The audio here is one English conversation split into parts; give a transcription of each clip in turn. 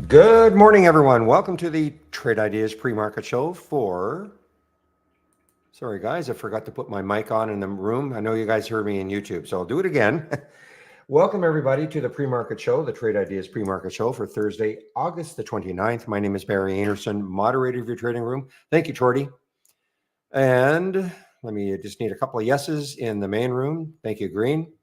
Good morning, everyone. Welcome to the Trade Ideas Pre-Market Show sorry guys, I forgot to put my mic on in the room. I know you guys heard me in YouTube, so I'll do it again. Welcome everybody to the Pre-Market Show, the Trade Ideas Pre-Market Show for Thursday, August the 29th. My name is Barry Anderson, moderator of your trading room. Thank you, Torty. And let me just need a couple of yeses in the main room. Thank you, Green.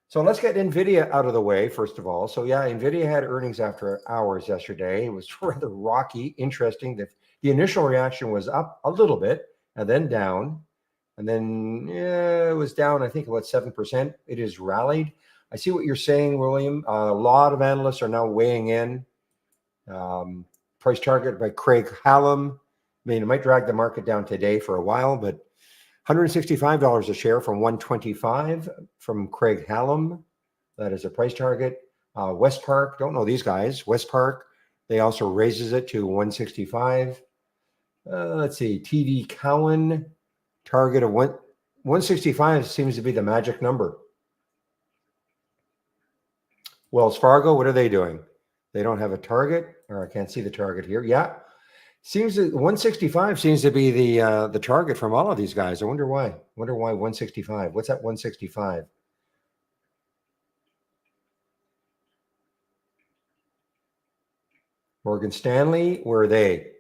So let's get NVIDIA out of the way, first of all. So yeah, NVIDIA had earnings after hours yesterday. It was rather rocky, interesting. The initial reaction was up a little bit and then down. And then it was down, I think, about 7%. It has rallied. I see what you're saying, William. A lot of analysts are now weighing in. Price target by Craig Hallam. I mean, it might drag the market down today for a while, but $165 a share from 125 from Craig Hallam. That is a price target. Westpark, don't know these guys. Westpark, they also raises it to 165. Let's see, TD Cowen, target of 165 seems to be the magic number. Wells Fargo, what are they doing? They don't have a target, or I can't see the target here. Yeah, seems that 165 seems to be the target from all of these guys. I wonder why. 165. What's that 165? Morgan Stanley, where are they?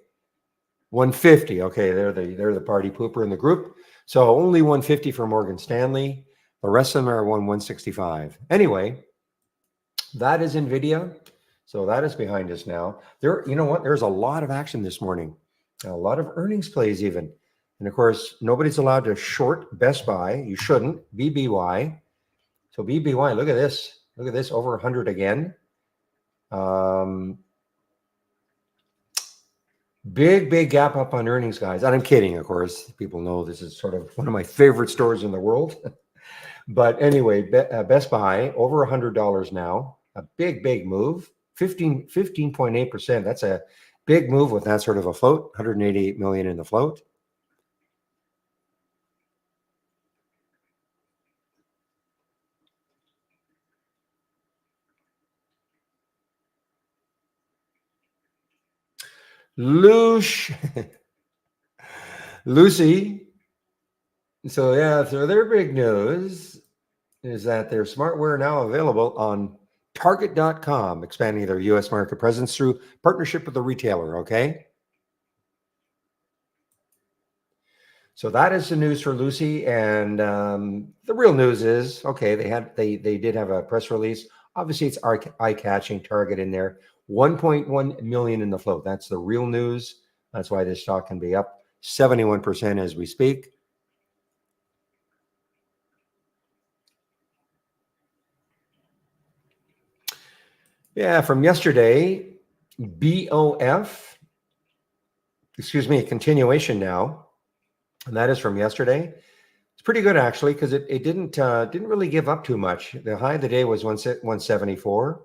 150. Okay, they're the party pooper in the group. So only 150 for Morgan Stanley. The rest of them are 165. Anyway, that is NVIDIA. So that is behind us now. You know what? There's a lot of action this morning. A lot of earnings plays even. And of course, nobody's allowed to short Best Buy. You shouldn't. BBY. So BBY, look at this. Look at this, over 100 again. Big gap up on earnings, guys. And I'm kidding, of course. People know this is sort of one of my favorite stores in the world. But anyway, Best Buy, over $100 now. A big move. 15.8%. That's a big move with that sort of a float. 188 million in the float. Lucy. So yeah, so their big news is that their smartware now available on Target.com, expanding their U.S. market presence through partnership with the retailer. Okay. So that is the news for Lucy, and the real news is okay. They did have a press release. Obviously, it's eye-catching. Target in there, 1.1 million in the float. That's the real news. That's why this stock can be up 71% as we speak. Yeah, from yesterday, BOF. Excuse me, a continuation now, and that is from yesterday. It's pretty good actually because it didn't really give up too much. The high of the day was 174,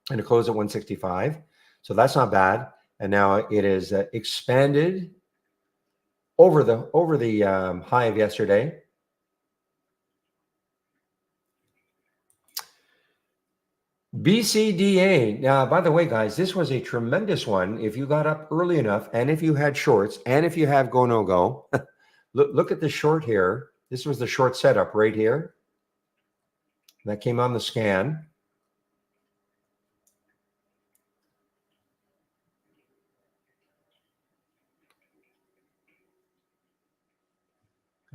and it closed at 165. So that's not bad. And now it is expanded over the high of yesterday. BCDA. Now, by the way, guys, this was a tremendous one. If you got up early enough, and if you had shorts, and if you have go no go, look at the short here. This was the short setup right here. That came on the scan.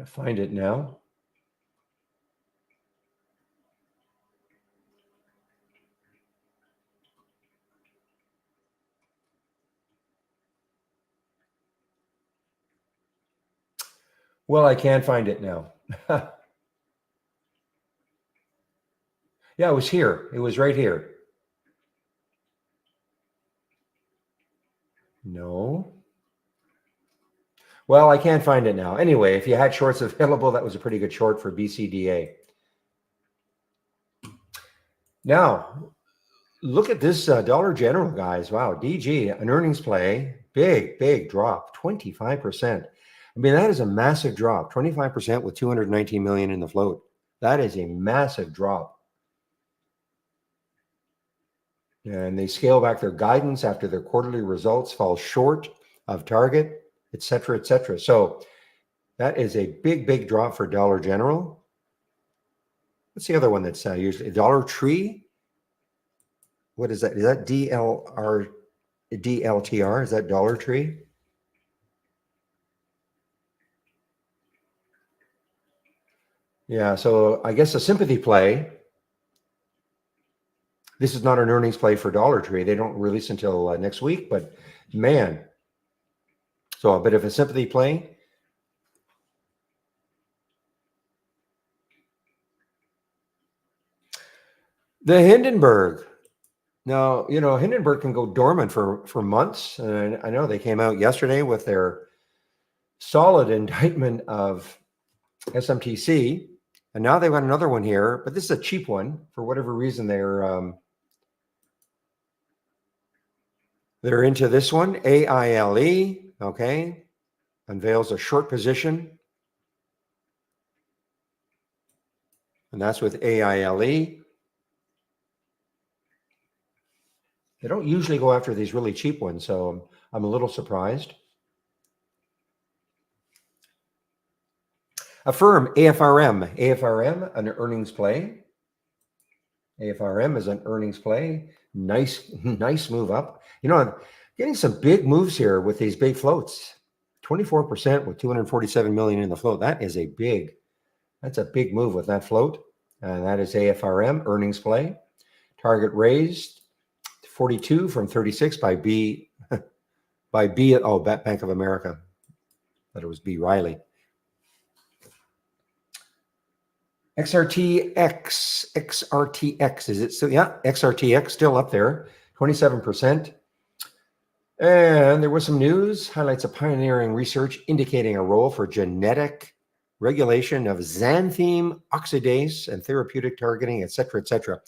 I find it now. Well, I can't find it now. Yeah, it was here. It was right here. No. Well, I can't find it now. Anyway, if you had shorts available, that was a pretty good short for BCDA. Now, look at this Dollar General, guys. Wow, DG, an earnings play, big drop, 25%. I mean, that is a massive drop, 25% with 219 million in the float. That is a massive drop. And they scale back their guidance after their quarterly results fall short of target, et cetera, et cetera. So that is a big, big drop for Dollar General. What's the other one that's usually Dollar Tree? What is that? Is that DLTR? Is that Dollar Tree? Yeah, so I guess a sympathy play. This is not an earnings play for Dollar Tree. They don't release until next week, but man, so a bit of a sympathy play. The Hindenburg. Now, Hindenburg can go dormant for months. And I know they came out yesterday with their solid indictment of SMTC. And now they've got another one here, but this is a cheap one. For whatever reason, they're into this one. AILE, okay, unveils a short position. And that's with AILE. They don't usually go after these really cheap ones, so I'm a little surprised. Affirm, AFRM. AFRM, an earnings play. AFRM is an earnings play. Nice move up. Getting some big moves here with these big floats. 24% with 247 million in the float. That's a big move with that float. And that is AFRM, earnings play. Target raised 42 from 36 by Bank of America. But it was B. Riley. XRTX, is it still? Yeah, XRTX still up there, 27%. And there was some news, highlights of pioneering research indicating a role for genetic regulation of xanthine oxidase and therapeutic targeting, et cetera, et cetera.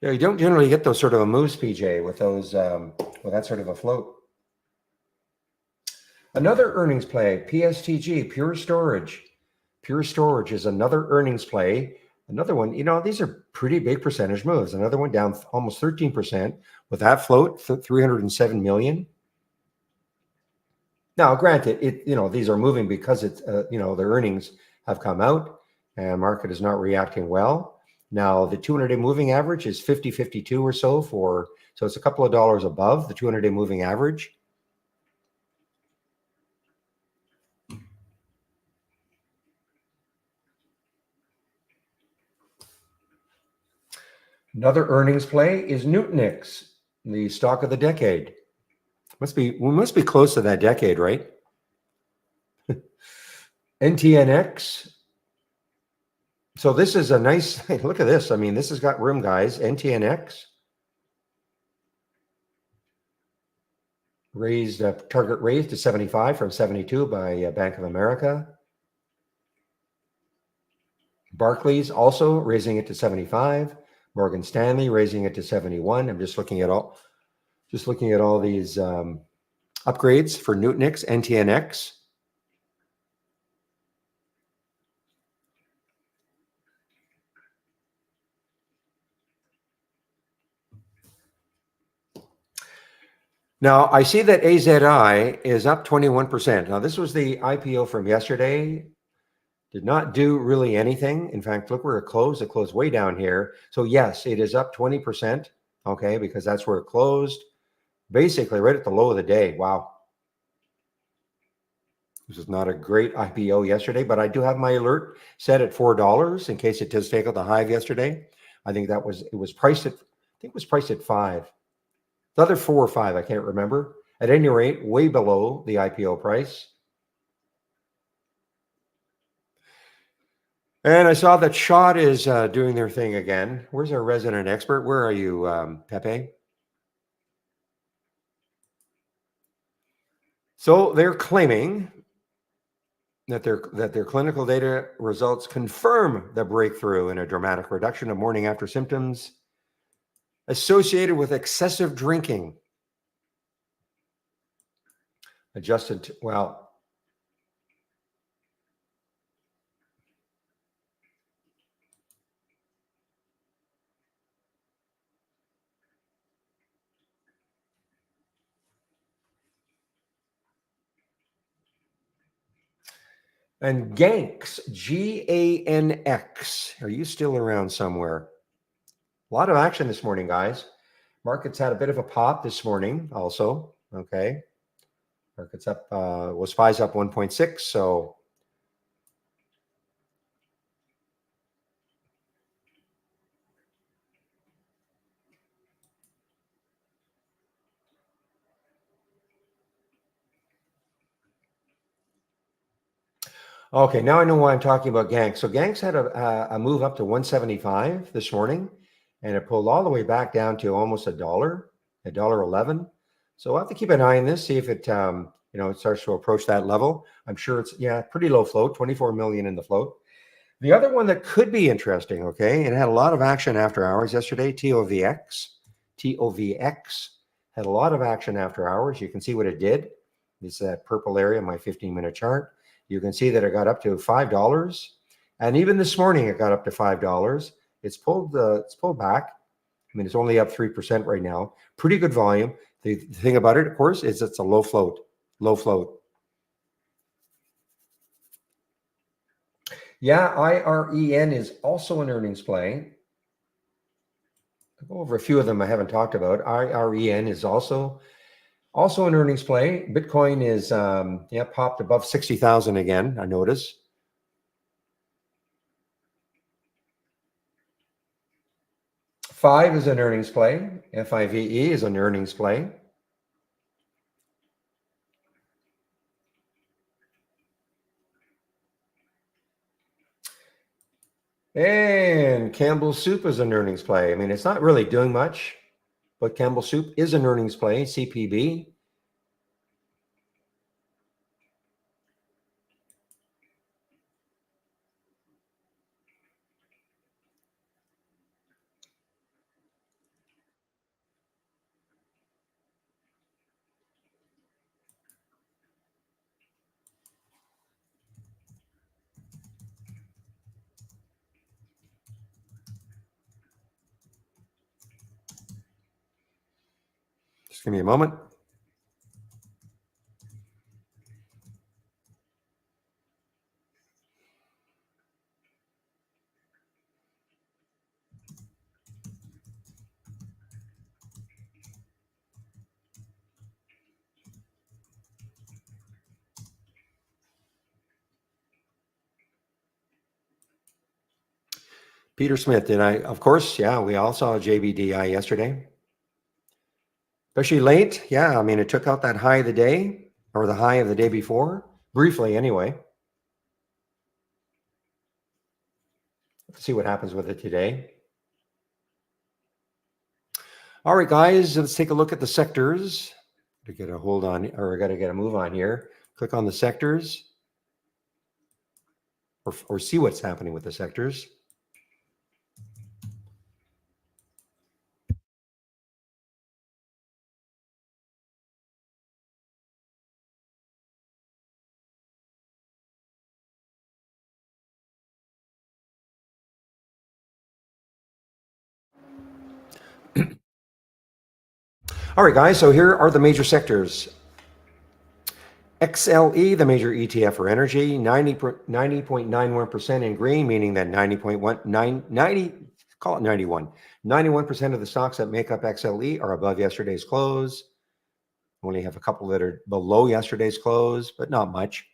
Yeah, you don't generally get those sort of a moves, PJ, with those with that sort of a float. Another earnings play, PSTG, Pure Storage. Pure Storage is another earnings play. Another one, these are pretty big percentage moves. Another one down almost 13% with that float, 307 million. Now, granted, these are moving because it's, the earnings have come out and market is not reacting well. Now, the 200-day moving average is 50.52 or so so it's a couple of dollars above the 200-day moving average. Another earnings play is Nutanix, the stock of the decade. We must be close to that decade, right? NTNX. So this is a nice look at this. I mean, this has got room, guys. NTNX target raised to 75 from 72 by Bank of America. Barclays also raising it to 75. Morgan Stanley raising it to 71. I'm just looking at all these upgrades for Nutanix, NTNX. Now, I see that AZI is up 21%. Now, this was the IPO from yesterday. Did not do really anything. In fact, look where it closed. It closed way down here. So yes, it is up 20%, okay, because that's where it closed. Basically, right at the low of the day. Wow. This is not a great IPO yesterday, but I do have my alert set at $4 in case it does take out the high yesterday. I think it was priced at $5. The other 4 or 5, I can't remember. At any rate, way below the IPO price. And I saw that Schott is doing their thing again. Where's our resident expert? Where are you, Pepe? So they're claiming that their clinical data results confirm the breakthrough in a dramatic reduction of morning after symptoms associated with excessive drinking. And Ganx, Ganx. Are you still around somewhere? A lot of action this morning, guys. Markets had a bit of a pop this morning also. Okay. Markets up, was SPY's up 1.6. So okay, now I know why I'm talking about Ganx. So Ganx had a move up to 175 this morning, and it pulled all the way back down to almost $1.11. So we'll have to keep an eye on this, see if it it starts to approach that level. I'm sure it's pretty low float, 24 million in the float. The other one that could be interesting, okay, it had a lot of action after hours yesterday. TOVX had a lot of action after hours. You can see what it did. It's that purple area, my 15-minute chart. You can see that it got up to $5, and even this morning it got up to $5. It's pulled back. I mean, it's only up 3% right now. Pretty good volume. The thing about it, of course, is it's a low float. Yeah, IREN is also an earnings play. I'll go over a few of them I haven't talked about. IREN is also an earnings play. Bitcoin is popped above 60,000 again, I notice. FIVE is an earnings play. FIVE is an earnings play. And Campbell Soup is an earnings play. I mean, it's not really doing much, but Campbell Soup is an earnings play. CPB. Just give me a moment. Peter Smith, of course, we all saw JBDI yesterday. Especially late. Yeah, I mean, it took out that high of the day or the high of the day before, briefly anyway. Let's see what happens with it today. All right, guys, let's take a look at the sectors. To get a hold on, or I got to get a move on here. Click on the sectors or see what's happening with the sectors. All right, guys, so here are the major sectors. XLE, the major ETF for energy, 90.91% in green, meaning that 91% of the stocks that make up XLE are above yesterday's close. Only have a couple that are below yesterday's close, but not much.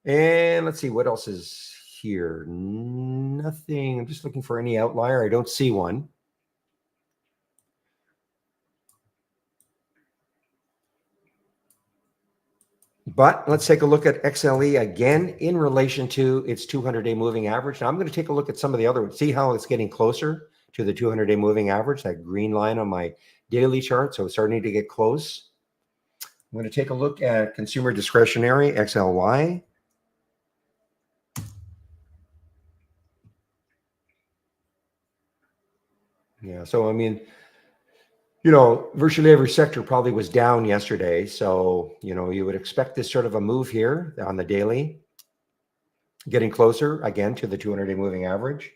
And let's see, what else is here? Nothing. I'm just looking for any outlier. I don't see one. But let's take a look at XLE again in relation to its 200-day moving average. Now I'm going to take a look at some of the other ones, see how it's getting closer to the 200-day moving average, that green line on my daily chart. So it's starting to get close. I'm going to take a look at consumer discretionary, XLY. Yeah, so I mean, virtually every sector probably was down yesterday. So, you would expect this sort of a move here on the daily, getting closer again to the 200-day moving average.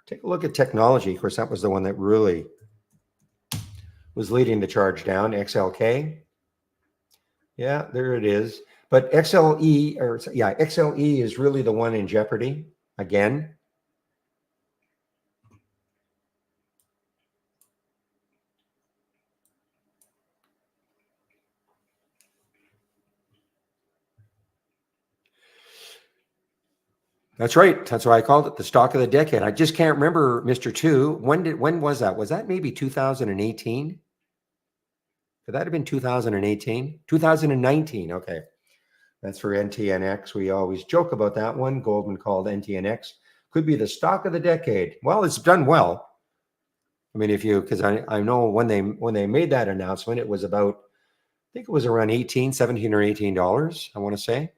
Take a look at technology. Of course, that was the one that really was leading the charge down, XLK. Yeah, there it is. But XLE is really the one in jeopardy again. That's right. That's why I called it the stock of the decade. I just can't remember, Mr. Two. When was that? Was that maybe 2018? Could that have been 2018? 2019. Okay. That's for NTNX. We always joke about that one. Goldman called NTNX. Could be the stock of the decade. Well, it's done well. I mean, because I know when they made that announcement, it was about, I think it was around 17 or $18, I want to say.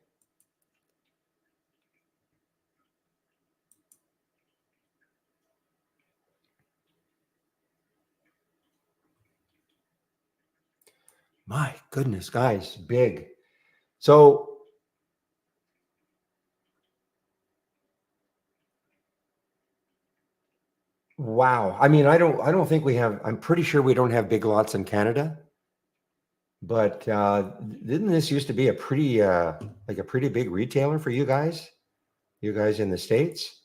My goodness, guys, big. So wow. I mean, I don't think we have, I'm pretty sure we don't have Big Lots in Canada. But didn't this used to be a pretty like a pretty big retailer for you guys? You guys in the States?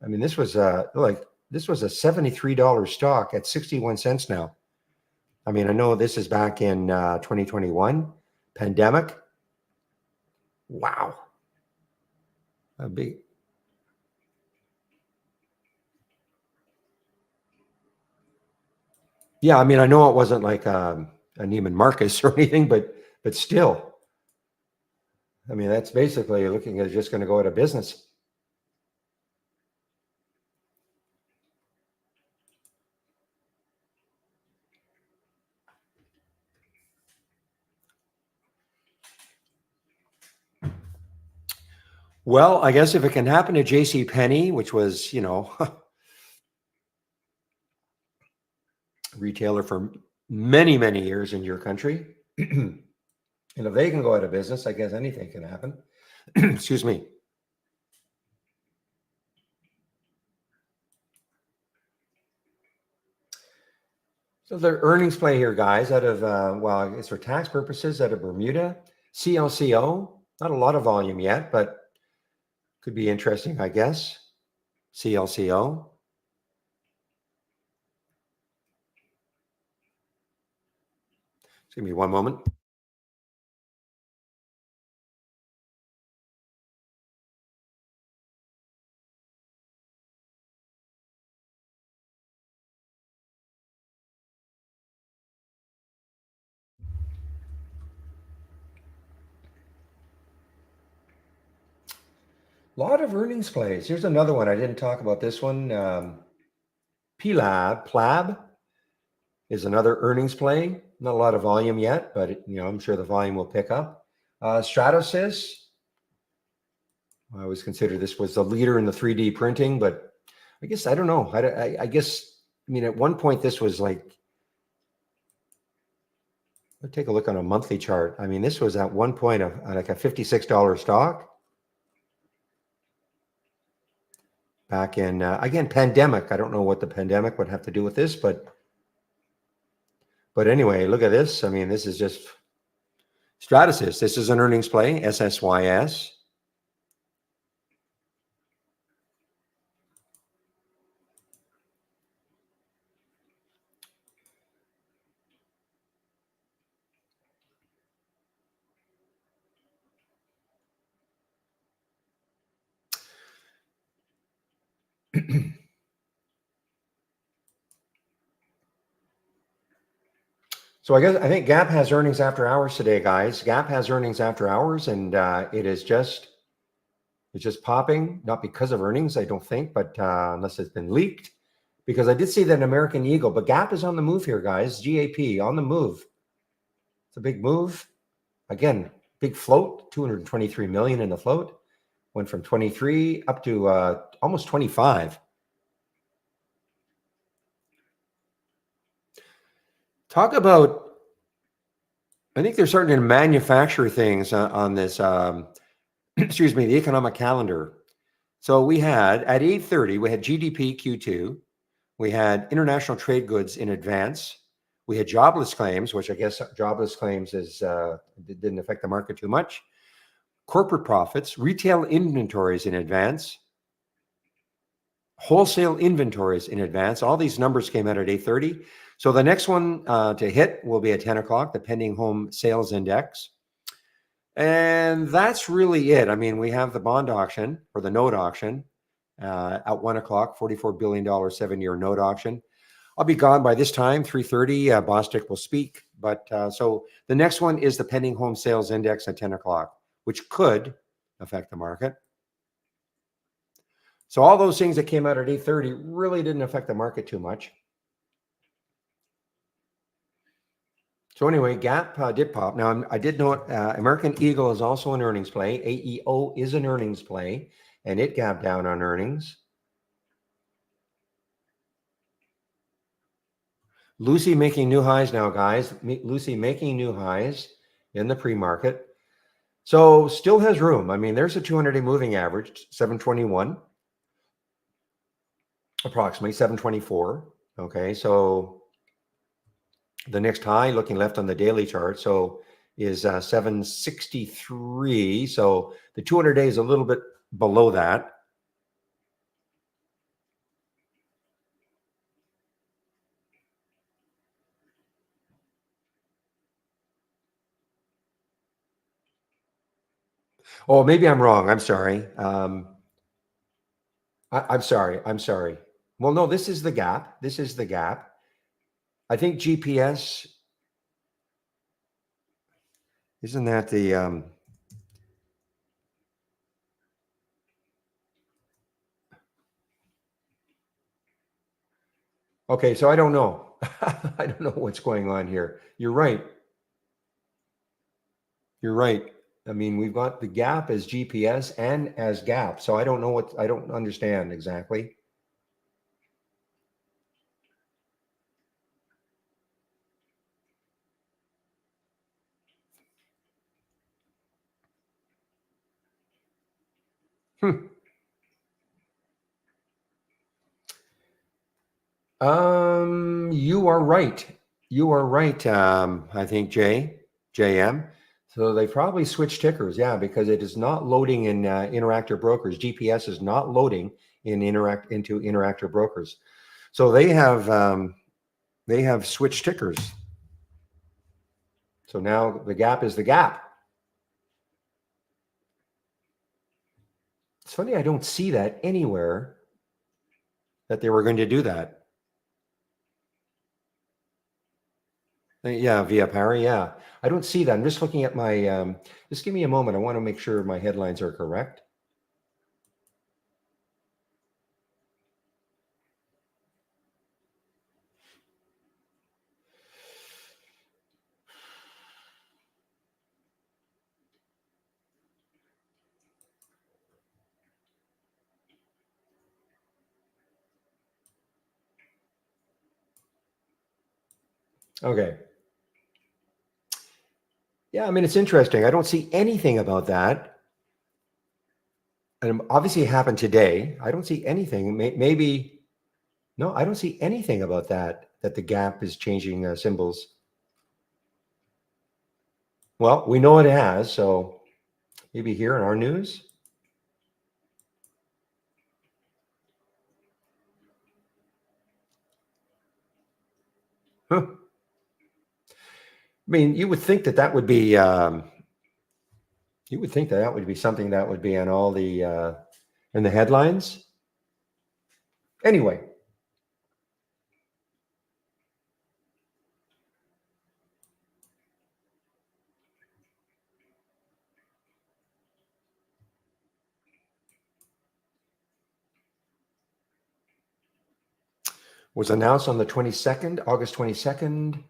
I mean, this was a $73 stock at 61 cents now. I mean, I know this is back in 2021, pandemic. Wow. A big. Yeah, I mean, I know it wasn't like a Neiman Marcus or anything, but still. I mean, that's basically looking at just going to go out of business. Well, I guess if it can happen to J.C. Penney, which was, retailer for many, many years in your country, and if they can go out of business, I guess anything can happen. Excuse me. So the earnings play here, guys, out of, well, I guess for tax purposes, out of Bermuda, CLCO, not a lot of volume yet, but could be interesting, I guess. CLCO. Just give me one moment. A lot of earnings plays. Here's another one. I didn't talk about this one. PLAB is another earnings play. Not a lot of volume yet, but I'm sure the volume will pick up. Stratasys. I always consider this was the leader in the 3D printing, but I guess I don't know. I guess at one point this was like. Let's take a look on a monthly chart. I mean, this was at one point like a $56 stock. Back in, again, pandemic. I don't know what the pandemic would have to do with this, but anyway, look at this. I mean, this is just Stratasys. This is an earnings play, SSYS. So I think Gap has earnings after hours today, guys. Gap has earnings after hours, and it's just popping, not because of earnings, I don't think, but unless it's been leaked. Because I did see that American Eagle, but Gap is on the move here, guys. GAP on the move. It's a big move. Again, big float, 223 million in the float. Went from 23 up to almost 25. Talk about, I think they're starting to manufacture things on this, excuse me, the economic calendar. So we had, at 8:30, we had GDP Q2. We had international trade goods in advance. We had jobless claims, which I guess jobless claims didn't affect the market too much. Corporate profits, retail inventories in advance, wholesale inventories in advance. All these numbers came out at 8:30. So the next one to hit will be at 10 o'clock, the pending home sales index. And that's really it. I mean, we have the bond auction or the note auction at 1 o'clock, $44 billion 7-year note auction. I'll be gone by this time, 3:30. Bostic will speak. But so the next one is the pending home sales index at 10 o'clock, which could affect the market. So all those things that came out at 8:30 really didn't affect the market too much. So anyway, Gap did pop. Now, I did note American Eagle is also an earnings play. AEO is an earnings play, and it gapped down on earnings. Lucy making new highs now, guys. Lucy making new highs in the pre-market. So still has room. I mean, there's a 200-day moving average, 721, approximately 724. Okay, so the next high, looking left on the daily chart, so is 763. So the 200-day is a little bit below that. Oh, maybe I'm wrong. I'm sorry. I'm sorry. I'm sorry. Well, no, this is the gap. This is the gap. I think GPS, isn't that the okay, so I don't know. I don't know what's going on here. You're right. You're right. I mean, we've got the gap as GPS and as gap. So I don't know I don't understand exactly. You are right. You are right. I think JM. So they probably switched tickers, yeah, because it is not loading in Interactive Brokers. GPS is not loading into Interactive Brokers. So they have switched tickers. So now the gap is the gap. It's funny, I don't see that anywhere that they were going to do that. Yeah, via Parry. Yeah, I don't see that. I'm just looking at my. Just give me a moment. I want to make sure my headlines are correct. Okay. Yeah, I mean, it's interesting. I don't see anything about that. And obviously it happened today. I don't see anything. Maybe, no, I don't see anything about that the gap is changing symbols. Well, we know it has, so maybe here in our news. Huh. I mean, you would think that would be you would think that would be something that would be on all the in the headlines. Anyway. Was announced on the 22nd, August 22nd.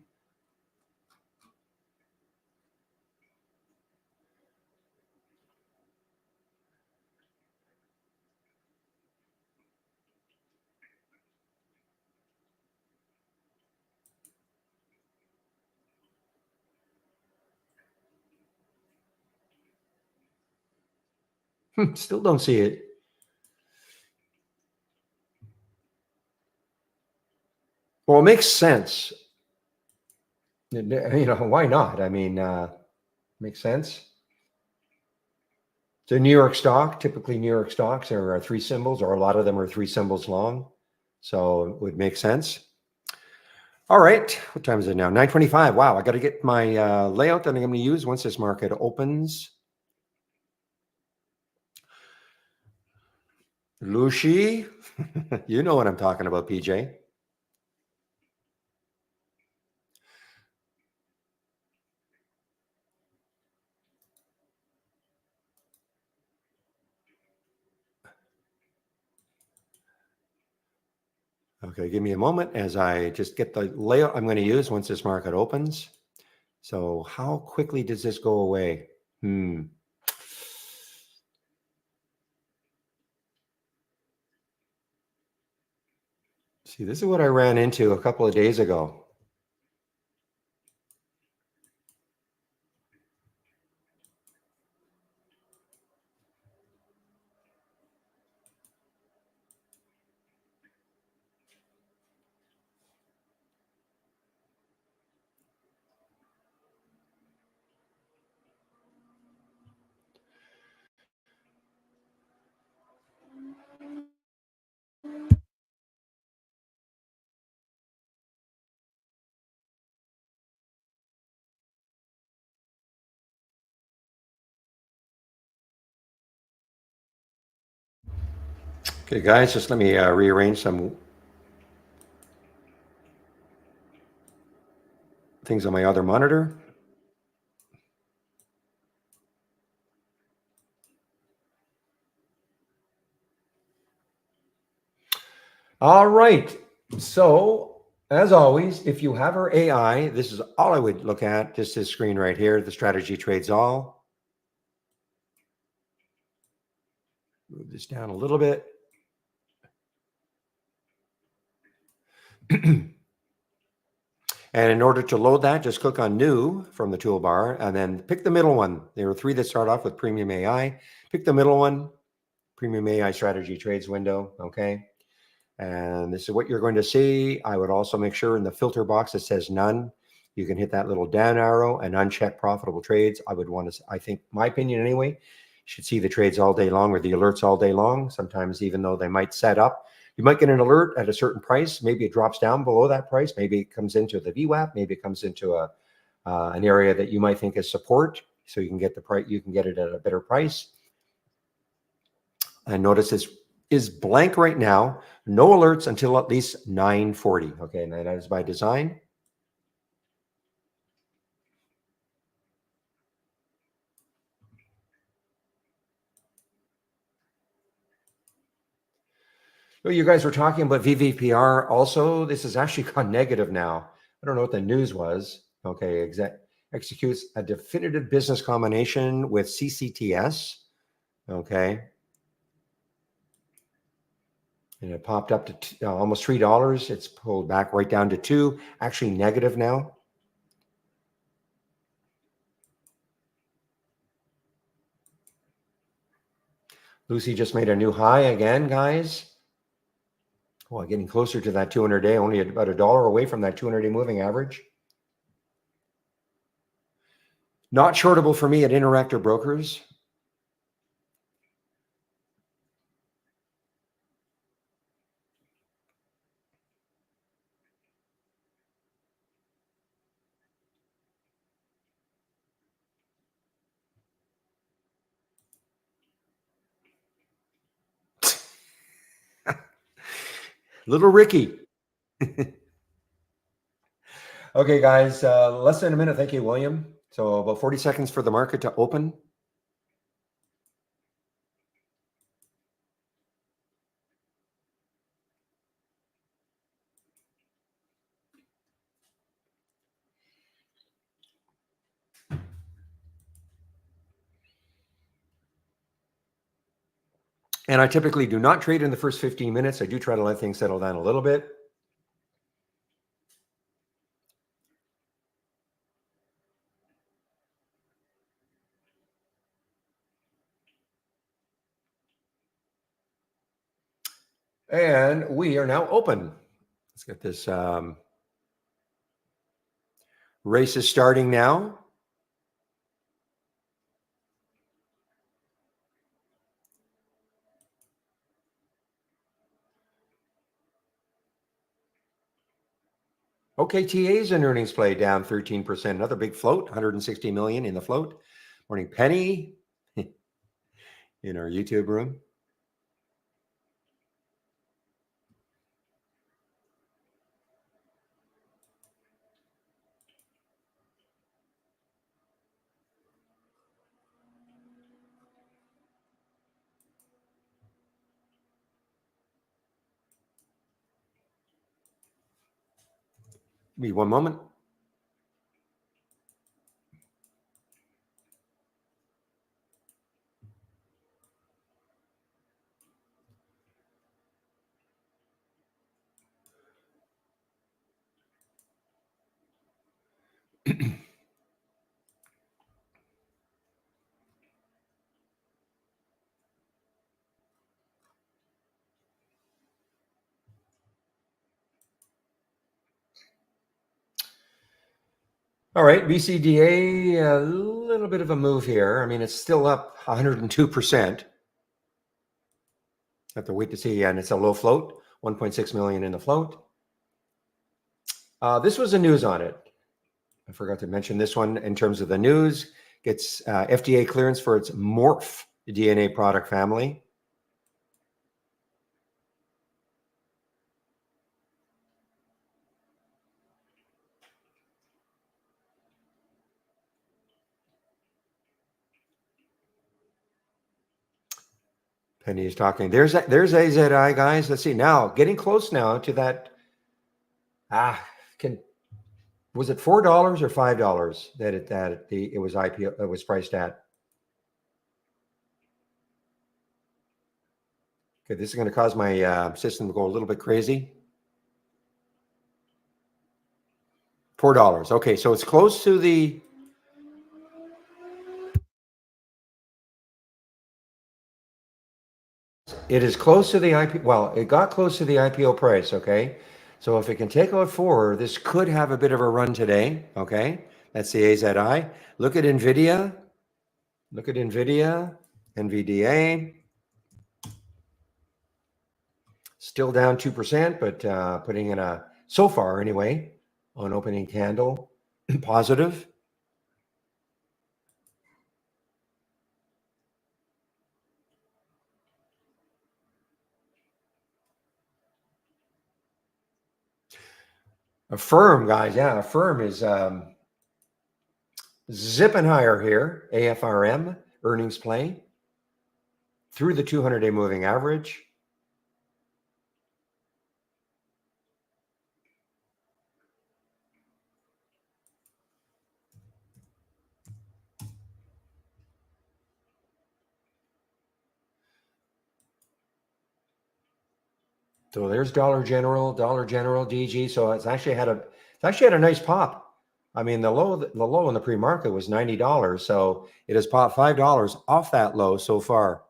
Still don't see it. Well, it makes sense. Why not? I mean, makes sense. So New York stock, typically New York stocks are three symbols, or a lot of them are three symbols long. So it would make sense. All right. What time is it now? 9:25. Wow. I got to get my layout that I'm going to use once this market opens. Lucy, you know what I'm talking about, PJ. Okay, give me a moment as I just get the layout I'm going to use once this market opens. So how quickly does this go away? See, this is what I ran into a couple of days ago. Okay, guys, just let me rearrange some things on my other monitor. All right. So, as always, if you have our AI, this is all I would look at. Just this screen right here, the strategy trades all. Move this down a little bit. And in order to load that, just click on New from the toolbar and then pick the middle one. There are three that start off with Premium AI. Pick the middle one, Premium AI Strategy Trades window, okay? And this is what you're going to see. I would also make sure in the filter box that says None, you can hit that little down arrow and uncheck Profitable Trades. I would want to, I think, my opinion anyway, you should see the trades all day long or the alerts all day long. Sometimes even though they might set up, you might get an alert at a certain price. Maybe it drops down below that price. Maybe it comes into the VWAP. Maybe it comes into an area that you might think is support. So you can get the price. You can get it at a better price. And notice this is blank right now. No alerts until at least 9:40. Okay, and that is by design. Oh, you guys were talking about VVPR also. This has actually gone negative now. I don't know what the news was. Okay, executes a definitive business combination with CCTS. Okay. And it popped up to almost $3. It's pulled back right down to 2, actually negative now. Lucy just made a new high again, guys. Well, getting closer to that 200-day, only about $1 away from that 200-day moving average. Not shortable for me at Interactive Brokers. Little Ricky. Okay, guys, less than a minute. Thank you, William. So about 40 seconds for the market to open. And I typically do not trade in the first 15 minutes. I do try to let things settle down a little bit. And we are now open. Let's get this Race is starting now. OKTA's an earnings play down 13%. Another big float, 160 million in the float. Morning Penny in our YouTube room. Give me one moment. All right, BCDA, a little bit of a move here. I mean, it's still up 102%. Have to wait to see, and it's a low float, 1.6 million in the float. This was the news on it. I forgot to mention this one in terms of the news. Gets FDA clearance for its Morph DNA product family. Penny is talking. There's AZI, guys. Let's see now. Getting close now to that. Was it $4 or $5 that it was IPO? It was priced at. Okay, this is going to cause my system to go a little bit crazy. $4. Okay, so it's close to the. It is close to the IPO. Well, it got close to the IPO price. Okay, so if it can take out 4, this could have a bit of a run today. Okay, that's the AZI. Look at NVIDIA. Look at NVIDIA, NVDA. Still down 2%, but putting in a, so far anyway, on opening candle, positive. Affirm, guys, yeah, Affirm is zipping higher here. AFRM earnings play through the 200-day moving average. So there's Dollar General, DG. So it's actually had a nice pop. I mean, the low in the pre-market was $90. So it has popped $5 off that low so far.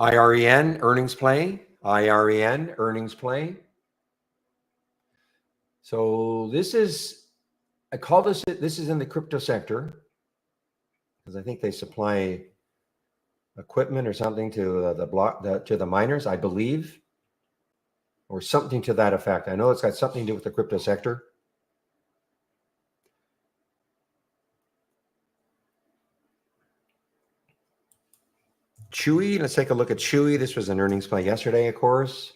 IREN earnings play. IREN earnings play. So this is, I call this is in the crypto sector because I think they supply equipment or something to to the miners, I believe, or something to that effect. I know it's got something to do with the crypto sector. Chewy, let's take a look at Chewy. This was an earnings play yesterday, of course.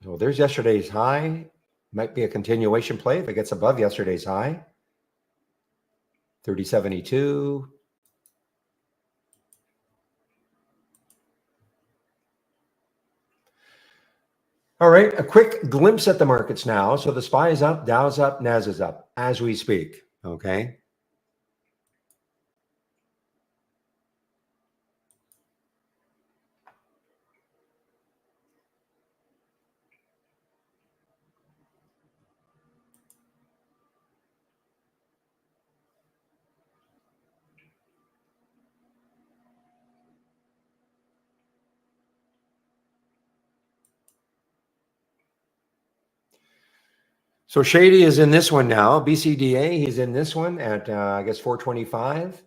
So there's yesterday's high. Might be a continuation play if it gets above yesterday's high. 30.72. All right, a quick glimpse at the markets now. So the SPY is up, Dow's up, NAS is up as we speak. Okay. So Shady is in this one now. BCDA, he's in this one at I guess 425.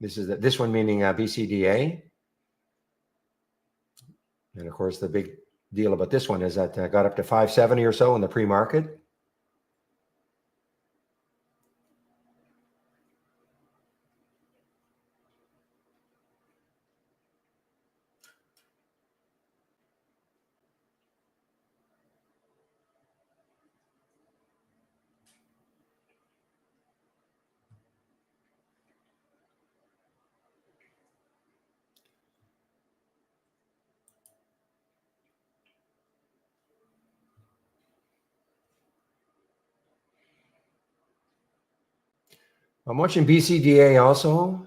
This one meaning BCDA. And of course, the big deal about this one is that got up to 570 or so in the pre-market. I'm watching BCDA also.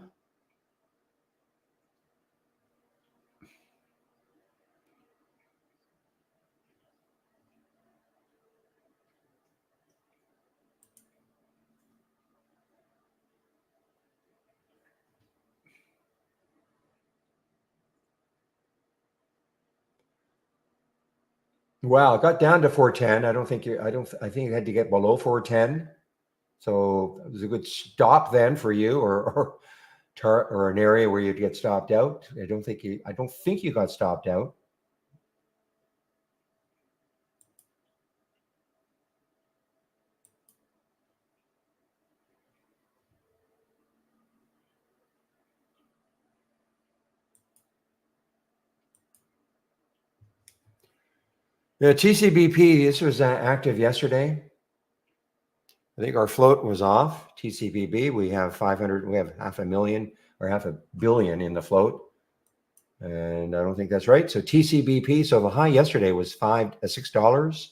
Wow, it got down to 410. I think it had to get below 410. So it was a good stop then for you, or an area where you'd get stopped out. I don't think you got stopped out. The TCBP, this was active yesterday. I think our float was off. TCBB, we have 500, we have half a million or half a billion in the float. And I don't think that's right. So TCBP, so the high yesterday was $6.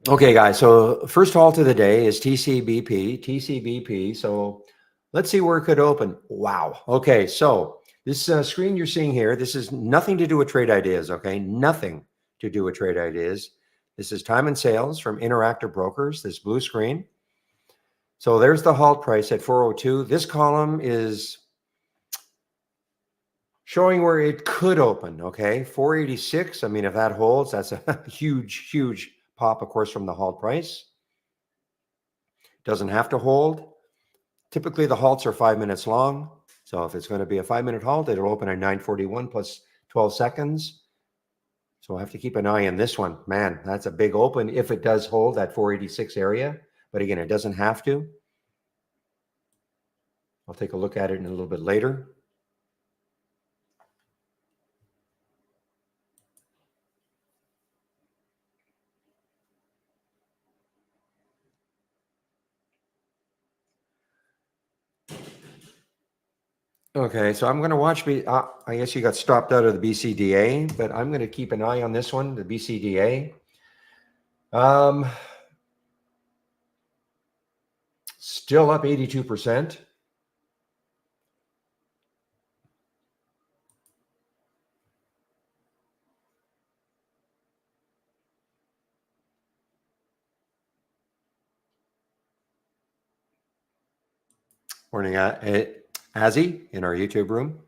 Okay, guys. So first halt of the day is TCBP. So let's see where it could open. Wow. Okay. So this screen you're seeing here, this is nothing to do with trade ideas. Okay. Nothing to do with trade ideas. This is time and sales from Interactive Brokers, this blue screen. So there's the halt price at 402. This column is showing where it could open. Okay. 486. I mean, if that holds, that's a huge pop, of course, from the halt price. Doesn't have to hold. Typically, the halts are 5 minutes long. So if it's going to be a 5-minute halt, it'll open at 9:41 plus 12 seconds. So I have to keep an eye on this one. Man, that's a big open if it does hold that 486 area. But again, it doesn't have to. I'll take a look at it in a little bit later. Okay, so I'm going to watch. I guess you got stopped out of the BCDA, but I'm going to keep an eye on this one, the BCDA. Still up 82%. Morning, Azzy in our YouTube room.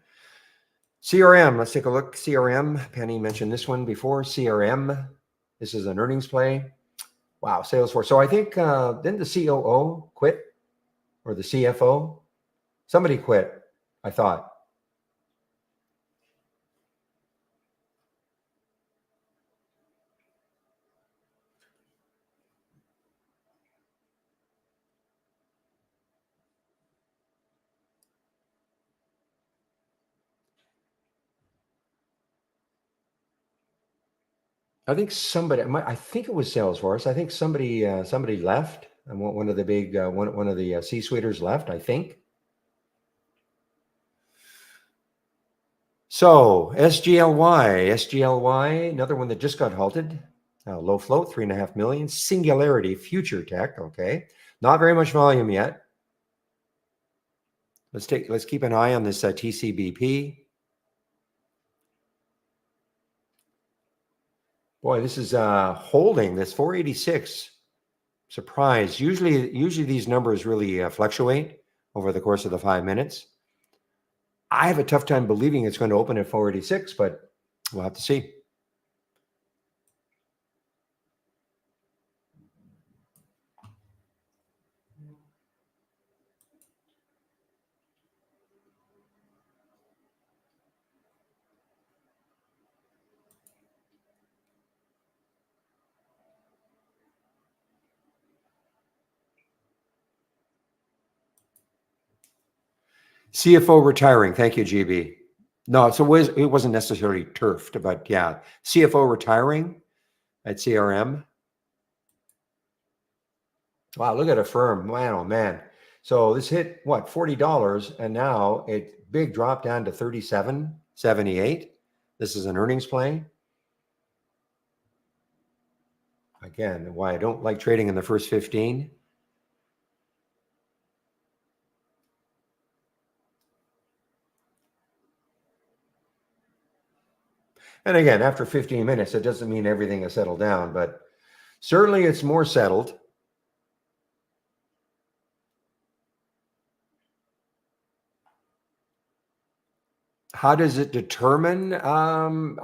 CRM, let's take a look. CRM, Penny mentioned this one before. CRM, this is an earnings play. Wow, Salesforce. So I think didn't the COO quit or the CFO? Somebody quit, I thought. I think somebody. I think it was Salesforce. I think somebody left. And one of the big one of the C-suiters left. I think. So SGLY, another one that just got halted. Low float, 3.5 million. Singularity Future Tech. Okay. Not very much volume yet. Let's keep an eye on this TCBP. Boy, this is holding this 486. Surprise. Usually these numbers really fluctuate over the course of the 5 minutes. I have a tough time believing it's going to open at 486, but we'll have to see. CFO retiring. Thank you, GB. No, so it wasn't necessarily turfed, but yeah, CFO retiring at CRM. Wow, look at a firm. Man, oh man. So this hit what, $40, and now it big drop down to 37.78. This is an earnings play. Again, why I don't like trading in the first 15. And again, after 15 minutes, it doesn't mean everything has settled down, but certainly it's more settled. How does it determine? I'm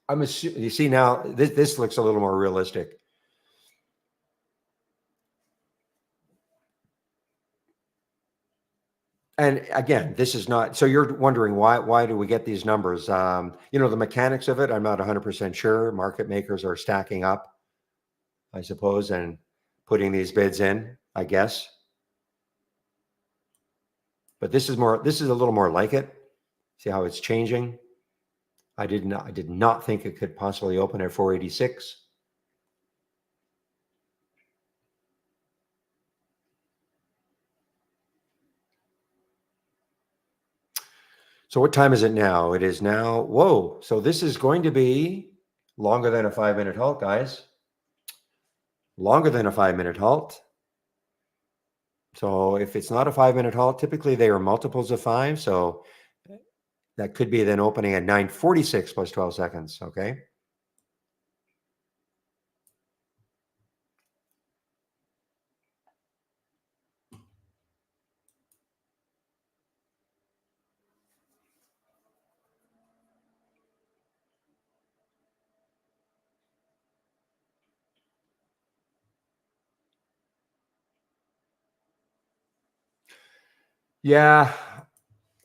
assuming, you see now, this looks a little more realistic. And again, this is not, so you're wondering why do we get these numbers? The mechanics of it, I'm not 100% sure. Market makers are stacking up, I suppose, and putting these bids in, I guess. But this is a little more like it. See how it's changing? I did not think it could possibly open at 486. So what time is it now? It is now, whoa. So this is going to be longer than a 5-minute halt, guys. Longer than a 5-minute halt. So if it's not a 5-minute halt, typically they are multiples of 5. So that could be then opening at 9:46 plus 12 seconds. Okay. Yeah,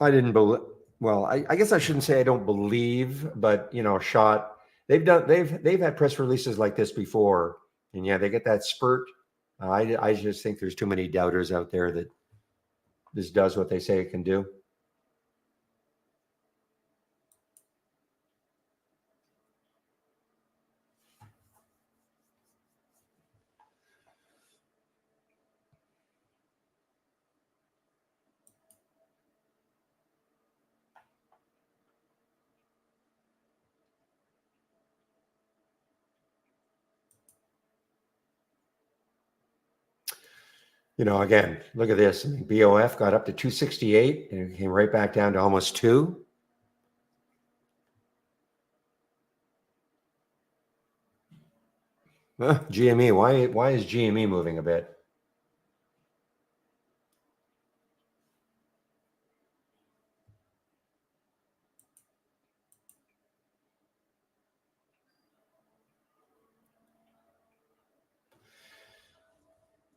I didn't believe. Well, I guess I shouldn't say I don't believe, but shot. They've had press releases like this before, and yeah, they get that spurt. I just think there's too many doubters out there that this does what they say it can do. Again, look at this. I mean, BOF got up to 268 and it came right back down to almost 2. GME, why is GME moving a bit?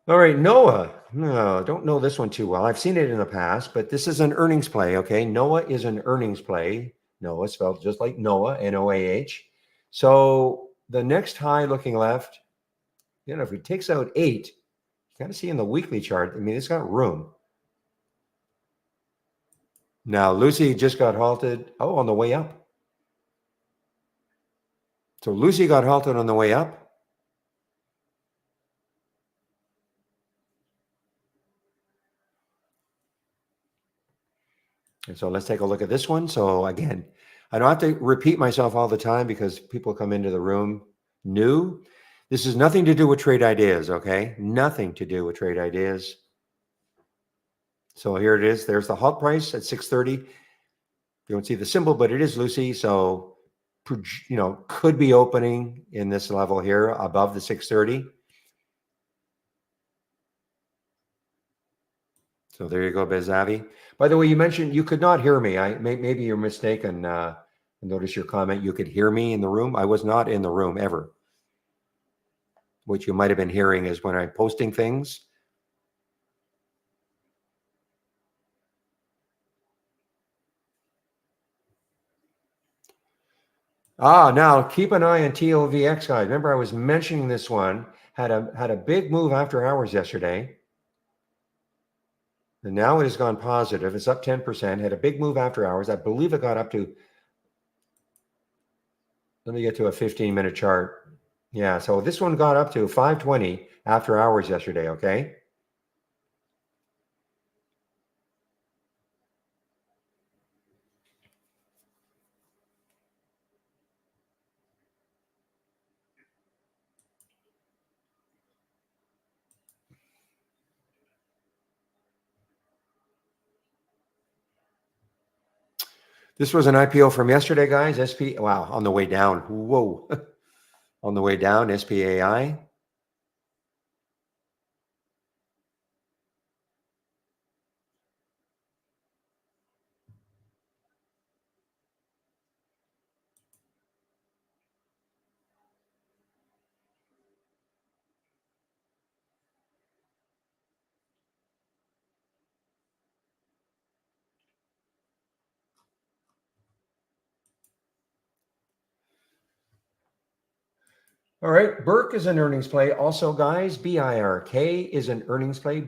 All right, Noah. No, don't know this one too well. I've seen it in the past, but this is an earnings play. Okay, Noah is an earnings play. Noah spelled just like Noah, Noah. So the next high looking left, if it takes out 8, you got to see in the weekly chart. I mean, it's got room. Now Lucy just got halted. Oh, on the way up. So Lucy got halted on the way up. And so let's take a look at this one. So again, I don't have to repeat myself all the time because people come into the room new. This is nothing to do with trade ideas, okay? Nothing to do with trade ideas. So here it is. There's the halt price at 630. You don't see the symbol, but it is Lucy. So, could be opening in this level here above the 630. So there you go, Bezavi. By the way, you mentioned you could not hear me. Maybe you're mistaken. Notice your comment. You could hear me in the room. I was not in the room ever. What you might have been hearing is when I'm posting things. Now keep an eye on TOVX, guys. Remember, I was mentioning this one had a big move after hours yesterday, and now it has gone positive. It's up 10%. Had a big move after hours. I believe it got up to. Let me get to a 15-minute chart. Yeah, so this one got up to 520 after hours yesterday. Okay. This was an IPO from yesterday, guys. Wow, on the way down. Whoa. On the way down, SPAI. All right, Burke is an earnings play. Also, guys, BIRK is an earnings play.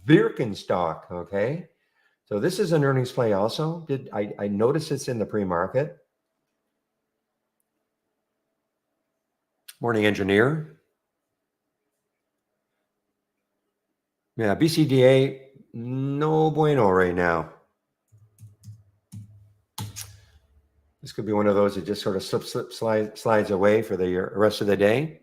Birkenstock, okay? So this is an earnings play also. I noticed it's in the pre-market. Morning, engineer. Yeah, BCDA, no bueno right now. This could be one of those that just sort of slides away for the rest of the day.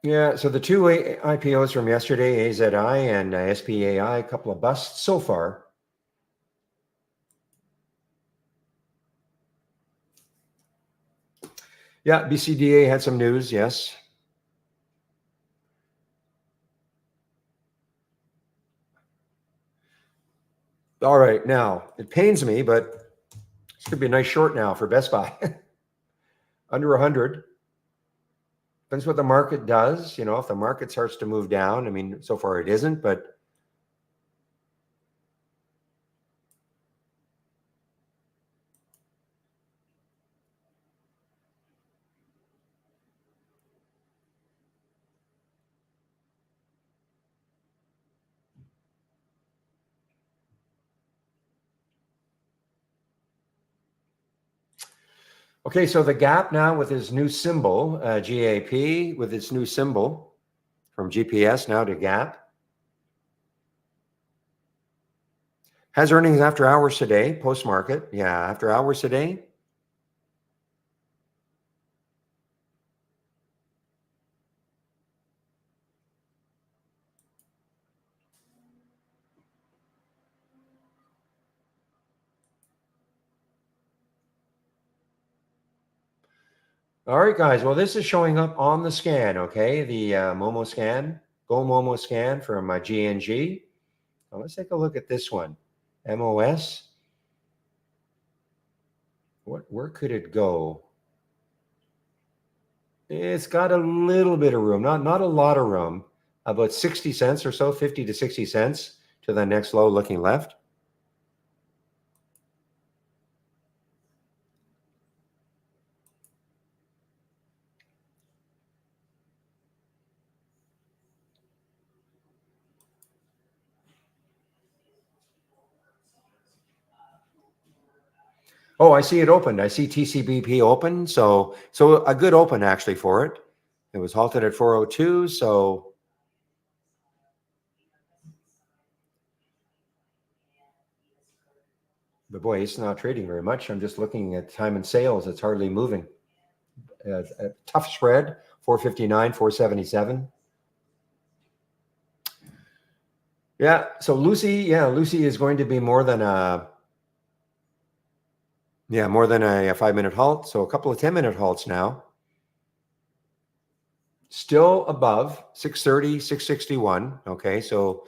Yeah, so the two IPOs from yesterday, AZI and SPAI, a couple of busts so far. Yeah, BCDA had some news, yes. All right, now it pains me, but this could be a nice short now for Best Buy. Under 100. Depends what the market does. If the market starts to move down, I mean, so far it isn't, but okay, so the gap now with his new symbol, GAP, with its new symbol from GPS now to gap. Has earnings after hours today, post-market. Yeah, after hours today. All right, guys. Well, this is showing up on the scan, okay? The Momo scan, Go Momo scan from GNG. Well, let's take a look at this one. MOS. Where could it go? It's got a little bit of room, not a lot of room, about 60 cents or so, 50 to 60 cents to the next low looking left. Oh, I see it opened. I see TCBP open. So a good open actually for it. It was halted at 402. So but boy, it's not trading very much. I'm just looking at time and sales. It's hardly moving. A tough spread, 459, 477. Yeah. So Lucy is going to be more than a 5-minute halt. So a couple of 10-minute halts now. Still above 630, 661. Okay. So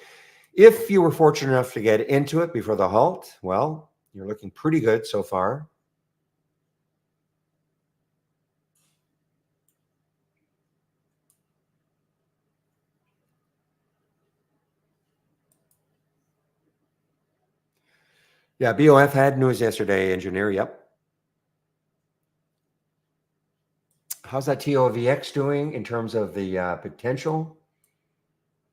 if you were fortunate enough to get into it before the halt, well, you're looking pretty good so far. Yeah, BOF had news yesterday, engineer. Yep. How's that TOVX doing in terms of the potential?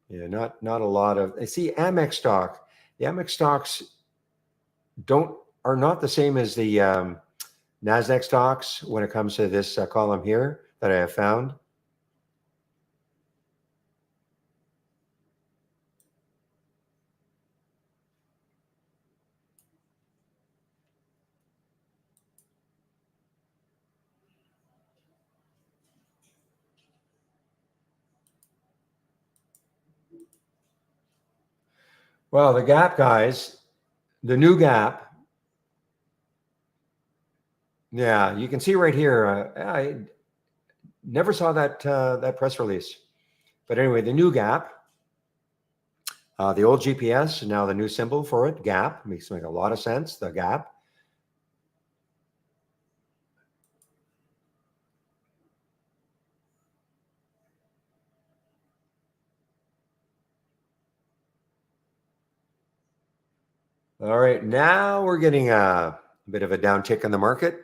Yeah, not a lot of. I see Amex stock. The Amex stocks are not the same as the Nasdaq stocks when it comes to this column here that I have found. Well, the gap, guys, the new gap. Yeah, you can see right here. I never saw that press release, but anyway, the new gap, the old GPS, now the new symbol for it, gap, makes a lot of sense. The gap. All right, now we're getting a bit of a downtick in the market.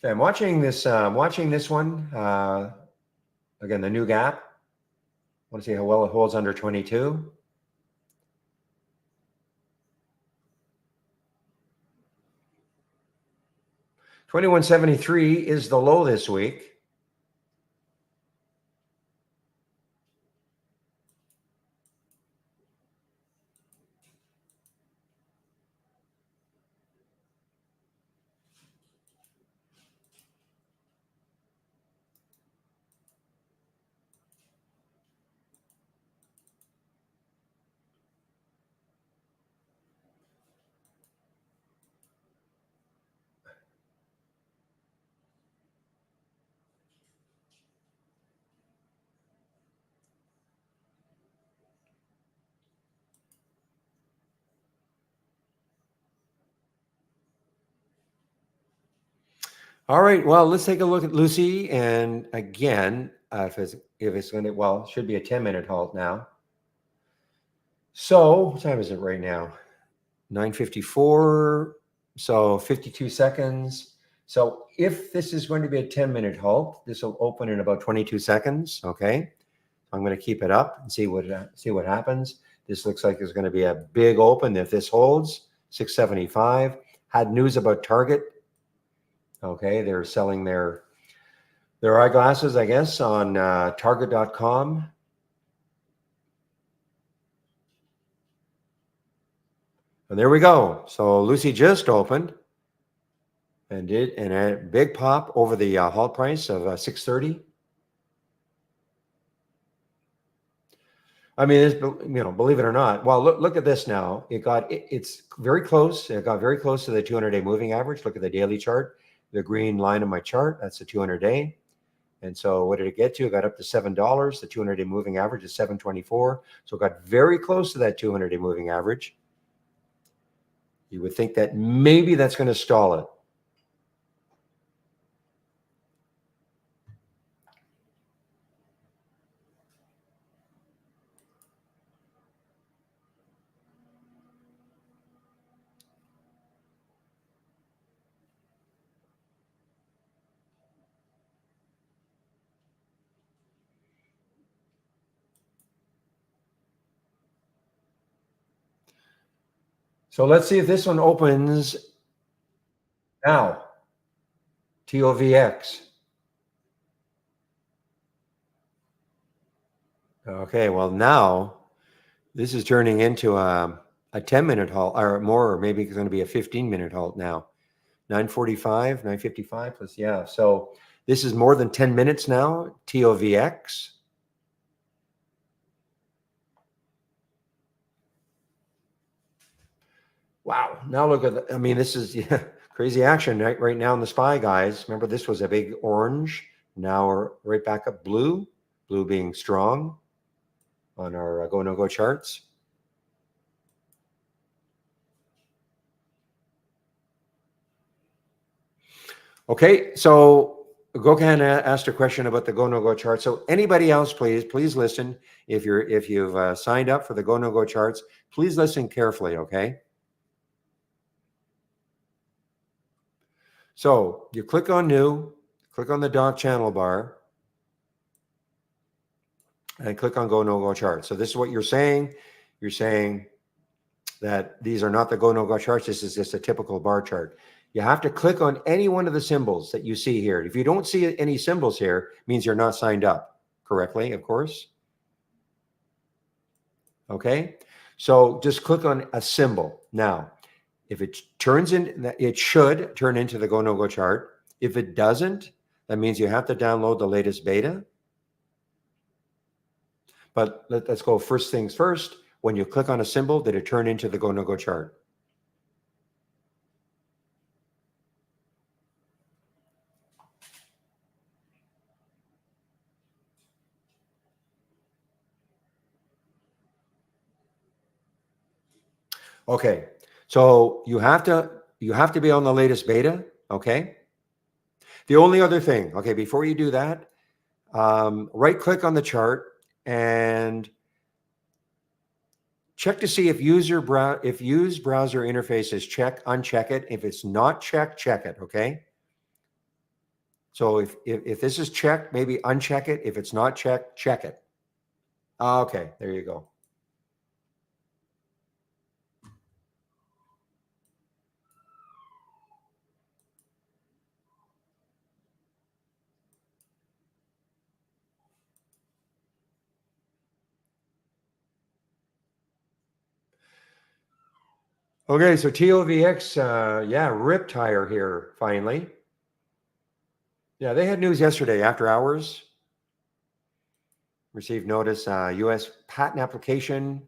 Okay, I'm watching this. Watching this one again. The new gap. I want to see how well it holds under 22. $21.73 is the low this week. All right. Well, let's take a look at Lucy. And again, if it's going to, well, it should be a 10-minute halt now. So what time is it right now? 9:54. So 52 seconds. So if this is going to be a 10-minute halt, this will open in about 22 seconds. Okay. I'm going to keep it up and see what happens. This looks like it's going to be a big open if this holds. 675. Had news about Target. Okay, they're selling their eyeglasses, I guess, on Target.com. And there we go. So Lucy just opened and did a big pop over the halt price of 630. I mean, believe it or not. Well, look at this now. It's very close. It got very close to the 200-day moving average. Look at the daily chart. The green line on my chart, that's the 200-day. And so what did it get to? It got up to $7. The 200-day moving average is 724. So it got very close to that 200-day moving average. You would think that maybe that's going to stall it. So let's see if this one opens now. TOVX. Okay, well now this is turning into a 10-minute halt or more, or maybe it's going to be a 15-minute halt now. 9:45, 9:55 plus, yeah. So this is more than 10 minutes now, TOVX. Wow. Now look at I mean, this is crazy action right now in the SPY, guys. Remember, this was a big orange. Now we're right back up blue, blue being strong on our go, no go charts. Okay, so Gokhan asked a question about the go no go chart. So anybody else, please listen. If you've signed up for the go no go charts, please listen carefully. Okay. So you click on new, click on the doc channel bar, and click on go no go chart. So this is what you're saying. You're saying that these are not the go no go charts. This is just a typical bar chart. You have to click on any one of the symbols that you see here. If you don't see any symbols here, it means you're not signed up correctly, of course. Okay, so just click on a symbol. Now, if it turns in, it should turn into the go no go chart. If it doesn't, that means you have to download the latest beta. But let's go first things first. When you click on a symbol, did it turn into the go no go chart? Okay, so you have to be on the latest beta. Okay. The only other thing, okay, before you do that, right click on the chart and check to see if use browser interface is checked, uncheck it. If it's not checked, check it. Okay. So if this is checked, maybe uncheck it. If it's not checked, check it. Okay, there you go. Okay, so TOVX, yeah, rip tire here finally. Yeah, they had news yesterday after hours. Received notice, U.S. patent application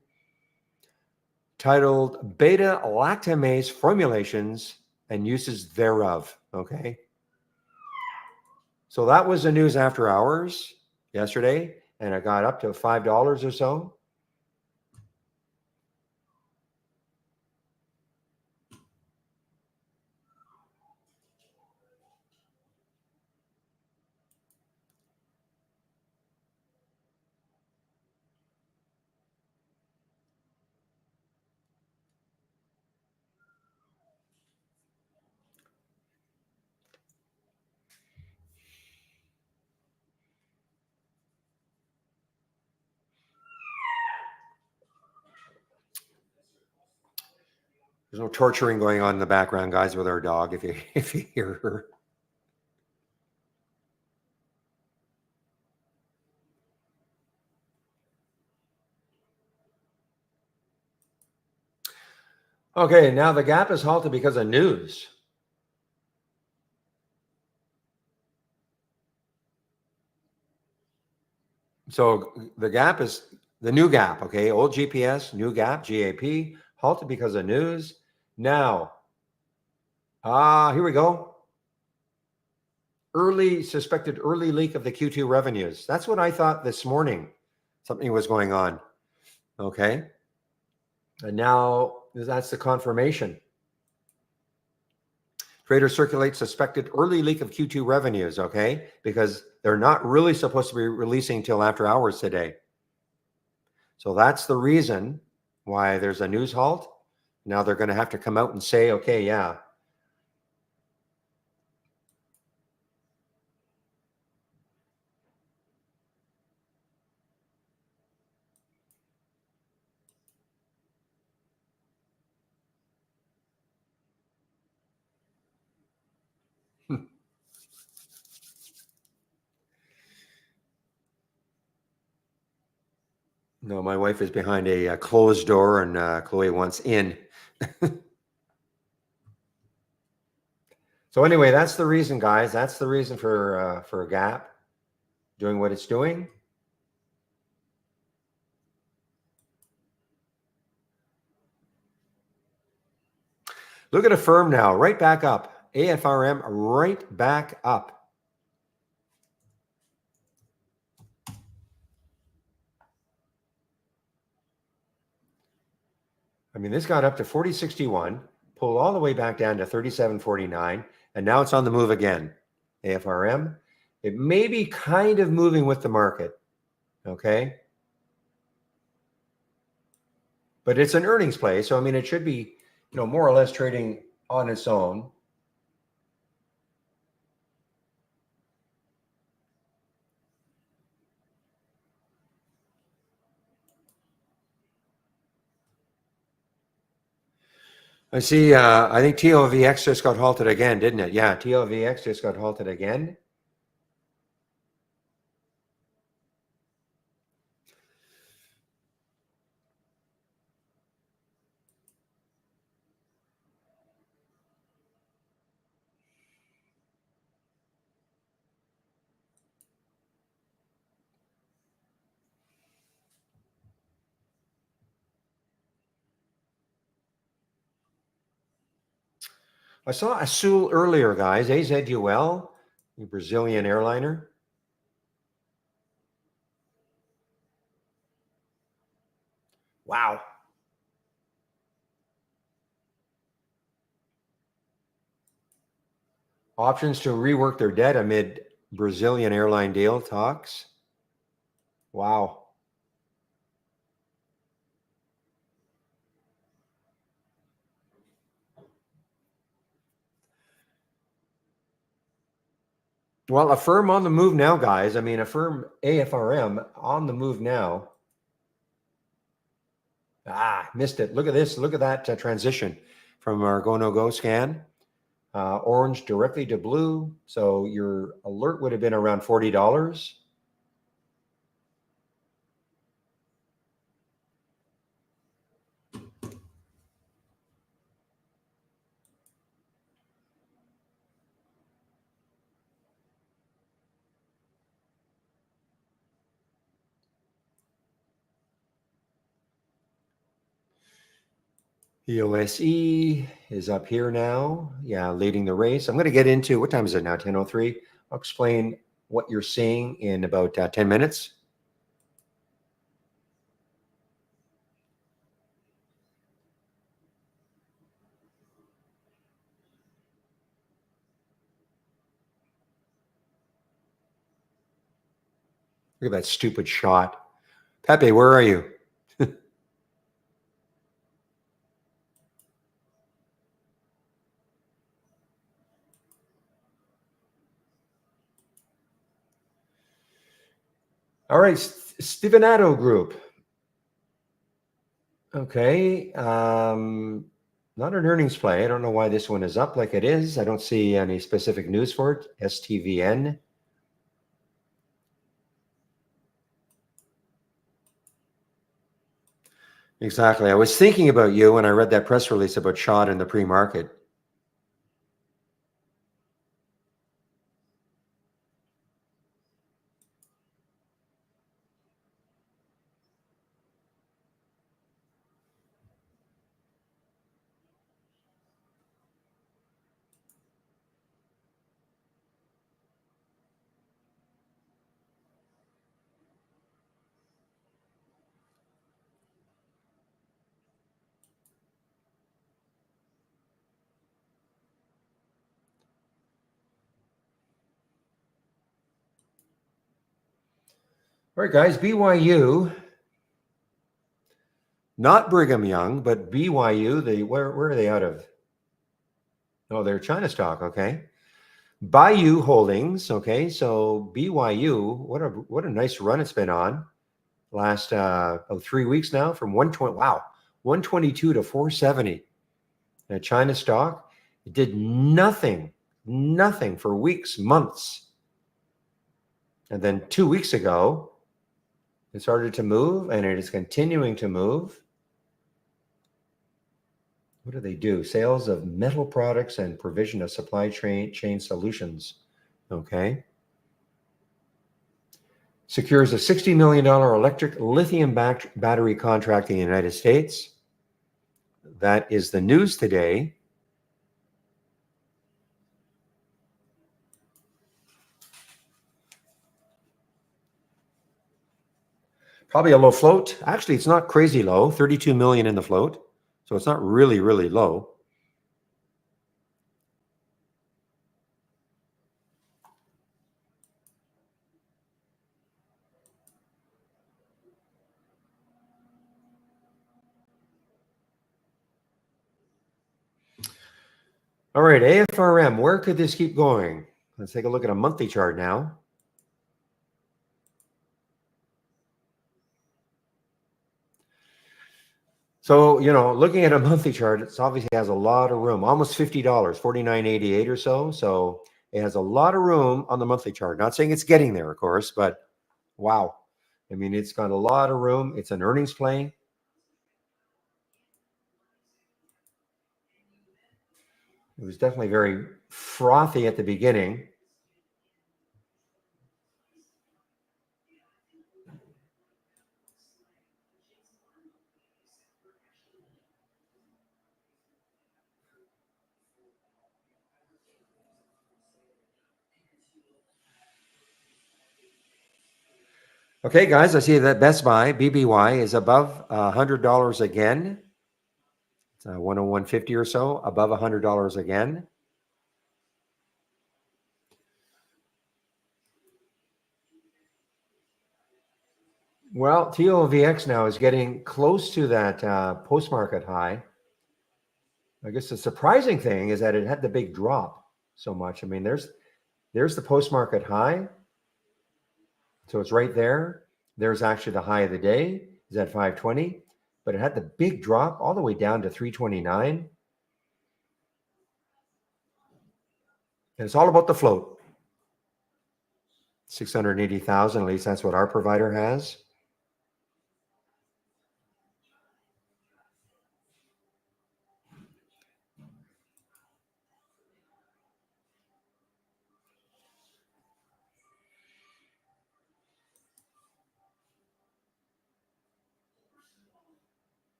titled Beta Lactamase Formulations and Uses Thereof. Okay. So that was the news after hours yesterday, and it got up to $5 or so. There's no torturing going on in the background, guys, with our dog. If you hear her. Okay, now the gap is halted because of news. So the gap is the new gap. Okay, old GPS, new gap, GAP, halted because of news. Now, here we go. Suspected early leak of the Q2 revenues. That's what I thought this morning. Something was going on. Okay. And now that's the confirmation. Trader circulates suspected early leak of Q2 revenues. Okay. Because they're not really supposed to be releasing till after hours today. So that's the reason why there's a news halt. Now they're going to have to come out and say, okay, yeah, No, my wife is behind a closed door, and Chloe wants in. So anyway, that's the reason, guys. That's the reason for Gap doing what it's doing. Look at Affirm now, right back up. AFRM right back up. I mean, this got up to 40.61, pulled all the way back down to 37.49, and now it's on the move again. AFRM, it may be kind of moving with the market, okay? But it's an earnings play, so I mean, it should be, more or less trading on its own. I see. I think TOVX just got halted again, didn't it? Yeah, TOVX just got halted again. I saw Azul earlier, guys. AZUL, the Brazilian airliner. Wow. Options to rework their debt amid Brazilian airline deal talks. Wow. Well, Affirm on the move now, guys. I mean, Affirm AFRM on the move now. Missed it. Look at this. Look at that transition from our go, no go scan. Orange directly to blue. So your alert would have been around $40. EOSE is up here now. Yeah, leading the race. I'm going to get into, what time is it now? 10:03. I'll explain what you're seeing in about 10 minutes. Look at that stupid shot. Pepe, where are you? All right, Stevanato Group. Okay, not an earnings play. I don't know why this one is up like it is. I don't see any specific news for it. STVN. Exactly. I was thinking about you when I read that press release about Schott in the pre-market. All right, guys, BYU, not Brigham Young, but BYU. Where are they out of? Oh, they're China stock. Okay, Bayou Holdings. Okay, so BYU. What a nice run it's been on. Last 3 weeks now, from 120. Wow, 122 to 470. China stock. It did nothing for weeks, months, and then 2 weeks ago, It started to move, and it is continuing to move. What do they do? Sales of metal products and provision of supply chain solutions. Okay. Secures a $60 million electric lithium battery contract in the United States. That is the news today. Probably a low float. Actually, it's not crazy low, 32 million in the float. So it's not really, really low. All right, AFRM, where could this keep going? Let's take a look at a monthly chart now. So, looking at a monthly chart, it obviously has a lot of room, almost $50, $49.88 or so. So it has a lot of room on the monthly chart. Not saying it's getting there, of course, but wow. I mean, it's got a lot of room. It's an earnings play. It was definitely very frothy at the beginning. Okay, guys, I see that Best Buy, BBY, is above $100 again. It's 101.50 or so, above $100 again. Well, TOVX now is getting close to that post-market high. I guess the surprising thing is that it had the big drop so much. I mean, there's the post-market high. So it's right there. There's actually the high of the day is at 520, but it had the big drop all the way down to 329. And it's all about the float. 680,000, at least that's what our provider has.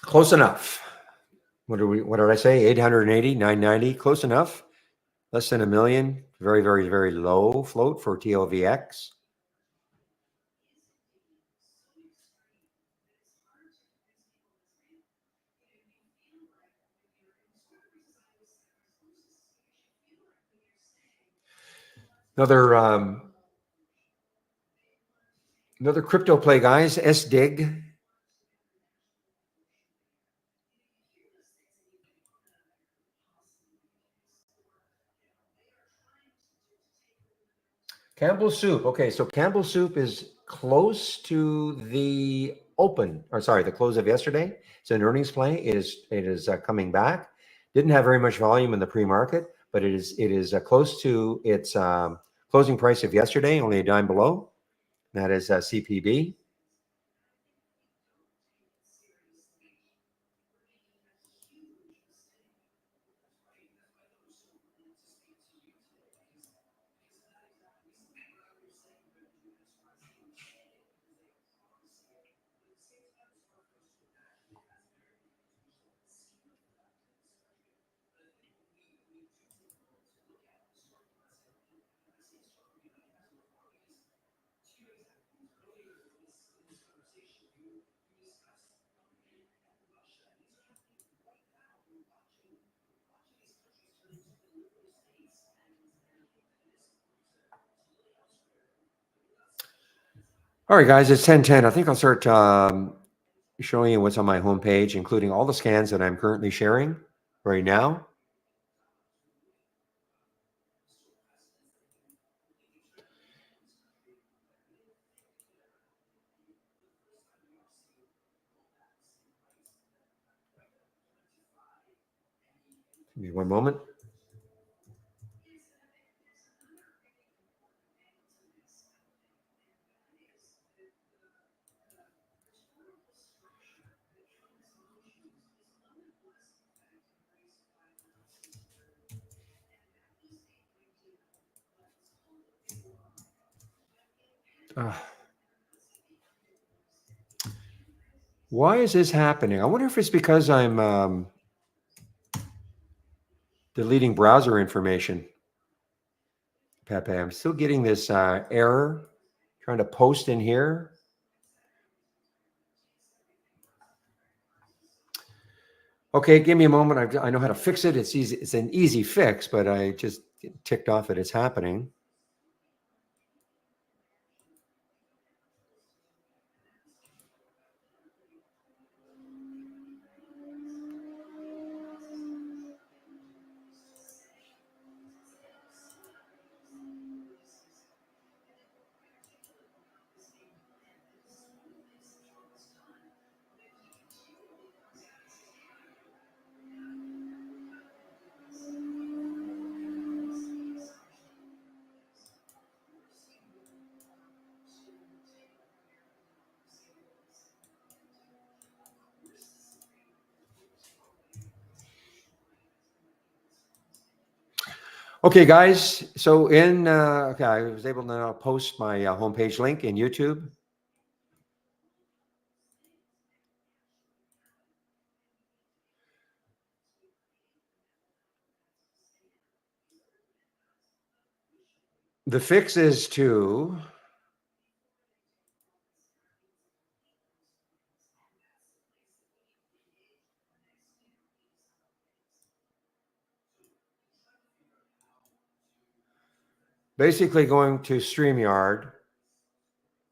Close enough. What did I say? 880, 990, close enough. Less than $1 million. Very, very, very low float for TOVX. Another crypto play, guys. SDIG. Campbell Soup. Okay, so Campbell Soup is close to the the close of yesterday. It's an earnings play. It is coming back. Didn't have very much volume in the pre-market, but it is close to its closing price of yesterday, only a dime below. That is CPB. All right, guys, it's 10:10. I think I'll start showing you what's on my homepage, including all the scans that I'm currently sharing right now. Give me one moment. Why is this happening? I wonder if it's because I'm deleting browser information. Pepe, I'm still getting this error trying to post in here. Okay, give me a moment. I know how to fix it. It's easy. It's an easy fix, but I just get ticked off that it's happening. Okay, guys. So okay, I was able to now post my homepage link in YouTube. The fix is to basically going to StreamYard,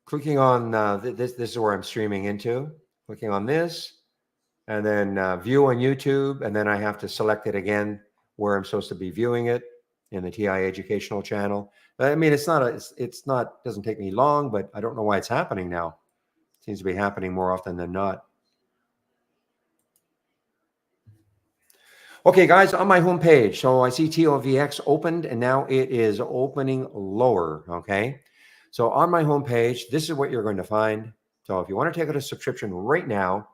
clicking on this is where I'm streaming into, clicking on this, and then view on YouTube, and then I have to select it again where I'm supposed to be viewing it in the TI Educational channel. I mean, it's not doesn't take me long, but I don't know why it's happening now. It seems to be happening more often than not. Okay, guys, on my homepage, so I see TOVX opened, and now it is opening lower, okay? So on my homepage, this is what you're going to find. So if you want to take out a subscription right now,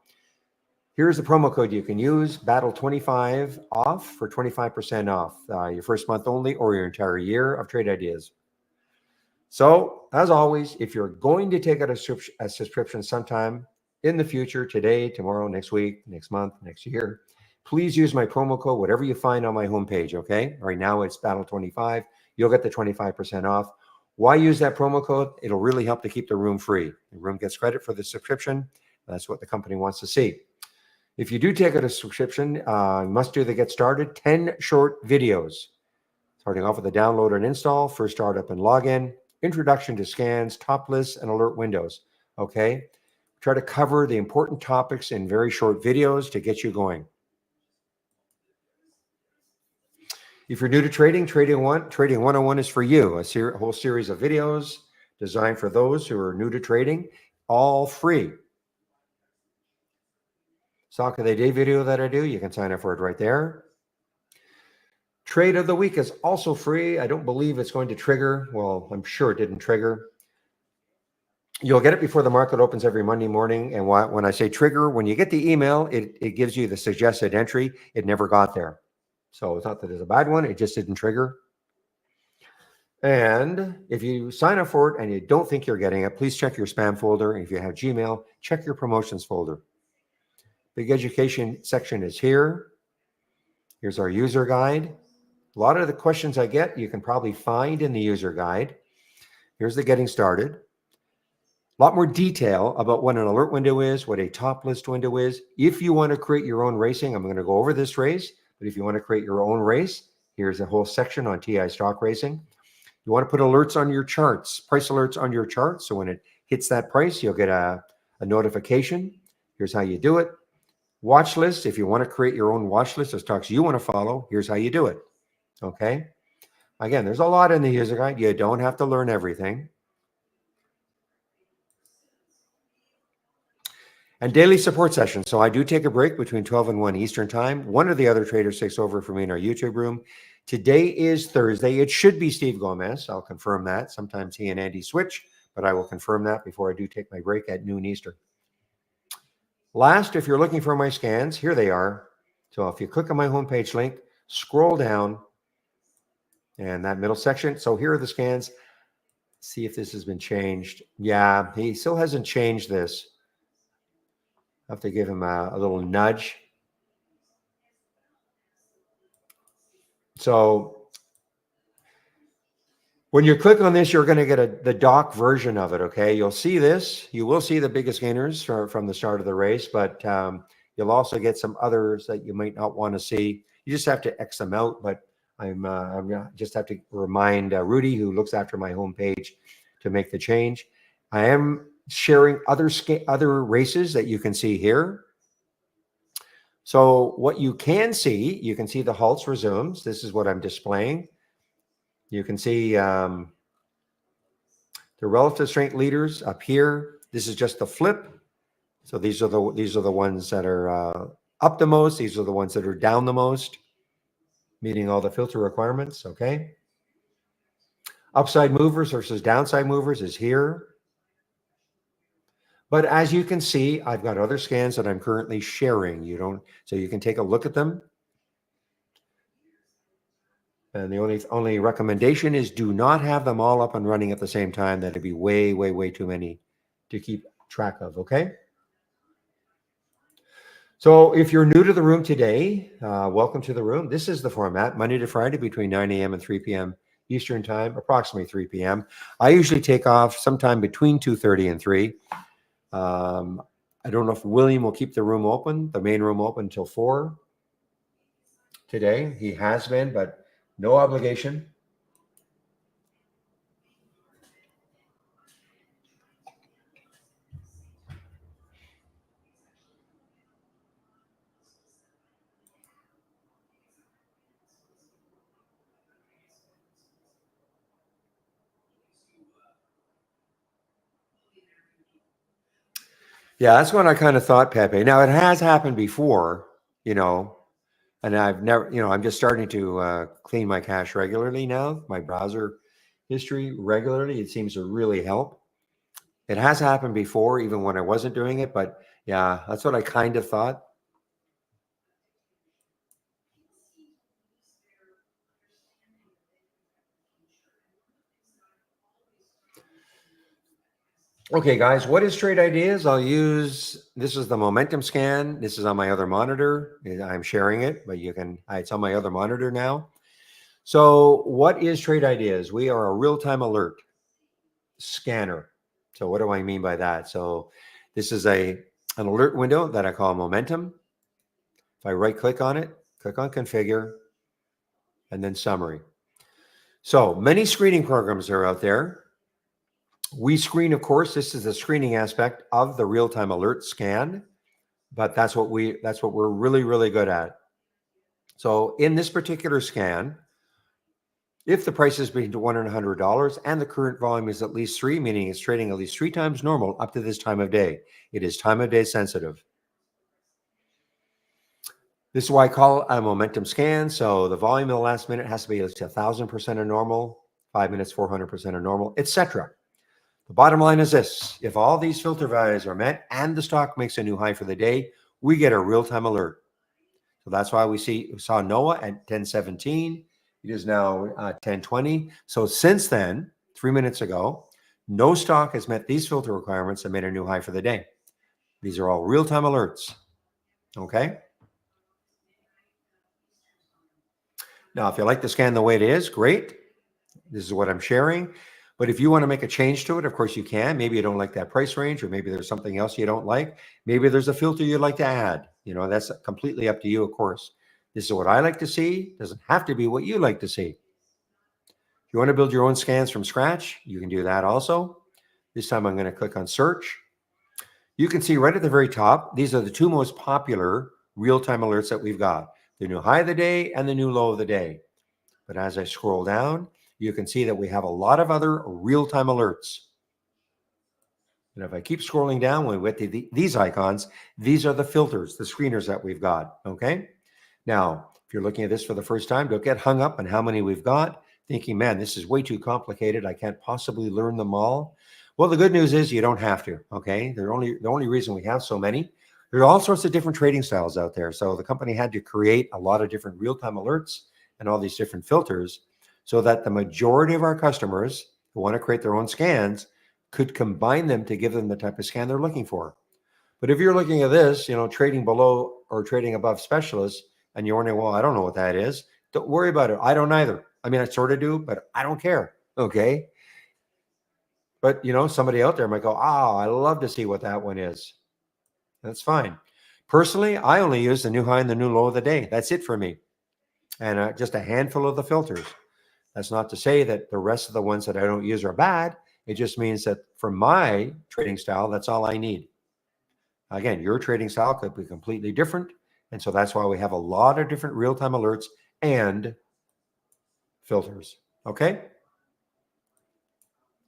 here's the promo code you can use, Battle25 off for 25% off your first month only or your entire year of Trade Ideas. So as always, if you're going to take out a subscription sometime in the future, today, tomorrow, next week, next month, next year, please use my promo code, whatever you find on my homepage, okay? Right now it's Battle25. You'll get the 25% off. Why use that promo code? It'll really help to keep the room free. The room gets credit for the subscription. That's what the company wants to see. If you do take out a subscription, you must do the get started 10 short videos, starting off with the download and install, first startup and login, introduction to scans, top lists, and alert windows. Okay. Try to cover the important topics in very short videos to get you going. If you're new to trading, Trading 101 is for you. A whole series of videos designed for those who are new to trading, all free. Stock of the day video that I do, you can sign up for it right there. Trade of the week is also free. I don't believe it's going to trigger. Well, I'm sure it didn't trigger. You'll get it before the market opens every Monday morning. And when I say trigger, when you get the email, it gives you the suggested entry. It never got there. So it's not that it's a bad one. It just didn't trigger. And if you sign up for it and you don't think you're getting it, please check your spam folder. And if you have Gmail, check your promotions folder. Big education section is here. Here's our user guide. A lot of the questions I get, you can probably find in the user guide. Here's the getting started. A lot more detail about what an alert window is, what a top list window is. If you want to create your own racing, I'm going to go over this race, but if you want to create your own race, here's a whole section on TI stock racing. You want to put alerts on your charts, price alerts on your charts. So when it hits that price, you'll get a notification. Here's how you do it. Watch list. If you want to create your own watch list of stocks you want to follow, here's how you do it. Okay. Again, there's a lot in the user guide. You don't have to learn everything. and daily support sessions. So I do take a break between 12 and 1 Eastern time. One of the other traders takes over for me in our YouTube room. Today is Thursday. It should be Steve Gomez. I'll confirm that. Sometimes he and Andy switch, but I will confirm that before I do take my break at noon Eastern. Last, if you're looking for my scans, here they are. So if you click on my homepage link, scroll down, and that middle section. So here are the scans. See if this has been changed. Yeah, he still hasn't changed this. I have to give him a little nudge. So when you click on this, you're going to get the doc version of it, okay? You'll see this. You will see the biggest gainers from the start of the race, but you'll also get some others that you might not want to see. You just have to X them out, but I'm just have to remind Rudy, who looks after my homepage, to make the change. I am sharing other races that you can see here. So what you can see the halts resumes. This is what I'm displaying. You can see the relative strength leaders up here. This is just the flip. So these are the ones that are up the most. These are the ones that are down the most, meeting all the filter requirements. Okay. Upside movers versus downside movers is here. But as you can see, I've got other scans that I'm currently sharing. So you can take a look at them. And the only recommendation is do not have them all up and running at the same time. That'd be way, way, way too many to keep track of, okay? So if you're new to the room today, welcome to the room. This is the format, Monday to Friday between 9 a.m. and 3 p.m. Eastern time, approximately 3 p.m. I usually take off sometime between 2:30 and 3. I don't know if William will keep the room open, the main room open until 4 today. He has been, but no obligation. Yeah, that's what I kind of thought, Pepe. Now, it has happened before, and I've never, I'm just starting to clean my cache regularly now, my browser history regularly. It seems to really help. It has happened before, even when I wasn't doing it, but yeah, that's what I kind of thought. Okay, guys, what is Trade Ideas? This is the momentum scan. This is on my other monitor. I'm sharing it, but it's on my other monitor now. So what is Trade Ideas? We are a real-time alert scanner. So what do I mean by that? So this is an alert window that I call momentum. If I right click on it, click on configure, and then summary. So many screening programs are out there. We screen, of course, this is the screening aspect of the real-time alert scan, but that's what we're really, really good at. So in this particular scan, if the price is between $1 and $100 and the current volume is at least 3, meaning it's trading at least 3 times normal up to this time of day, it is time of day sensitive. This is why I call it a momentum scan. So the volume in the last minute has to be at least 1,000% of normal, 5 minutes, 400% of normal, etc. The bottom line is this: if all these filter values are met and the stock makes a new high for the day, we get a real-time alert. So that's why we saw NOAA at 10:17. It is now 10:20. So since then, 3 minutes ago, no stock has met these filter requirements and made a new high for the day. These are all real-time alerts. Okay. Now, if you like the scan the way it is, great. This is what I'm sharing. But if you want to make a change to it, of course you can. Maybe you don't like that price range, or maybe there's something else you don't like. Maybe there's a filter you'd like to add. That's completely up to you, of course. This is what I like to see. Doesn't have to be what you like to see. If you want to build your own scans from scratch, you can do that also. This time I'm going to click on search. You can see right at the very top, these are the 2 most popular real-time alerts that we've got: the new high of the day and the new low of the day. But as I scroll down, you can see that we have a lot of other real-time alerts. And if I keep scrolling down, when we get to these icons, these are the filters, the screeners that we've got, okay? Now, if you're looking at this for the first time, don't get hung up on how many we've got, thinking, man, this is way too complicated. I can't possibly learn them all. Well, the good news is you don't have to, okay? The only reason we have so many, there are all sorts of different trading styles out there. So the company had to create a lot of different real-time alerts and all these different filters so that the majority of our customers who want to create their own scans could combine them to give them the type of scan they're looking for. But if you're looking at this, trading below or trading above specialists, and you're wondering, well, I don't know what that is. Don't worry about it. I don't either. I mean, I sort of do, but I don't care. Okay. But, somebody out there might go, I love to see what that one is. That's fine. Personally, I only use the new high and the new low of the day. That's it for me. And just a handful of the filters. That's not to say that the rest of the ones that I don't use are bad. It just means that for my trading style, that's all I need. Again, your trading style could be completely different. And so that's why we have a lot of different real-time alerts and filters. Okay.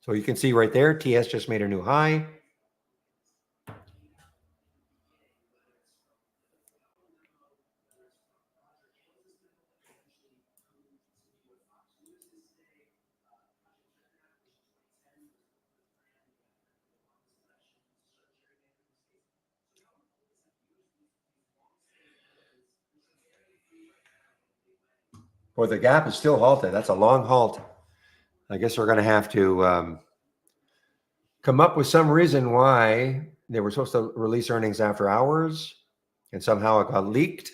So you can see right there, TS just made a new high. Or the gap is still halted. That's a long halt. I guess we're going to have to come up with some reason why they were supposed to release earnings after hours and somehow it got leaked.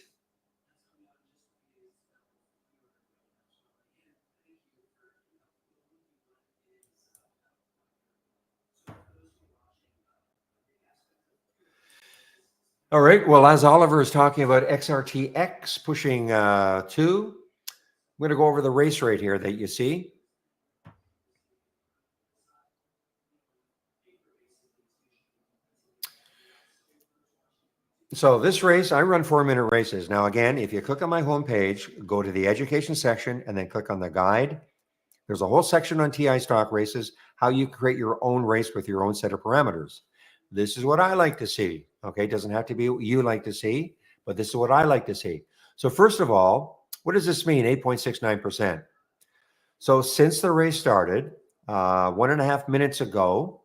All right. Well, as Oliver is talking about XRTX pushing 2, I'm going to go over the race rate here that you see. So this race, I run 4-minute races. Now, again, if you click on my homepage, go to the education section and then click on the guide. There's a whole section on TI stock races, how you create your own race with your own set of parameters. This is what I like to see. Okay, it doesn't have to be what you like to see, but this is what I like to see. So first of all, what does this mean, 8.69%? So since the race started 1.5 minutes ago,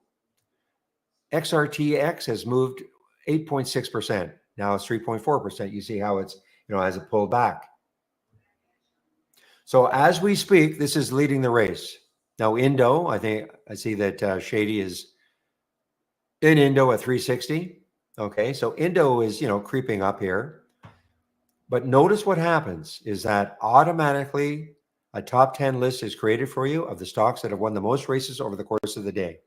XRTX has moved 8.6%. Now it's 3.4%. You see how it's, as it pulled back. So as we speak, this is leading the race. Now Indo, I see that Shady is in Indo at 360. Okay, so Indo is, creeping up here. But notice what happens is that automatically a top 10 list is created for you of the stocks that have won the most races over the course of the day.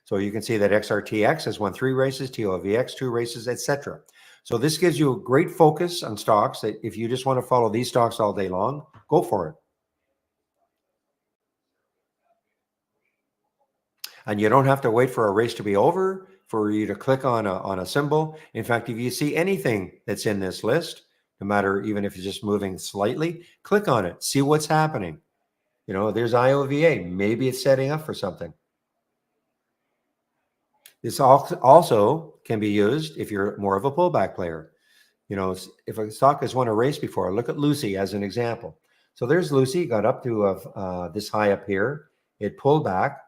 So you can see that XRTX has won 3 races, TOVX 2 races, etc. So this gives you a great focus on stocks that if you just want to follow these stocks all day long, go for it. And you don't have to wait for a race to be over for you to click on a symbol. In fact, if you see anything that's in this list, no matter even if it's just moving slightly, click on it, see what's happening. There's IOVA. Maybe it's setting up for something. This also can be used if you're more of a pullback player. If a stock has won a race before, look at Lucy as an example. So there's Lucy, got up to this high up here. It pulled back.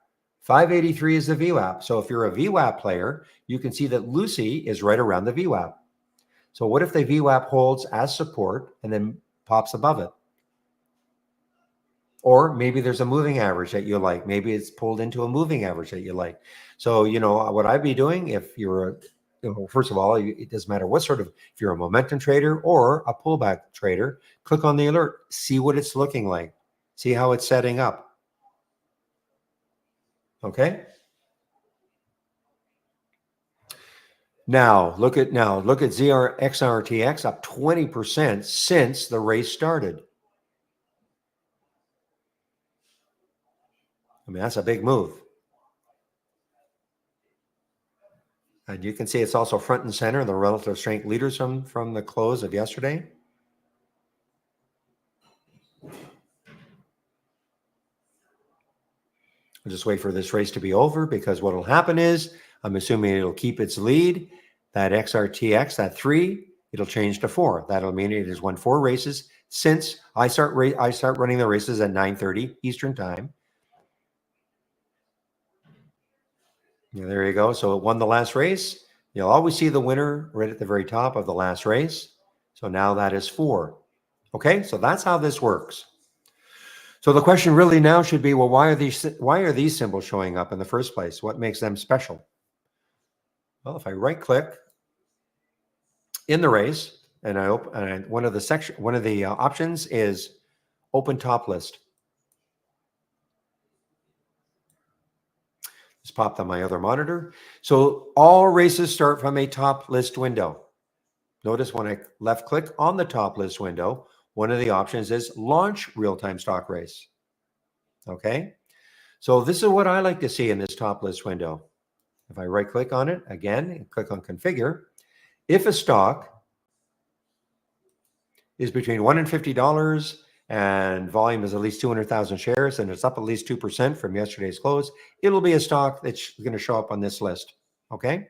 583 is the VWAP. So if you're a VWAP player, you can see that Lucy is right around the VWAP. So what if the VWAP holds as support and then pops above it? Or maybe there's a moving average that you like. Maybe it's pulled into a moving average that you like. So, what I'd be doing if you're first of all, it doesn't matter what if you're a momentum trader or a pullback trader, click on the alert, see what it's looking like, see how it's setting up. Okay. Now look at XRTX up 20% since the race started. I mean, that's a big move. And you can see it's also front and center, the relative strength leaders from the close of yesterday. I'll just wait for this race to be over, because what will happen is, I'm assuming it'll keep its lead. That XRTX, that 3, it'll change to 4. That'll mean it has won 4 races since I start running the races at 9:30 Eastern time. Yeah, there you go. So it won the last race. You'll always see the winner right at the very top of the last race. So now that is 4. Okay, so that's how this works. So the question really now should be, well, why are these symbols showing up in the first place? What makes them special? Well, if I right click in the race and I open, and one of the options is open top list. Just popped on my other monitor. So all races start from a top list window. Notice when I left click on the top list window, one of the options is launch real-time stock race. Okay. So this is what I like to see in this top list window. If I right click on it again and click on configure, if a stock is between $1 and $50 and volume is at least 200,000 shares and it's up at least 2% from yesterday's close, it'll be a stock that's going to show up on this list. Okay.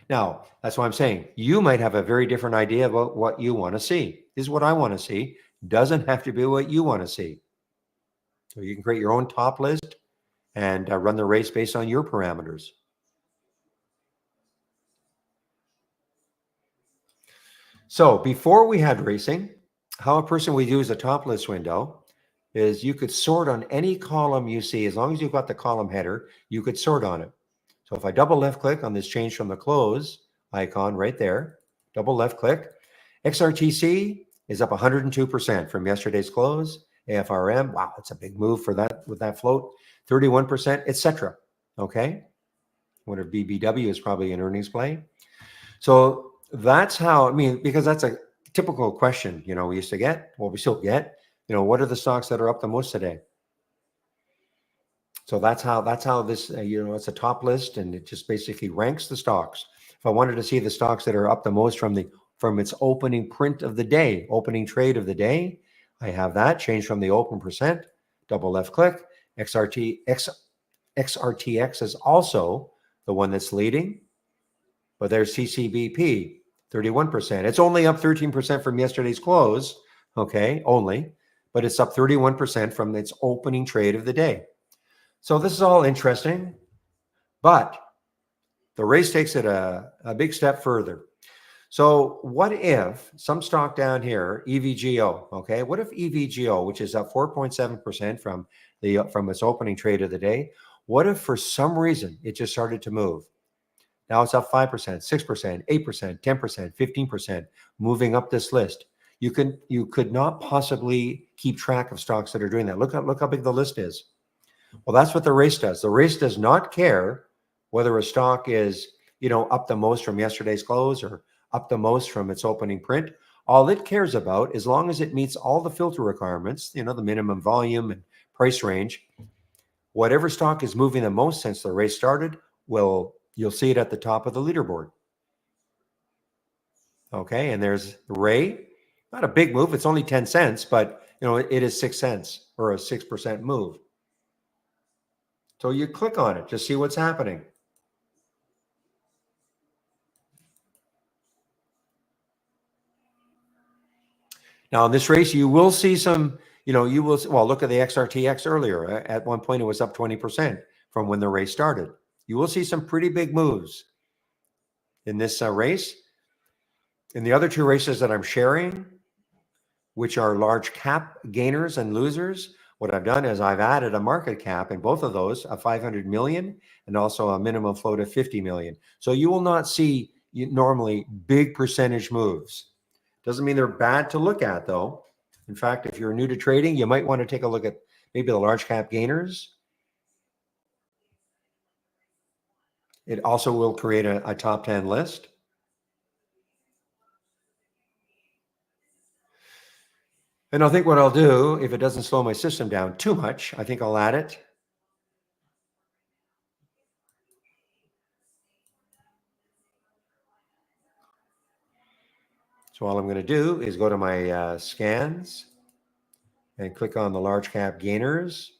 Now, that's why I'm saying you might have a very different idea about what you want to see. This is what I want to see. Doesn't have to be what you want to see. So you can create your own top list and run the race based on your parameters. So before we had racing, how a person would use a top list window is you could sort on any column you see. As long as you've got the column header, you could sort on it. So if I double left click on this change from the close icon right there, double left click, XRTC is up 102% from yesterday's close. AFRM, wow, it's a big move for that with that float, 31%, etc. Okay. Wonder if BBW is probably an earnings play. So that's how, I mean, because that's a typical question, you know, we used to get, well, we still get, you know, what are the stocks that are up the most today? So that's how this, you know, it's a top list and it just basically ranks the stocks. If I wanted to see the stocks that are up the most from its opening print of the day, opening trade of the day, I have that change from the open percent, double left click. XRTX is also the one that's leading, but there's CCBP, 31%. It's only up 13% from yesterday's close, okay, only, but it's up 31% from its opening trade of the day. So this is all interesting, but the race takes it a big step further. So what if some stock down here, EVGO, okay? What if EVGO, which is up 4.7% from its opening trade of the day, what if for some reason it just started to move? Now it's up 5%, 6%, 8%, 10%, 15%, moving up this list. You could not possibly keep track of stocks that are doing that. Look how big the list is. Well, that's what the race does. The race does not care whether a stock is, you know, up the most from yesterday's close or up the most from its opening print. All it cares about, as long as it meets all the filter requirements, you know, the minimum volume and price range, whatever stock is moving the most since the race started, you'll see it at the top of the leaderboard. Okay, and there's Ray. Not a big move. It's only 10 cents, but you know, it is 6 cents or a 6% move. So you click on it to see what's happening. Now in this race, you will see some, you know, well, look at the XRTX earlier. At one point, it was up 20% from when the race started. You will see some pretty big moves in this race. In the other two races that I'm sharing, which are large cap gainers and losers, what I've done is I've added a market cap in both of those, a 500 million and also a minimum float of 50 million. So you will not see normally big percentage moves. Doesn't mean they're bad to look at, though. In fact, if you're new to trading, you might want to take a look at maybe the large cap gainers. It also will create a top 10 list. And I think what I'll do, if it doesn't slow my system down too much, I think I'll add it. So all I'm going to do is go to my scans and click on the large cap gainers.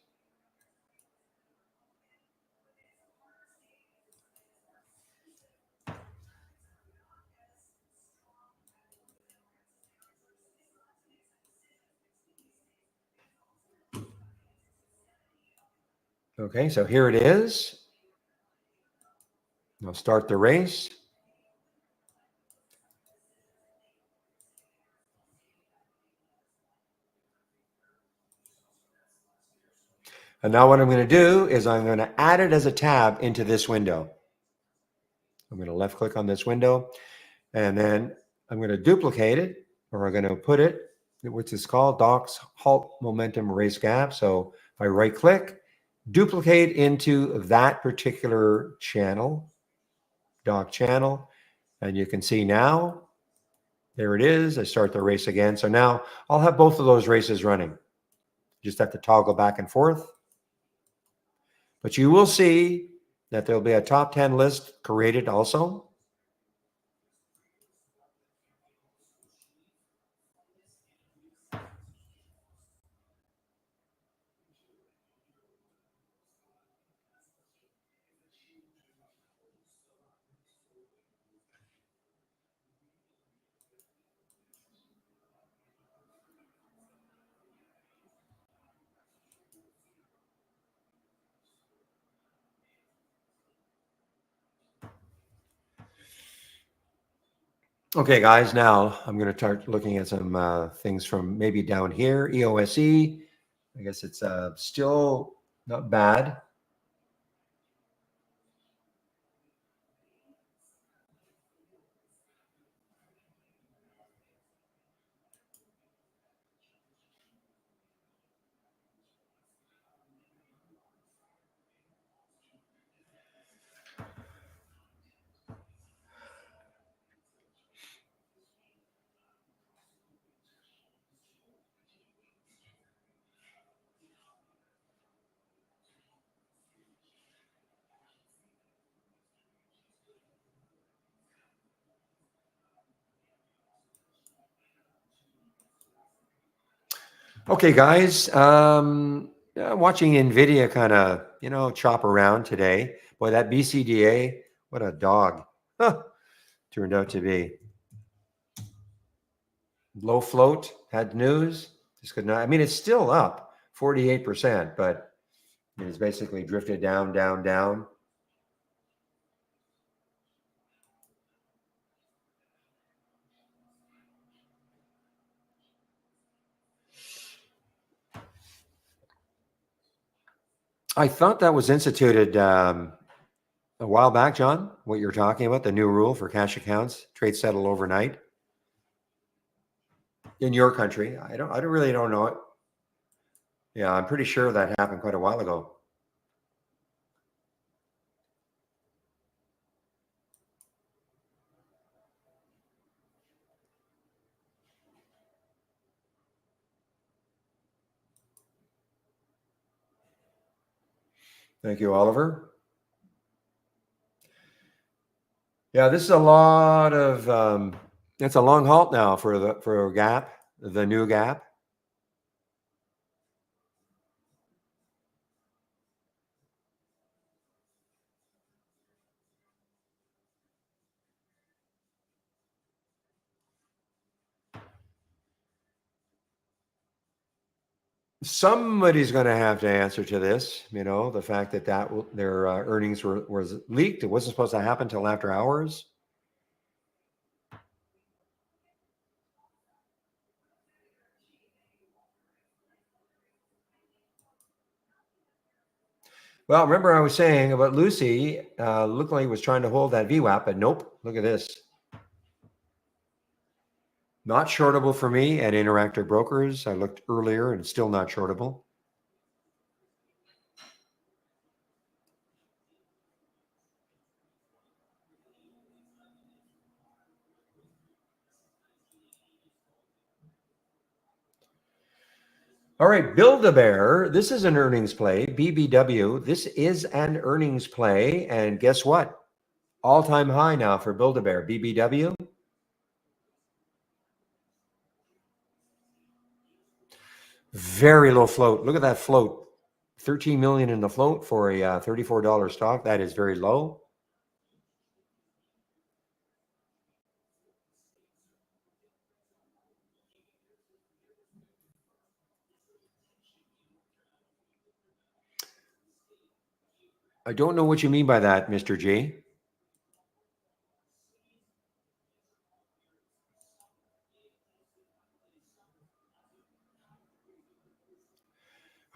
Okay, so here it is. I'll start the race. And now what I'm going to do is I'm going to add it as a tab into this window. I'm going to left click on this window, and then I'm going to duplicate it, or I'm going to put it, which is called Docs Halt Momentum Race Gap. So if I right click, duplicate into that particular channel, doc channel, and you can see now, there it is. I start the race again. So now I'll have both of those races running. Just have to toggle back and forth. But you will see that there'll be a top 10 list created also. Okay, guys, now I'm going to start looking at some things from maybe down here. EOSE, I guess it's still not bad. Okay, guys, watching NVIDIA kind of, chop around today. Boy, that BCDA, what a dog. Huh, turned out to be. Low float, had news. Just could not, I mean, it's still up 48%, but it's basically drifted down, down, down. I thought that was instituted a while back, John, what you're talking about, the new rule for cash accounts, trade settle overnight in your country. I really don't know it. Yeah, I'm pretty sure that happened quite a while ago. Thank you, Oliver. Yeah, this is a lot of it's a long halt now for Gap, the new Gap. Somebody's going to have to answer to this. The fact that their earnings was leaked. It wasn't supposed to happen until after hours. Well, remember I was saying about Lucy, looked like he was trying to hold that VWAP, but nope. Look at this. Not shortable for me at Interactive Brokers. I looked earlier and still not shortable. All right, Build-A-Bear. This is an earnings play. BBW. This is an earnings play. And guess what? All-time high now for Build-A-Bear. BBW. Very low float. Look at that float. 13 million in the float for a $34 stock. That is very low. I don't know what you mean by that, Mr. G.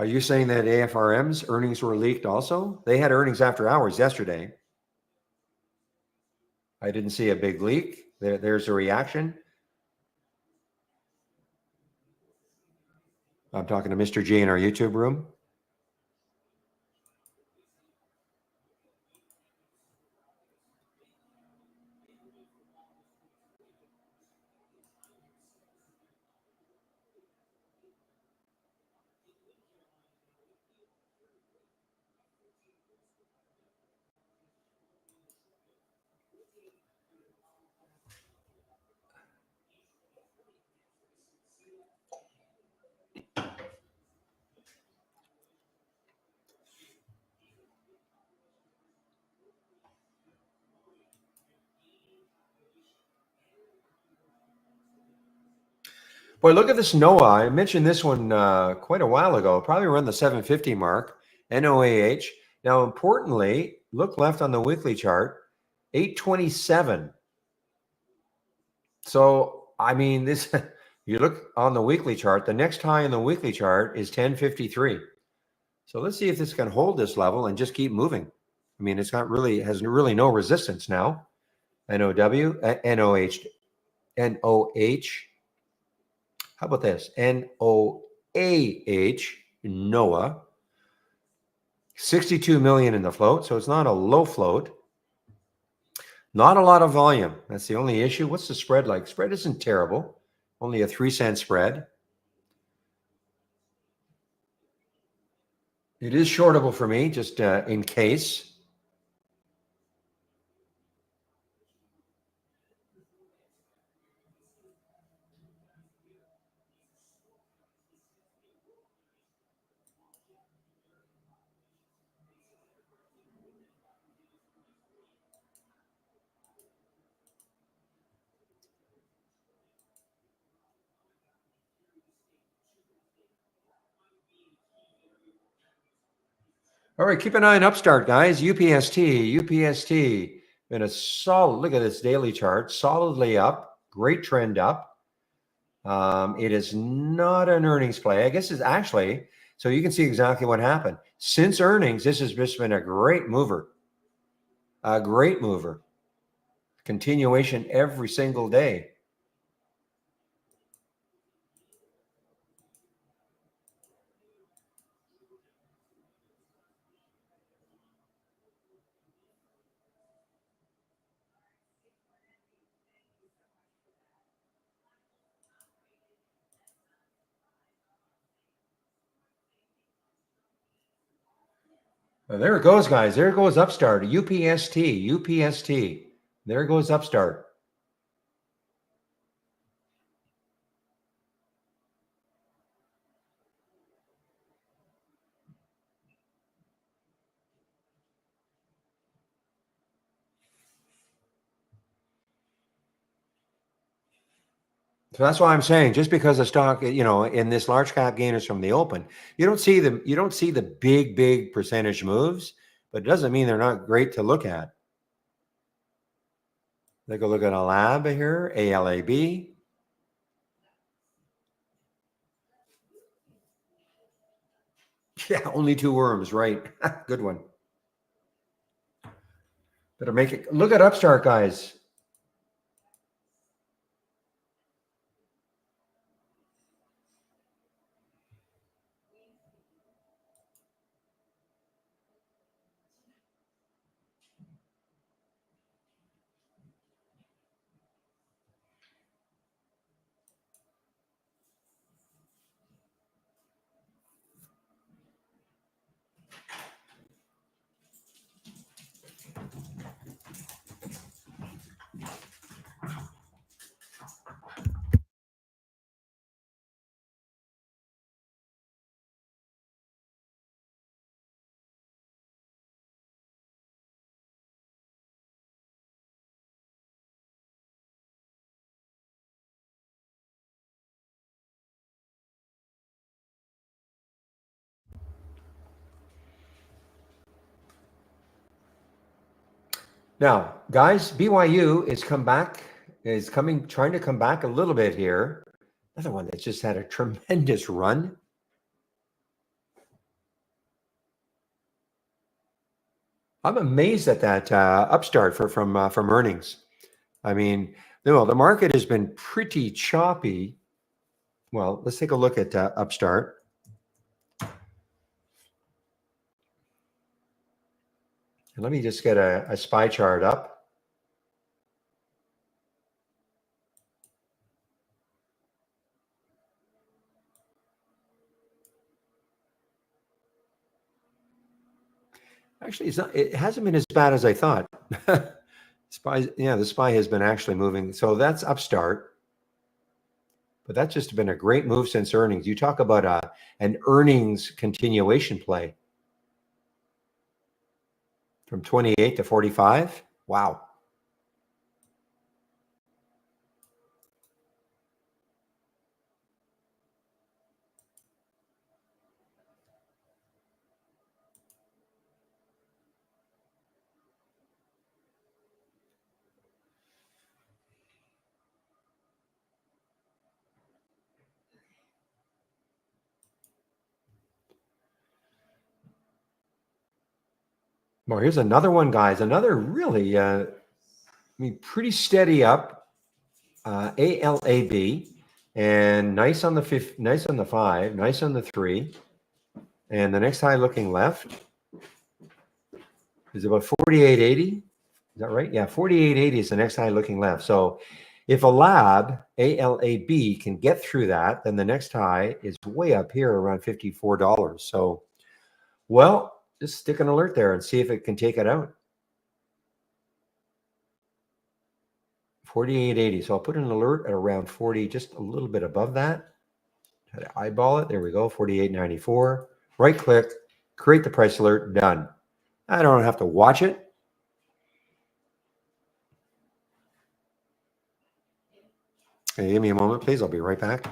Are you saying that AFRM's earnings were leaked also? They had earnings after hours yesterday. I didn't see a big leak. There's a reaction. I'm talking to Mr. G in our YouTube room. Boy, look at this NOAA. I mentioned this one quite a while ago, probably around the 750 mark, NOAH. Now, importantly, look left on the weekly chart, 827. So, I mean, this, you look on the weekly chart, the next high in the weekly chart is 1053. So let's see if this can hold this level and just keep moving. I mean, it's not really, has really no resistance now. NOW, NOH, NOH. How about this? NOAH, NOAA. 62 million in the float, so it's not a low float. Not a lot of volume. That's the only issue. What's the spread like? Spread isn't terrible. Only a 3-cent spread. It is shortable for me, just in case. All right, keep an eye on Upstart, guys. UPST. Been a solid, look at this daily chart, solidly up, great trend up. It is not an earnings play. I guess it's actually, so you can see exactly what happened. Since earnings, this has just been a great mover. A great mover. Continuation every single day. There it goes, guys. There goes Upstart. UPST. There goes Upstart. So that's why I'm saying, just because the stock, in this large cap gainers from the open, you don't see the big percentage moves, but it doesn't mean they're not great to look at. Take a look at a lab here, ALAB. Yeah, only 2 worms, right? Good one. Better make it. Look at Upstart, guys. Now, guys, BYU is trying to come back a little bit here. Another one that's just had a tremendous run. I'm amazed at that upstart from earnings. I mean, the market has been pretty choppy. Well, let's take a look at Upstart. And let me just get a SPY chart up. Actually, it hasn't been as bad as I thought. The SPY has been actually moving. So that's Upstart. But that's just been a great move since earnings. You talk about an earnings continuation play from 28 to 45. Wow. Well, here's another one, guys. Another really, pretty steady up. ALAB, and nice on the 5, nice on the 5, nice on the 3, and the next high looking left is about 48.80. Is that right? Yeah, 48.80 is the next high looking left. So if a ALAB, can get through that, then the next high is way up here around $54. So, well, just stick an alert there and see if it can take it out. 48.80. So I'll put an alert at around 40, just a little bit above that. Try to eyeball it. There we go. 48.94. Right click, create the price alert, done. I don't have to watch it. Hey, give me a moment, please. I'll be right back.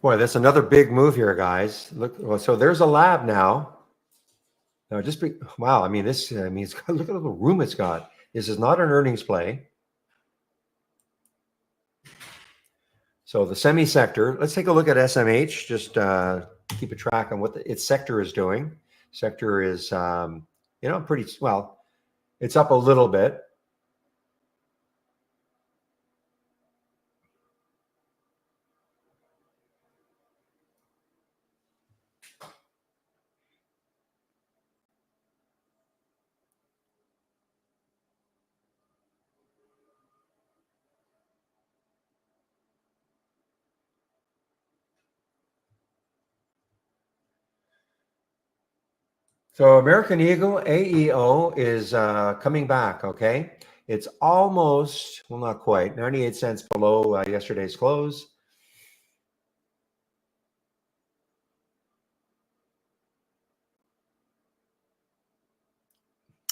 Boy, that's another big move here, guys. Look, well, so there's a lab now. Now, wow. I mean, look at the room it's got. This is not an earnings play. So the semi sector. Let's take a look at SMH. Just keep a track on what its sector is doing. Sector is, pretty well. It's up a little bit. So American Eagle, AEO, is coming back, okay? It's almost, well, not quite, 98 cents below yesterday's close.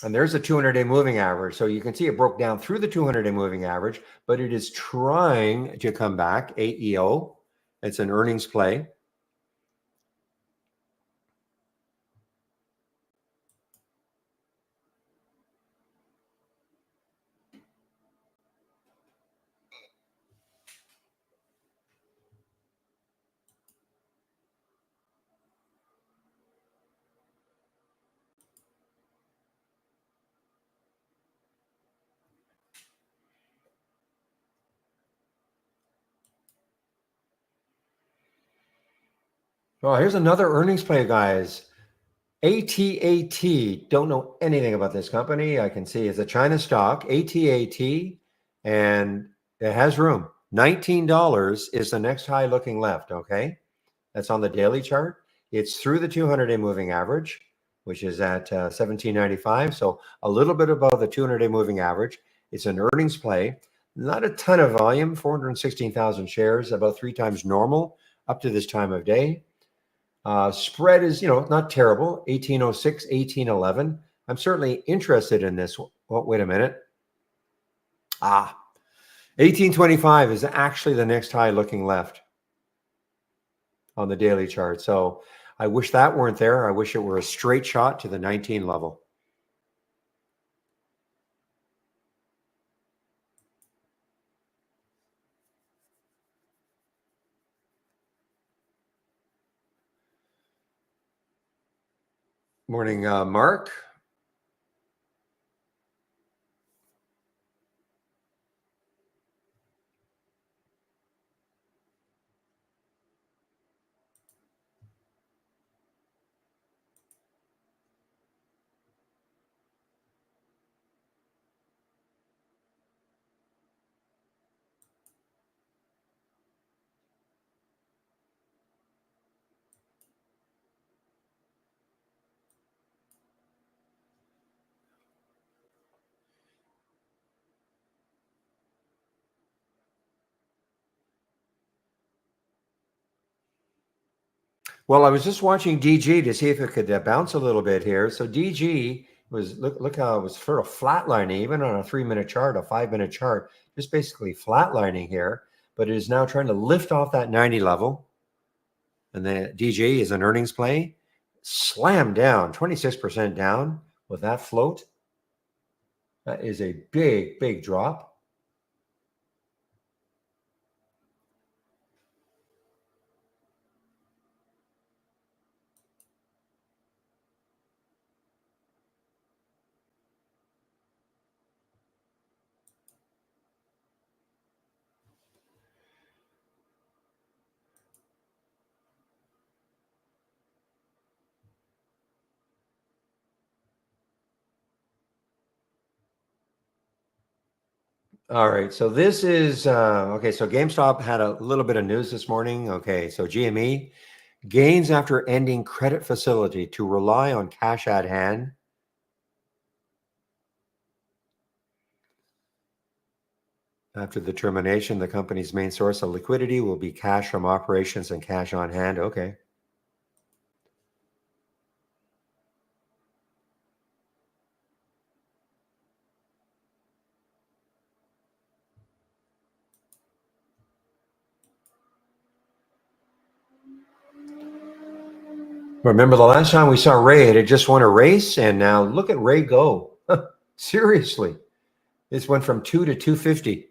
And there's a 200-day moving average. So you can see it broke down through the 200-day moving average, but it is trying to come back, AEO. It's an earnings play. Oh, here's another earnings play, guys. ATAT. Don't know anything about this company. I can see it's a China stock, ATAT, and it has room. $19 is the next high looking left. Okay. That's on the daily chart. It's through the 200-day moving average, which is at 1795. So a little bit above the 200-day moving average. It's an earnings play. Not a ton of volume, 416,000 shares, about 3 times normal up to this time of day. Spread is, not terrible, 1806, 1811. I'm certainly interested in this. Oh, wait a minute. 1825 is actually the next high looking left on the daily chart. So I wish that weren't there. I wish it were a straight shot to the 19 level. Morning, Mark. Well, I was just watching DG to see if it could bounce a little bit here. So DG was look how it was sort of flatlining, even on a 3-minute chart, a 5-minute chart, just basically flatlining here. But it is now trying to lift off that 90 level. And then DG is an earnings play, slammed down, 26% down with that float. That is a big, big drop. All right, so this is okay. So GameStop had a little bit of news this morning. Okay, so GME gains after ending credit facility to rely on cash at hand. After the termination, the company's main source of liquidity will be cash from operations and cash on hand. Okay. Remember the last time we saw Ray, it had just won a race, and now look at Ray go. Seriously, this went from 2 to 250.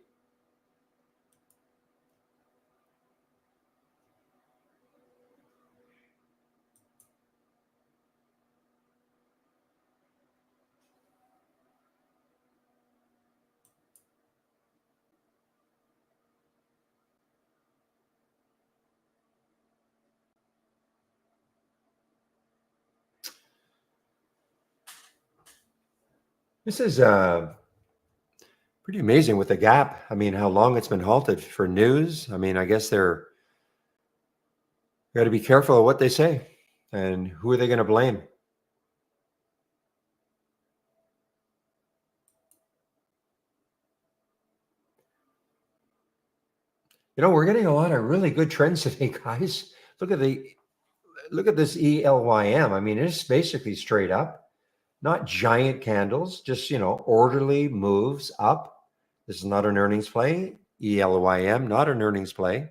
This is pretty amazing with the gap. I mean, how long it's been halted for news. I mean, I guess they're got to be careful of what they say, and who are they going to blame? We're getting a lot of really good trends today, guys. Look at this ELYM. I mean, it's basically straight up, not giant candles, just orderly moves up. This is not an earnings play. ELYM, not an earnings play.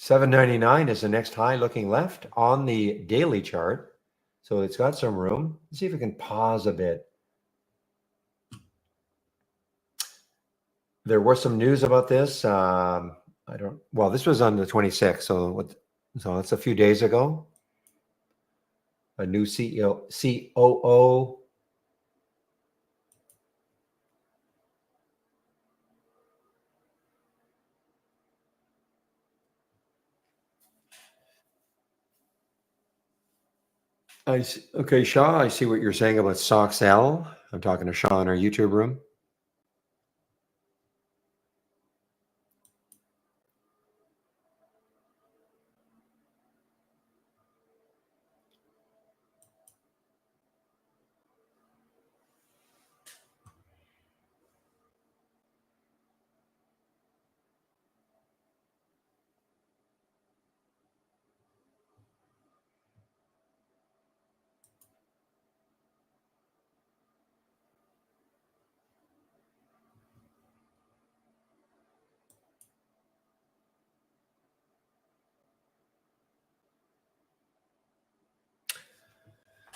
$7.99 is the next high looking left on the daily chart. So it's got some room. Let's see if we can pause a bit. There was some news about this. This was on the 26th. So that's a few days ago. A new COO. Okay, Shaw, I see what you're saying about SoxL. I'm talking to Shaw in our YouTube room.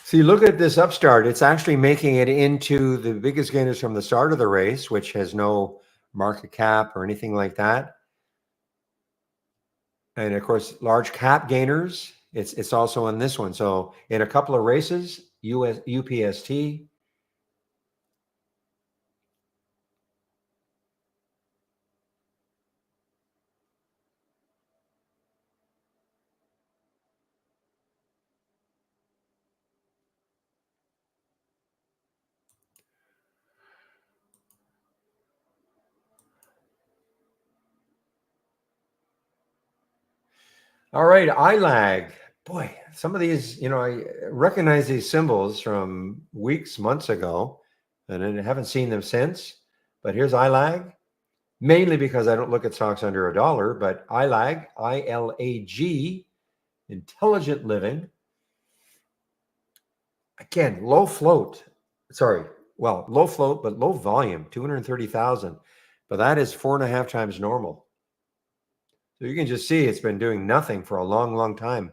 See, look at this upstart. It's actually making it into the biggest gainers from the start of the race, which has no market cap or anything like that. And of course, large cap gainers, it's also on this one. So in a couple of races, UPST. All right, ILAG. Boy, some of these, I recognize these symbols from weeks, months ago, and I haven't seen them since. But here's ILAG, mainly because I don't look at stocks under $1, but ILAG, ILAG, Intelligent Living. Again, low float. Sorry, well, low float, but low volume, 230,000. But that is 4.5 times normal. So you can just see it's been doing nothing for a long, long time.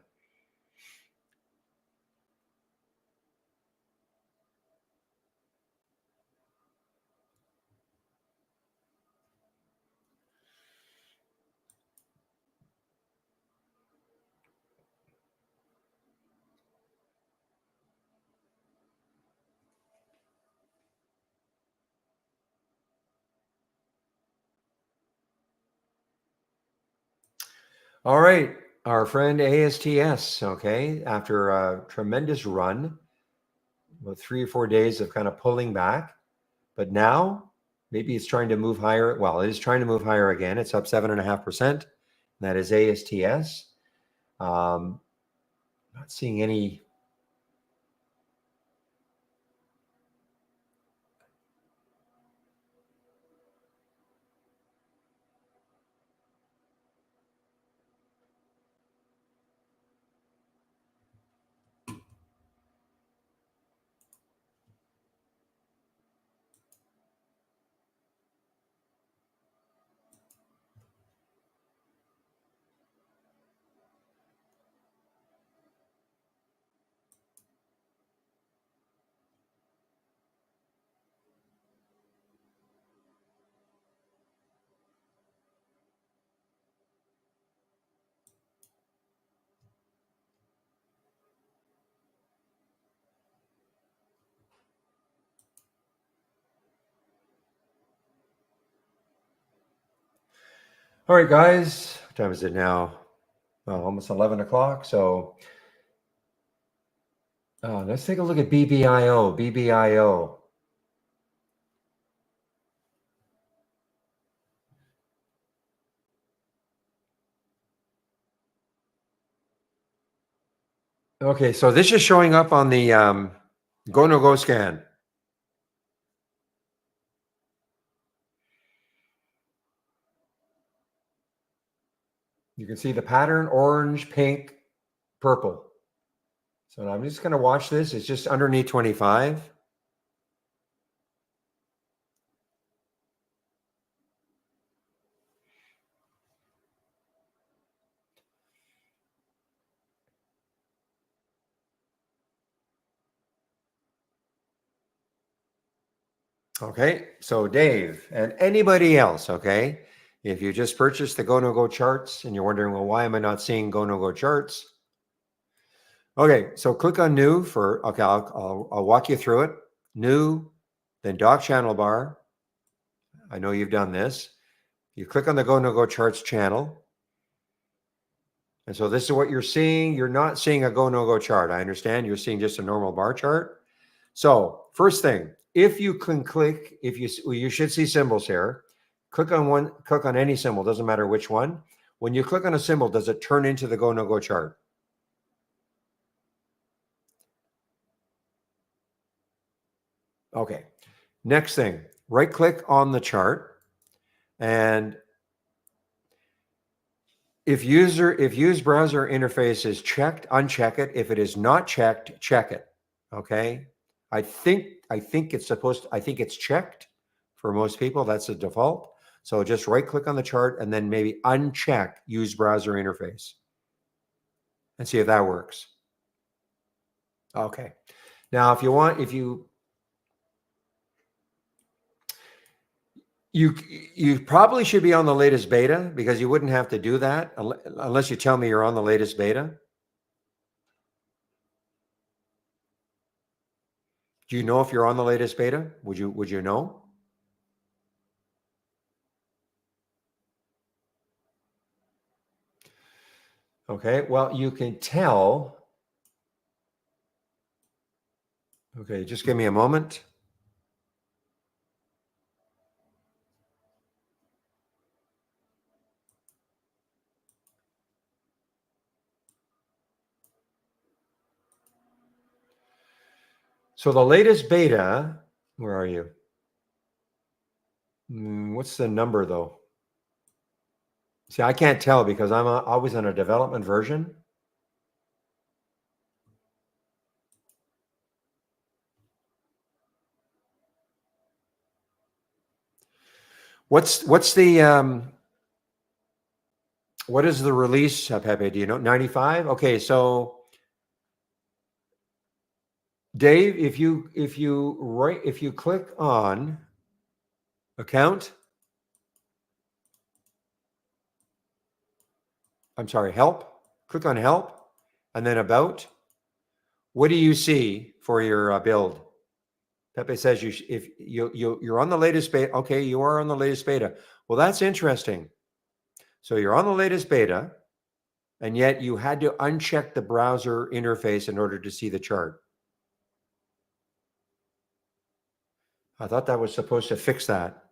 All right, our friend ASTS, okay, after a tremendous run, about 3 or 4 days of kind of pulling back, but now maybe it's trying to move higher. Well, it is trying to move higher again. It's up 7.5%. That is ASTS. Not seeing any. All right, guys, what time is it now? Well, almost 11 o'clock. So let's take a look at BBIO. BBIO. Okay, so this is showing up on the Go No Go scan. You can see the pattern: orange, pink, purple. So I'm just going to watch this. It's just underneath 25. Okay, so Dave and anybody else, okay, if you just purchased the Go No Go charts and you're wondering, well, why am I not seeing Go No Go charts? Okay, so click on new for, okay, I'll walk you through it. New, then dock channel bar. I know you've done this. You click on the Go No Go charts channel. And so this is what you're seeing. You're not seeing a go, no go chart. I understand you're seeing just a normal bar chart. So first thing, if you can click, you should see symbols here. Click on any symbol, doesn't matter which one. When you click on a symbol, does it turn into the go, no go chart? Okay. Next thing, right click on the chart, and if use browser interface is checked, uncheck it. If it is not checked, check it. Okay. I think it's checked for most people. That's the default. So just right click on the chart and then maybe uncheck use browser interface and see if that works. Okay. Now, if you probably should be on the latest beta, because you wouldn't have to do that unless you tell me you're on the latest beta. Do you know if you're on the latest beta? Would you know? Okay, well, you can tell. Okay, just give me a moment. So the latest beta, where are you? What's the number though? See, I can't tell because I'm always on a development version. What's the what is the release, Pepe? Do you know? 95? Okay, so Dave, if you click on account, I'm sorry, help, click on help, and then about. What do you see for your build? Pepe says you're on the latest beta. Okay, you are on the latest beta. Well, that's interesting. So you're on the latest beta, and yet you had to uncheck the browser interface in order to see the chart. I thought that was supposed to fix that.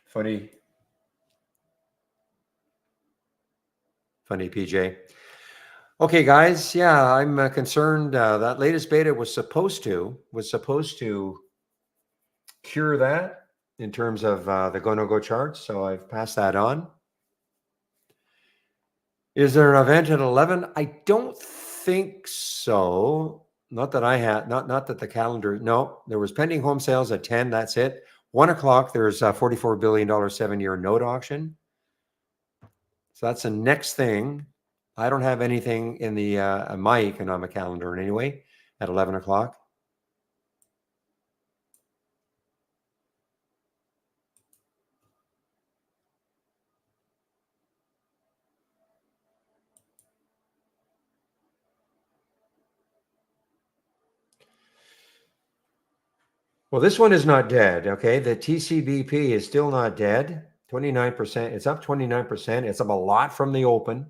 Funny, PJ. Okay, guys. Yeah, I'm concerned. That latest beta was supposed to cure that in terms of the go no go charts. So I've passed that on. Is there an event at 11? I don't think so. Not that I had. Not that the calendar. No, there was pending home sales at 10. That's it. 1 o'clock. There's a $44 billion 7-year note auction. So that's the next thing. I don't have anything in the my economic calendar in any way at 11 o'clock. Well, this one is not dead. Okay. The TCBP is still not dead. 29%. It's up 29%. It's up a lot from the open.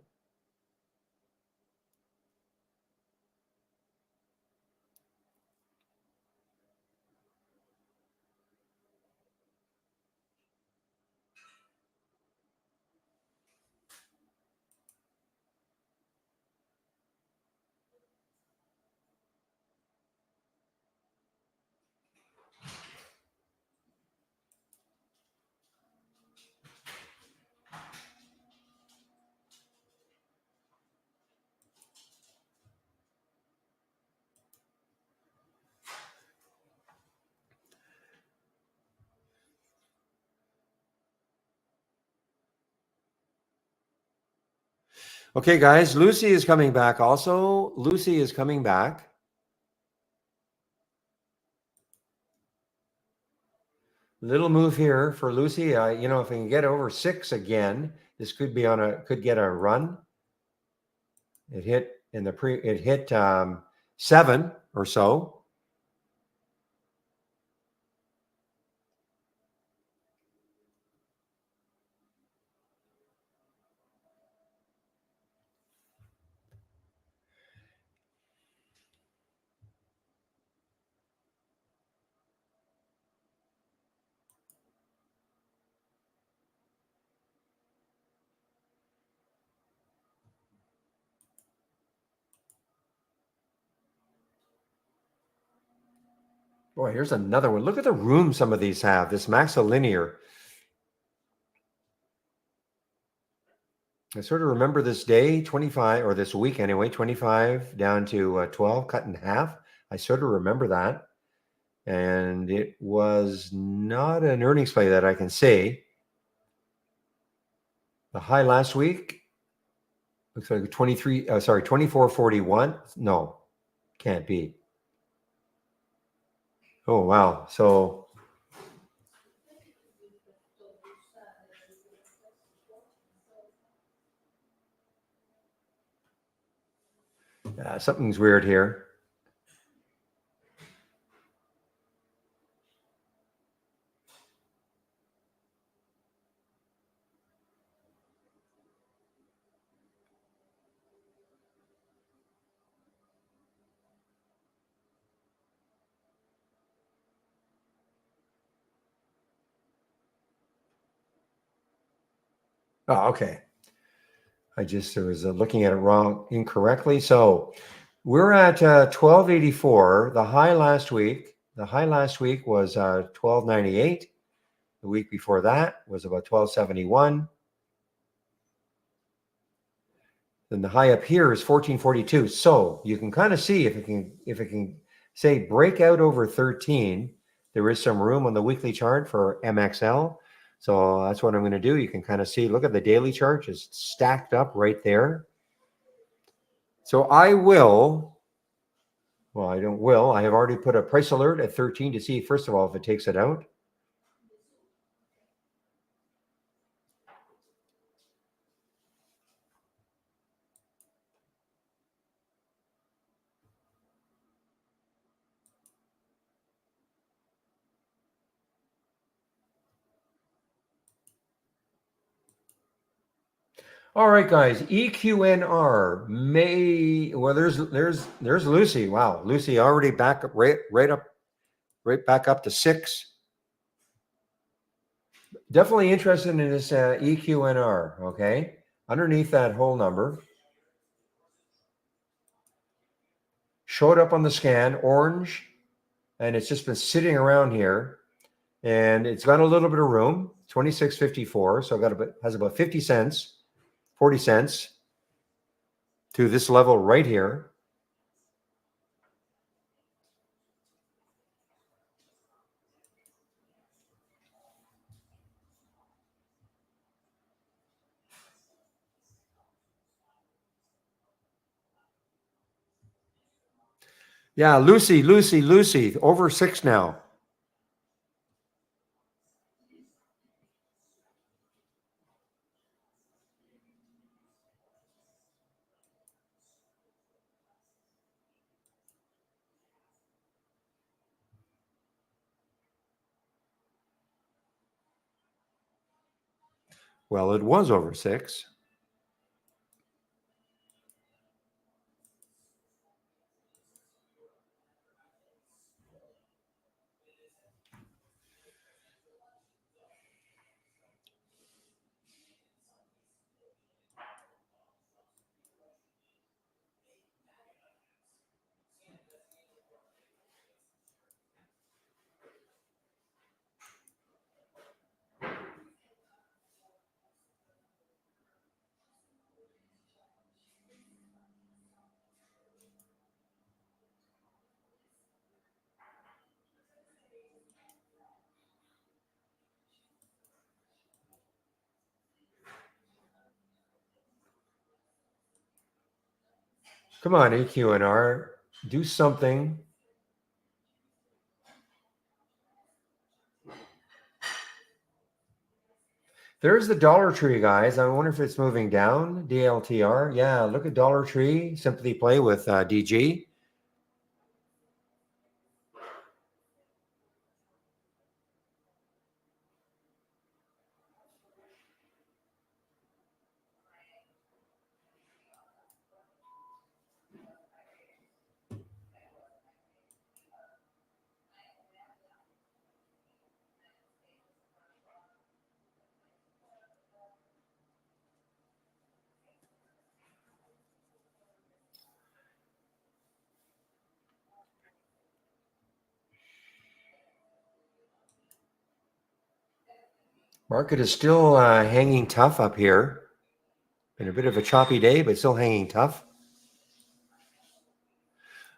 Okay, guys, Lucy is coming back also. Lucy is coming back. Little move here for Lucy. You know, if we can get over 6 again, this could be could get a run. It hit in the it hit 7 or so. Boy, here's another one. Look at the room some of these have. This Maxilinear. I sort of remember this day, 25, or this week anyway, 25 down to 12, cut in half. I sort of remember that. And it was not an earnings play that I can say. The high last week looks like 24.41. No, can't be. Oh, wow. So something's weird here. Oh, okay. I just was looking at it incorrectly. So we're at 1284. The high last week was 1298. The week before that was about 1271. Then the high up here is 1442. So you can kind of see if it can say break out over 13, there is some room on the weekly chart for MXL. So that's what I'm going to do. You can kind of see, look at the daily chart, just stacked up right there. So I have already put a price alert at 13 to see, first of all, if it takes it out. All right, guys. EQNR there's Lucy. Wow, Lucy already back right back up to 6. Definitely interested in this EQNR. Okay, underneath that whole number showed up on the scan orange, and it's just been sitting around here, and it's got a little bit of room. 26.54, so has about 50 cents. 40 cents to this level right here. Yeah, Lucy, over 6 now. Well, it was over 6. Come on, EQNR, do something. There's the Dollar Tree, guys. I wonder if it's moving down. DLTR. Yeah, look at Dollar Tree. Simply Play with DG. Market is still hanging tough up here. Been a bit of a choppy day, but still hanging tough.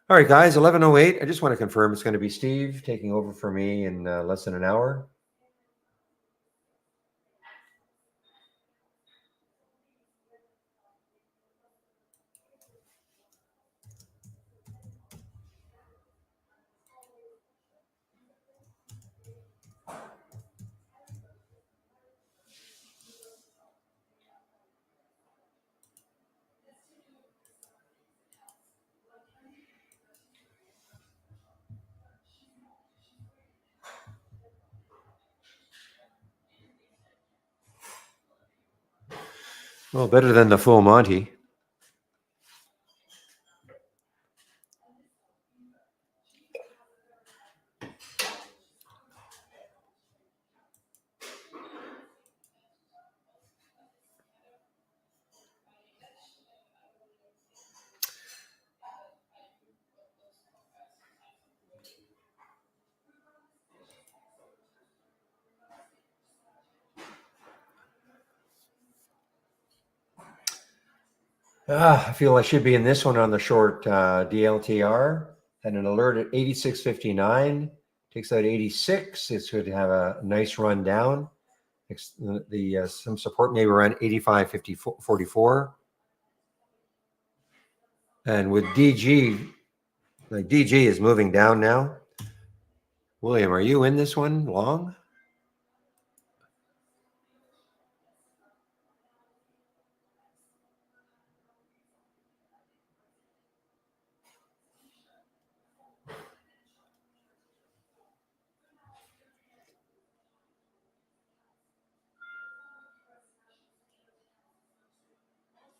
All right, guys, 11:08. I just want to confirm it's going to be Steve taking over for me in less than an hour. Well, better than the full Monty. I feel I should be in this one on the short DLTR. And an alert at 86.59. Takes out 86. It's going to have a nice run down. Some support maybe around 85.44. And with DG, like DG is moving down now. William, are you in this one long?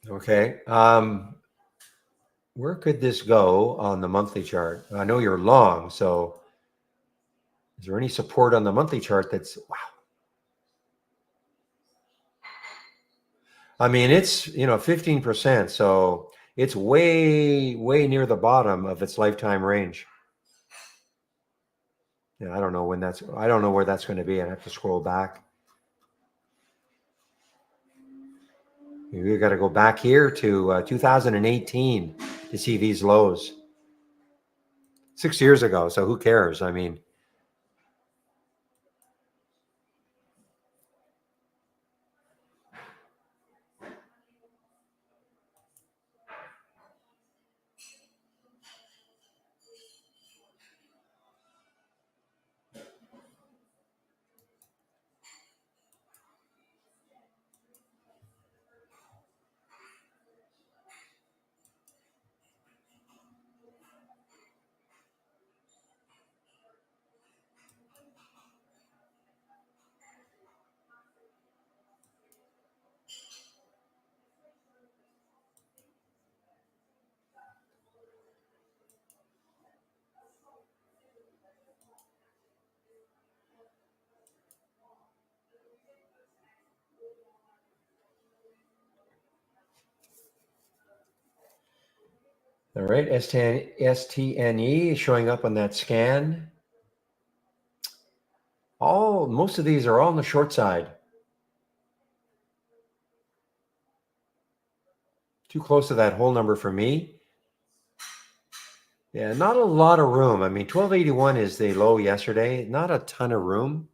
Okay. Where could this go on the monthly chart? I know you're long, so is there any support on the monthly chart that's wow? I mean, it's 15%, so it's way, way near the bottom of its lifetime range. Yeah, I don't know where that's going to be. I have to scroll back. We got to go back here to 2018 to see these lows. 6 years ago, so who cares? I mean, All right, STNE is showing up on that scan. Most of these are all on the short side. Too close to that whole number for me. Yeah, not a lot of room. I mean, 1281 is the low yesterday. Not a ton of room.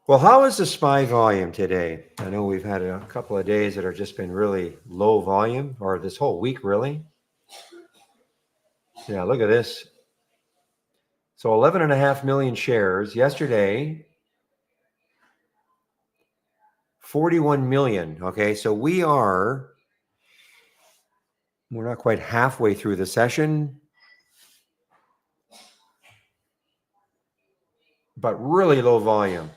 Well, how is the SPY volume today? I know we've had a couple of days that have just been really low volume, or this whole week, really. Yeah, look at this. So 11.5 million shares yesterday. 41 million. Okay, so we're not quite halfway through the session, but really low volume.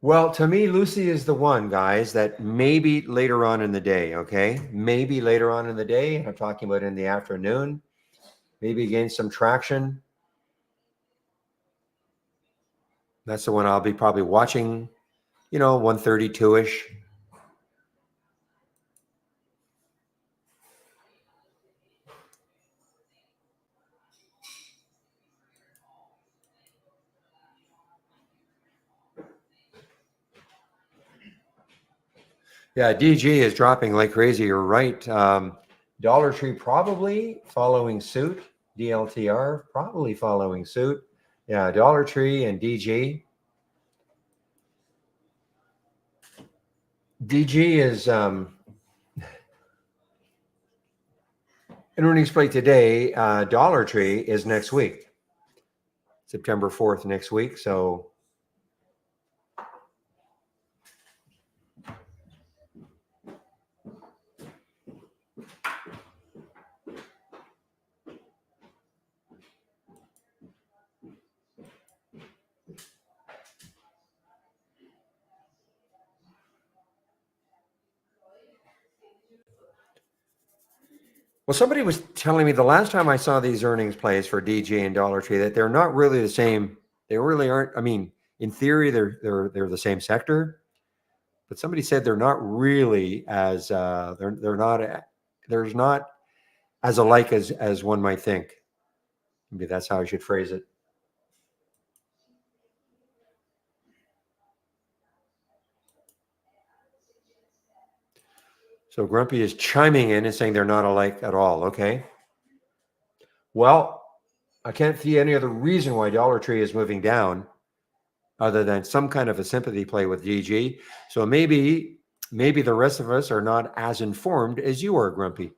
Well, to me, Lucy is the one, guys, that maybe later on in the day, okay? Maybe later on in the day, I'm talking about in the afternoon, maybe gain some traction. That's the one I'll be probably watching, 132-ish. Yeah, DG is dropping like crazy. You're right. Dollar Tree probably following suit. DLTR probably following suit. Yeah, Dollar Tree and DG. DG is an earnings play today. Dollar Tree is next week, September 4th next week. So well, somebody was telling me the last time I saw these earnings plays for DG and Dollar Tree that they're not really the same. They really aren't. I mean, in theory, they're the same sector, but somebody said they're not really as they're not there's not as alike as one might think. Maybe that's how I should phrase it. So Grumpy is chiming in and saying they're not alike at all. Okay. Well, I can't see any other reason why Dollar Tree is moving down other than some kind of a sympathy play with DG. So maybe the rest of us are not as informed as you are, Grumpy.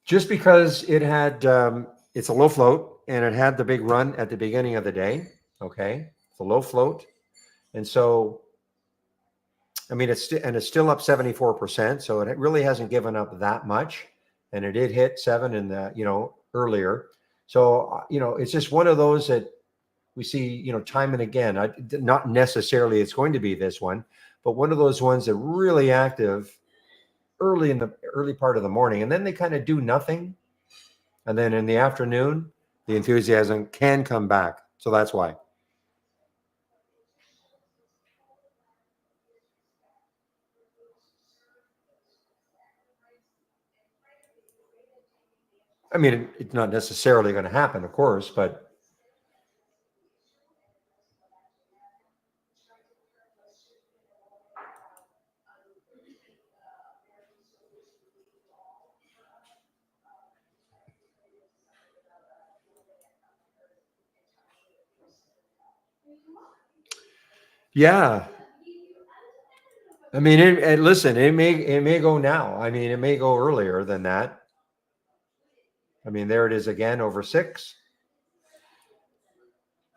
Just because it had it's a low float and it had the big run at the beginning of the day. Okay, it's a low float, and so I mean it's still up 74%. So it really hasn't given up that much, and it did hit 7 in the earlier. So it's just one of those that we see time and again. Not necessarily it's going to be this one, but one of those ones that really active early in the early part of the morning, and then they kind of do nothing. And then in the afternoon, the enthusiasm can come back. So that's why. I mean, it's not necessarily going to happen, of course, but yeah. I mean, listen, it may go now. I mean, it may go earlier than that. I mean, there it is again over 6.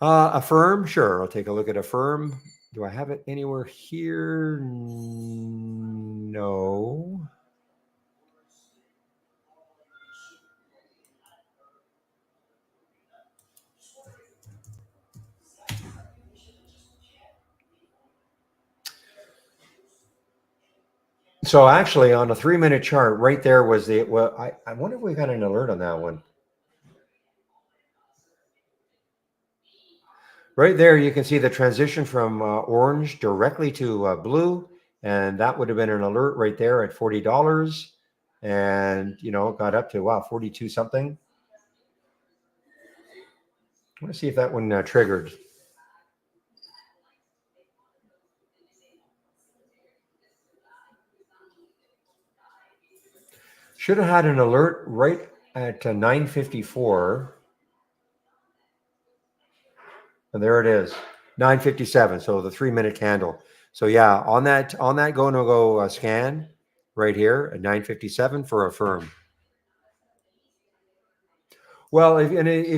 Affirm, sure. I'll take a look at Affirm. Do I have it anywhere here? No. So actually, on a 3-minute chart, right there was the. Well, I wonder if we got an alert on that one. Right there, you can see the transition from orange directly to blue, and that would have been an alert right there at $40, and got up to 42 something. I want to see if that one triggered. Should have had an alert right at 9:54. And there it is, 9:57. So the 3-minute candle. So yeah, on that go no go scan right here at 9:57 for Affirm. Well, if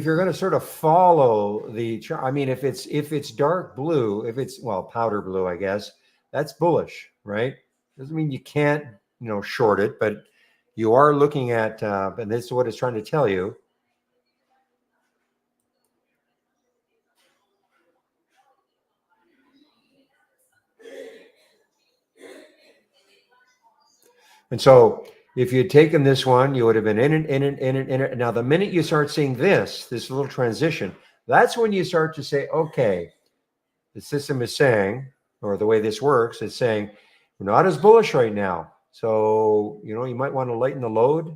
you're going to sort of follow the chart, I mean, if it's dark blue, if it's powder blue, I guess that's bullish, right? Doesn't mean you can't short it, but you are looking at, and this is what it's trying to tell you. And so if you had taken this one, you would have been in it. Now, the minute you start seeing this little transition, that's when you start to say, okay, the system is saying, or the way this works, is saying, we're not as bullish right now. So, you might want to lighten the load.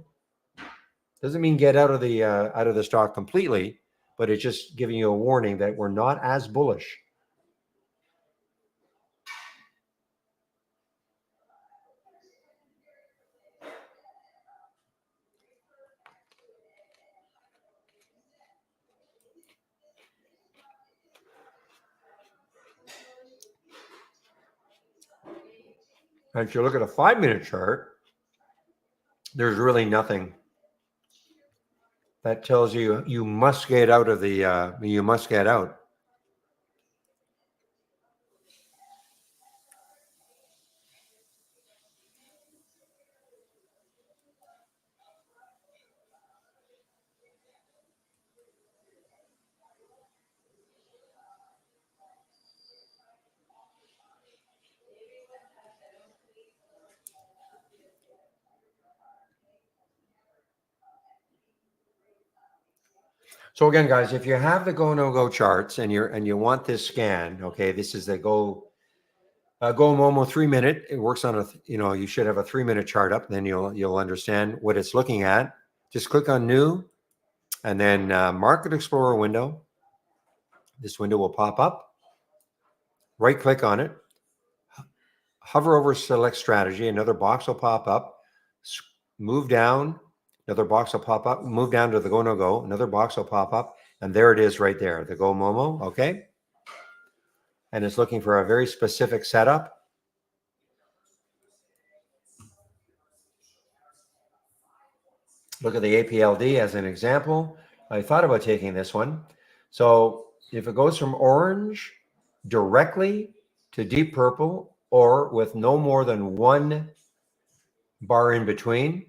Doesn't mean get out of the stock completely, but it's just giving you a warning that we're not as bullish. And if you look at a 5-minute chart, there's really nothing that tells you you must get out of the you must get out. So again, guys, if you have the go no go charts and you want this scan, okay, this is the go Momo 3-minute. It works on a you should have a 3-minute chart up. Then you'll understand what it's looking at. Just click on New, and then Market Explorer window. This window will pop up. Right click on it. Hover over Select Strategy. Another box will pop up. Move down. Another box will pop up. Move down to the go no go. Another box will pop up. And there it is right there, the Go Momo, okay? And it's looking for a very specific setup. Look at the APLD as an example. I thought about taking this one. So if it goes from orange directly to deep purple, or with no more than one bar in between,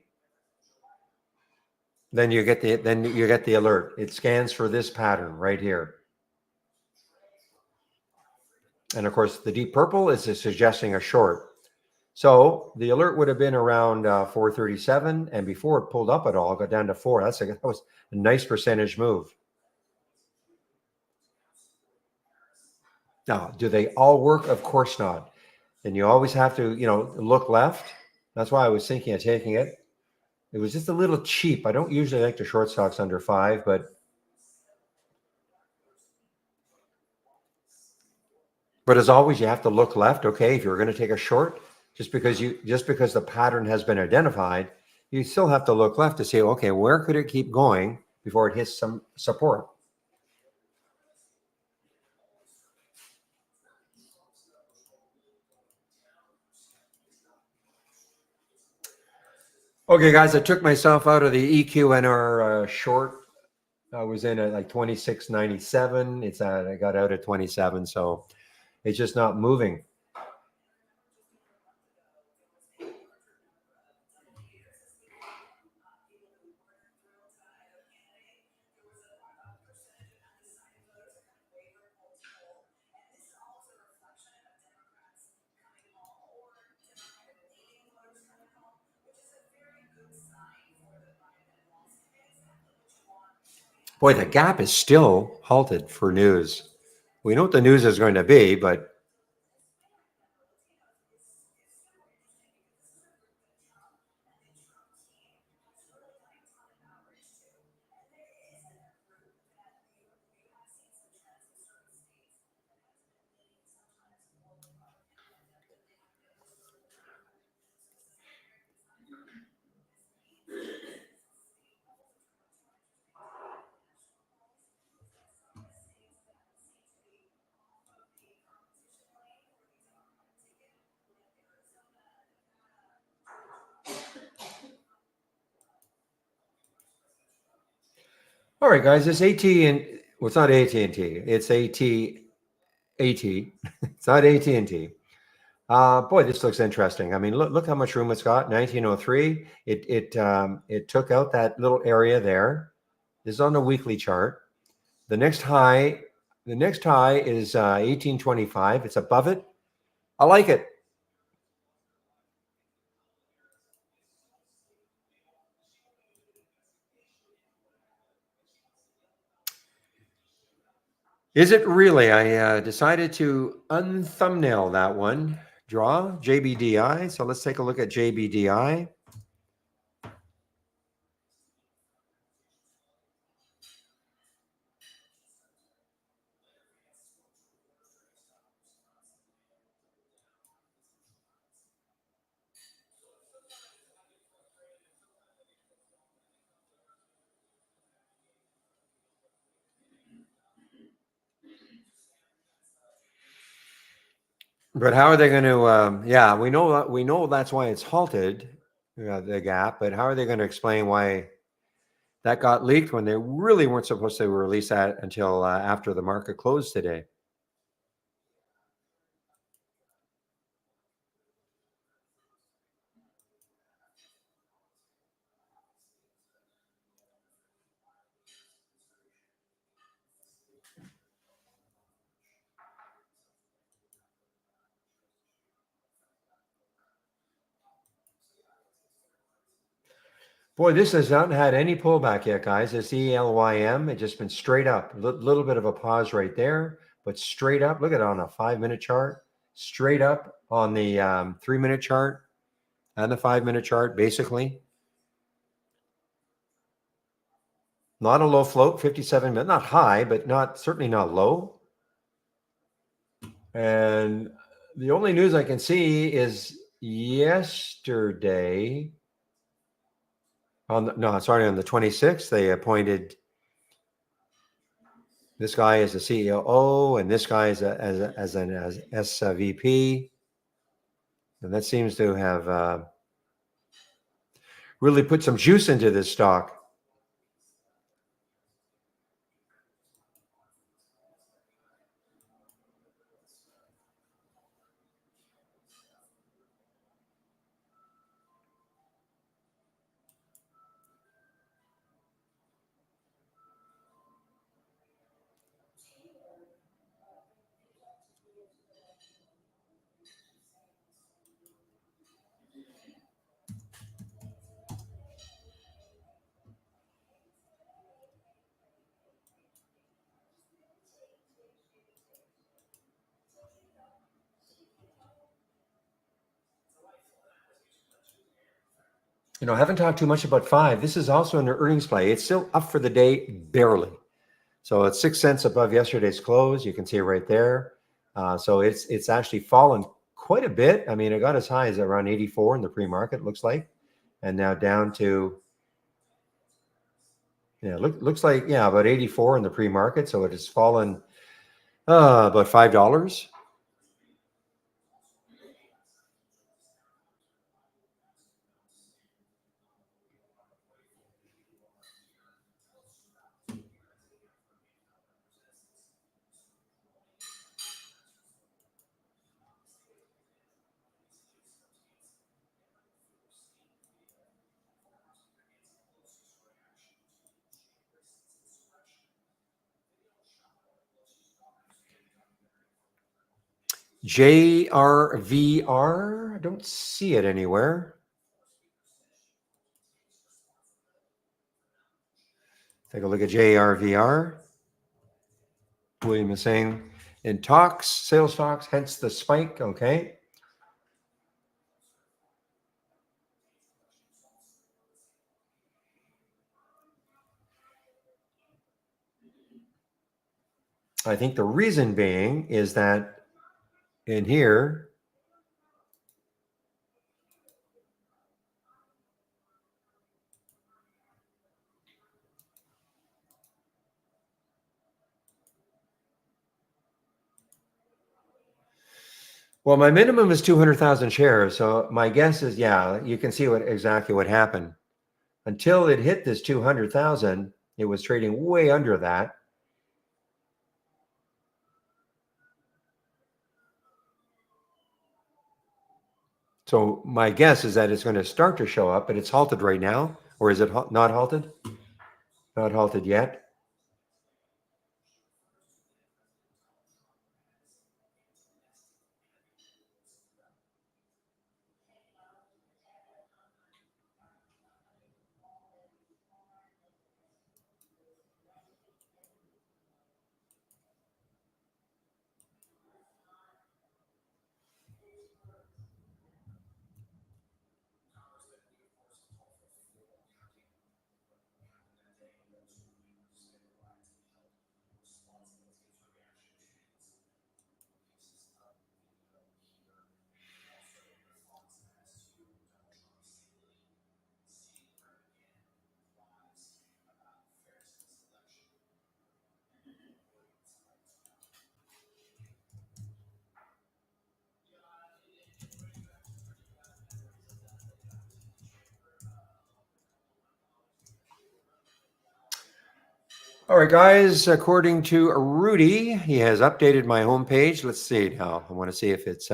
then you get the alert. It scans for this pattern right here. And of course, the deep purple is suggesting a short. So the alert would have been around 437, and before it pulled up at all, it got down to 4. That was a nice percentage move. Now, do they all work? Of course not. Then you always have to, look left. That's why I was thinking of taking it. It was just a little cheap. I don't usually like to short stocks under 5, but as always, you have to look left. Okay, if you're going to take a short, just because the pattern has been identified, you still have to look left to say, okay, where could it keep going before it hits some support? Okay, guys, I took myself out of the EQNR short. I was in at like 26.97. I got out at 27, so it's just not moving. Boy, the gap is still halted for news. We know what the news is going to be, but all right, guys, it's AT and well, it's not AT&T. It's AT. It's not AT&T. Boy, this looks interesting. I mean, look how much room it's got. 1903. It took out that little area there. This is on the weekly chart. The next high is 1825. It's above it. I like it. Is it really? I decided to unthumbnail that one. Draw JBDI. So let's take a look at JBDI. But how are they going to? Yeah, we know that's why it's halted, the gap. But how are they going to explain why that got leaked when they really weren't supposed to release that until after the market closed today? Boy, this has not had any pullback yet, guys. This ELYM, it just been straight up. Little bit of a pause right there, but straight up. Look at it on a 5-minute chart. Straight up on the 3-minute chart and the 5-minute chart, basically. Not a low float, 57 minutes. Not high, but certainly not low. And the only news I can see is yesterday. On the 26th, they appointed this guy as a CEO, and this guy as an SVP, and that seems to have really put some juice into this stock. I haven't talked too much about Five. This is also an earnings play. It's still up for the day, barely. So it's 6 cents above yesterday's close. You can see it right there. So it's actually fallen quite a bit. I mean, it got as high as around 84 in the pre-market, looks like, and now down to looks like about 84 in the pre-market. So it has fallen about $5. JRVR. I don't see it anywhere. Take a look at JRVR. William is saying in talks, sales talks, hence the spike. Okay. I think the reason being is that in here, well, my minimum is 200,000 shares. So my guess is, yeah, you can see exactly what happened. Until it hit this 200,000, it was trading way under that. So my guess is that it's going to start to show up, but it's halted right now. Or is it not halted? Not halted yet. All right, guys, according to Rudy, he has updated my homepage. Let's see now. I want to see if it's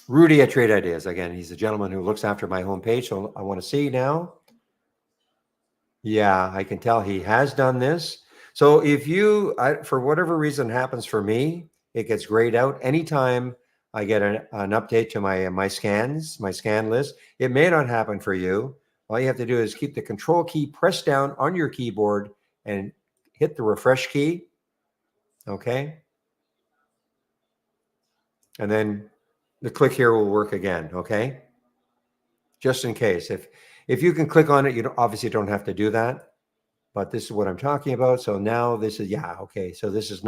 Rudy at Trade Ideas. Again, he's the gentleman who looks after my homepage. So I want to see now. Yeah, I can tell he has done this. So if for whatever reason happens for me, it gets grayed out anytime I get an update to my scan list. It may not happen for you. All you have to do is keep the control key pressed down on your keyboard and hit the refresh key. Okay. And then the click here will work again. Okay. Just in case. If you can click on it, you obviously don't have to do that. But this is what I'm talking about. So now this is, yeah, okay. So this is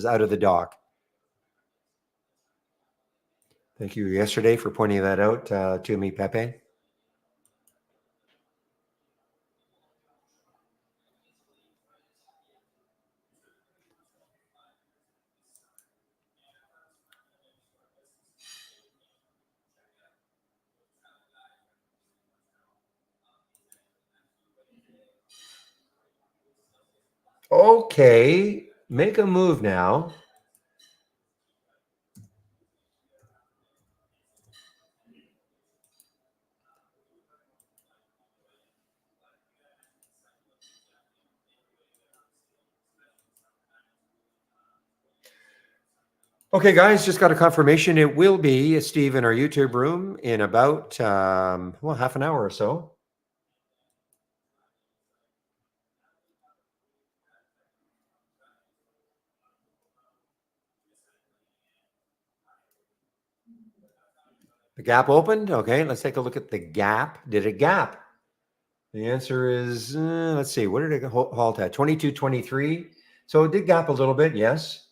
out of the dock. Thank you yesterday for pointing that out to me, Pepe. Okay, make a move now. Okay, guys, just got a confirmation. It will be Steve in our YouTube room in about, half an hour or so. The gap opened. Okay, let's take a look at the gap. Did it gap? The answer is, let's see, what did it halt at? 22.23. So it did gap a little bit, yes.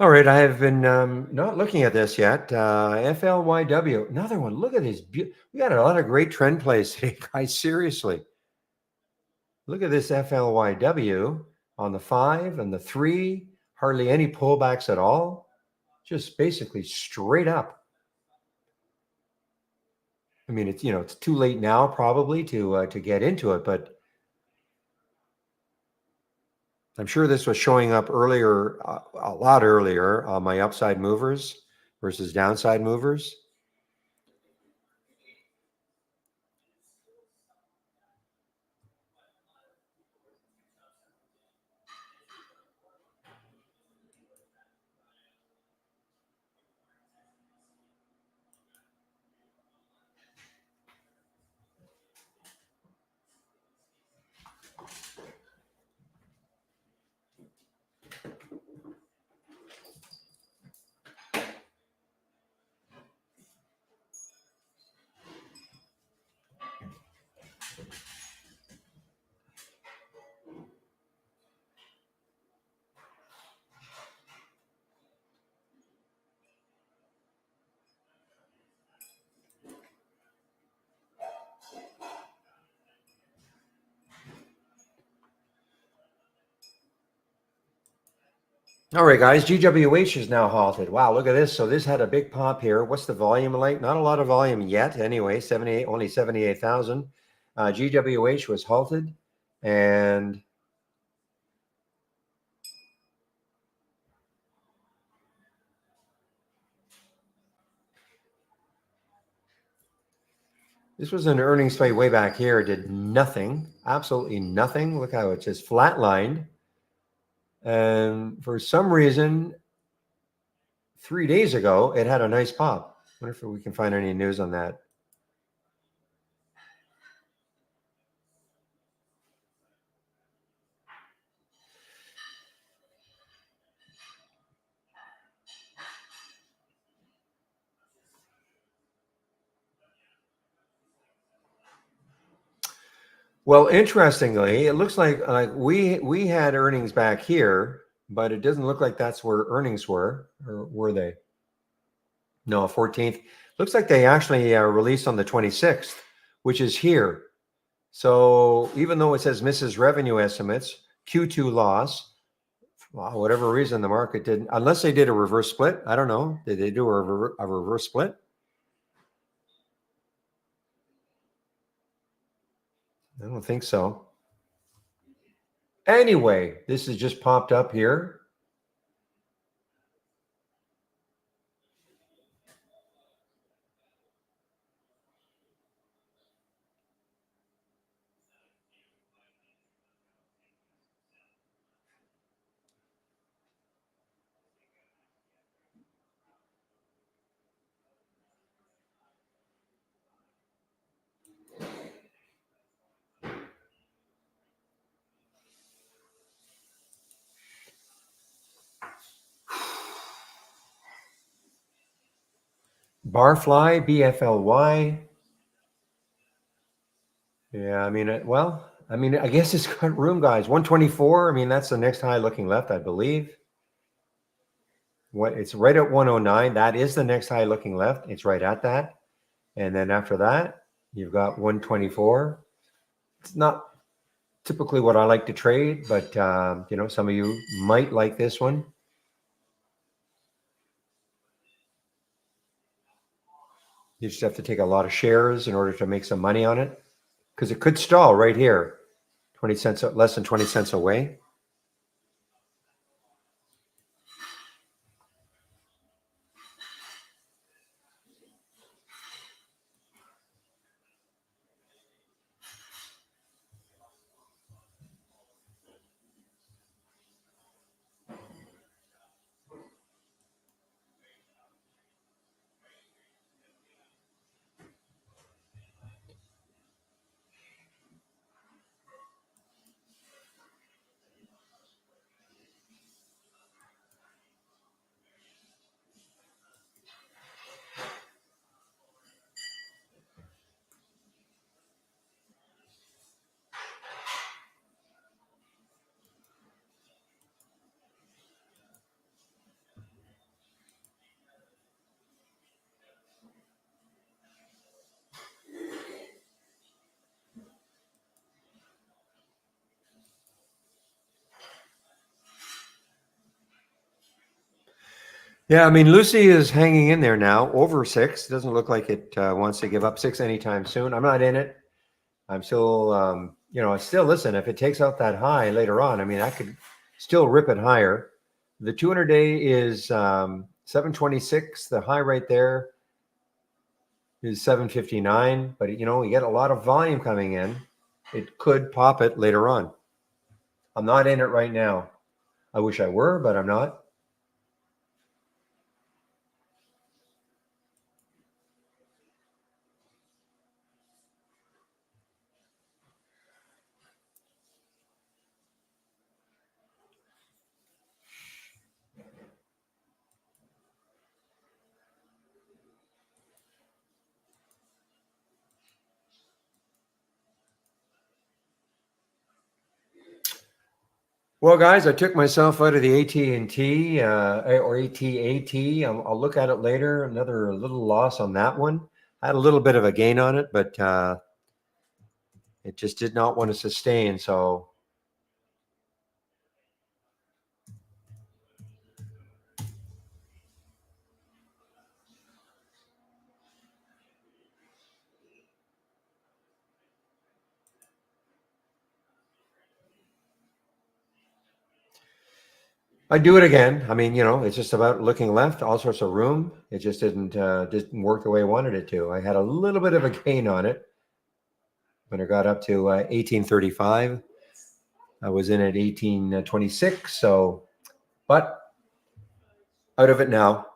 All right, I have been not looking at this yet. FLYW, another one. Look at this. We got a lot of great trend plays today, guys. Seriously. Look at this FLYW on the 5 and the 3. Hardly any pullbacks at all. Just basically straight up. I mean, it's too late now probably to get into it, but I'm sure this was showing up earlier, a lot earlier, on my upside movers versus downside movers. All right, guys, GWH is now halted. Wow, look at this. So this had a big pop here. What's the volume like? Not a lot of volume yet. Anyway, only 78,000. GWH was halted, and this was an earnings play way back here. It did nothing, absolutely nothing. Look how it just flatlined. And for some reason, 3 days ago, it had a nice pop. I wonder if we can find any news on that. Well, interestingly, it looks like we had earnings back here, but it doesn't look like that's where earnings were, or were they? No, 14th. Looks like they actually released on the 26th, which is here. So even though it says misses revenue estimates, Q2 loss, well, whatever reason the market didn't, unless they did a reverse split. I don't know. Did they do a reverse split? I don't think so. Anyway, this has just popped up here. Barfly, BFLY. Yeah, I mean, I guess it's got room, guys. 124. I mean, that's the next high looking left, I believe. It's right at 109. That is the next high looking left. It's right at that. And then after that, you've got 124. It's not typically what I like to trade, but some of you might like this one. You just have to take a lot of shares in order to make some money on it, because it could stall right here, 20 cents, less than 20 cents away. Yeah, I mean, Lucy is hanging in there now, over 6. Doesn't look like it wants to give up 6 anytime soon. I'm not in it. I'm still, still listen. If it takes out that high later on, I mean, I could still rip it higher. The 200 day is 726. The high right there is 759. But you get a lot of volume coming in. It could pop it later on. I'm not in it right now. I wish I were, but I'm not. Well, guys, I took myself out of the AT&T or AT&T. I'll look at it later. Another little loss on that one. I had a little bit of a gain on it, but it just did not want to sustain. So I'd do it again. I mean, it's just about looking left, all sorts of room. It just didn't work the way I wanted it to. I had a little bit of a gain on it when it got up to 1835. I was in at 1826. So, but out of it now.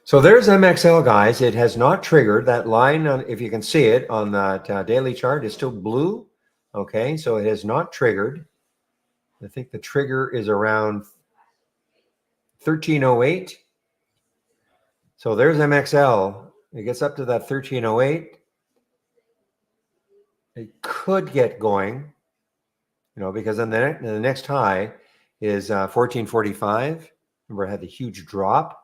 So there's MXL, guys. It has not triggered that line. If you can see it on that daily chart, is still blue. Okay, so it has not triggered. I think the trigger is around 1308. So there's MXL. It gets up to that 1308. It could get going, because then the next high is 1445. Remember, I had the huge drop.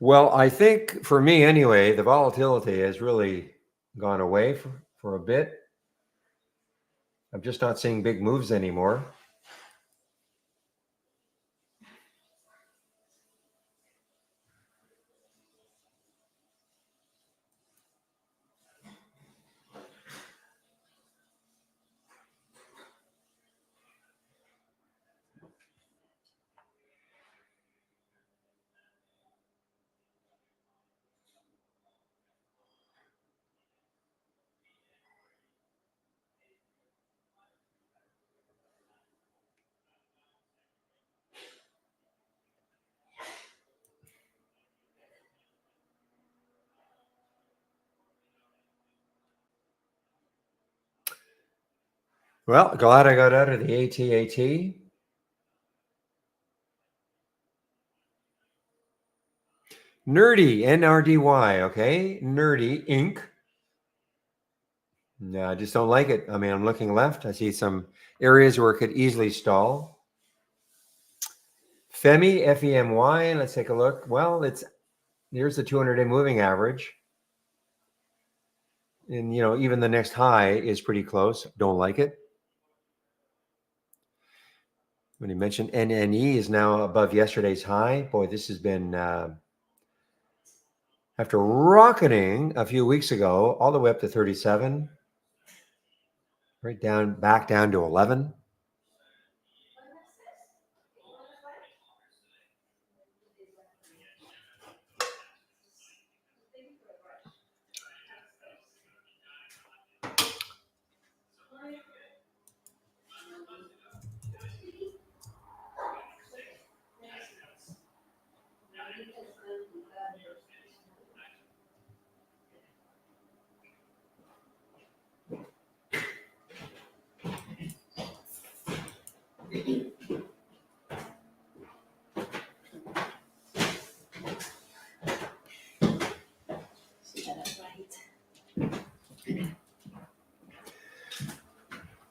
Well, I think for me anyway, the volatility has really gone away for a bit. I'm just not seeing big moves anymore. Well, glad I got out of the AT-AT. Nerdy, NRDY, okay? Nerdy Inc. No, I just don't like it. I mean, I'm looking left. I see some areas where it could easily stall. FEMI, FEMY, let's take a look. Well, here's the 200-day moving average. And, even the next high is pretty close. Don't like it. When you mentioned NNE is now above yesterday's high. Boy, this has been after rocketing a few weeks ago all the way up to 37, right back down to 11.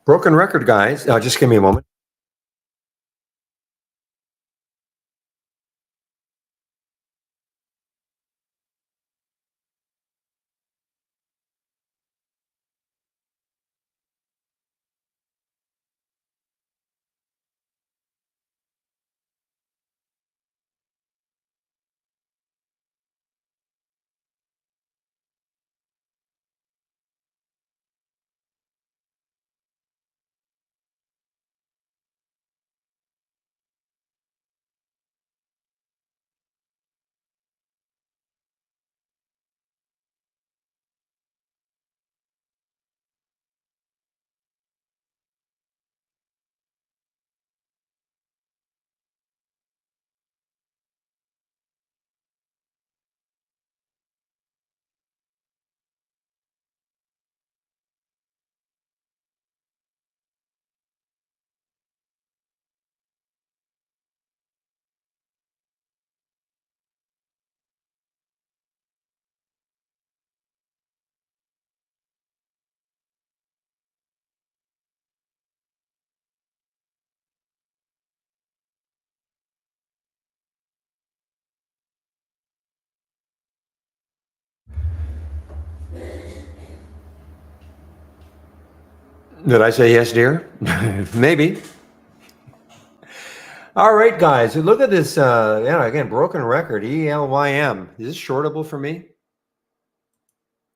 Broken record, guys. Just give me a moment. Did I say yes, dear? Maybe. All right, guys. Look at this. Again, broken record. ELYM. Is this shortable for me?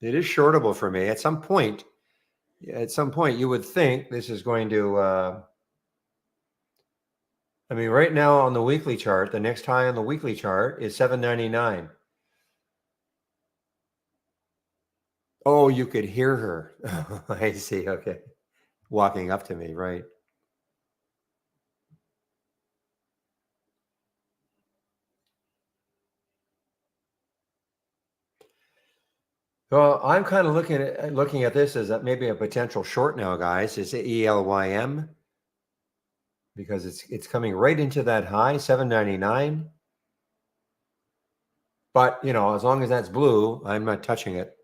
It is shortable for me. At some point, you would think this is going to. I mean, right now on the weekly chart, the next high on the weekly chart is 799. Oh, you could hear her. I see. Okay. Walking up to me, right. Well, I'm kind of looking at this as maybe a potential short now, guys. Is it ELYM? Because it's coming right into that high, 799. But as long as that's blue, I'm not touching it.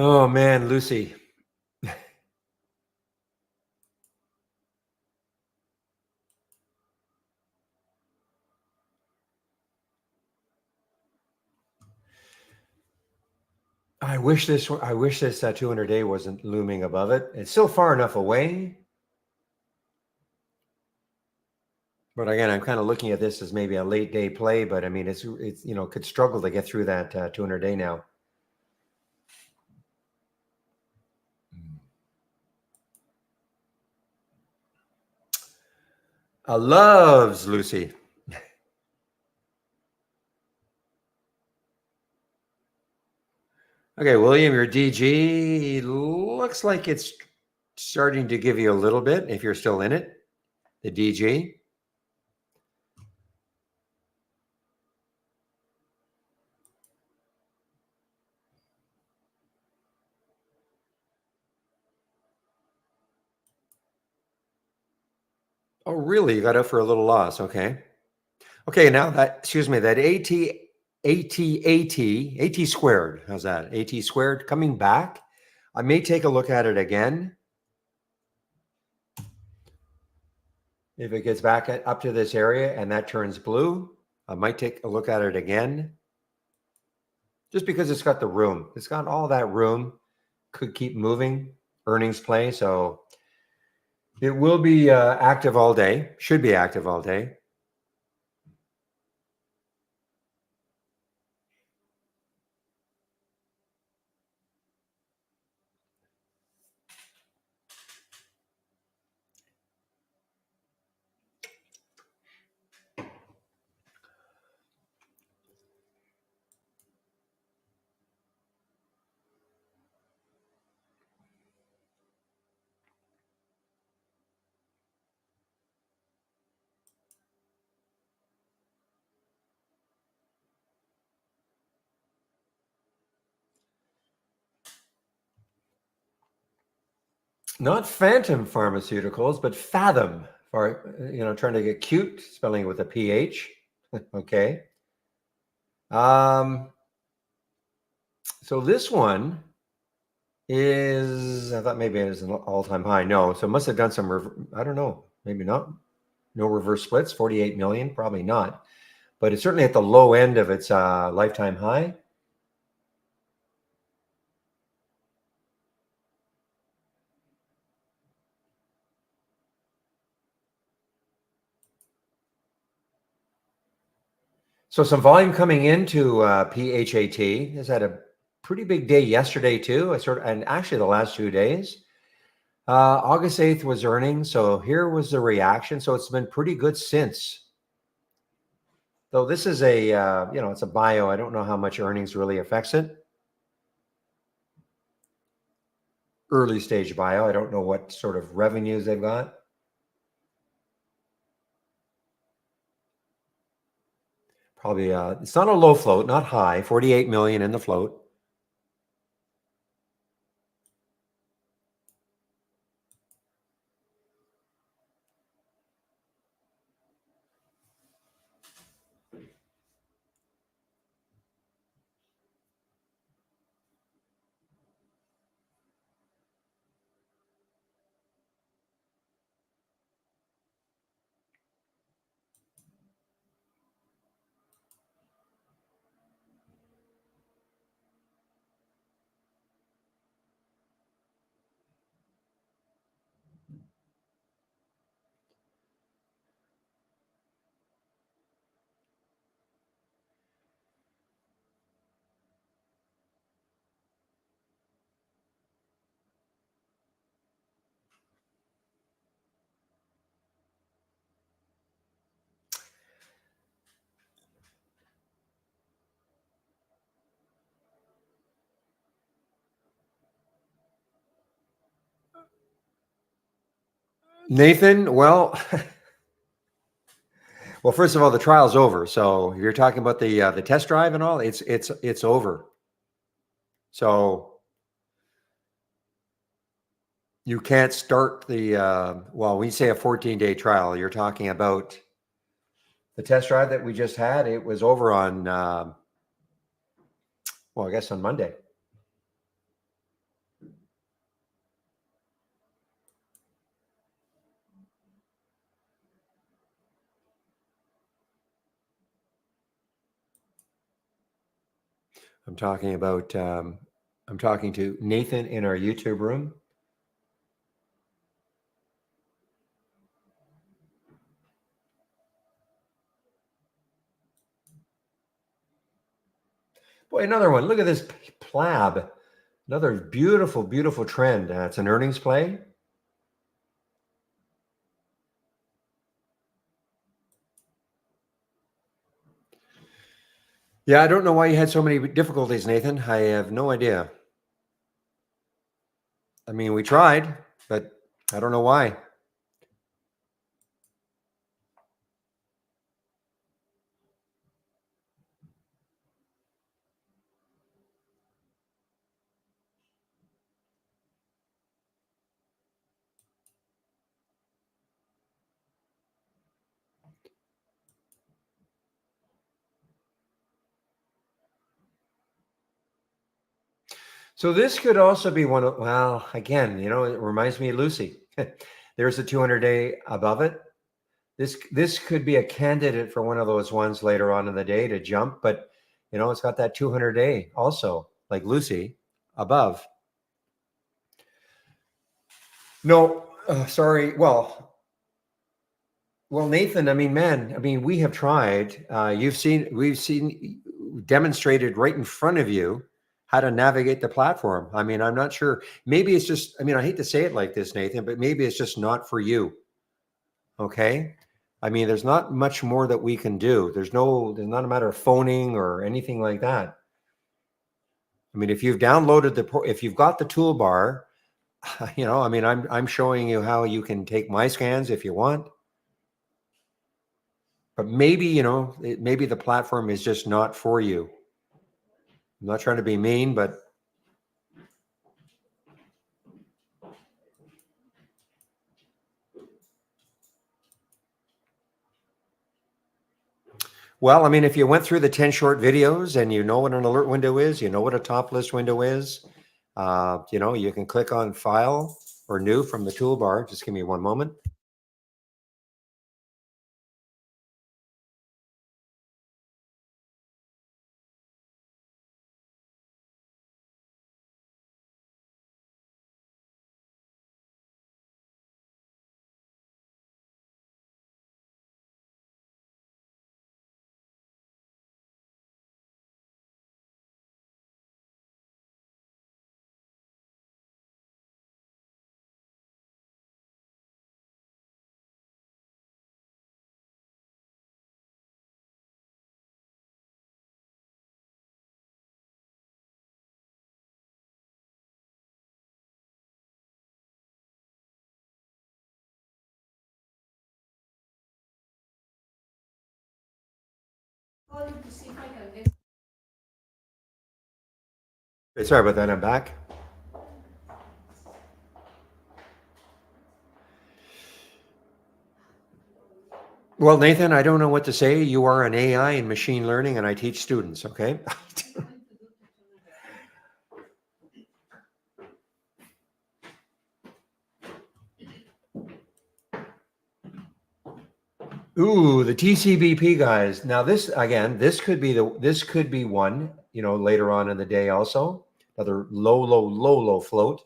Oh man, Lucy. I wish this 200-day wasn't looming above it. It's still far enough away. But again, I'm kind of looking at this as maybe a late day play, but I mean, it's could struggle to get through that 200-day now. Loves Lucy. Okay, William, your DG looks like it's starting to give you a little bit if you're still in it. The DG. Oh, really? You got out for a little loss. Okay. Okay, now that AT squared. How's that? AT squared coming back. I may take a look at it again. If it gets back up to this area and that turns blue, I might take a look at it again. Just because it's got the room. It's got all that room. Could keep moving. Earnings play. So it will be active all day. Should be active all day. Not Phantom Pharmaceuticals, but Fathom. For trying to get cute, spelling it with a PH. Okay. So this one is, I thought maybe it was an all-time high. No, so it must have done some, I don't know, maybe not. No reverse splits, 48 million, probably not. But it's certainly at the low end of its lifetime high. So some volume coming into PHAT. Has had a pretty big day yesterday too. And actually the last 2 days. August 8th was earnings, so here was the reaction. So it's been pretty good since. Though this is a it's a bio. I don't know how much earnings really affects it. Early stage bio. I don't know what sort of revenues they've got. Probably it's not a low float, not high. 48 million in the float. Nathan, well, first of all, the trial's over. So you're talking about the test drive and all. It's over. So you can't start the when you say a 14-day trial, you're talking about the test drive that we just had. It was over on I guess on Monday. I'm talking to Nathan in our YouTube room. Boy, another one. Look at this PLAB. Another beautiful, beautiful trend. It's an earnings play. Yeah, I don't know why you had so many difficulties, Nathan. I have no idea. I mean, we tried, but I don't know why. So this could also be one of, again, it reminds me of Lucy. There's a 200-day above it. This could be a candidate for one of those ones later on in the day to jump, but it's got that 200-day also, like Lucy above. No, sorry. Well, Nathan, I mean, man, we have tried. We've seen demonstrated right in front of you how to navigate the platform. I'm not sure. Maybe it's just, I hate to say it like this, Nathan, but maybe it's just not for you. Okay. There's not much more that we can do. There's not a matter of phoning or anything like that. If you've if you've got the toolbar, I'm showing you how you can take my scans if you want. But maybe, maybe the platform is just not for you. I'm not trying to be mean, but well, if you went through the 10 short videos and you know what an alert window is, you know what a top list window is, you can click on file or new from the toolbar. Just give me one moment. Sorry about that. I'm back. Well, Nathan, I don't know what to say. You are an AI in machine learning, and I teach students. Okay. Ooh, the TCBP guys. Now this could be one, later on in the day also. Another low float.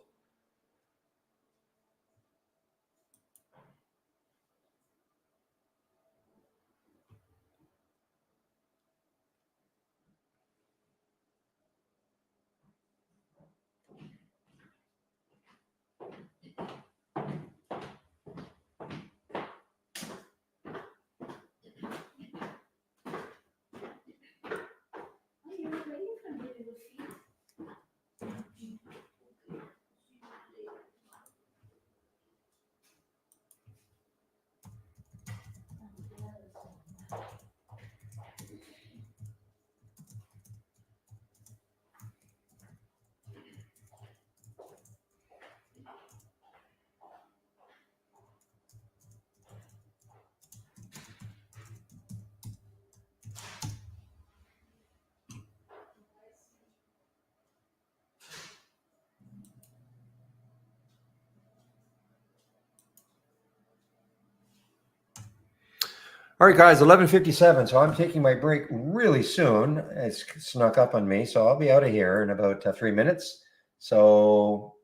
All right, guys, 11:57. So I'm taking my break really soon. It's snuck up on me, so I'll be out of here in about 3 minutes. So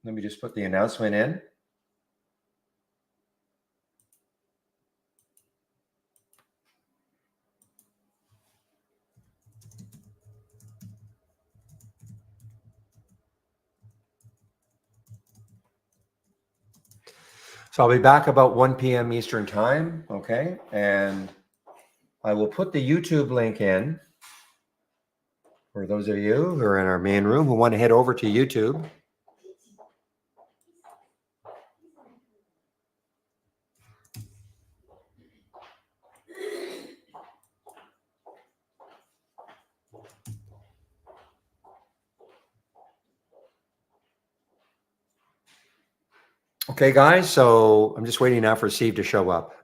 let me just put the announcement in. So I'll be back about 1 p.m. Eastern time. Okay, and I will put the YouTube link in for those of you who are in our main room who want to head over to YouTube. Okay, guys, so I'm just waiting now for Steve to show up.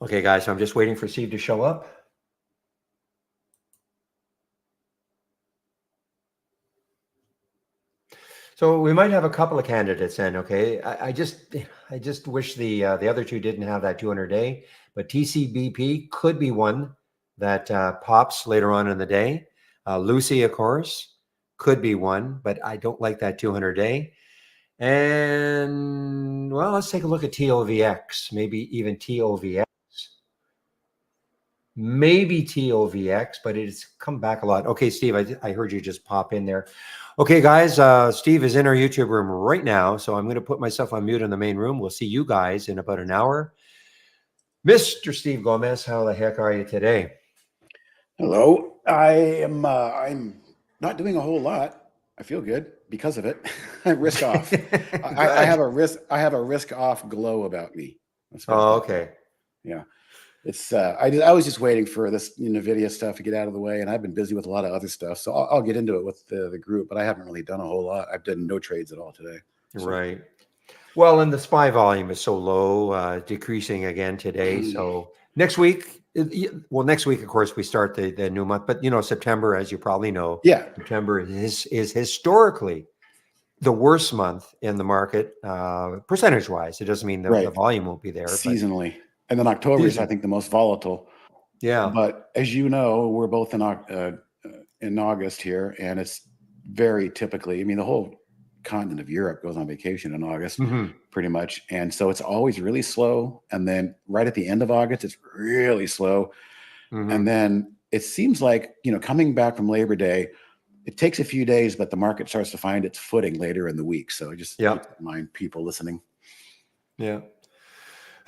Okay, guys, so I'm just waiting for Steve to show up. So we might have a couple of candidates in. Okay, I just wish the other two didn't have that 200-day, but TCBP could be one that pops later on in the day. Lucy, of course, could be one, but I don't like that 200-day. And well, let's take a look at TOVX, maybe even TOVX. Maybe TOVX, but it's come back a lot. Okay, Steve, I heard you just pop in there. Okay, guys, Steve is in our YouTube room right now, so I'm going to put myself on mute in the main room. We'll see you guys in about an hour. Mr. Steve Gomez, how the heck are you today? Hello. I'm not doing a whole lot. I feel good because of it. I risk off. I have a risk off glow about me. Oh, okay. Yeah. It's I was just waiting for this NVIDIA stuff to get out of the way, and I've been busy with a lot of other stuff. So I'll get into it with the group, but I haven't really done a whole lot. I've done no trades at all today. So. Right. Well, and the SPY volume is so low, decreasing again today. So next week, next week, of course, we start the new month. But September, as you probably know, September is historically the worst month in the market, percentage-wise. It doesn't mean the volume won't be there. Seasonally. And then October is, I think, the most volatile. Yeah. But as you know, we're both in August here, and it's very typically, I mean, the whole continent of Europe goes on vacation in August, pretty much. And so it's always really slow. And then right at the end of August, it's really slow. And then it seems like, coming back from Labor Day, it takes a few days, but the market starts to find its footing later in the week. So just keep in mind, people listening. Yeah.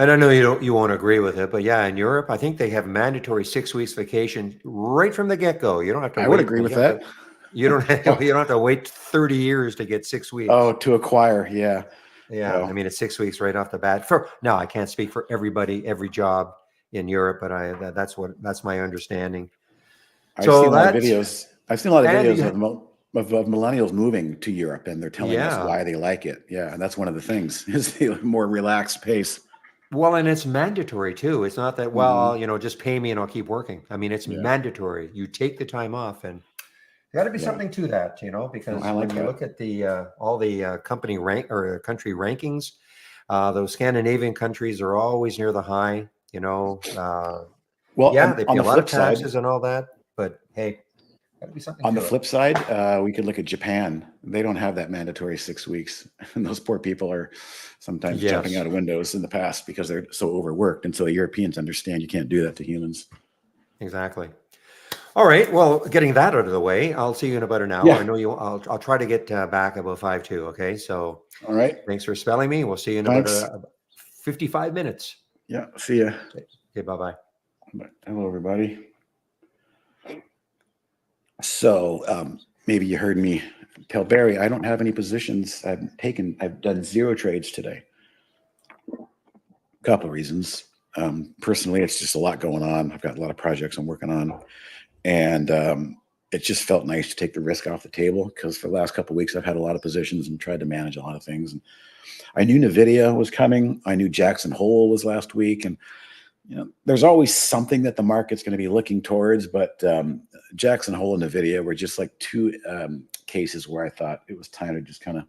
And I know you won't agree with it, but yeah, in Europe, I think they have mandatory 6 weeks vacation right from the get-go. You don't have to. I would agree with that. You don't have to wait 30 years to get 6 weeks. Oh, to acquire, yeah. Yeah, I mean, it's 6 weeks right off the bat. Now, I can't speak for everybody, every job in Europe, but that's my understanding. I've seen a lot of videos of millennials moving to Europe, and they're telling us why they like it. Yeah, and that's one of the things is the more relaxed pace. Well, and it's mandatory too. It's not that, just pay me and I'll keep working. I mean, it's mandatory. You take the time off, and got to be something to that, because when you look at the all the country rankings, those Scandinavian countries are always near the high. They pay a lot of taxes and all that, but hey, gotta be something. On the flip side, we could look at Japan. They don't have that mandatory 6 weeks, and those poor people are sometimes jumping out of windows in the past because they're so overworked. And so the Europeans understand you can't do that to humans. Exactly. All right. Well, getting that out of the way, I'll see you in about an hour. I know you. I'll try to get back about 5:02. Okay. So. All right. Thanks for spelling me. We'll see you in about 55 minutes. Yeah. See ya. Okay. Bye-bye. Hello, everybody. So maybe you heard me tell Barry, I don't have any positions. I've done 0 trades today. A couple of reasons. Personally, it's just a lot going on. I've got a lot of projects I'm working on, and it just felt nice to take the risk off the table because for the last couple of weeks, I've had a lot of positions and tried to manage a lot of things. And I knew NVIDIA was coming. I knew Jackson Hole was last week, and there's always something that the market's going to be looking towards, but Jackson Hole and NVIDIA were just like 2 cases where I thought it was time to just kind of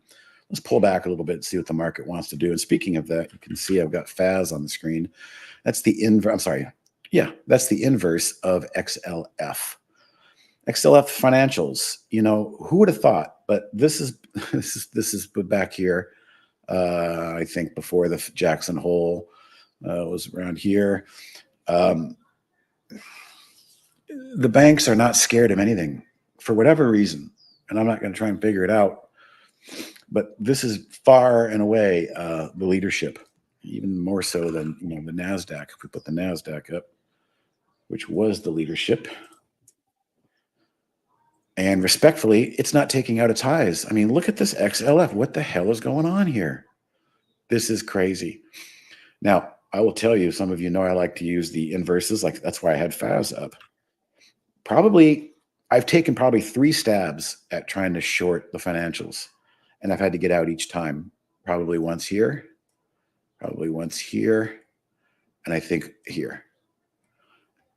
let's pull back a little bit and see what the market wants to do. And speaking of that, you can see I've got FAS on the screen. That's the inverse. I'm sorry. Yeah, that's the inverse of XLF. XLF financials. Who would have thought? But this is back here. I think before the Jackson Hole. Was around here. The banks are not scared of anything for whatever reason, and I'm not going to try and figure it out. But this is far and away the leadership, even more so than the NASDAQ. If we put the NASDAQ up, which was the leadership, and respectfully, it's not taking out its highs. I mean, look at this XLF. What the hell is going on here? This is crazy. Now, I will tell you, some of you know I like to use the inverses. Like that's why I had FAS up. I've taken probably 3 stabs at trying to short the financials, and I've had to get out each time. Probably once here, probably once here, and I think here.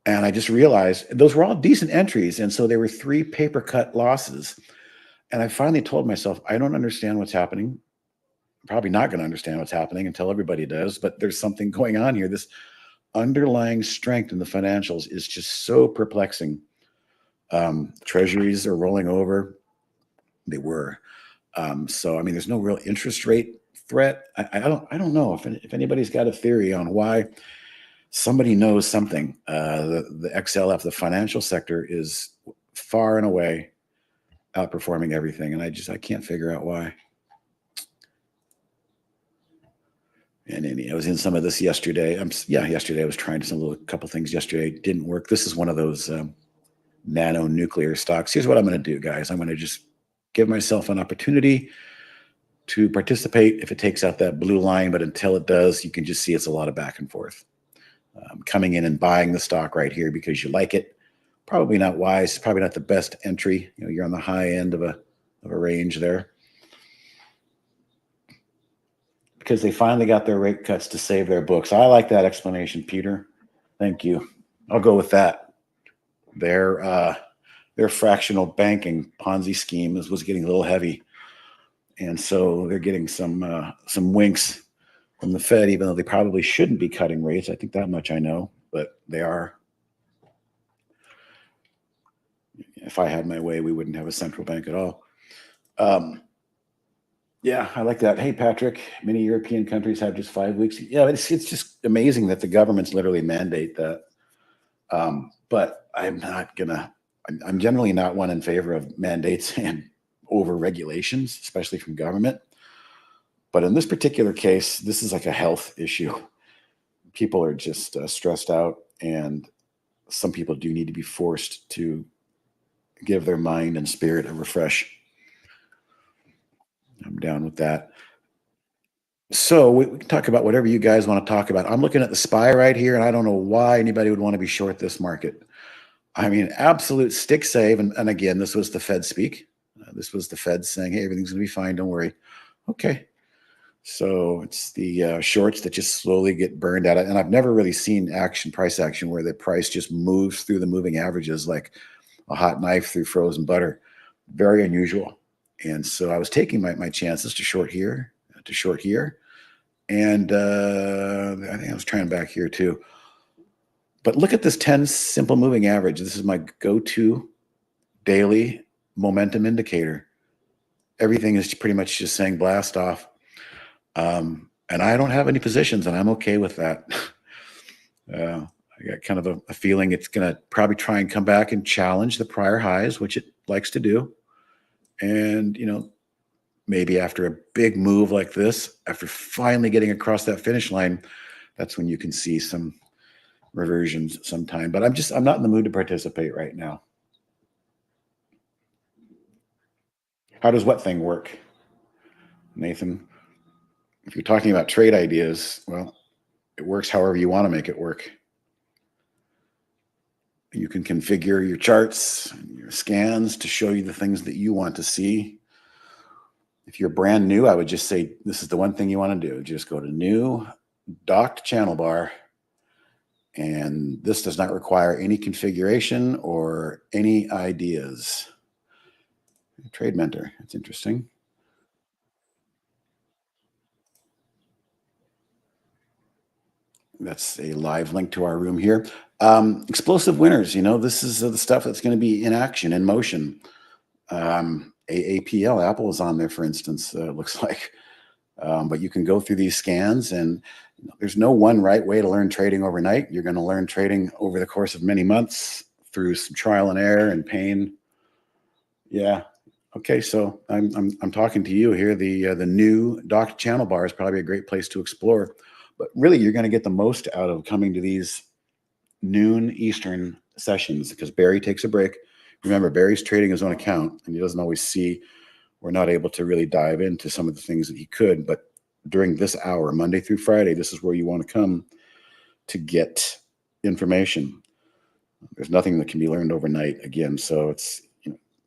And I just realized those were all decent entries. And so there were 3 paper cut losses. And I finally told myself, I don't understand what's happening. I'm probably not going to understand what's happening until everybody does, but there's something going on here. This underlying strength in the financials is just so perplexing. Treasuries are rolling over. They were. So, I mean, there's no real interest rate threat. I don't know if anybody's got a theory on why somebody knows something. The XLF, the financial sector, is far and away outperforming everything. And I can't figure out why. And I was in some of this yesterday. Yesterday I was trying a couple things yesterday. It didn't work. This is one of those nano nuclear stocks. Here's what I'm going to do, guys. I'm going to just give myself an opportunity to participate if it takes out that blue line. But until it does, you can just see it's a lot of back and forth. Coming in and buying the stock right here because you like it. Probably not wise. Probably not the best entry. You're on the high end of a range there. Because they finally got their rate cuts to save their books. I like that explanation, Peter. Thank you. I'll go with that. Their fractional banking Ponzi scheme was getting a little heavy, and so they're getting some winks from the Fed, even though they probably shouldn't be cutting rates. I think that much I know, but they are. If I had my way, we wouldn't have a central bank at all. Yeah, I like that. Hey, Patrick, many European countries have just 5 weeks. Yeah, it's just amazing that the governments literally mandate that. But I'm generally not one in favor of mandates and over regulations, especially from government. But in this particular case, this is like a health issue. People are just stressed out, and some people do need to be forced to give their mind and spirit a refresh. I'm down with that. So we can talk about whatever you guys want to talk about. I'm looking at the SPY right here, and I don't know why anybody would want to be short this market. I mean, absolute stick save. And again, this was the Fed speak. This was the Fed saying, hey, everything's going to be fine. Don't worry. Okay. So it's the shorts that just slowly get burned out. And I've never really seen price action, where the price just moves through the moving averages like a hot knife through frozen butter. Very unusual. And so I was taking my chances to short here, and I think I was trying back here too. But look at this 10 simple moving average. This is my go-to daily momentum indicator. Everything is pretty much just saying blast off. And I don't have any positions, and I'm okay with that. I got kind of a feeling it's going to probably try and come back and challenge the prior highs, which it likes to do. And, maybe after a big move like this, after finally getting across that finish line, that's when you can see some reversions sometime. But I'm not in the mood to participate right now. How does what thing work, Nathan? If you're talking about trade ideas, well, it works however you want to make it work. You can configure your charts and your scans to show you the things that you want to see. If you're brand new, I would just say this is the one thing you want to do. Just go to new, docked channel bar, and this does not require any configuration or any ideas. Trade Mentor, that's interesting. That's a live link to our room here. Explosive winners, this is the stuff that's going to be in action, in motion. AAPL, Apple is on there, for instance, it looks like. But you can go through these scans, and there's no one right way to learn trading overnight. You're going to learn trading over the course of many months through some trial and error and pain. Yeah. Okay. So I'm talking to you here. The new docked channel bar is probably a great place to explore. But really, you're going to get the most out of coming to these noon Eastern sessions, because Barry takes a break. Remember, Barry's trading his own account, and he doesn't always see. We're not able to really dive into some of the things that he could. But during this hour, Monday through Friday, this is where you want to come to get information. There's nothing that can be learned overnight, again. So it's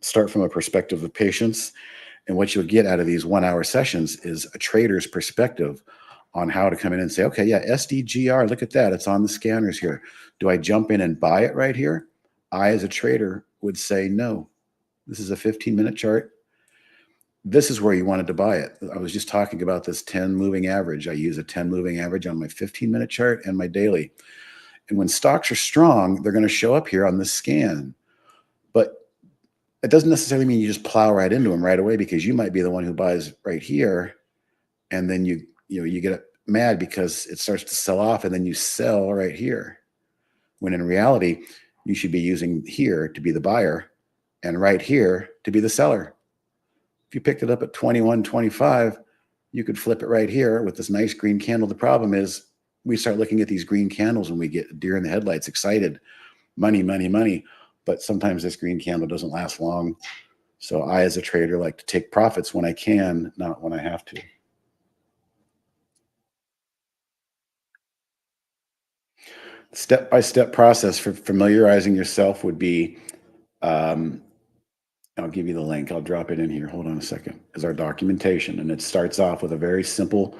start from a perspective of patience. And what you'll get out of these 1 hour sessions is a trader's perspective on how to come in and say, okay, yeah, SDGR, look at that. It's on the scanners here. Do I jump in and buy it right here? I, as a trader, would say, no, this is a 15-minute chart. This is where you wanted to buy it. I was just talking about this 10 moving average. I use a 10 moving average on my 15-minute chart and my daily. And when stocks are strong, they're going to show up here on the scan. But it doesn't necessarily mean you just plow right into them right away, because you might be the one who buys right here, and then you get mad because it starts to sell off, and then you sell right here. When in reality, you should be using here to be the buyer and right here to be the seller. If you picked it up at 21.25, you could flip it right here with this nice green candle. The problem is we start looking at these green candles and we get deer in the headlights, excited, money, money, money. But sometimes this green candle doesn't last long. So I, as a trader, like to take profits when I can, not when I have to. Step-by-step process for familiarizing yourself would be, I'll give you the link. I'll drop it in here. Hold on a second. Is our documentation. And it starts off with a very simple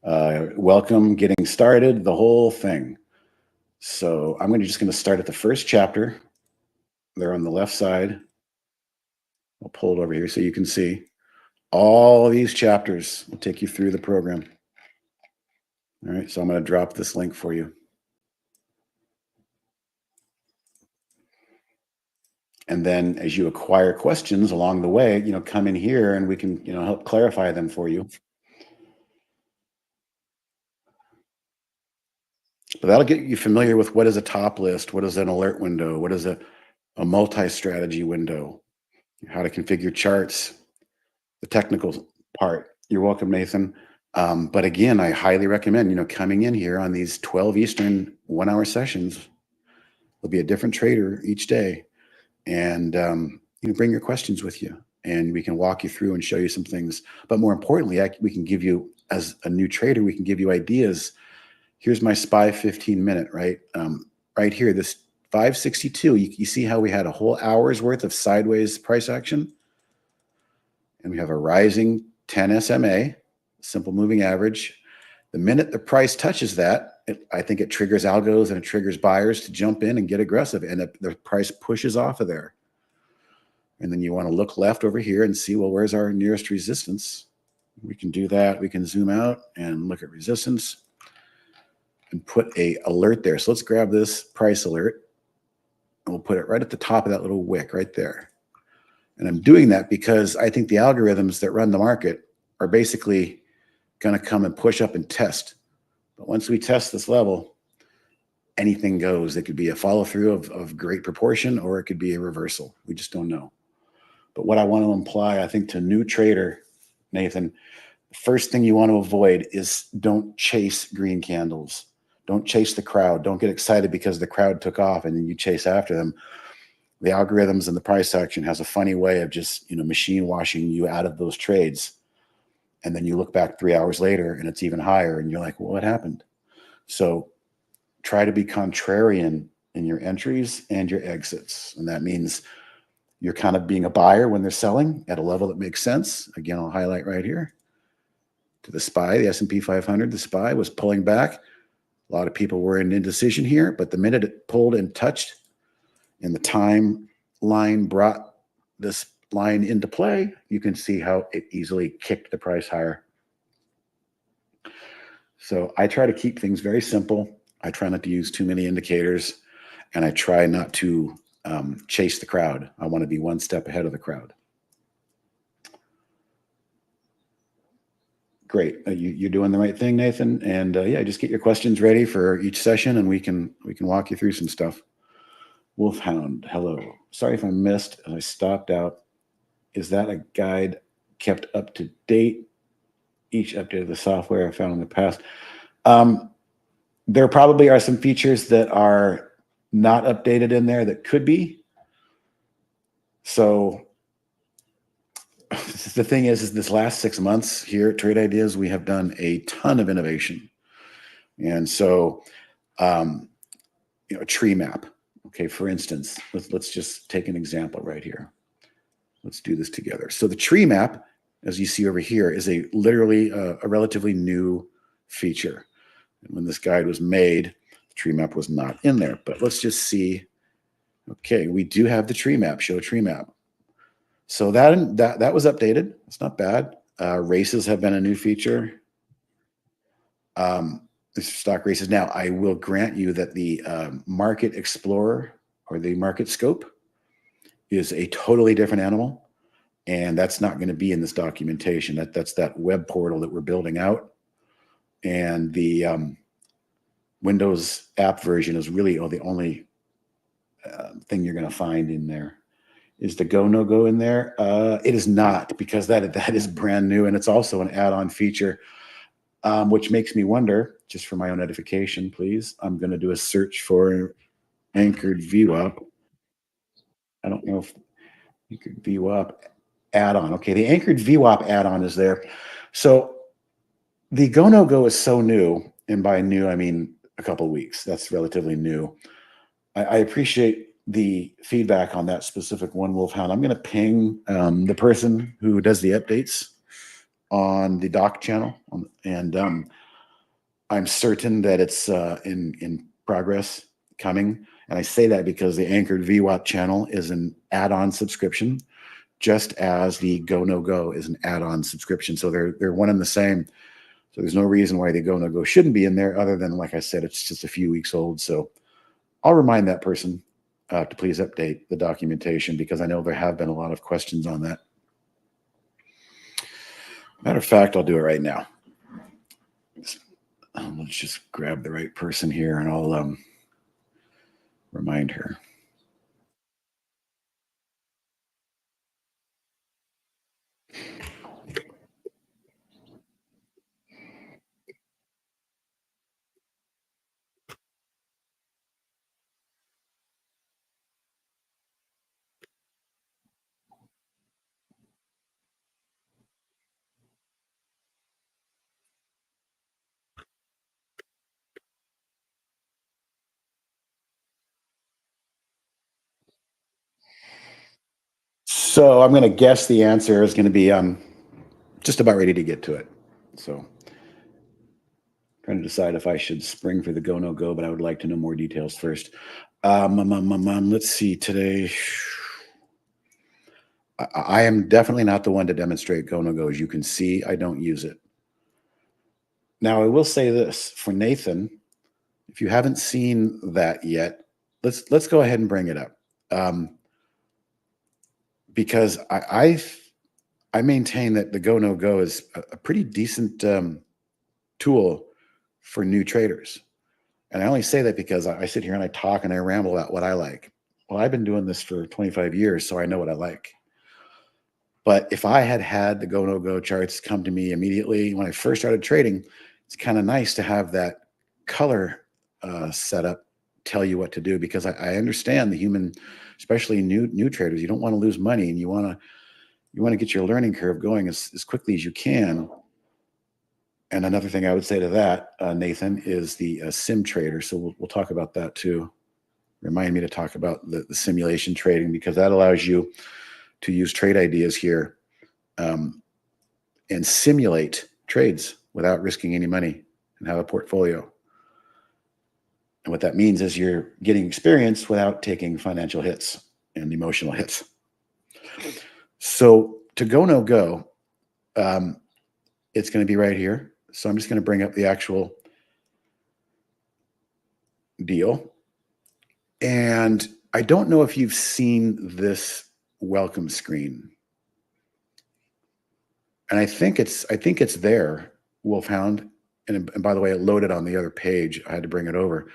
welcome, getting started, the whole thing. So I'm just going to start at the first chapter. They're on the left side. I'll pull it over here so you can see. All these chapters will take you through the program. All right, so I'm going to drop this link for you. And then as you acquire questions along the way, come in here and we can, help clarify them for you. But that'll get you familiar with what is a top list, what is an alert window, what is a multi-strategy window, how to configure charts, the technical part. You're welcome, Nathan. But again, I highly recommend, coming in here on these 12 Eastern 1-hour sessions. There'll be a different trader each day. And bring your questions with you, and we can walk you through and show you some things. But more importantly, we can give you, as a new trader, we can give you ideas. Here's my SPY 15-minute, right? Right here, this 562, you see how we had a whole hour's worth of sideways price action? And we have a rising 10 SMA, simple moving average. The minute the price touches that, I think it triggers algos and it triggers buyers to jump in and get aggressive, and the price pushes off of there. And then you want to look left over here and see, well, where's our nearest resistance? We can do that. We can zoom out and look at resistance and put a alert there. So let's grab this price alert and we'll put it right at the top of that little wick right there. And I'm doing that because I think the algorithms that run the market are basically going to come and push up and test. But once we test this level, anything goes. It could be a follow through of great proportion, or it could be a reversal. We just don't know. But what I want to imply, I think, to a new trader, Nathan, the first thing you want to avoid is don't chase green candles. Don't chase the crowd. Don't get excited because the crowd took off and then you chase after them. The algorithms and the price action has a funny way of just, machine washing you out of those trades. And then you look back 3 hours later and it's even higher and you're like, well, what happened? So try to be contrarian in your entries and your exits. And that means you're kind of being a buyer when they're selling at a level that makes sense. Again, I'll highlight right here to the SPY, the S&P 500. The SPY was pulling back. A lot of people were in indecision here, but the minute it pulled and touched and the time line brought this line into play, you can see how it easily kicked the price higher. So I try to keep things very simple. I try not to use too many indicators, and I try not to chase the crowd. I want to be one step ahead of the crowd. Great. You're doing the right thing, Nathan. And yeah, just get your questions ready for each session and we can walk you through some stuff. Wolfhound, hello. Sorry if I missed and I stopped out. Is that a guide kept up to date? Each update of the software I found in the past. There probably are some features that are not updated in there that could be. So the thing is this last 6 months here at Trade Ideas, we have done a ton of innovation. And so, a tree map. Okay, for instance, let's just take an example right here. Let's do this together. So the tree map, as you see over here, is literally a relatively new feature. And when this guide was made, the tree map was not in there. But let's just see. Okay, we do have the tree map, show tree map. So that was updated. It's not bad. Races have been a new feature. Stock races. Now, I will grant you that the Market Explorer or the Market Scope is a totally different animal, and that's not going to be in this documentation. That's that web portal that we're building out, and the Windows app version is really the only thing you're going to find in there. Is the go, no go in there? It is not, because that is brand new, and it's also an add-on feature, which makes me wonder, just for my own edification, please, I'm going to do a search for Anchored VWAP. I don't know if Anchored VWAP add-on. Okay, the Anchored VWAP add-on is there. So the go, no go is so new, and by new, I mean a couple of weeks. That's relatively new. I appreciate the feedback on that specific one, Wolfhound. I'm going to ping the person who does the updates on the doc channel, and I'm certain that it's in progress, coming. And I say that because the Anchored VWAP channel is an add-on subscription, just as the Go No Go is an add-on subscription. So they're one and the same. So there's no reason why the Go No Go shouldn't be in there, other than, like I said, it's just a few weeks old. So I'll remind that person to please update the documentation, because I know there have been a lot of questions on that. Matter of fact, I'll do it right now. Let's just grab the right person here, and I'll remind her. So I'm going to guess the answer is going to be just about ready to get to it. So trying to decide if I should spring for the Go No Go, but I would like to know more details first. Let's see today. I am definitely not the one to demonstrate Go No Go. As you can see, I don't use it. Now, I will say this for Nathan, if you haven't seen that yet, let's go ahead and bring it up. Because I maintain that the Go No Go is a pretty decent tool for new traders. And I only say that because I sit here and I talk and I ramble about what I like. Well, I've been doing this for 25 years, so I know what I like. But if I had the Go No Go charts come to me immediately when I first started trading, it's kind of nice to have that color setup tell you what to do, because I understand the human, especially new traders, you don't want to lose money, and you want to get your learning curve going as quickly as you can. And another thing I would say to that, Nathan, is the sim trader. So we'll talk about that too. Remind me to talk about the simulation trading, because that allows you to use trade ideas here and simulate trades without risking any money, and have a portfolio. And what that means is you're getting experience without taking financial hits and emotional hits. So to Go No Go, it's going to be right here. So I'm just going to bring up the actual deal. And I don't know if you've seen this welcome screen. And I think it's there, Wolfhound. And by the way, it loaded on the other page. I had to bring it over.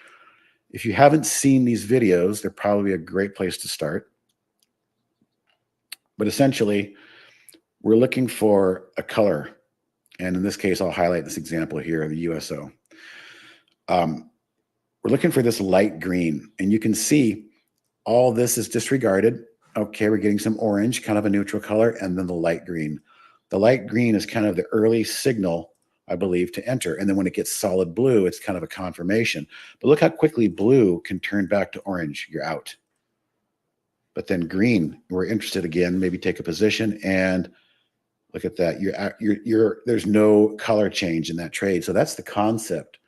If you haven't seen these videos, they're probably a great place to start. But essentially, we're looking for a color. And in this case, I'll highlight this example here, the USO. We're looking for this light green. And you can see all this is disregarded. Okay, we're getting some orange, kind of a neutral color, and then the light green. The light green is kind of the early signal, I believe, to enter. And then when it gets solid blue, it's kind of a confirmation. But look how quickly blue can turn back to orange. You're out. But then green, we're interested again, maybe take a position, and Look at that. There's no color change in that trade. So that's the concept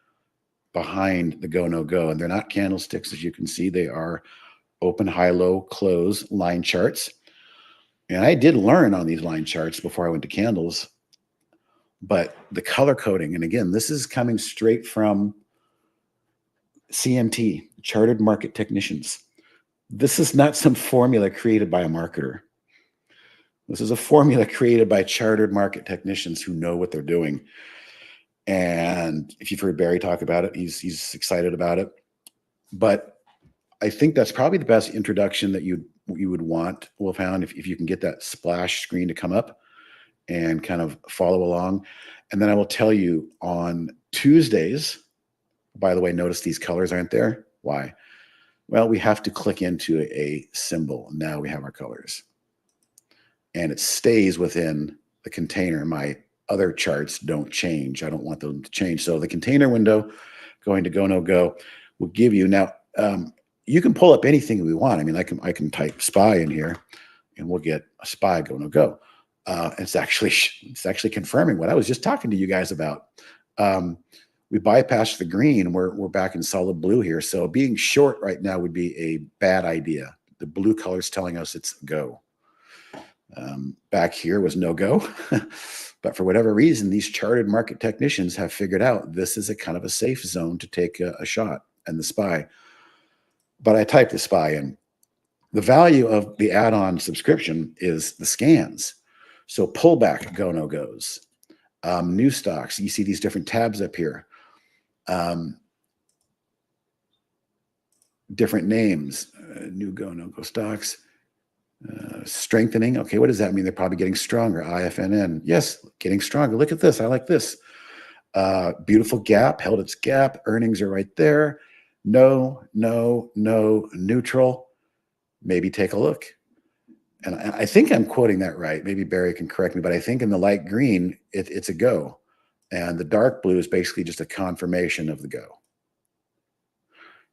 behind the go, no go. And they're not candlesticks, as you can see. They are open, high, low, close line charts. And I did learn on these line charts before I went to candles, but the color coding, and again, this is coming straight from CMT, Chartered Market Technicians. This is not some formula created by a marketer. This is a formula created by chartered market technicians who know what they're doing. And if you've heard Barry talk about it, he's excited about it. But I think that's probably the best introduction that you would want, Wolfhound, if you can get that splash screen to come up and kind of follow along. And then I will tell you on Tuesdays, by the way, notice these colors aren't there. Why? Well, we have to click into a symbol. Now we have our colors. And it stays within the container. My other charts don't change. I don't want them to change. So the container window, going to go, no go, will give you now. You can pull up anything we want. I mean, I can type SPY in here, and we'll get a SPY go, no go. It's actually confirming what I was just talking to you guys about. We bypassed the green. We're back in solid blue here. So being short right now would be a bad idea. The blue color is telling us it's go. Back here was no go. But for whatever reason, these chartered market technicians have figured out this is a kind of a safe zone to take a shot and the SPY. But I typed the SPY in. The value of the add-on subscription is the scans. So pullback, go, no goes. New stocks, you see these different tabs up here. Different names, new go, no go stocks. Strengthening. Okay, what does that mean? They're probably getting stronger. IFNN. Yes, getting stronger. Look at this. I like this. Beautiful gap, held its gap. Earnings are right there. No, neutral. Maybe take a look. And I think I'm quoting that right. Maybe Barry can correct me, but I think in the light green, it's a go. And the dark blue is basically just a confirmation of the go.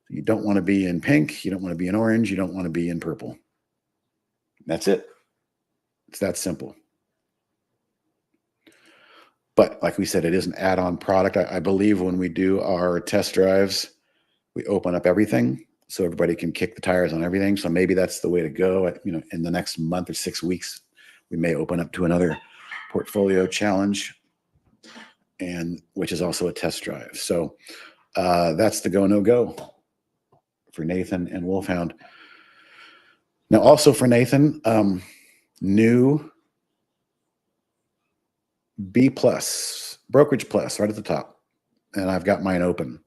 You don't want to be in pink. You don't want to be in orange. You don't want to be in purple. That's it. It's that simple. But like we said, it is an add-on product. I believe when we do our test drives, we open up everything so everybody can kick the tires on everything. So maybe that's the way to go. You know, in the next month or 6 weeks, we may open up to another portfolio challenge, and which is also a test drive. So that's the go, no go for Nathan and Wolfhound. Now, also for Nathan, new B plus, Brokerage Plus, right at the top. And I've got mine open.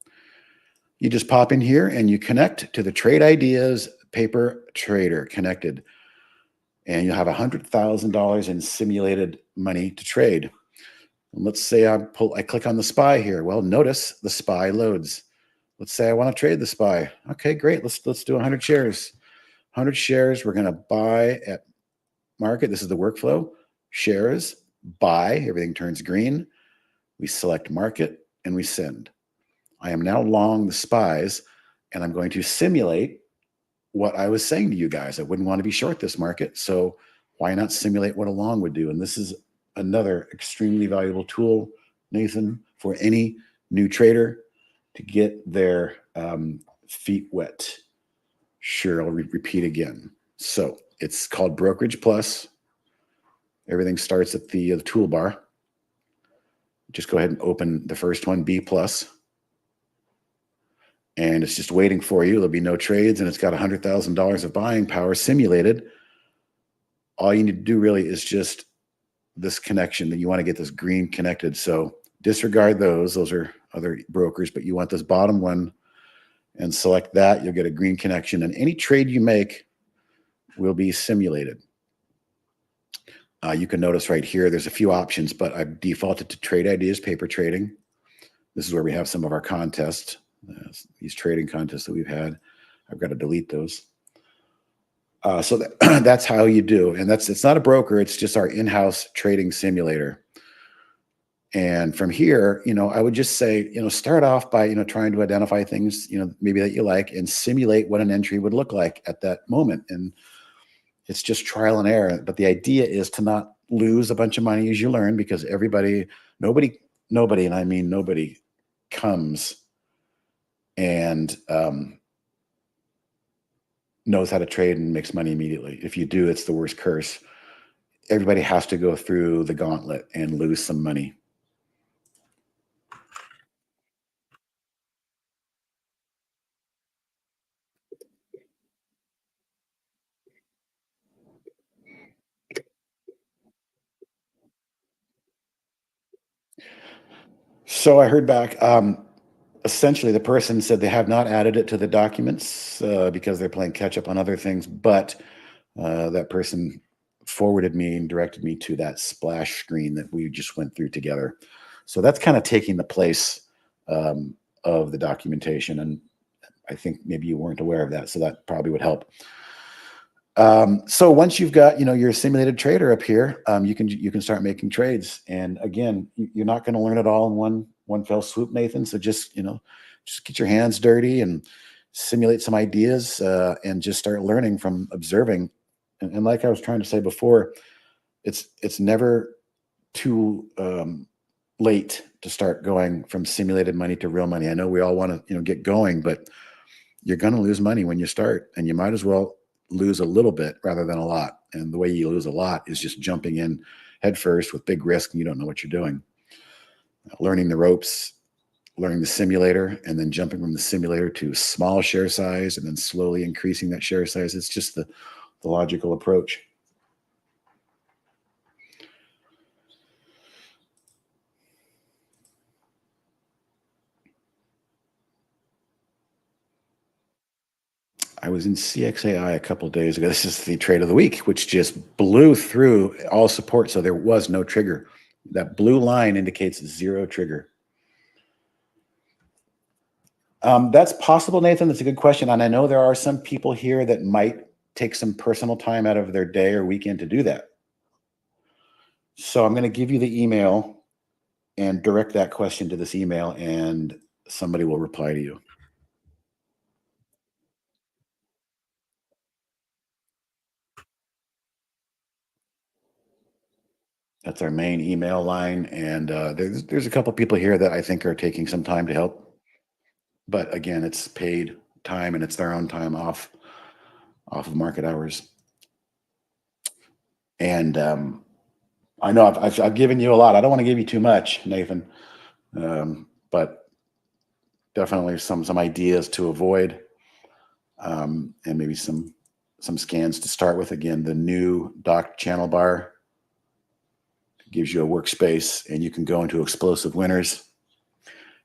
You just pop in here and you connect to the Trade Ideas Paper Trader connected. And you'll have $100,000 in simulated money to trade. And let's say I click on the SPY here. Well, notice the SPY loads. Let's say I want to trade the SPY. Okay, great. Let's do 100 shares. 100 shares, we're going to buy at market. This is the workflow. Shares, buy, everything turns green. We select market and we send. I am now long the SPYs, and I'm going to simulate what I was saying to you guys. I wouldn't want to be short this market, so why not simulate what a long would do? And this is another extremely valuable tool, Nathan, for any new trader to get their feet wet. Sure, I'll repeat again. So it's called Brokerage Plus. Everything starts at the toolbar. Just go ahead and open the first one, B plus. And it's just waiting for you. There'll be no trades, and it's got $100,000 of buying power simulated. All you need to do really is just this connection. That you want to get this green connected. So disregard those. Those are other brokers, but you want this bottom one and select that. You'll get a green connection, and any trade you make will be simulated. You can notice right here, there's a few options, but I've defaulted to Trade Ideas Paper Trading. This is where we have some of our contests, these trading contests that we've had. I've got to delete those. So that's how you do. And it's not a broker. It's just our in-house trading simulator. And from here, I would just say, start off by, trying to identify things, maybe that you like, and simulate what an entry would look like at that moment. And it's just trial and error. But the idea is to not lose a bunch of money as you learn, because nobody, and I mean nobody, comes and knows how to trade and makes money immediately. If you do, it's the worst curse. Everybody has to go through the gauntlet and lose some money. So I heard back. Essentially, the person said they have not added it to the documents because they're playing catch up on other things. But that person forwarded me and directed me to that splash screen that we just went through together. So that's kind of taking the place of the documentation. And I think maybe you weren't aware of that, so that probably would help. So once you've got, your simulated trader up here, you can start making trades. And again, you're not going to learn it all in one fell swoop, Nathan. So just get your hands dirty and simulate some ideas and just start learning from observing. And like I was trying to say before, it's never too late to start going from simulated money to real money. I know we all want to get going, but you're going to lose money when you start, and you might as well lose a little bit rather than a lot. And the way you lose a lot is just jumping in head first with big risk and you don't know what you're doing. Learning the ropes, learning the simulator, and then jumping from the simulator to small share size and then slowly increasing that share size. It's just the logical approach. I was in CXAI a couple of days ago. This is the trade of the week, which just blew through all support. So there was no trigger. That blue line indicates zero trigger. That's possible, Nathan. That's a good question. And I know there are some people here that might take some personal time out of their day or weekend to do that. So I'm going to give you the email and direct that question to this email, and somebody will reply to you. That's our main email line. And there's a couple people here that I think are taking some time to help. But again, it's paid time and it's their own time off of market hours. And I know I've given you a lot. I don't want to give you too much, Nathan, but definitely some ideas to avoid, and maybe some scans to start with. Again, the new docked channel bar gives you a workspace, and you can go into explosive winners,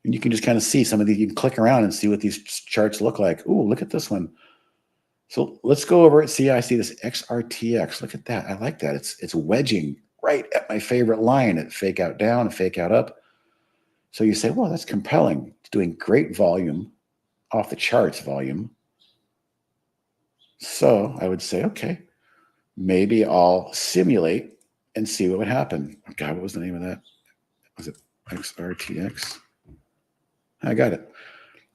and you can just kind of see some of these. You can click around and see what these charts look like. Ooh, look at this one. So let's go over it. See, I see this XRTX. Look at that. I like that. It's wedging right at my favorite line at fake out down and fake out up. So you say, well, that's compelling. It's doing great volume, off the charts volume. So I would say, okay, maybe I'll simulate and see what would happen. Oh God, what was the name of that? Was it XRTX? I got it.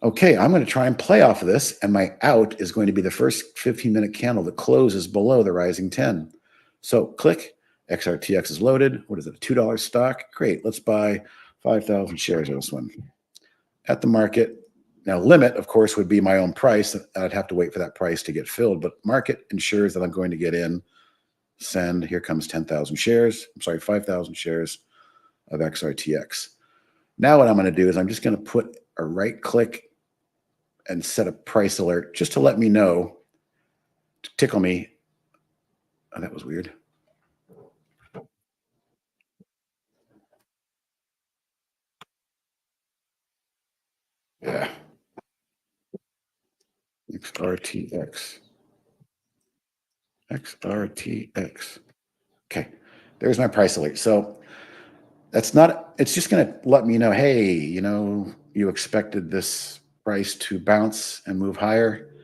Okay, I'm going to try and play off of this, and my out is going to be the first 15-minute candle that closes below the rising 10. So click, XRTX is loaded. What is it, a $2 stock? Great, let's buy 5,000 shares of this one. At the market, now limit, of course, would be my own price. I'd have to wait for that price to get filled, but market ensures that I'm going to get in. Send, here comes 10,000 shares. I'm sorry, 5,000 shares of XRTX. Now what I'm going to do is I'm just going to put a right click and set a price alert just to let me know, to tickle me. Oh, that was weird. Yeah. XRTX. XRTX. Okay. There's my price alert. So that's not, it's just going to let me know, hey, you expected this price to bounce and move higher.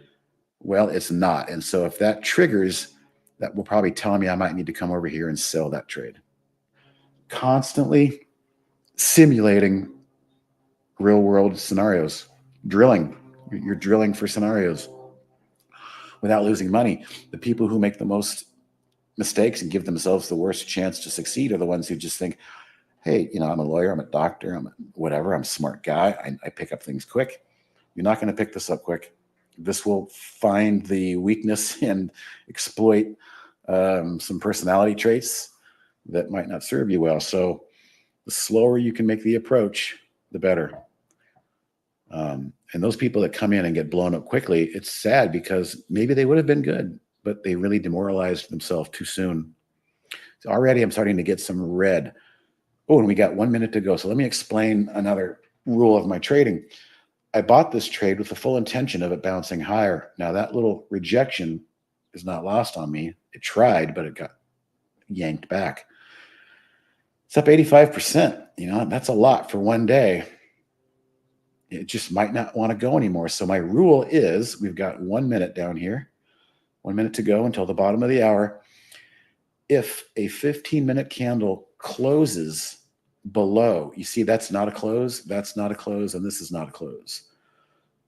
Well, it's not. And so if that triggers, that will probably tell me I might need to come over here and sell that trade. Constantly simulating real world scenarios, drilling. You're drilling for scenarios without losing money. The people who make the most mistakes and give themselves the worst chance to succeed are the ones who just think, hey, I'm a lawyer, I'm a doctor, whatever, I'm a smart guy, I pick up things quick. You're not going to pick this up quick. This will find the weakness and exploit some personality traits that might not serve you well. So the slower you can make the approach, the better. And those people that come in and get blown up quickly, it's sad because maybe they would have been good, but they really demoralized themselves too soon. So already I'm starting to get some red. Oh, and we got 1 minute to go. So let me explain another rule of my trading. I bought this trade with the full intention of it bouncing higher. Now that little rejection is not lost on me. It tried, but it got yanked back. It's up 85%. That's a lot for one day. It just might not want to go anymore. So my rule is we've got 1 minute down here, 1 minute to go until the bottom of the hour. If a 15-minute candle closes below, you see that's not a close, that's not a close, and this is not a close.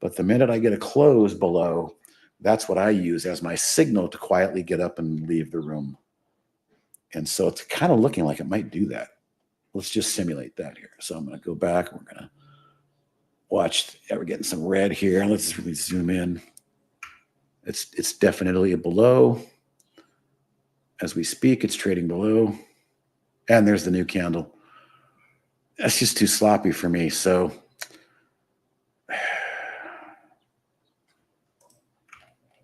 But the minute I get a close below, that's what I use as my signal to quietly get up and leave the room. And so it's kind of looking like it might do that. Let's just simulate that here. So I'm going to go back. We're going to watch. Yeah, we're getting some red here. Let's really zoom in. It's definitely a below. As we speak, it's trading below. And there's the new candle. That's just too sloppy for me. So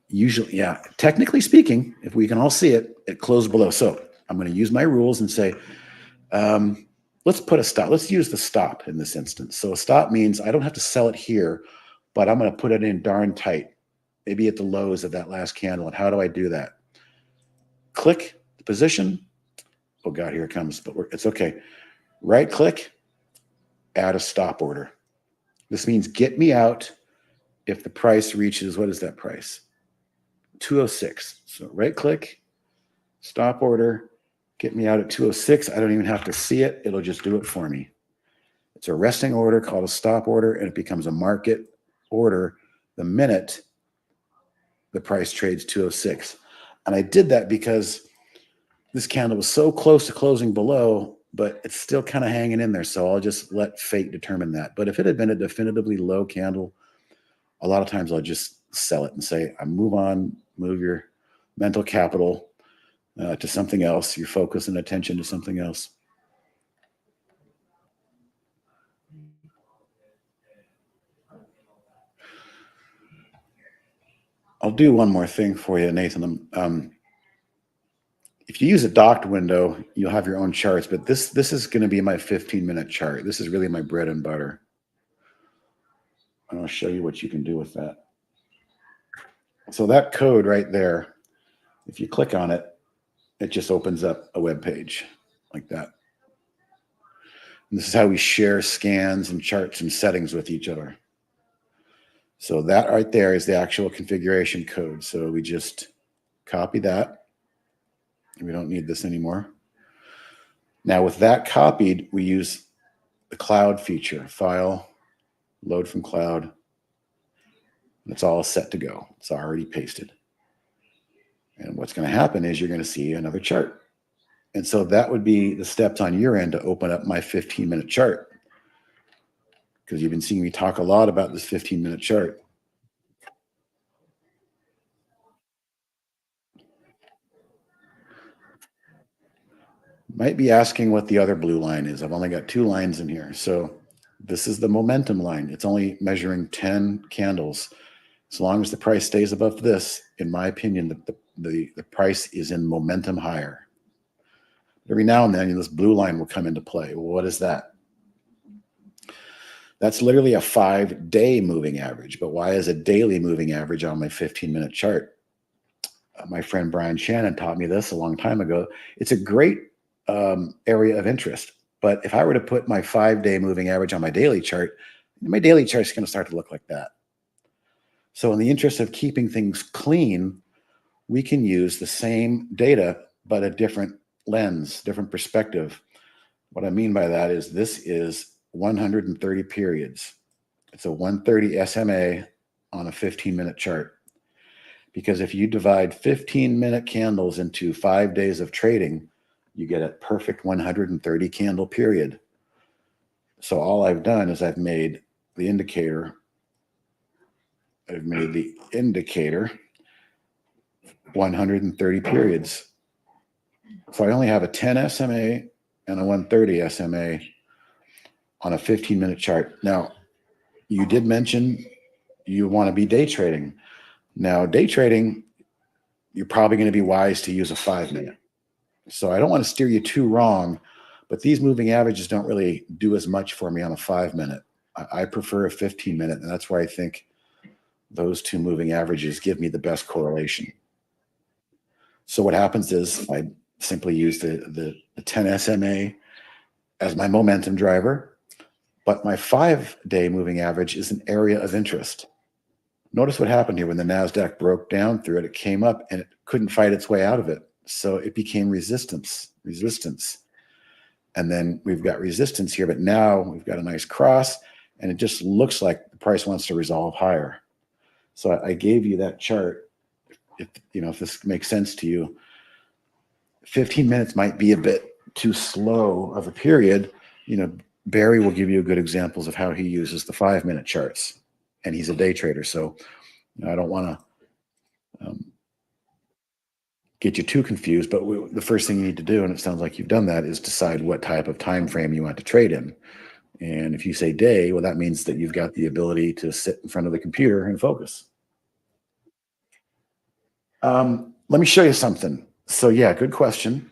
usually, yeah, technically speaking, if we can all see it, it closed below. So I'm going to use my rules and say, let's put a stop. Let's use the stop in this instance. So a stop means I don't have to sell it here, but I'm going to put it in darn tight, maybe at the lows of that last candle. And how do I do that? Click the position. Oh God, here it comes, but it's okay. Right click, add a stop order. This means get me out if the price reaches, what is that price? 206. So right click, stop order, get me out at 206. I don't even have to see it. It'll just do it for me. It's a resting order called a stop order, and it becomes a market order the minute the price trades 206. And I did that because this candle was so close to closing below, but it's still kind of hanging in there. So I'll just let fate determine that. But if it had been a definitively low candle, a lot of times I'll just sell it and say, I move on, move your mental capital to something else, your focus and attention to something else. I'll do one more thing for you, Nathan. If you use a docked window, you'll have your own charts, but this is going to be my 15-minute chart. This is really my bread and butter. And I'll show you what you can do with that. So that code right there, if you click on it, it just opens up a web page like that. And this is how we share scans and charts and settings with each other. So that right there is the actual configuration code. So we just copy that. We don't need this anymore. Now with that copied, we use the cloud feature, file, load from cloud. It's all set to go. It's already pasted. And what's going to happen is you're going to see another chart. And so that would be the steps on your end to open up my 15-minute chart. Because you've been seeing me talk a lot about this 15-minute chart. Might be asking what the other blue line is. I've only got 2 lines in here. So this is the momentum line. It's only measuring 10 candles. As long as the price stays above this, in my opinion, the price is in momentum higher. Every now and then, this blue line will come into play. Well, what is that? That's literally a 5-day moving average. But why is a daily moving average on my 15-minute chart? My friend Brian Shannon taught me this a long time ago. It's a great area of interest. But if I were to put my 5-day moving average on my daily chart is going to start to look like that. So in the interest of keeping things clean, we can use the same data, but a different lens, different perspective. What I mean by that is this is 130 periods. It's a 130 SMA on a 15-minute chart. because if you divide 15-minute candles into 5 days of trading, you get a perfect 130 candle period. So all I've done is I've made the indicator 130 periods. So I only have a 10 SMA and a 130 SMA on a 15-minute chart. Now, you did mention you want to be day trading. Now, day trading, you're probably going to be wise to use a 5-minute. So I don't want to steer you too wrong, but these moving averages don't really do as much for me on a 5-minute. I prefer a 15-minute, and that's why I think those two moving averages give me the best correlation. So what happens is I simply use the 10 SMA as my momentum driver, but my 5-day moving average is an area of interest. Notice what happened here when the NASDAQ broke down through it. It came up and it couldn't fight its way out of it. So it became resistance. And then we've got resistance here, but now we've got a nice cross, and it just looks like the price wants to resolve higher. So I gave you that chart. If this makes sense to you, 15 minutes might be a bit too slow of a period. Barry will give you good examples of how he uses the 5-minute charts, and he's a day trader. So I don't want to get you too confused, but the first thing you need to do, and it sounds like you've done that, is decide what type of time frame you want to trade in. And if you say day, well, that means that you've got the ability to sit in front of the computer and focus. Let me show you something. So yeah, good question.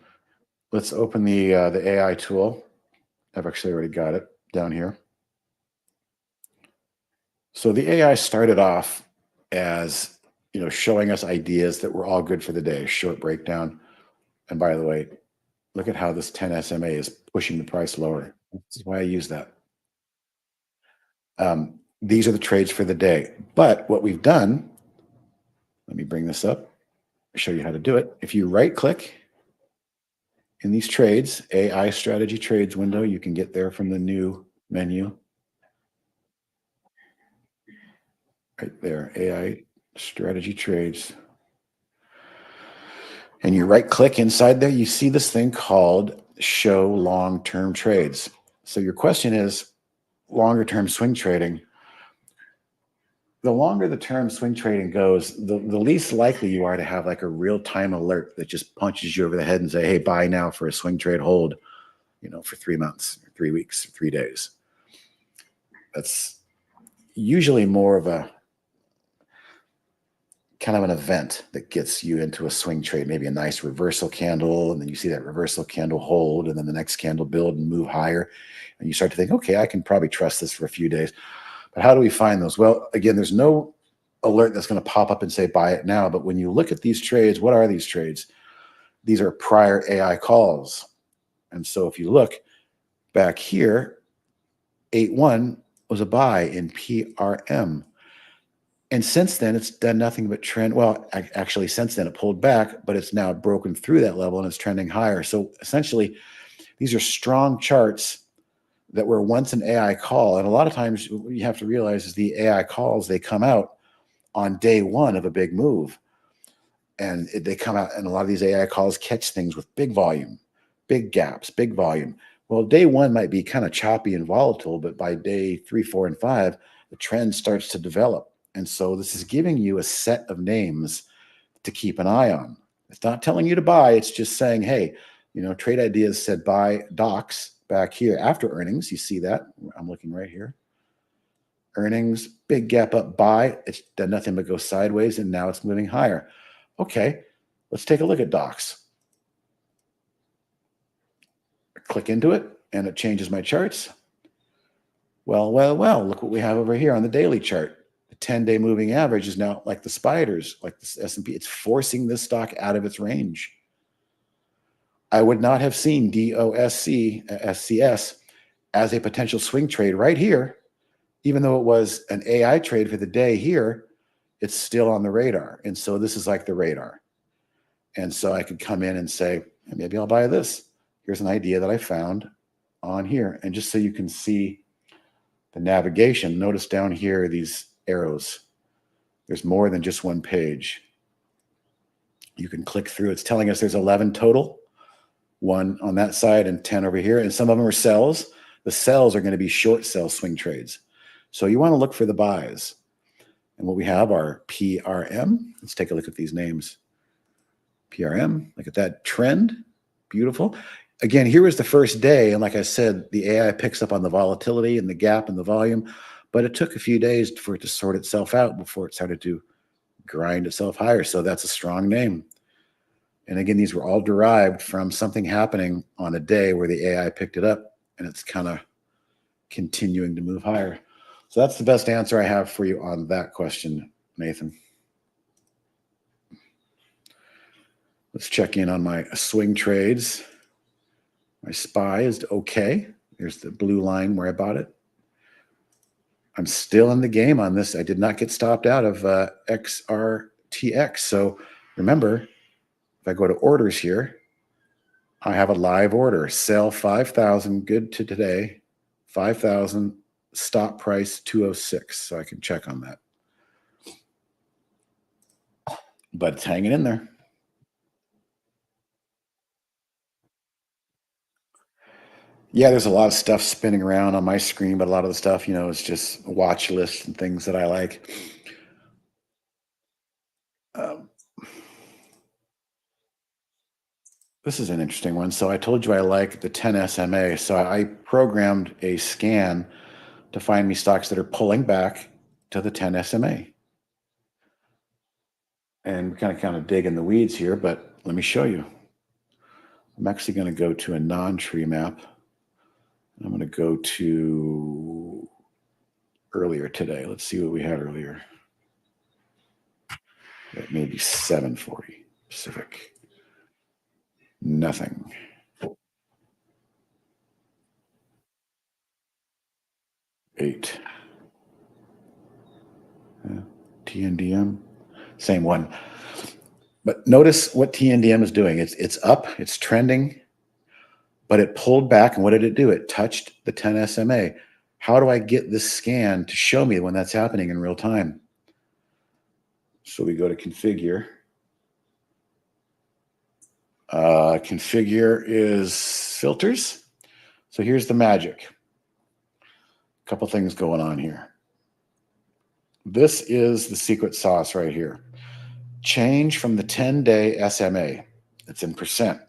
Let's open the AI tool. I've actually already got it down here. So the AI started off as showing us ideas that were all good for the day, short breakdown. And by the way, look at how this 10 SMA is pushing the price lower. This is why I use that. These are the trades for the day. But what we've done, let me bring this up, show you how to do it. If you right click in these trades, AI strategy trades window, you can get there from the new menu. Right there, AI strategy trades. And you right click inside there, you see this thing called show long-term trades. So your question is longer term swing trading. The longer the term swing trading goes, the least likely you are to have like a real-time alert that just punches you over the head and say, hey, buy now for a swing trade hold, for 3 months, 3 weeks, 3 days. That's usually more of a kind of an event that gets you into a swing trade, maybe a nice reversal candle, and then you see that reversal candle hold, and then the next candle build and move higher, and you start to think, okay, I can probably trust this for a few days. But how do we find those? Well, again, there's no alert that's going to pop up and say buy it now, but when you look at these trades, what are these trades? These are prior AI calls. And so if you look back here, 8-1 was a buy in PRM. And since then, it's done nothing but trend. Well, actually, since then, it pulled back, but it's now broken through that level and it's trending higher. So essentially, these are strong charts that were once an AI call. And a lot of times, what you have to realize is the AI calls, they come out on day one of a big move. And they come out, and a lot of these AI calls catch things with big volume, big gaps, big volume. Well, day one might be kind of choppy and volatile, but by day 3, 4, and 5, the trend starts to develop. And so this is giving you a set of names to keep an eye on. It's not telling you to buy. It's just saying, hey, Trade Ideas said buy Docs back here after earnings. You see that? I'm looking right here. Earnings, big gap up, buy. It's done nothing but go sideways, and now it's moving higher. Okay, let's take a look at Docs. Click into it, and it changes my charts. Well, look what we have over here on the daily chart. The 10-day moving average is now like the spiders, like the S&P. It's forcing this stock out of its range. I would not have seen SCS as a potential swing trade right here, even though it was an AI trade for the day here, it's still on the radar. And so this is like the radar. And so I could come in and say, maybe I'll buy this. Here's an idea that I found on here. And just so you can see the navigation, notice down here, these arrows. There's more than just one page. You can click through. It's telling us there's 11 total, 1 on that side and 10 over here. And some of them are sells. The sells are going to be short sell swing trades. So you want to look for the buys. And what we have are PRM. Let's take a look at these names. PRM, look at that trend. Beautiful. Again, here was the first day. And like I said, the AI picks up on the volatility and the gap and the volume. But it took a few days for it to sort itself out before it started to grind itself higher. So that's a strong name. And again, these were all derived from something happening on a day where the AI picked it up and it's kind of continuing to move higher. So that's the best answer I have for you on that question, Nathan. Let's check in on my swing trades. My SPY is okay. There's the blue line where I bought it. I'm still in the game on this. I did not get stopped out of XRTX. So remember, if I go to orders here, I have a live order. Sell 5,000, good to today. 5,000, stop price 206. So I can check on that. But it's hanging in there. Yeah, there's a lot of stuff spinning around on my screen, but a lot of the stuff, is just watch lists and things that I like. This is an interesting one. So I told you I like the 10 SMA. So I programmed a scan to find me stocks that are pulling back to the 10 SMA. And we kind of dig in the weeds here, but let me show you. I'm actually going to go to a non-tree map. I'm going to go to earlier today. Let's see what we had earlier. Maybe 740 Pacific. Nothing. Eight. TNDM, same one. But notice what TNDM is doing. It's up, it's trending, but it pulled back. And what did it do? It touched the 10 SMA. How do I get this scan to show me when that's happening in real time? So we go to configure. Configure is filters. So here's the magic. A couple things going on here. This is the secret sauce right here. Change from the 10-day SMA. It's in percent.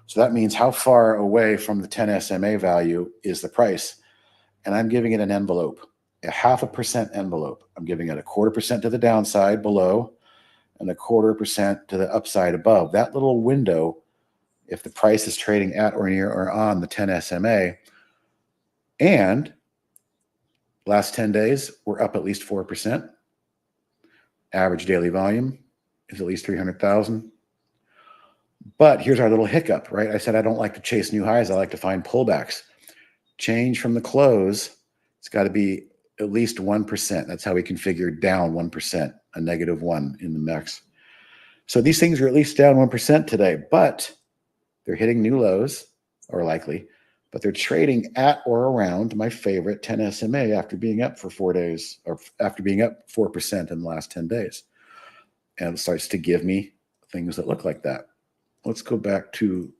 So that means how far away from the 10 SMA value is the price. And I'm giving it an envelope, a 0.5% envelope. I'm giving it 0.25% to the downside below and 0.25% to the upside above. That little window, if the price is trading at or near or on the 10 SMA, and last 10 days, we're up at least 4%. Average daily volume is at least 300,000. But here's our little hiccup, right? I said I don't like to chase new highs. I like to find pullbacks. Change from the close, it's got to be at least 1%. That's how we configure down 1%, a -1 in the mix. So these things are at least down 1% today, but they're hitting new lows, or likely, but they're trading at or around my favorite 10 SMA after being up for 4 days, or after being up 4% in the last 10 days. And it starts to give me things that look like that. Let's go back to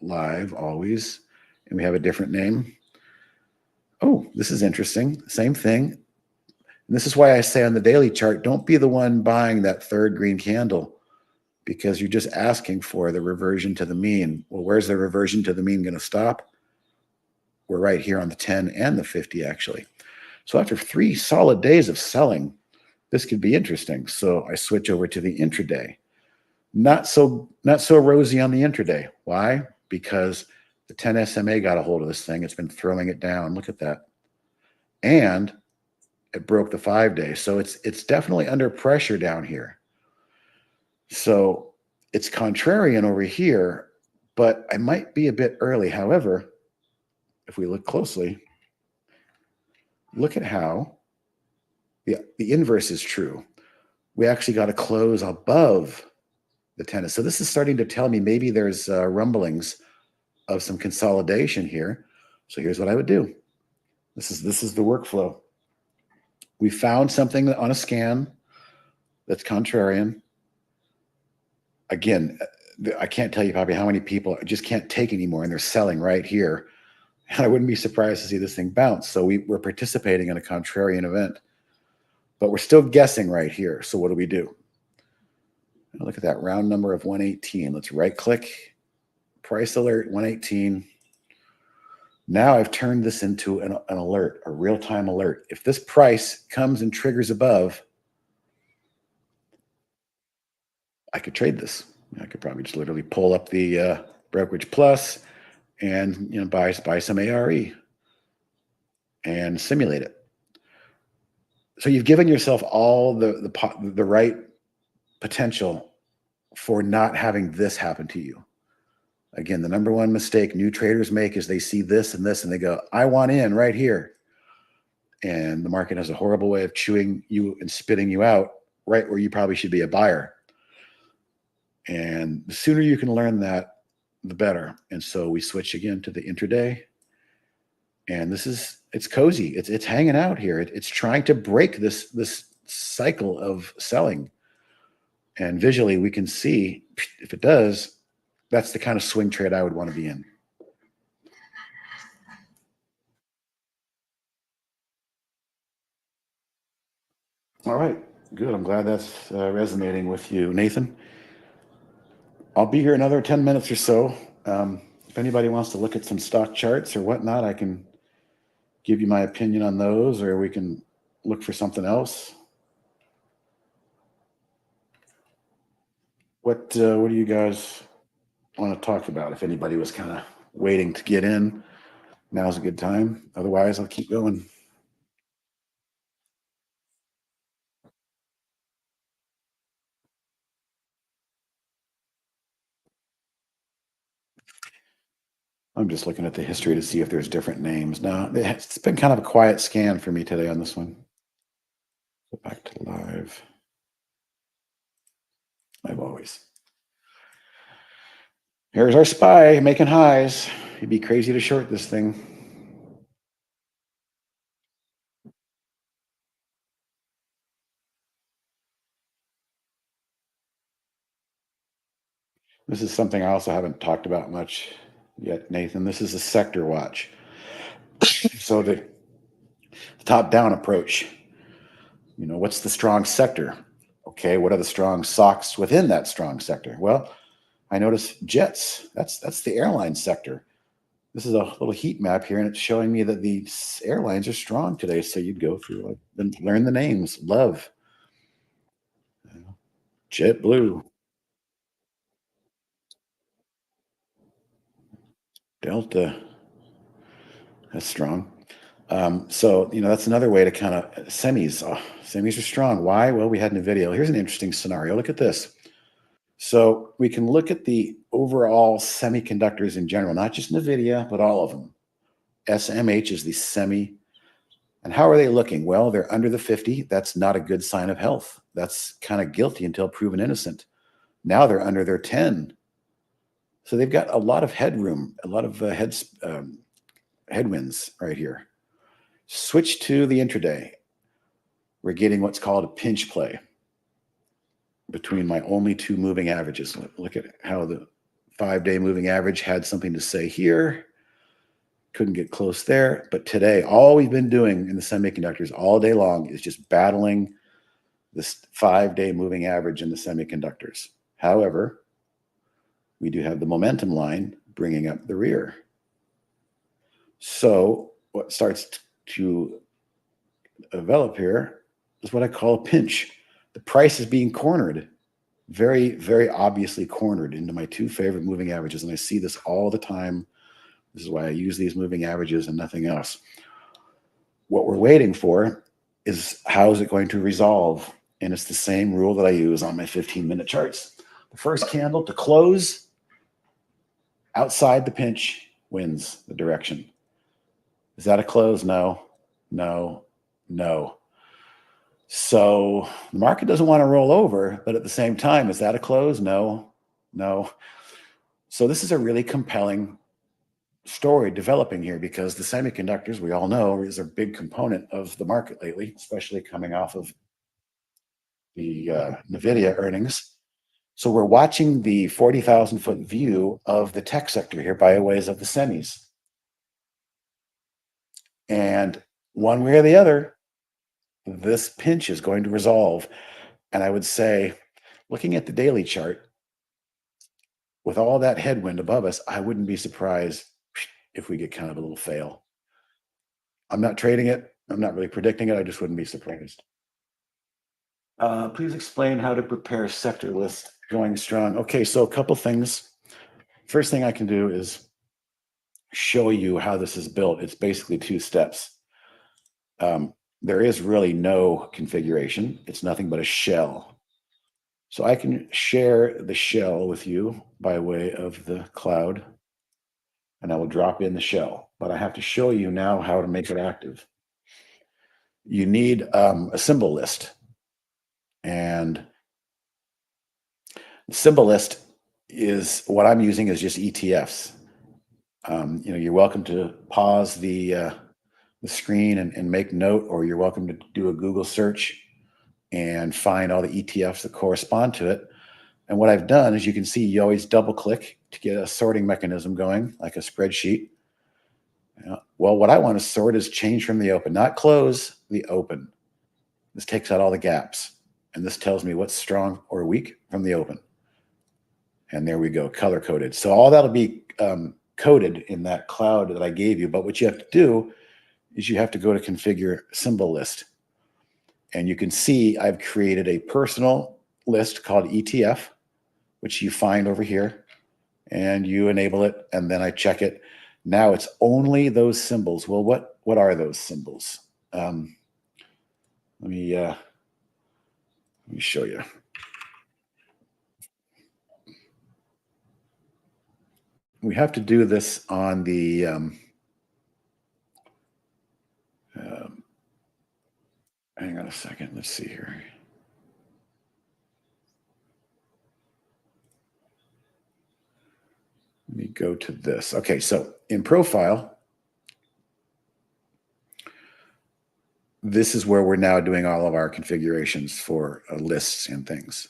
live always, and we have a different name. Oh, this is interesting. Same thing. And this is why I say on the daily chart, don't be the one buying that third green candle, because you're just asking for the reversion to the mean. Well, where's the reversion to the mean going to stop? We're right here on the 10 and the 50, actually. So after 3 solid days of selling, this could be interesting. So I switch over to the intraday. Not so rosy on the intraday. Why? Because the 10 SMA got a hold of this thing. It's been throwing it down. Look at that. And it broke the 5-day. So it's definitely under pressure down here. So it's contrarian over here, but I might be a bit early. However, if we look closely, look at how the inverse is true. We actually got to close above the 10. So this is starting to tell me maybe there's rumblings of some consolidation here. So here's what I would do. This is the workflow. We found something on a scan that's contrarian. again, I can't tell you probably how many people just can't take anymore and they're selling right here. And I wouldn't be surprised to see this thing bounce. So we're participating in a contrarian event, but we're still guessing right here. So what do we do? Look at that round number of 118. Let's right click, price alert 118. Now I've turned this into an alert, a real-time alert. If this price comes and triggers above, I could trade this. I could probably just literally pull up the brokerage plus and buy some ARE and simulate it. So you've given yourself all the right potential for not having this happen to you. Again, the number one mistake new traders make is they see this and this and they go, I want in right here. And the market has a horrible way of chewing you and spitting you out right where you probably should be a buyer. And the sooner you can learn that, the better. And so we switch again to the intraday. And it's cozy. It's hanging out here. It's trying to break this cycle of selling. And visually we can see if it does, that's the kind of swing trade I would want to be in. All right, good. I'm glad that's resonating with you, Nathan. I'll be here another 10 minutes or so. If anybody wants to look at some stock charts or whatnot, I can give you my opinion on those, or we can look for something else. What do you guys want to talk about? If anybody was kind of waiting to get in, now's a good time. Otherwise, I'll keep going. I'm just looking at the history to see if there's different names. Now, it's been kind of a quiet scan for me today on this one. Go back to live. I've always. Here's our SPY making highs. You'd be crazy to short this thing. This is something I also haven't talked about much yet, Nathan. This is a sector watch. So the top-down approach, what's the strong sector? Okay, what are the strong stocks within that strong sector? Well, I notice jets. That's the airline sector. This is a little heat map here, and it's showing me that the airlines are strong today. So you'd go through and learn the names. Love, JetBlue, Delta. That's strong. So that's another way to kind of semis. Semis are strong. Why? Well, we had NVIDIA. Here's an interesting scenario. Look at this. So we can look at the overall semiconductors in general, not just NVIDIA, but all of them. SMH is the semi. And how are they looking? Well, they're under the 50. That's not a good sign of health. That's kind of guilty until proven innocent. Now they're under their 10. So they've got a lot of headroom, a lot of headwinds right here. Switch to the intraday. We're getting what's called a pinch play between my only two moving averages. Look at how the 5-day moving average had something to say here. Couldn't get close there. But today, all we've been doing in the semiconductors all day long is just battling this 5-day moving average in the semiconductors. However, we do have the momentum line bringing up the rear. So what starts to develop here is what I call a pinch. The price is being cornered, very, very obviously cornered into my two favorite moving averages. And I see this all the time. This is why I use these moving averages and nothing else. What we're waiting for is how is it going to resolve? And it's the same rule that I use on my 15-minute charts. The first candle to close outside the pinch wins the direction. Is that a close? No, no, no. So the market doesn't want to roll over, but at the same time, is that a close? No, no. So this is a really compelling story developing here because the semiconductors, we all know, is a big component of the market lately, especially coming off of the NVIDIA earnings. So we're watching the 40,000 foot view of the tech sector here by ways of the semis. And one way or the other, this pinch is going to resolve. And I would say, looking at the daily chart, with all that headwind above us, I wouldn't be surprised if we get kind of a little fail. I'm not trading it. I'm not really predicting it. I just wouldn't be surprised. Please explain how to prepare sector list going strong. Okay, so a couple things. First thing I can do is show you how this is built. It's basically 2 steps. There is really no configuration. It's nothing but a shell. So I can share the shell with you by way of the cloud, and I will drop in the shell, but I have to show you now how to make it active. You need a symbol list, and the symbol list is what I'm using is just ETFs. You're welcome to pause the screen and make note, or you're welcome to do a Google search and find all the ETFs that correspond to it. And what I've done is, you can see, you always double click to get a sorting mechanism going, like a spreadsheet. Well, what I want to sort is change from the open, not close, the open. This takes out all the gaps. And this tells me what's strong or weak from the open. And there we go, color coded. So all that'll be coded in that cloud that I gave you. But what you have to do is you have to go to configure symbol list. And you can see I've created a personal list called ETF, which you find over here, and you enable it, and then I check it. Now it's only those symbols. Well, what are those symbols? Let me show you. We have to do this on the hang on a second. Let's see here. Let me go to this. Okay, so in profile, this is where we're now doing all of our configurations for lists and things.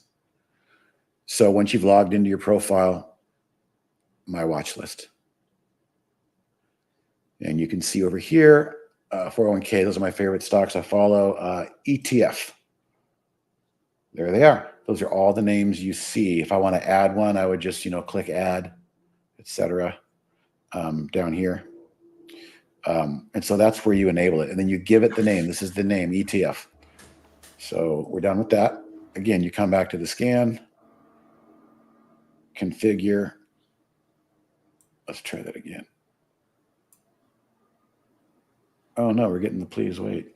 So once you've logged into your profile, my watch list. And you can see over here, 401k, those are my favorite stocks I follow. ETF. There they are. Those are all the names you see. If I want to add one, I would just, click add, etc. Down here. And so that's where you enable it. And then you give it the name. This is the name, ETF. So we're done with that. Again, you come back to the scan, configure. Let's try that again. Oh no, we're getting the please wait.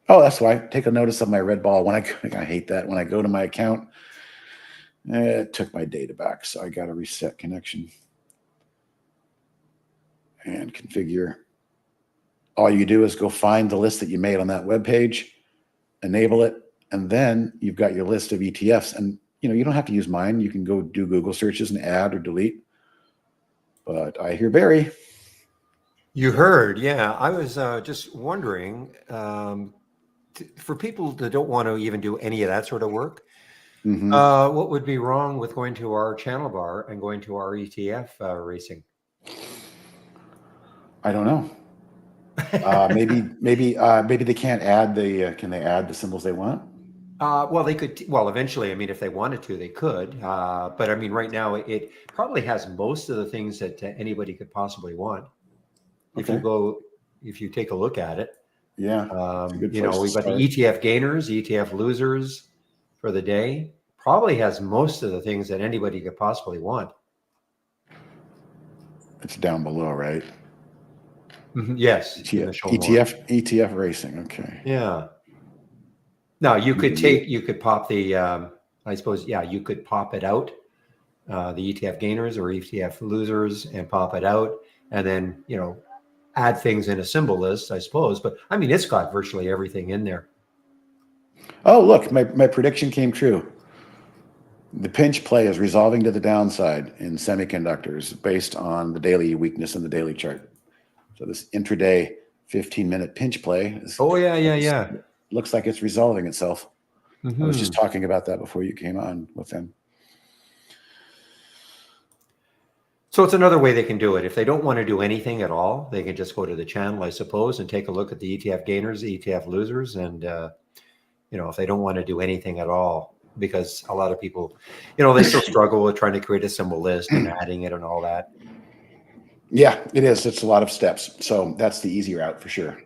Oh, that's why. Take a notice of my red ball. When I hate that. When I go to my account, it took my data back. So I got to reset connection and configure. All you do is go find the list that you made on that web page, enable it, and then you've got your list of ETFs. And you don't have to use mine. You can go do Google searches and add or delete. But I hear Barry. You heard, yeah. I was just wondering, for people that don't want to even do any of that sort of work, what would be wrong with going to our channel bar and going to our ETF racing? I don't know. Maybe they can't add can they add the symbols they want? Well, they could. Well, eventually, if they wanted to, they could. But right now, it probably has most of the things that anybody could possibly want. Okay. If you take a look at it, yeah, we've got the ETF gainers, ETF losers for the day. Probably has most of the things that anybody could possibly want. It's down below, right? Yes. ETF racing. Okay. Yeah. Now you could pop the, I suppose, you could pop it out, the ETF gainers or ETF losers, and pop it out, and then, add things in a symbol list, I suppose. But it's got virtually everything in there. Oh, look, my prediction came true. The pinch play is resolving to the downside in semiconductors based on the daily weakness in the daily chart. So this intraday 15-minute pinch play is, looks like it's resolving itself. I was just talking about that before you came on with them. So it's another way they can do it. If they don't want to do anything at all, they can just go to the channel, I suppose, and take a look at the ETF gainers, the ETF losers, and if they don't want to do anything at all, because a lot of people, they still struggle with trying to create a symbol list and adding it and all that. Yeah, it is. It's a lot of steps. So that's the easy route for sure.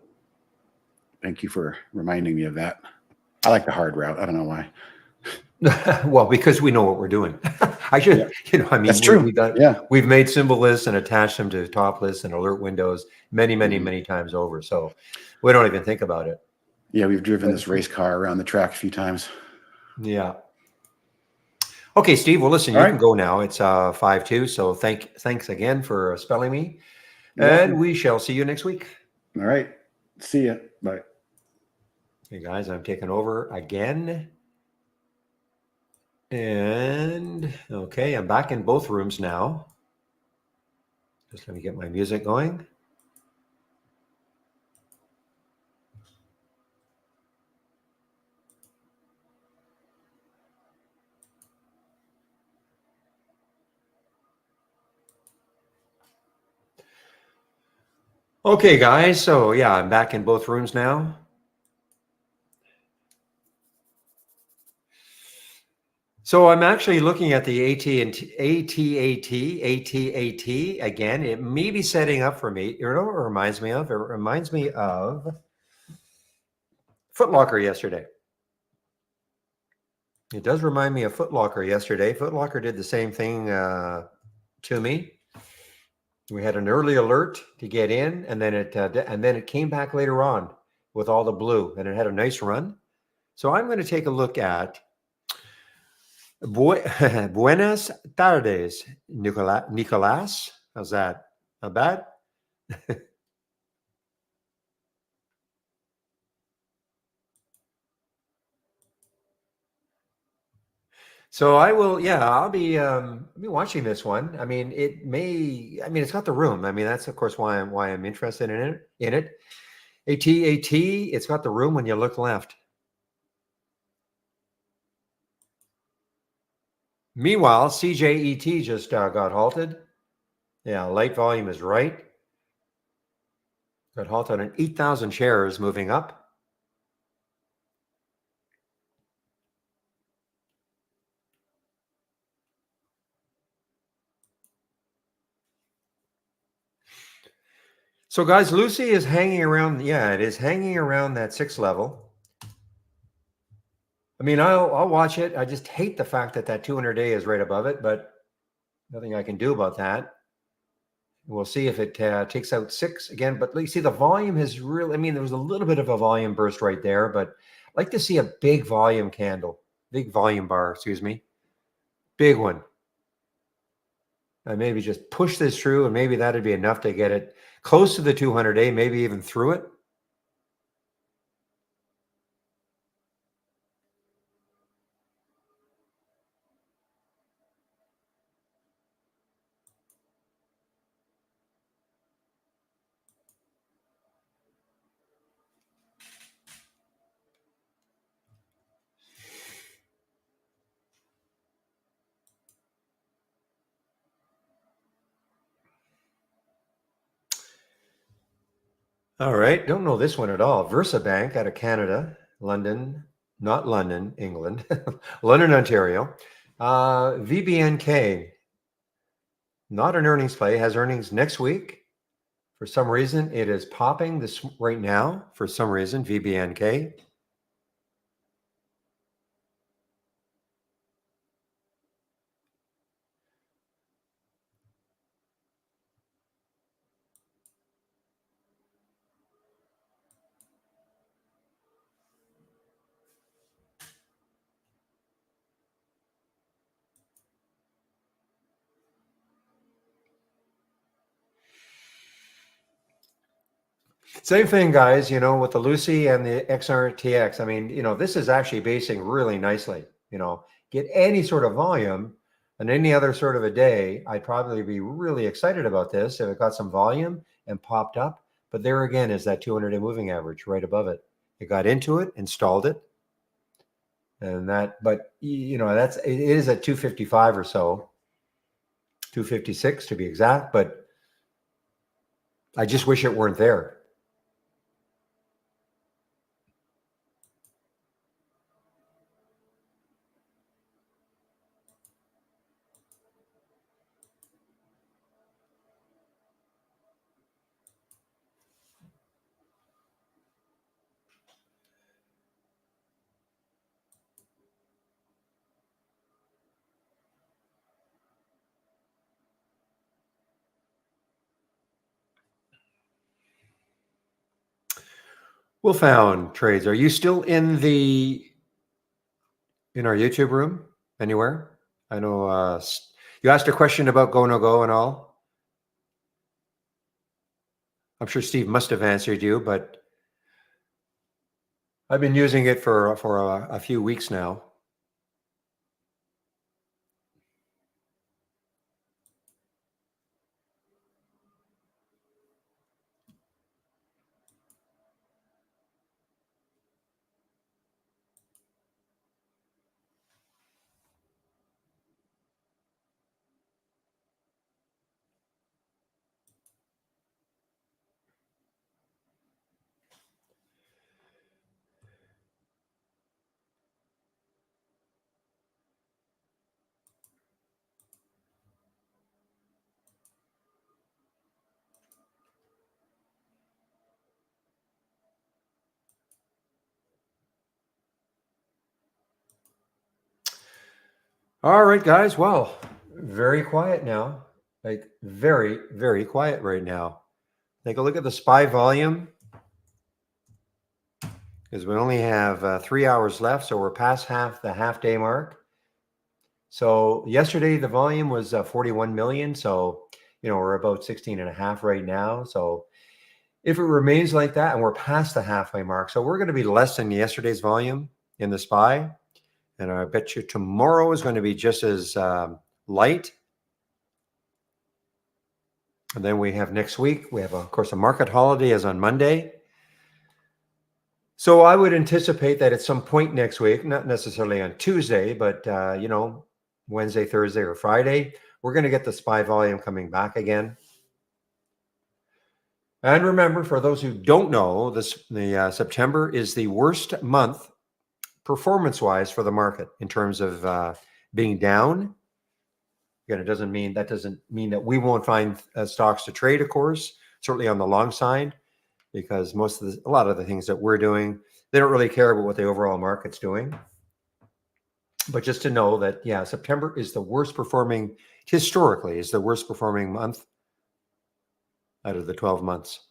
Thank you for reminding me of that. I like the hard route. I don't know why. Well, because we know what we're doing. I should, That's true. We've made symbol lists and attached them to top lists and alert windows many, many, many times over. So we don't even think about it. Yeah, we've driven this race car around the track a few times. Yeah. Okay, Steve. Well, listen, you can go now. It's 5-2. So thanks again for spelling me. And we shall see you next week. All right. See ya. Bye. Hey, guys, I'm taking over again. And okay, I'm back in both rooms now. Just let me get my music going. Okay, guys. So yeah, I'm back in both rooms now. So I'm actually looking at the AT again. It may be setting up for me. You know what it reminds me of? It reminds me of Foot Locker yesterday. It does remind me of Foot Locker yesterday. Foot Locker did the same thing to me. We had an early alert to get in, and then it came back later on with all the blue, and it had a nice run. So I'm going to take a look at Buenas tardes, Nicolas. How's that? Not bad? So I'll be watching this one. I mean, it's got the room. I mean, that's of course why I'm interested in it. AT, it's got the room when you look left. Meanwhile, CJET just got halted. Yeah, light volume is right. Got halted on 8,000 shares moving up. So guys, Lucy is hanging around. Yeah, it is hanging around that 6 level. I mean, I'll watch it. I just hate the fact that 200-day is right above it, but nothing I can do about that. We'll see if it takes out 6 again. But you see, the volume has really, there was a little bit of a volume burst right there, but I'd like to see a big volume bar, excuse me. Big one. And maybe just push this through, and maybe that'd be enough to get it close to the 200-day, maybe even through it. All right. Don't know this one at all. VersaBank out of Canada, London, not London, England, London, Ontario. VBNK, not an earnings play, has earnings next week. For some reason, it is popping this right now. For some reason, VBNK. Same thing, guys, with the Lucy and the XRTX. I mean, this is actually basing really nicely. Get any sort of volume on any other sort of a day, I'd probably be really excited about this if it got some volume and popped up. But there again is that 200-day moving average right above it. It got into it, installed it. And it is at 255 or so. 256 to be exact, but I just wish it weren't there. Wolfhound Trades, are you still in our YouTube room anywhere? I know you asked a question about go no go and all. I'm sure Steve must have answered you, but I've been using it for a few weeks now. All right, guys. Well, very quiet now. Like very, very quiet right now. Take a look at the SPY volume because we only have 3 hours left. So we're past the half day mark. So yesterday the volume was 41 million. So, we're about 16 and a half right now. So if it remains like that and we're past the halfway mark, so we're going to be less than yesterday's volume in the SPY. And I bet you tomorrow is going to be just as light. And then we have next week, we have, of course, a market holiday as on Monday. So I would anticipate that at some point next week, not necessarily on Tuesday, but, Wednesday, Thursday, or Friday, we're going to get the SPY volume coming back again. And remember, for those who don't know, the September is the worst month performance-wise for the market in terms of being down. Again, that doesn't mean that we won't find stocks to trade, of course, certainly on the long side, because a lot of the things that we're doing, they don't really care about what the overall market's doing. But just to know that, yeah, September is the worst performing, historically, is the worst performing month out of the 12 months.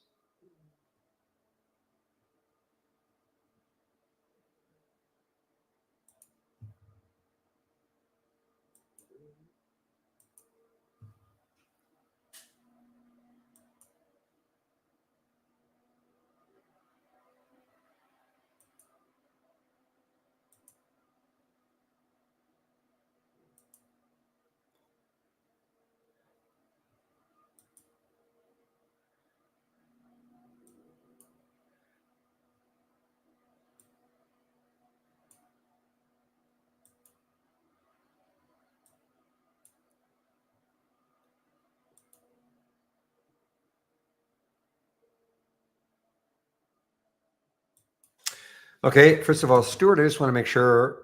Okay, first of all, Stuart, I just want to make sure.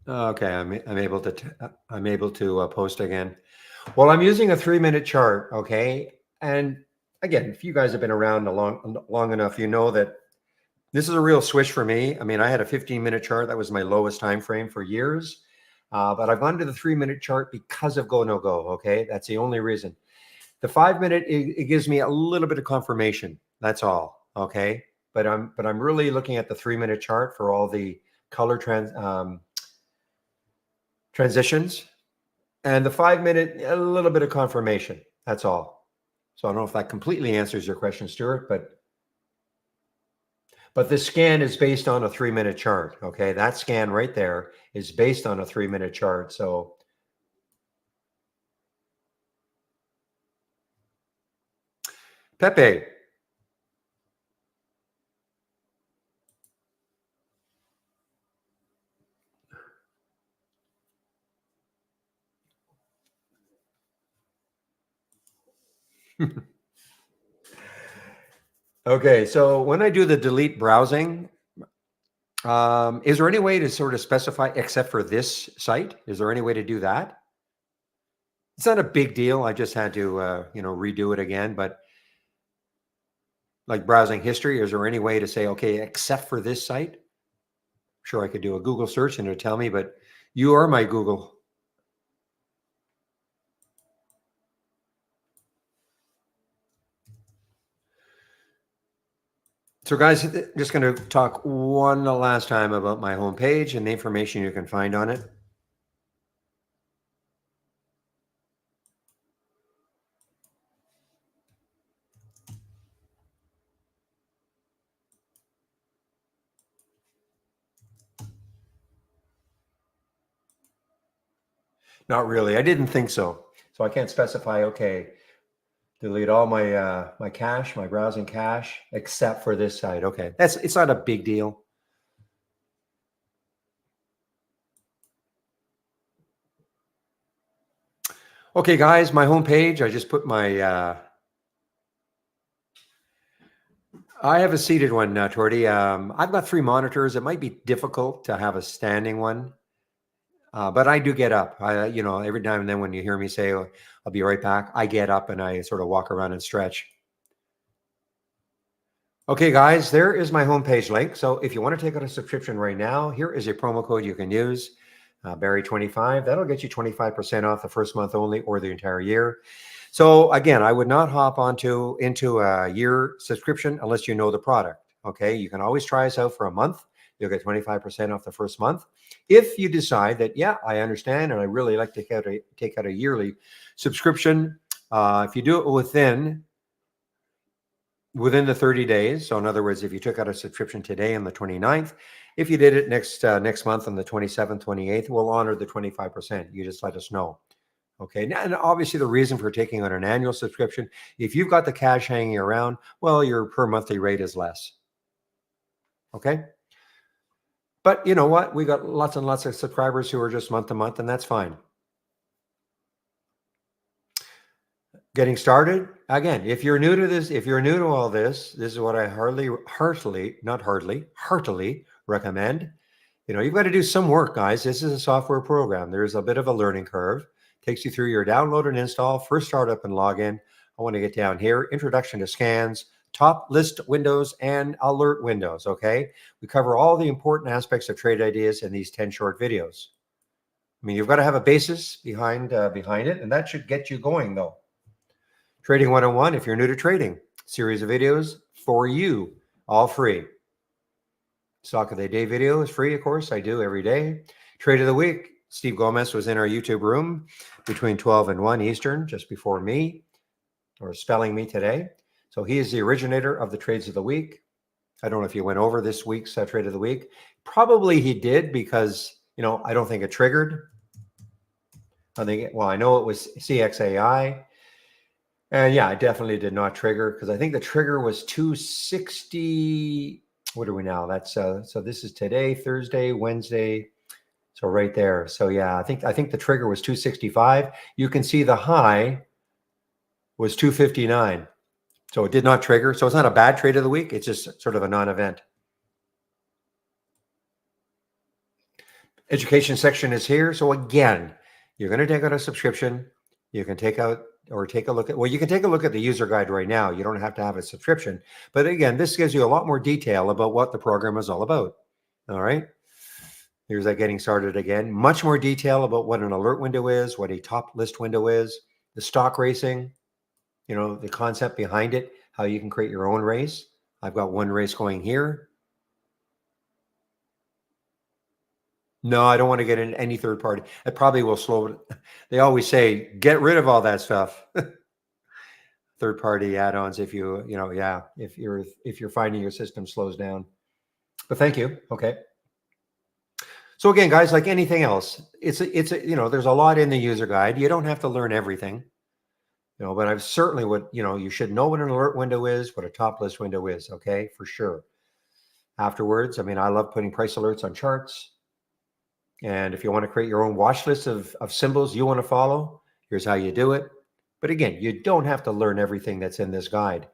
Okay, I'm able to post again. Well, I'm using a 3-minute chart. Okay, and again, if you guys have been around long enough, you know that this is a real switch for me. I mean, I had a 15-minute chart that was my lowest time frame for years, but I've gone to the 3-minute chart because of go no go. Okay, that's the only reason. The 5-minute it gives me a little bit of confirmation. That's all. Okay. But I'm really looking at the 3-minute chart for all the color transitions, and the 5-minute a little bit of confirmation. That's all. So I don't know if that completely answers your question, Stuart, but the scan is based on a 3-minute chart. Okay, that scan right there is based on a 3-minute chart. So Pepe. Okay, so when I do the delete browsing, is there any way to sort of specify except for this site? Is there any way to do that? It's not a big deal. I just had to, redo it again. But like browsing history, is there any way to say, okay, except for this site? Sure, I could do a Google search and it'll tell me, but you are my Google. So guys, just going to talk one last time about my homepage and the information you can find on it. Not really. I didn't think so. So I can't specify, okay, delete all my my cache, my browsing cache, except for this site. Okay, it's not a big deal. Okay, guys, my homepage. I just put my. I have a seated one, Torty. I've got 3 monitors. It might be difficult to have a standing one, but I do get up. Every now and then when you hear me say, "Oh, I'll be right back," I get up and I sort of walk around and stretch. Okay, guys, there is my homepage link. So if you want to take out a subscription right now, here is a promo code you can use, Barry25. That'll get you 25% off the first month only or the entire year. So again, I would not hop into a year subscription unless you know the product. Okay, you can always try us out for a month. You'll get 25% off the first month. If you decide that, yeah, I understand and I really like to take out a yearly subscription, if you do it within the 30 days. So in other words, if you took out a subscription today on the 29th, if you did it next month on the 27th, 28th, we'll honor the 25%. You just let us know. Okay. And obviously the reason for taking on an annual subscription, if you've got the cash hanging around, well, your per monthly rate is less. Okay. But you know what? We got lots and lots of subscribers who are just month to month, and that's fine. Getting started again. If you're new to this, if you're new to all this is what I heartily recommend. You've got to do some work, guys. This is a software program. There's a bit of a learning curve. Takes you through your download and install, first startup and login. I want to get down here. Introduction to scans, top list windows, and alert windows. Okay. We cover all the important aspects of trade ideas in these 10 short videos. I mean, you've got to have a basis behind it, and that should get you going though. Trading 101, if you're new to trading, series of videos for you, all free. Stock of the day video is free, of course. I do every day. Trade of the week, Steve Gomez was in our YouTube room between 12 and 1 Eastern, just before me, or spelling me today. So he is the originator of the trades of the week. I don't know if he went over this week's trade of the week. Probably he did because, I don't think it triggered. I know it was CXAI. And yeah, I definitely did not trigger because I think the trigger was 260. What are we now? That's so this is today, Thursday, Wednesday. So right there. So yeah, I think the trigger was 265. You can see the high was 259. So it did not trigger. So it's not a bad trade of the week. It's just sort of a non-event. Education section is here. So again, you're going to take out a subscription. You can take a look at, you can take a look at the user guide right now. You don't have to have a subscription. But again, this gives you a lot more detail about what the program is all about. All right. Here's that getting started again. Much more detail about what an alert window is, what a top list window is, the stock racing, the concept behind it, how you can create your own race. I've got one race going here. No, I don't want to get in any third party. It probably will slow it. They always say, get rid of all that stuff. Third party add-ons if if you're finding your system slows down. But thank you. Okay. So again, guys, like anything else, it's there's a lot in the user guide. You don't have to learn everything. But I've certainly you should know what an alert window is, what a top list window is, okay? For sure. Afterwards, I love putting price alerts on charts. And if you want to create your own watch list of symbols you want to follow, here's how you do it. But again, you don't have to learn everything that's in this guide.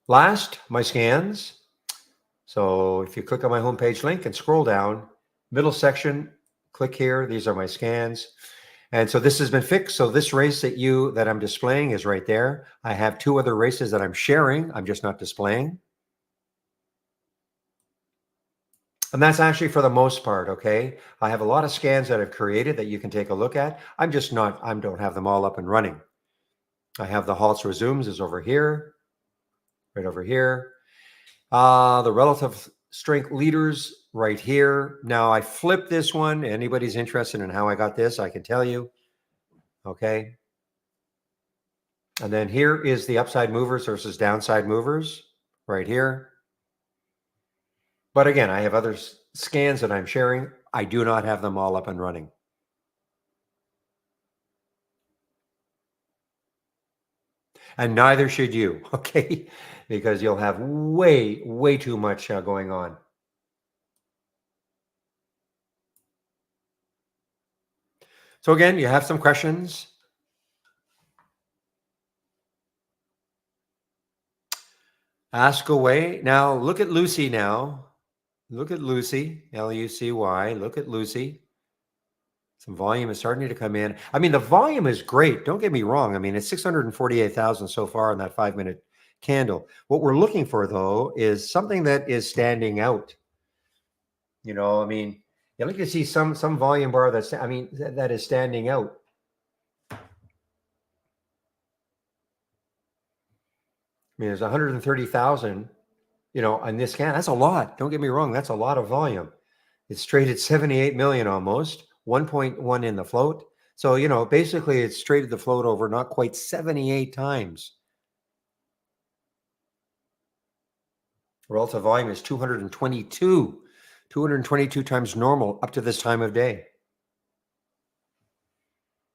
Last, my scans. So if you click on my homepage link and scroll down, middle section, click here. These are my scans. And so this has been fixed. So this race that I'm displaying is right there. I have 2 other races that I'm sharing. I'm just not displaying. And that's actually for the most part, okay? I have a lot of scans that I've created that you can take a look at. I don't have them all up and running. I have the halts resumes is over here, right over here. The relative strength leaders right here. Now I flipped this one. Anybody's interested in how I got this, I can tell you. Okay. And then here is the upside movers versus downside movers right here. But again, I have other scans that I'm sharing. I do not have them all up and running. And neither should you, okay? Because you'll have way, way too much going on. So again, you have some questions. Ask away. Now look at Lucy now. Look at Lucy, Lucy. Look at Lucy. Some volume is starting to come in. I mean, the volume is great. Don't get me wrong. I mean, it's 648,000 so far in that 5-minute candle. What we're looking for, though, is something that is standing out. You know, I mean, you look to see some volume bar that is standing out. I mean, there's 130,000, on this scan. That's a lot. Don't get me wrong. That's a lot of volume. It's traded 78 million almost, 1.1 in the float. So, basically it's traded the float over not quite 78 times. Relative volume is 222 times normal up to this time of day.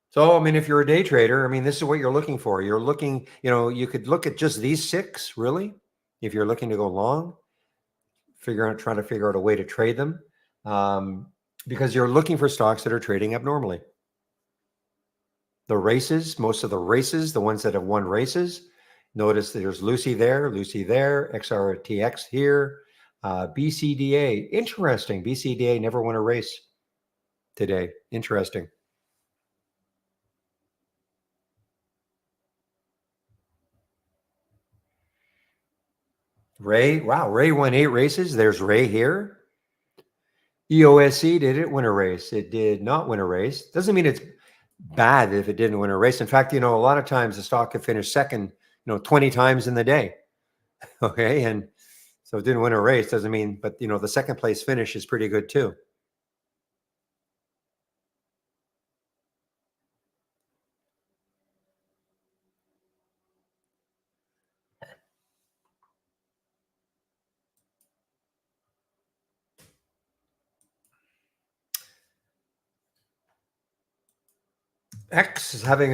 So, I mean, if you're a day trader, I mean, this is what you're looking for. You're looking, you could look at just these 6, really, if you're looking to go long, trying to figure out a way to trade them, because you're looking for stocks that are trading abnormally. The races, most of the races, the ones that have won races, notice there's Lucy there, XRTX here, BCDA. Interesting. BCDA never won a race today. Interesting. Ray, wow, Ray won 8 races. There's Ray here. EOSC, did it win a race? It did not win a race. Doesn't mean it's bad if it didn't win a race. In fact, a lot of times the stock could finish second, 20 times in the day. Okay. And so it didn't win a race, doesn't mean, but the second place finish is pretty good too. X is having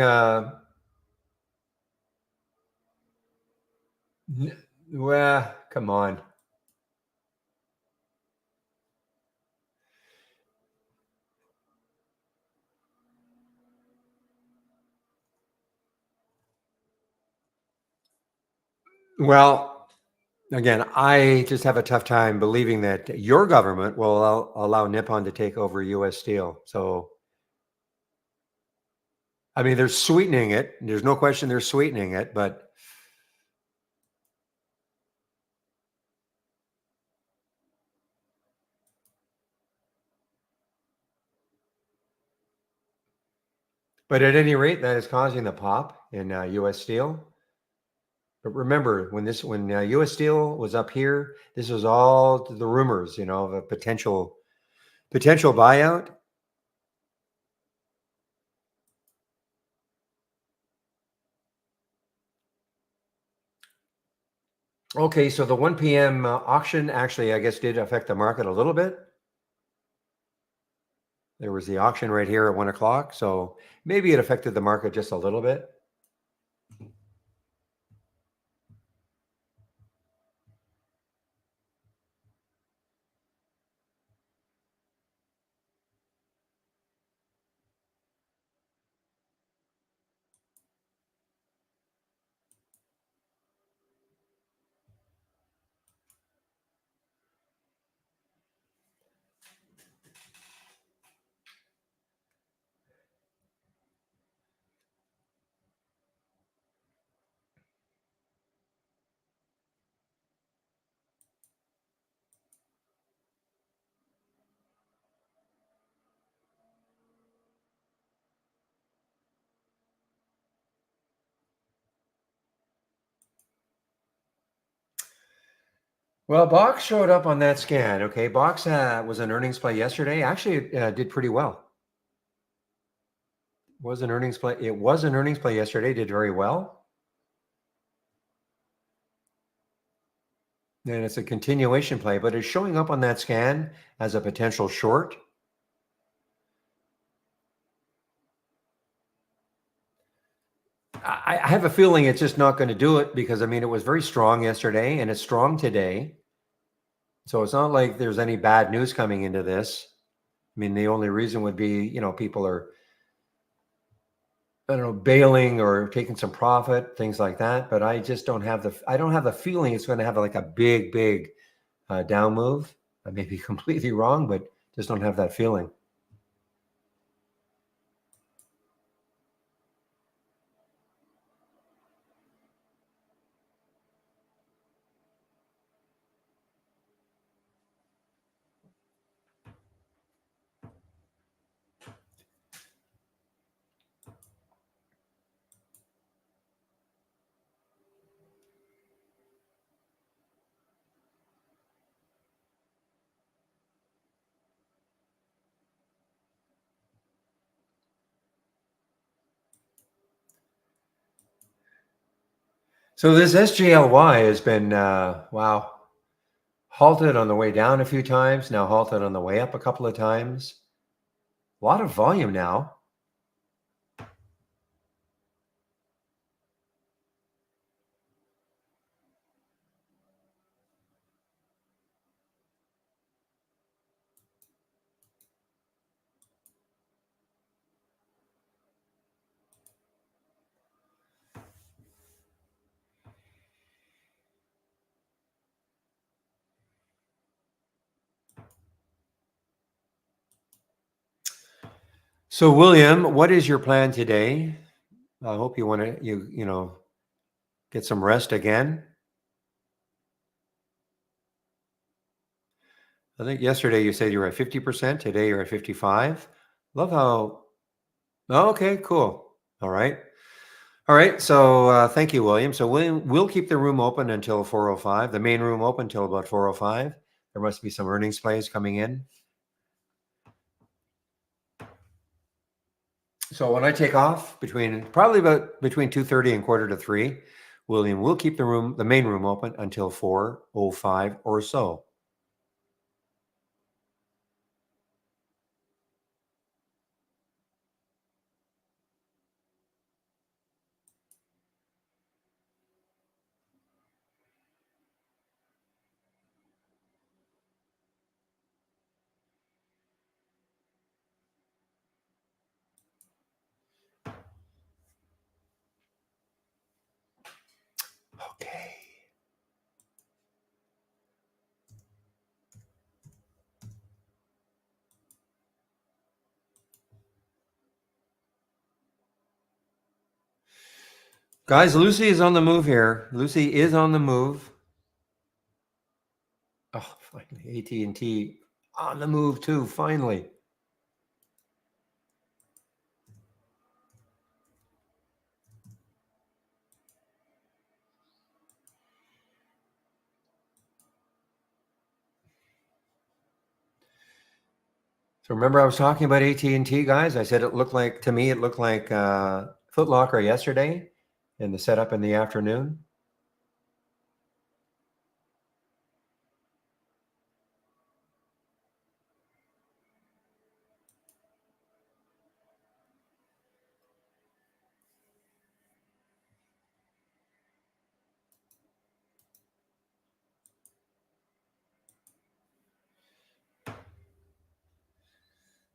well, come on. Well, again, I just have a tough time believing that your government will allow Nippon to take over U.S. Steel. So, I mean, they're sweetening it. There's no question they're sweetening it, but at any rate, that is causing the pop in U.S. Steel. But remember, when U.S. Steel was up here, this was all the rumors, of a potential buyout. Okay, so the 1 p.m. Auction actually, I guess, did affect the market a little bit. There was the auction right here at 1 o'clock, so maybe it affected the market just a little bit. Well, Box showed up on that scan. Okay, Box was an earnings play yesterday. Actually, it did pretty well. Was an earnings play. It was an earnings play yesterday. Did very well, and it's a continuation play, but it's showing up on that scan as a potential short. I have a feeling it's just not going to do it because I mean it was very strong yesterday and it's strong today. So it's not like there's any bad news coming into this. I mean, the only reason would be, people are, I don't know, bailing or taking some profit, things like that. But I just I don't have the feeling it's going to have like a big down move. I may be completely wrong, but just don't have that feeling. So this SGLY has been, wow, halted on the way down a few times, now halted on the way up a couple of times. A lot of volume now. So William, what is your plan today? I hope you want to get some rest again. I think yesterday you said you were at 50%. Today you're at 55. Love how. Oh, okay, cool. All right. All right. So thank you, William. So William, we'll keep the room open until 4:05. The main room open until about 4:05. There must be some earnings plays coming in. So when I take off probably about between 2:30 and quarter to 3, William will keep the main room open until 4:05 or so. Okay. Guys, Lucy is on the move here. Lucy is on the move. Oh, finally, AT&T on the move too, finally. So remember I was talking about AT&T, guys? I said it looked like Foot Locker yesterday in the setup in the afternoon.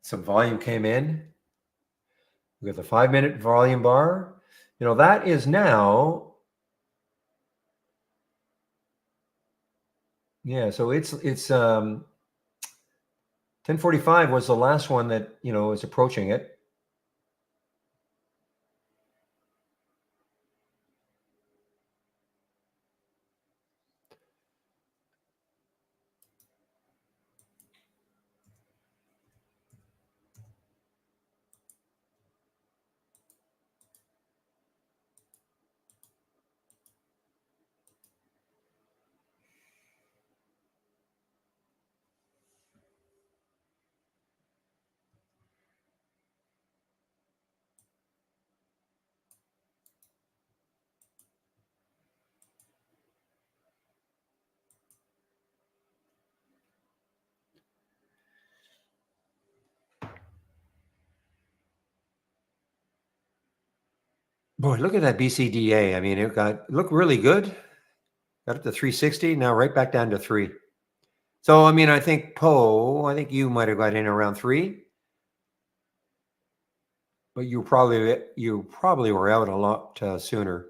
Some volume came in. We got the 5-minute volume bar. That is now. Yeah, so it's 10:45 was the last one that, is approaching it. Boy, look at that BCDA. I mean, it looked really good. Got up to 360. Now right back down to 3. So I mean, I think you might have got in around 3, but you probably were out a lot sooner,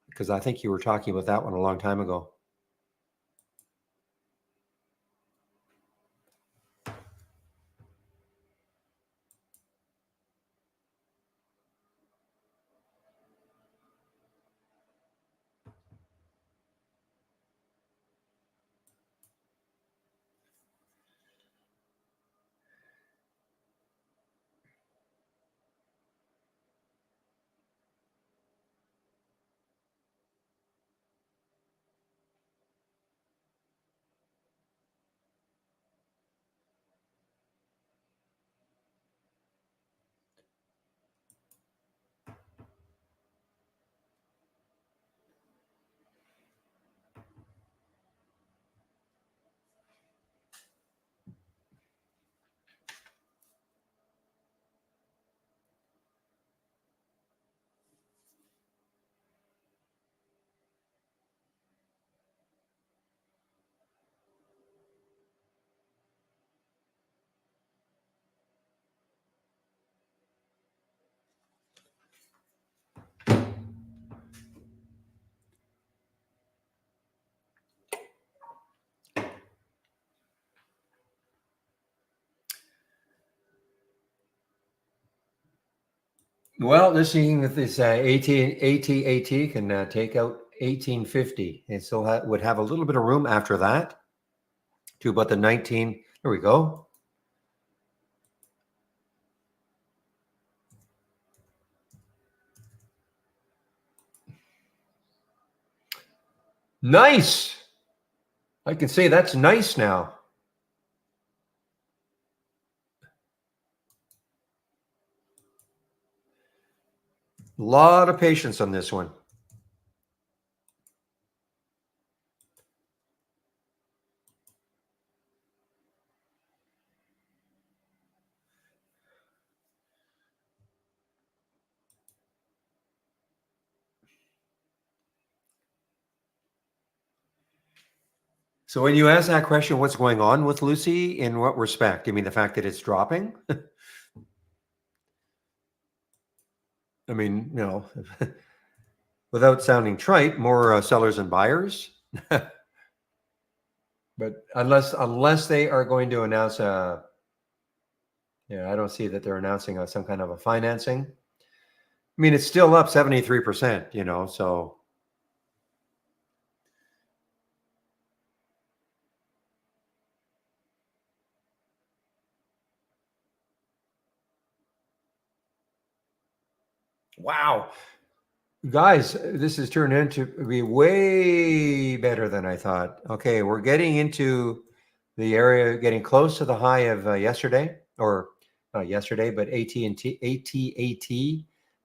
because I think you were talking about that one a long time ago. Well, this thing with this AT can take out 1850. It still would have a little bit of room after that to about the 19. There we go. Nice. I can say that's nice now. A lot of patience on this one. So when you ask that question, what's going on with Lucy? In what respect? You mean the fact that it's dropping? I mean, without sounding trite, more sellers and buyers. But unless they are going to announce I don't see that they're announcing some kind of a financing. I mean, it's still up 73%, so. Wow. Guys, this has turned into be way better than I thought. Okay, we're getting into the area, getting close to the high of yesterday, or not yesterday, but AT&T,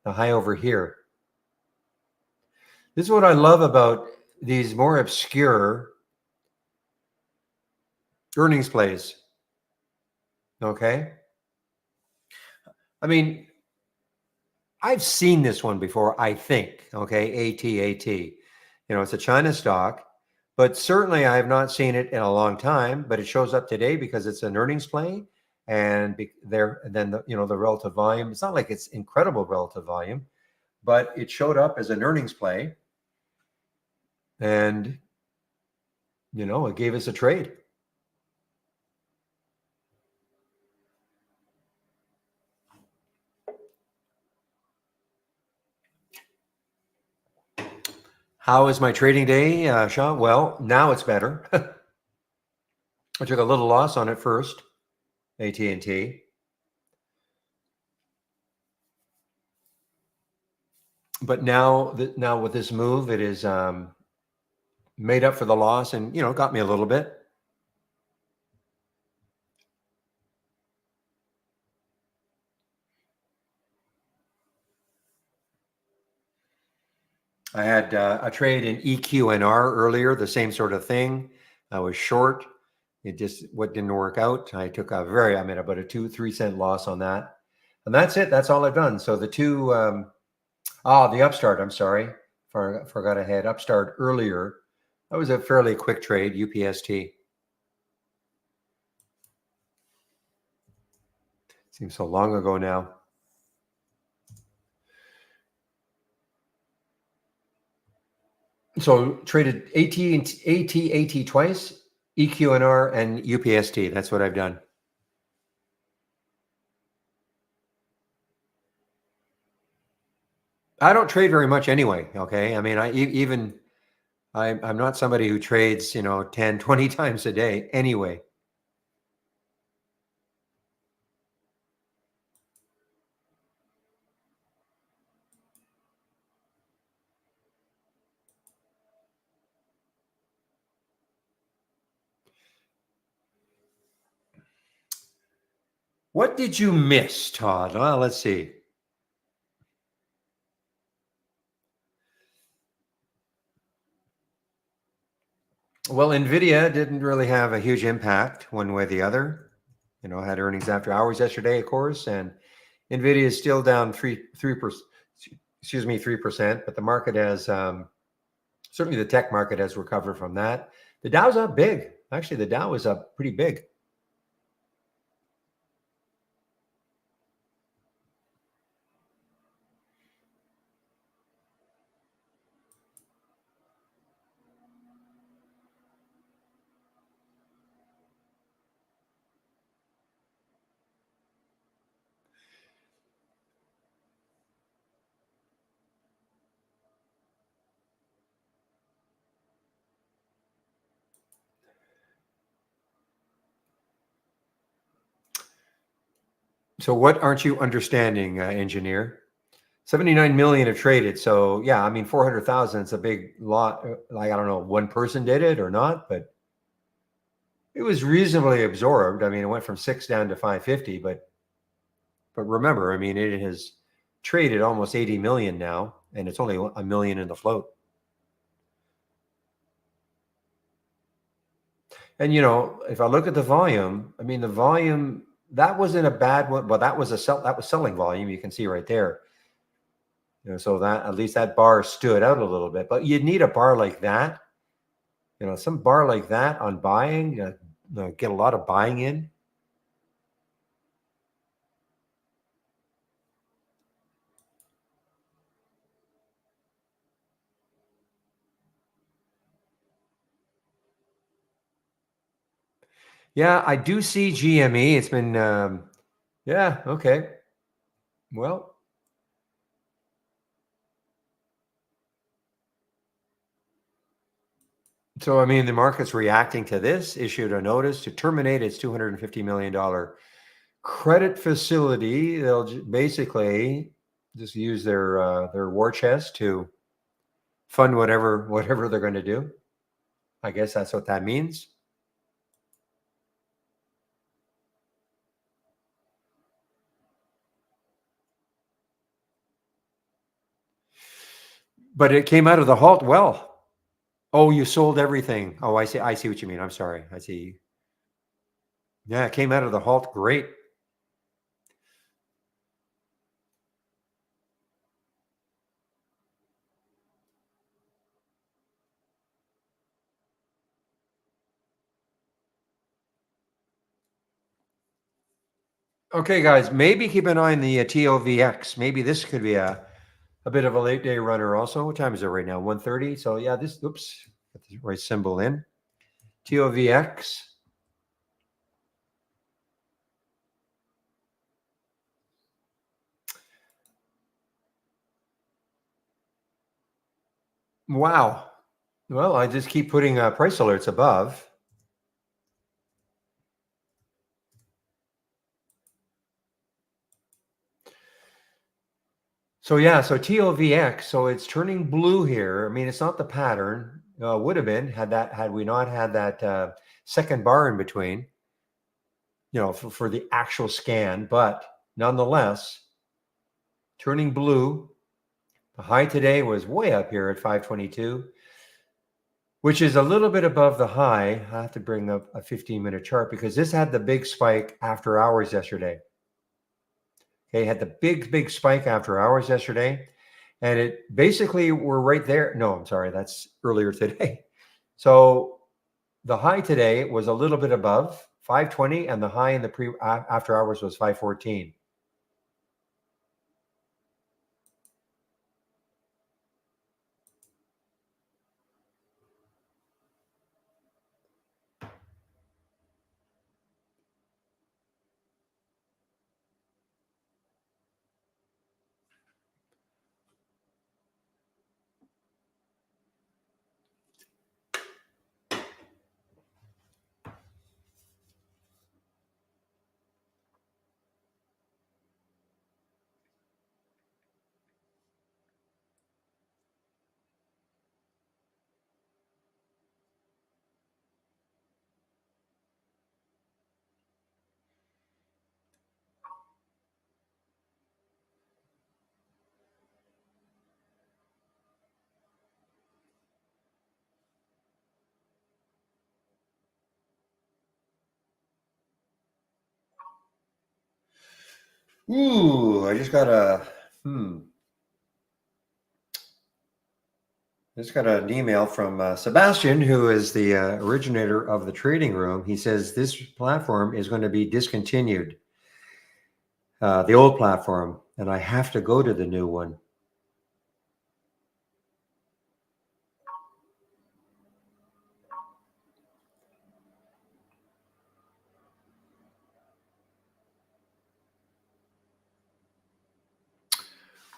the high over here. This is what I love about these more obscure earnings plays. Okay. I mean, I've seen this one before, I think. Okay. AT. It's a China stock, but certainly I have not seen it in a long time, but it shows up today because it's an earnings play. And then the relative volume, it's not like it's incredible relative volume, but it showed up as an earnings play. And, it gave us a trade. How is my trading day, Sean? Well, now it's better. I took a little loss on it first, AT&T. But now with this move, it is made up for the loss and, got me a little bit. I had a trade in EQNR earlier, the same sort of thing. I was short. It just didn't work out. I took about a 2-3 cent loss on that. And that's it. That's all I've done. So the two, The Upstart. I'm sorry. Forgot I had Upstart earlier. That was a fairly quick trade, UPST. Seems so long ago now. So traded AT twice, EQNR and UPST. That's what I've done. I don't trade very much anyway. Okay. I mean, I'm not somebody who trades, 10, 20 times a day anyway. What did you miss, Todd? Well, let's see. Well, NVIDIA didn't really have a huge impact one way or the other. Had earnings after hours yesterday, of course, and NVIDIA is still down 3%, excuse me, 3%, but the market has, certainly the tech market has recovered from that. The Dow's up big. Actually, the Dow is up pretty big. So what aren't you understanding, engineer? 79 million have traded. So yeah, I mean 400,000 is a big lot. Like I don't know, one person did it or not, but it was reasonably absorbed. I mean, it went from 6 down to 550, but remember, I mean, it has traded almost 80 million now, and it's only a million in the float. And if I look at the volume, I mean, the volume that wasn't a bad one, but that was selling volume. You can see right there. So that at least that bar stood out a little bit. But you'd need a bar like that. Some bar like that on buying, get a lot of buying in. Yeah, I do see GME. It's been, yeah, okay. Well, so I mean, the market's reacting to this, issued a notice to terminate its $250 million credit facility. They'll basically just use their war chest to fund whatever they're going to do. I guess that's what that means. But it came out of the halt well. Oh, you sold everything. Oh, I see. I see what you mean. I'm sorry. I see. Yeah, it came out of the halt. Great. Okay, guys, maybe keep an eye on the TOVX. Maybe this could be a bit of a late day runner also. What time is it right now? 1:30. So yeah, oops, get the right symbol in. TOVX. Wow. Well, I just keep putting price alerts above. So yeah, so TOVX, so it's turning blue here. I mean, it's not the pattern. Would have been had we not had that second bar in between, for the actual scan, but nonetheless, turning blue. The high today was way up here at 522, which is a little bit above the high. I have to bring up a 15-minute chart because this had the big spike after hours yesterday. Okay, had the big spike after hours yesterday. And it basically, we're right there. No, I'm sorry, that's earlier today. So the high today was a little bit above 520, and the high in the after hours was 514. Ooh, I just got an email from Sebastian, who is the originator of the trading room. He says this platform is going to be discontinued, the old platform, and I have to go to the new one.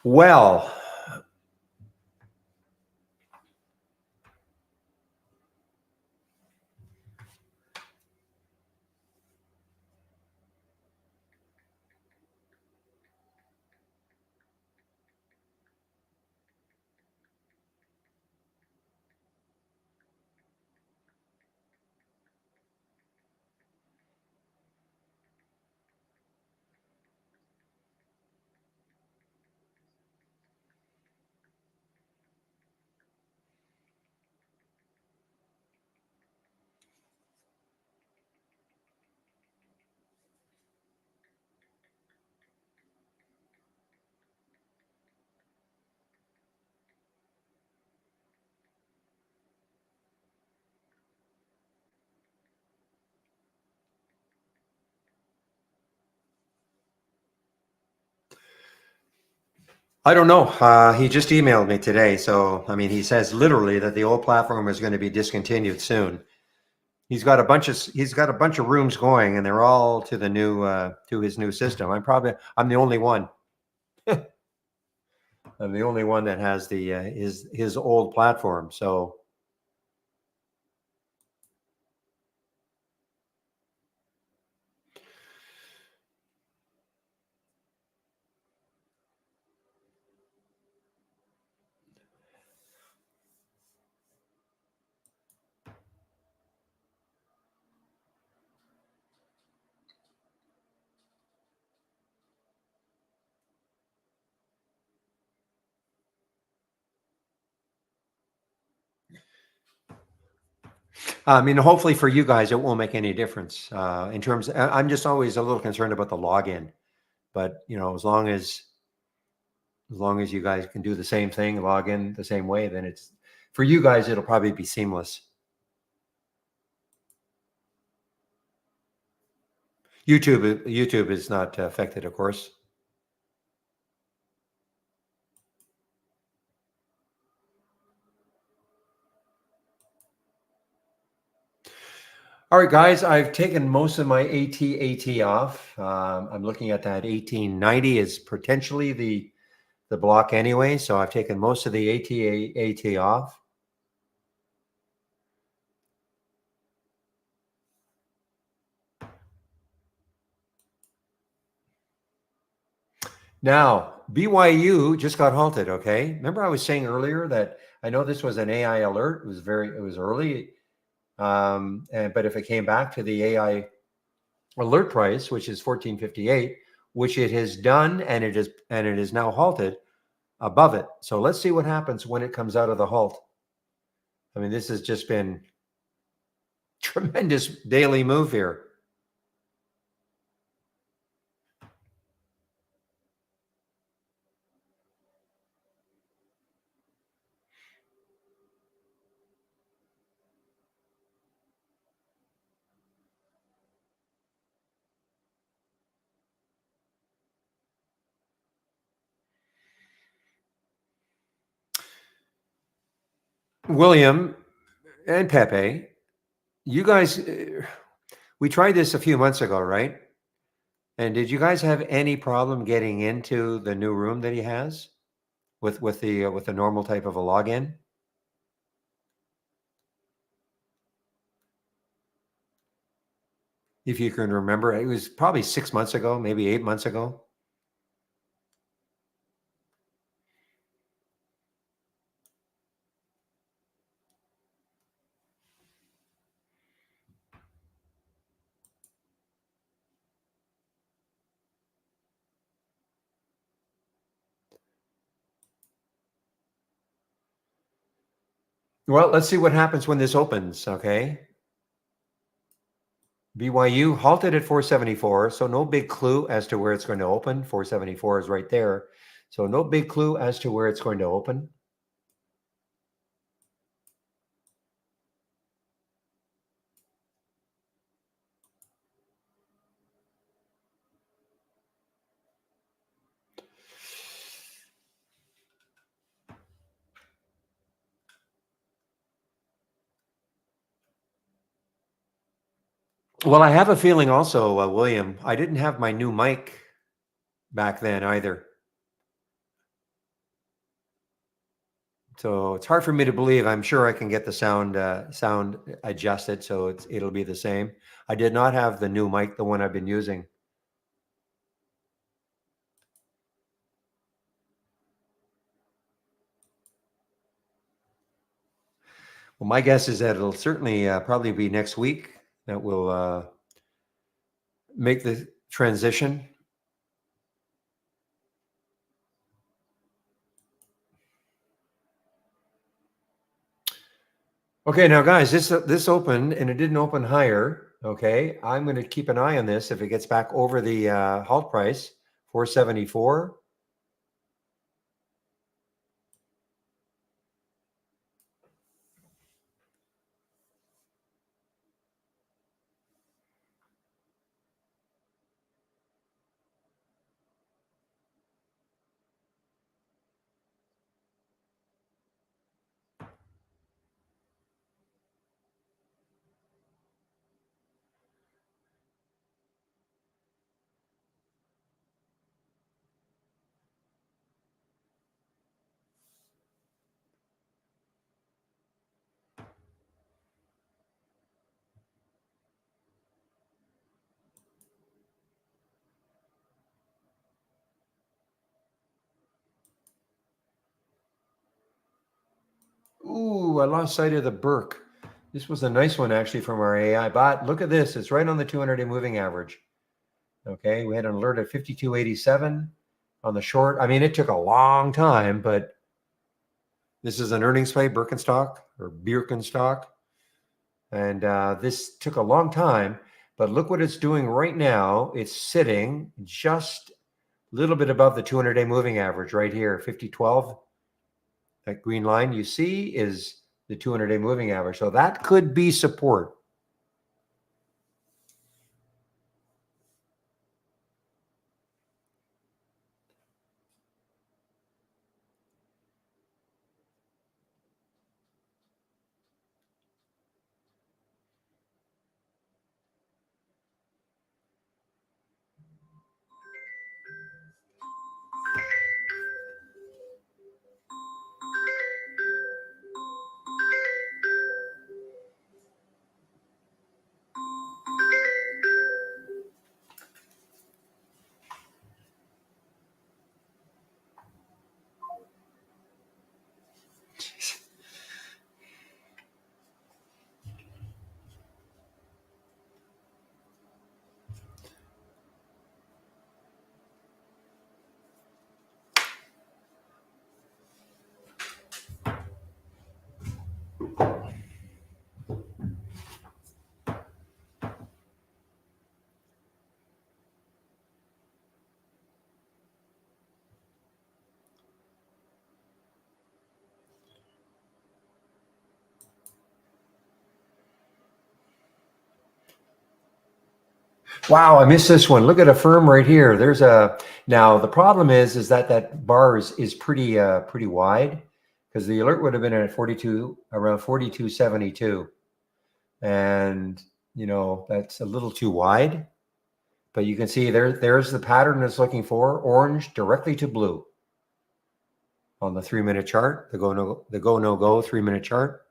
Well, I don't know. He just emailed me today. So, I mean, he says literally that the old platform is going to be discontinued soon. He's got a bunch of rooms going, and they're all to the new to his new system. I'm the only one. I'm the only one that has the his old platform. So I mean, hopefully for you guys, it won't make any difference in terms. I'm just always a little concerned about the login, but as long as you guys can do the same thing, log in the same way, then it's for you guys. It'll probably be seamless. YouTube is not affected, of course. All right, guys, I've taken most of my AT off. I'm looking at that 1890 is potentially the block anyway, so I've taken most of the AT off. Now, BYU just got halted. Okay, remember I was saying earlier that I know this was an AI alert. It was early, but if it came back to the AI alert price, which is 14.58, which it has done, and it is now halted above it. So let's see what happens when it comes out of the halt. I mean, this has just been tremendous daily move here. William and Pepe, you guys, we tried this a few months ago, right? And did you guys have any problem getting into the new room that he has with the normal type of a login? If you can remember, it was probably 6 months ago, maybe 8 months ago. Well, let's see what happens when this opens, okay? BYU halted at 474, so no big clue as to where it's going to open. 474 is right there. So no big clue as to where it's going to open. Well, I have a feeling also, William, I didn't have my new mic back then either. So it's hard for me to believe. I'm sure I can get the sound adjusted so it'll be the same. I did not have the new mic, the one I've been using. Well, my guess is that it'll certainly probably be next week that we'll make the transition. Okay, now guys, this opened and it didn't open higher. Okay, I'm going to keep an eye on this. If it gets back over the halt price, 474. Ooh, I lost sight of the Burke. This was a nice one actually from our AI bot. Look at this. It's right on the 200-day moving average. Okay, we had an alert at 52.87 on the short. I mean, it took a long time, but this is an earnings play, Birkenstock or Birkenstock. And this took a long time, but look what it's doing right now. It's sitting just a little bit above the 200-day moving average right here, 50.12. That green line you see is the 200-day moving average. So that could be support. Wow, I missed this one. Look at a firm right here. Now the problem is that bar is pretty wide. because the alert would have been at 42, around 42.72. And, that's a little too wide. But you can see there's the pattern it's looking for, orange directly to blue on the 3-minute chart, the go no go 3-minute chart.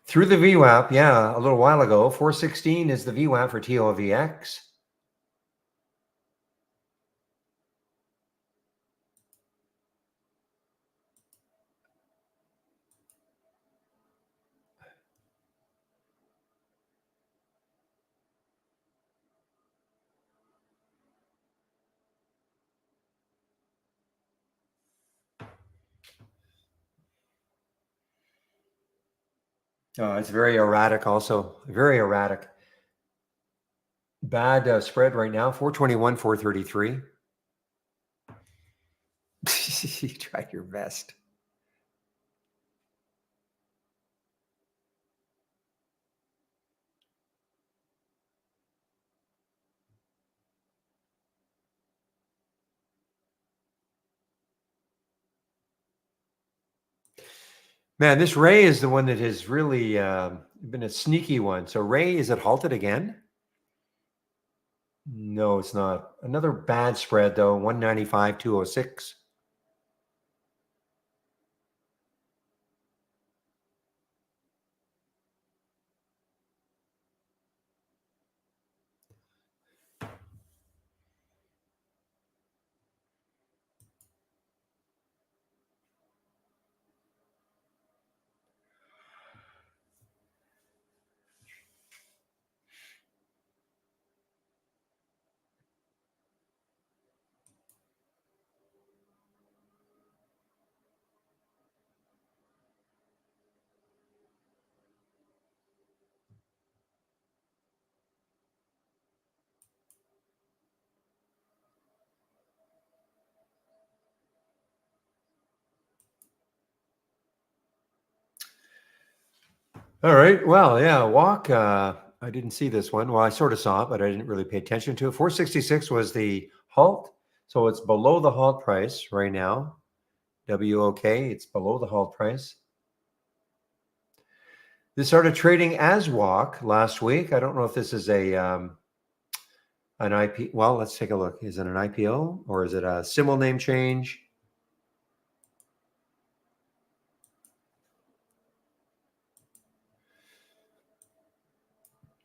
Through the VWAP, yeah, a little while ago, 416 is the VWAP for TOVX. It's very erratic also, very erratic. Bad spread right now, 421, 433. You tried your best. Man, this Ray is the one that has really been a sneaky one. So Ray, is it halted again? No, it's not. Another bad spread though, 195, 206. All right. Well, yeah, walk. I didn't see this one. Well, I sort of saw it, but I didn't really pay attention to it. 466 was the halt. So it's below the halt price right now. WOK, it's below the halt price. This started trading as walk last week. I don't know if this is an IP. Well, let's take a look. Is it an IPO or is it a symbol name change?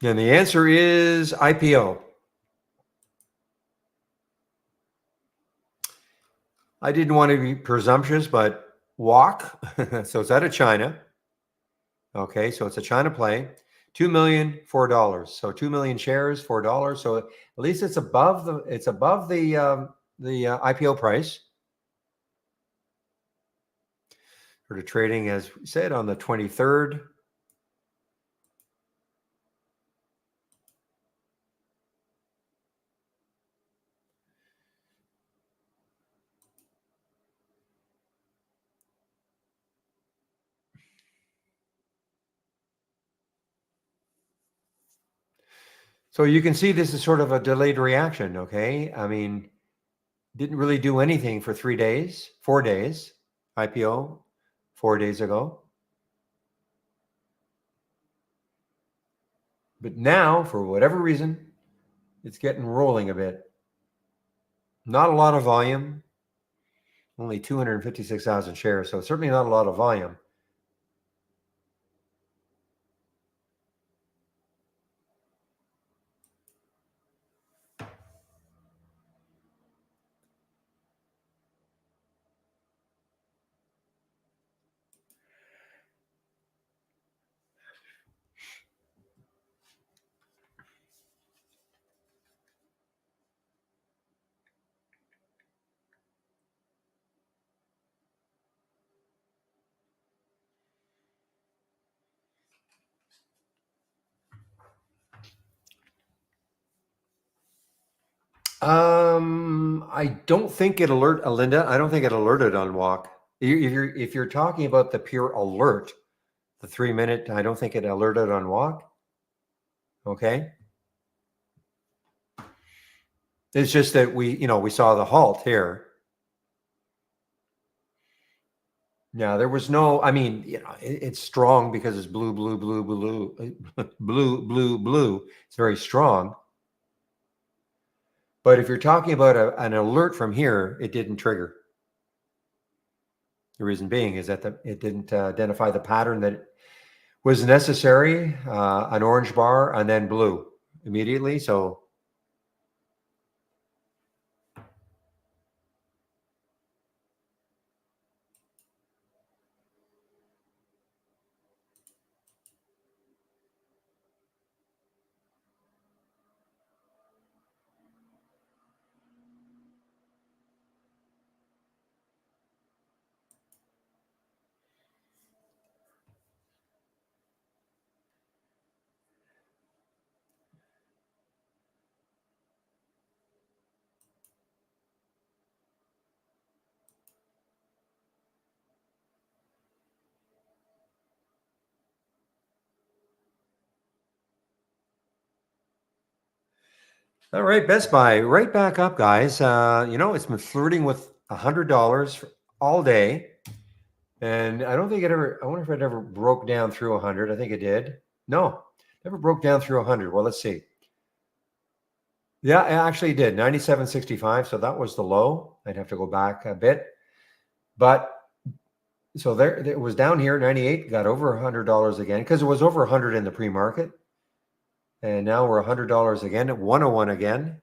And the answer is IPO. I didn't want to be presumptuous, but walk. So it's out of China. Okay, so it's a China play. 2 million, $4. So 2 million shares, $4. So at least it's above the IPO price. Sort of trading, as we said, on the 23rd. So you can see this is sort of a delayed reaction, okay? I mean, didn't really do anything for 3 days, 4 days, IPO 4 days ago. But now, for whatever reason, it's getting rolling a bit. Not a lot of volume, only 256,000 shares, so certainly not a lot of volume. I don't think it Linda. I don't think it alerted on walk. If you're talking about the pure alert, the 3 minute, I don't think it alerted on walk. Okay. It's just that we saw the halt here. Yeah, there was no, I mean, it's strong because it's blue, blue, blue, blue, blue, blue, blue. It's very strong. But if you're talking about an alert from here, it didn't trigger. The reason being is that it didn't identify the pattern that was necessary, an orange bar and then blue immediately. So all right, Best Buy, right back up, guys. It's been flirting with $100 all day. And I don't think it ever, I wonder if it ever broke down through 100. I think it did. No, never broke down through 100. Well, let's see. Yeah, it actually did. 97.65. So that was the low. I'd have to go back a bit. But so there it was down here, 98, got over $100 again because it was over 100 in the pre-market. And now we're $100 again at 101 again.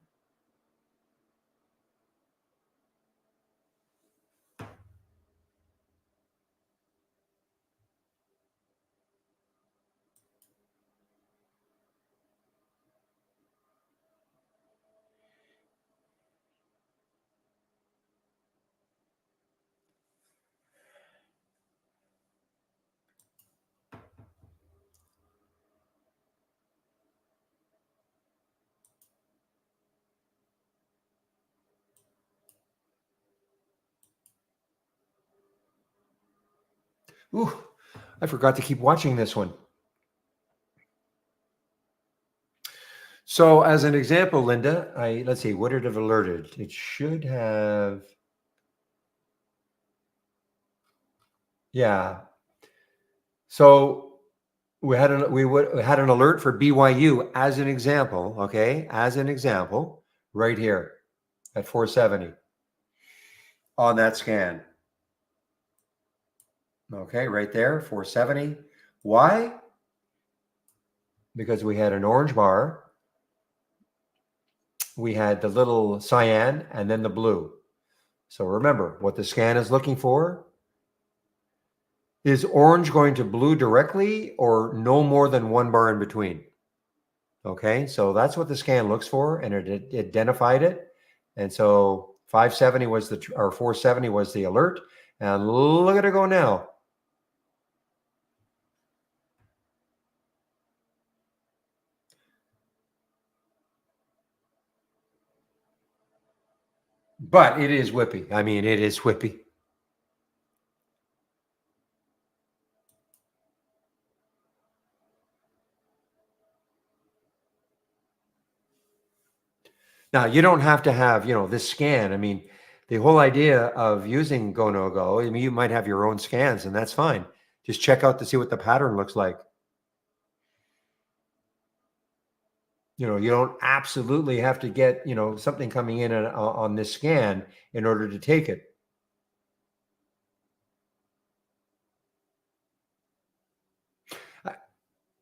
Ooh, I forgot to keep watching this one. So as an example, Linda, let's see, would it have alerted? It should have. Yeah. So we had an alert for BYU as an example, okay? As an example, right here at 470 on that scan. Okay, right there, 470. Why? Because we had an orange bar. We had the little cyan and then the blue. So remember, what the scan is looking for is orange going to blue directly or no more than one bar in between. Okay, so that's what the scan looks for, and it identified it. And so 570 was or 470 was the alert. And look at it go now. But it is whippy. I mean, it is whippy. Now, you don't have to have, this scan. I mean, the whole idea of using Go No Go, I mean, you might have your own scans, and that's fine. Just check out to see what the pattern looks like. You don't absolutely have to get, something coming in on this scan in order to take it.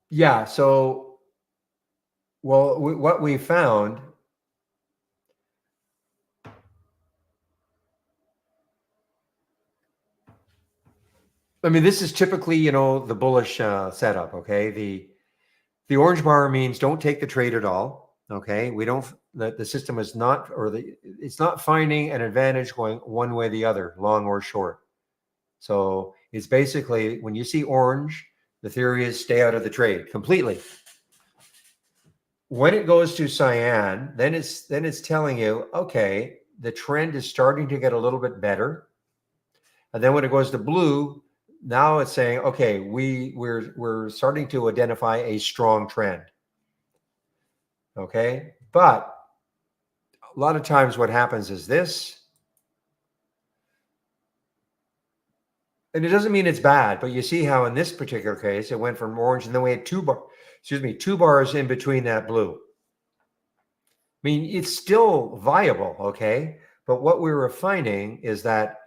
Yeah. So, well, what we found. I mean, this is typically, the bullish setup. Okay. The orange bar means don't take the trade at all. Okay. We don't, the system is not, it's not finding an advantage going one way or the other, long or short. So it's basically when you see orange, the theory is stay out of the trade completely. when it goes to cyan, then it's telling you, okay, the trend is starting to get a little bit better. And then when it goes to blue, now it's saying, okay, we're starting to identify a strong trend. Okay, but a lot of times what happens is this, and it doesn't mean it's bad, but you see how in this particular case it went from orange, and then we had two bars in between that blue. I mean, it's still viable, okay, but what we were finding is that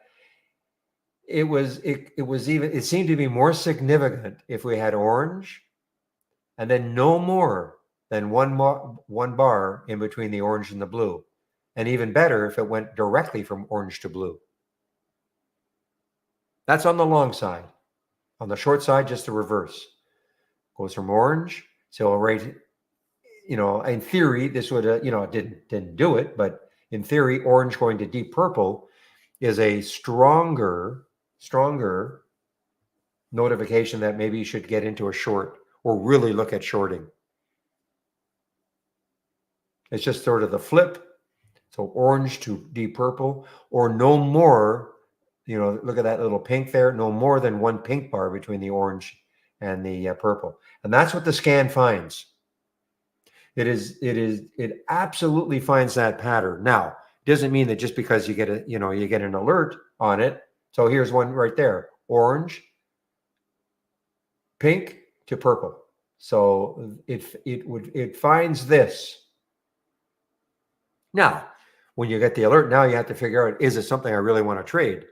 it seemed to be more significant if we had orange and then no more than one bar in between the orange and the blue, and even better if it went directly from orange to blue. That's on the long side. On the short side, just the reverse. Goes from orange. So right, in theory, this would, it didn't do it, but in theory, orange going to deep purple is a stronger notification that maybe you should get into a short or really look at shorting. It's just sort of the flip. So orange to deep purple, or no more, look at that little pink there, no more than one pink bar between the orange and the purple. And that's what the scan finds. It absolutely finds that pattern. Now, it doesn't mean that just because you get an alert on it. So here's one right there, orange, pink to purple. So it finds this. Now, when you get the alert, now you have to figure out, is it something I really want to trade?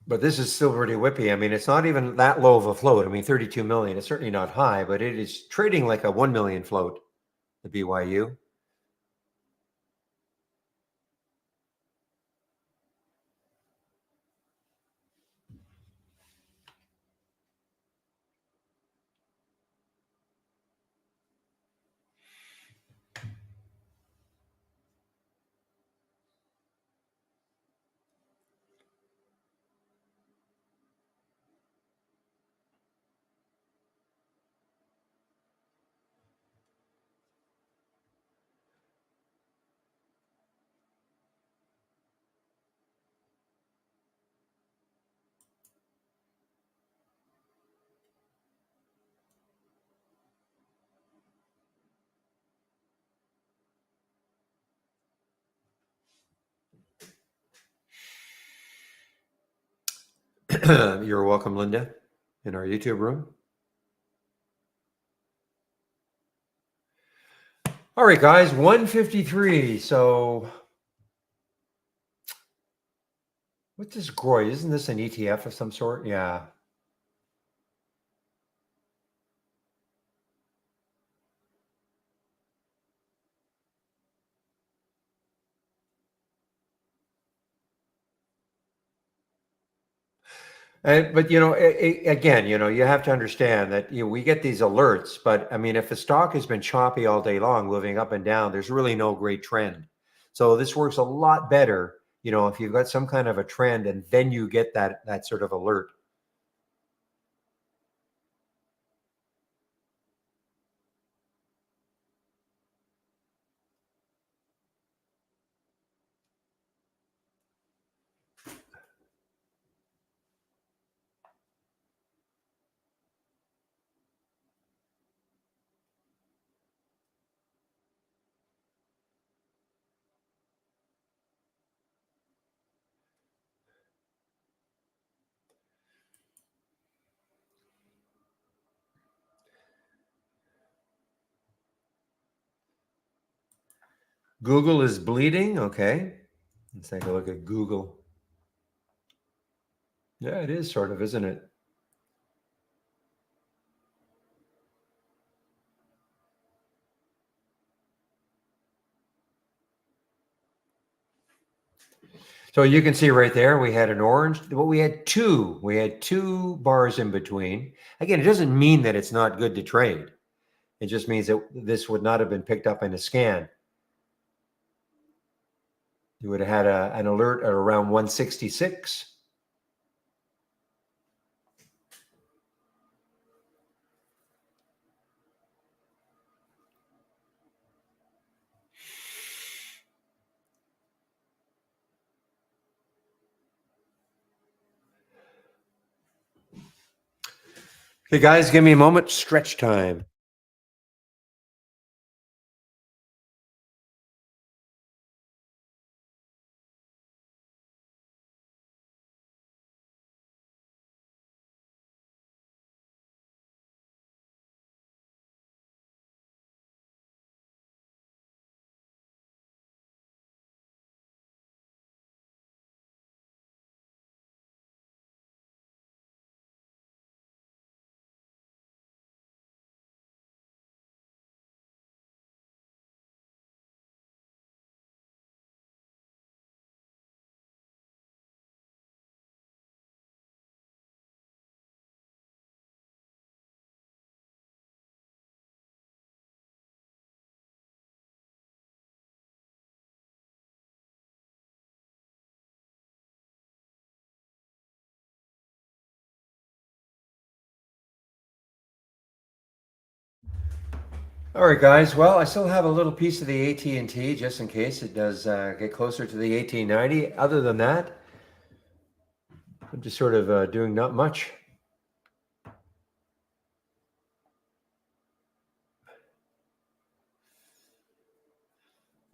But this is still pretty whippy. I mean, it's not even that low of a float. I mean, 32 million, it's certainly not high, but it is trading like a 1 million float, the BYU. You're welcome, Linda, in our YouTube room. All right, guys, 153. So what's this GROY? Isn't this an ETF of some sort? Yeah. But again, you have to understand that we get these alerts, but I mean, if the stock has been choppy all day long, moving up and down, there's really no great trend. So this works a lot better, if you've got some kind of a trend and then you get that sort of alert. Google is bleeding. Okay. Let's take a look at Google. Yeah, it is sort of, isn't it? So you can see right there, we had an orange. Well, we had two. We had two bars in between. Again, it doesn't mean that it's not good to trade. It just means that this would not have been picked up in a scan. You would have had an alert at around 166. Hey guys, give me a moment. Stretch time. All right, guys. Well, I still have a little piece of the AT&T just in case it does get closer to the 1890. Other than that, I'm just sort of doing not much.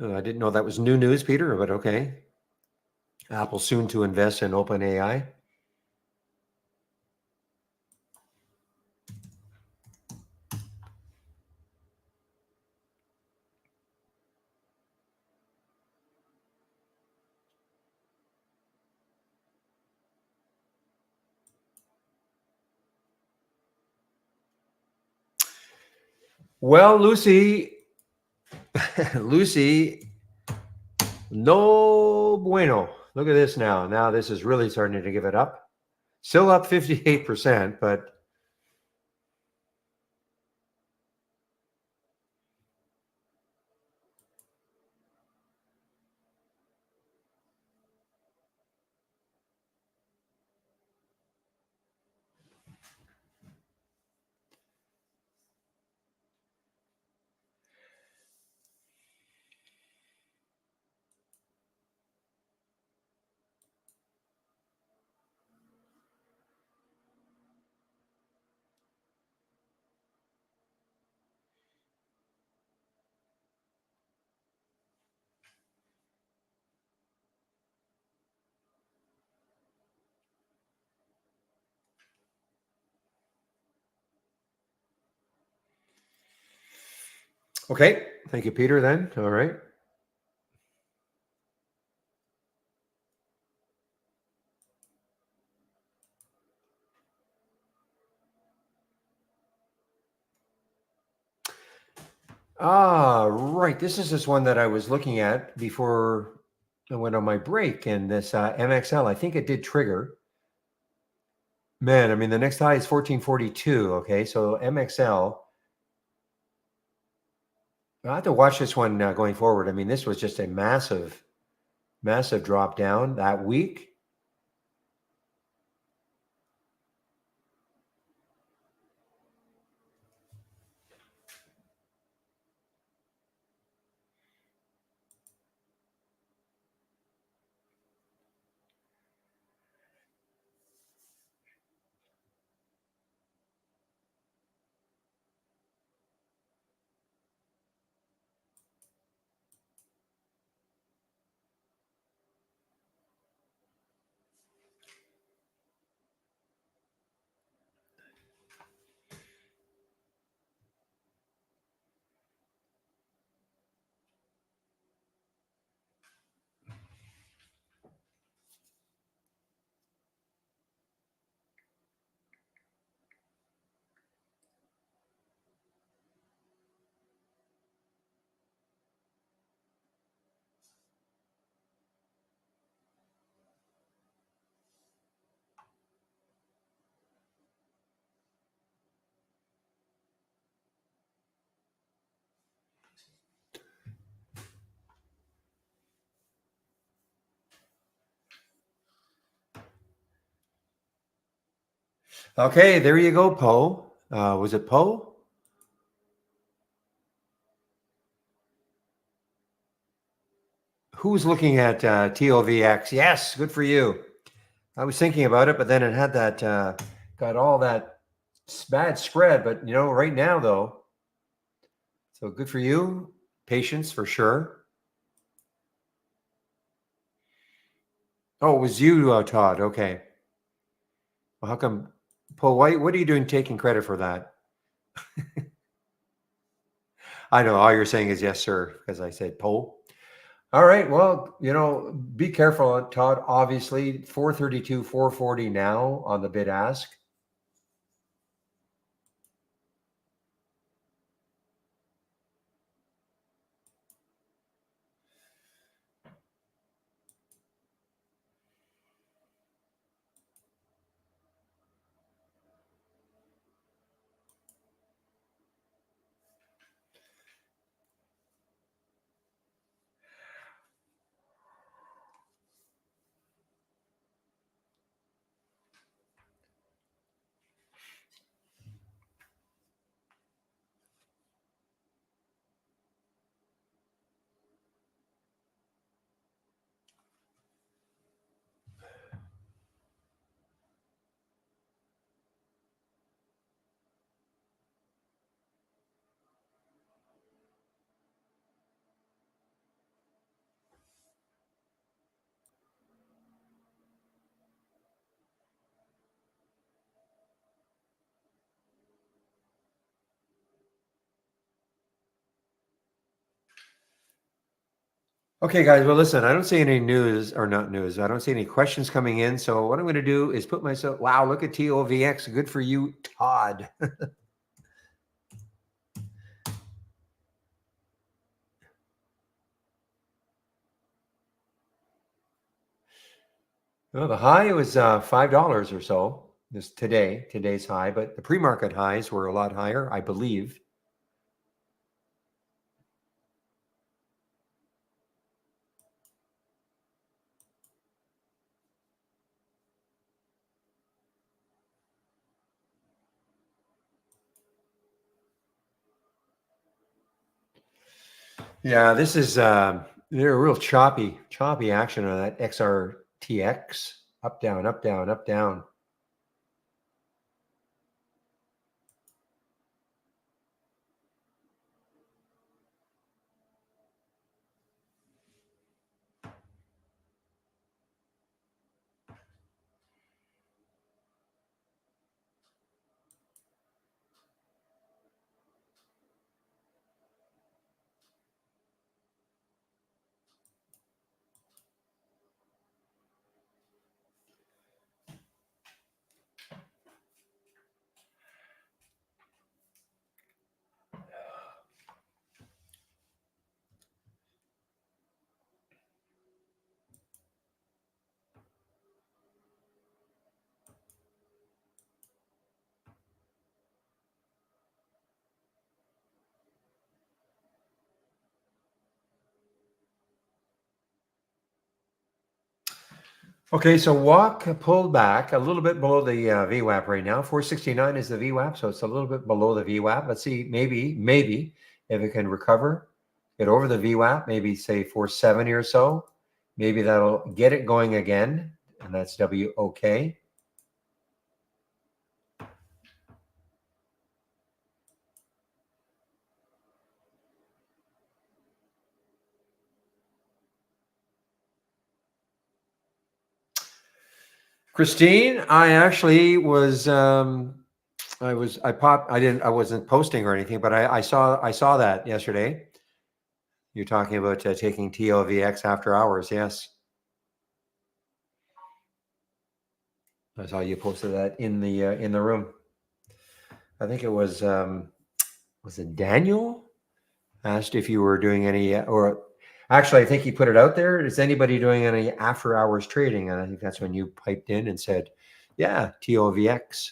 I didn't know that was new news, Peter, but okay. Apple soon to invest in OpenAI. Well, Lucy, Lucy, no bueno. Look at this now. Now this is really starting to give it up. Still up 58%, but okay. Thank you, Peter, then. All right. Ah, right. This is this one that I was looking at before I went on my break, and this MXL, I think it did trigger. Man, I mean, the next high is 1442. Okay, so MXL. I have to watch this one going forward. I mean, this was just a massive, massive drop down that week. Okay, there you go, Poe. Was it Poe? Who's looking at TOVX? Yes, good for you. I was thinking about it, but then it had that got all that bad spread. But right now though, so good for you. Patience for sure. Oh, it was you, Todd. Okay. Well, how come, Paul White? What are you doing taking credit for that? I know all you're saying is yes, sir, because I said Paul. All right. Well, be careful, Todd. Obviously, 432, 440 now on the bid ask. Okay, guys. Well, listen, I don't see any news or not news. I don't see any questions coming in. So what I'm going to do is put myself. Wow, look at TOVX. Good for you, Todd. Well, the high was $5 or so. Today's high, but the pre-market highs were a lot higher, I believe. Yeah, this is they're a real choppy action on that XRTX. Up, down, up, down, up, down. Okay, so walk pulled back a little bit below the VWAP right now. 469 is the VWAP, so it's a little bit below the VWAP. Let's see, maybe if it can recover, get over the VWAP, maybe say 470 or so. Maybe that'll get it going again, and that's WOK. Christine, I wasn't posting or anything, but I saw that yesterday. You're talking about taking TOVX after hours. Yes. I saw you posted that in the room. I think it was it Daniel asked if you were doing any or actually I think he put it out there. Is anybody doing any after hours trading? And I think that's when you piped in and said, yeah, TOVX.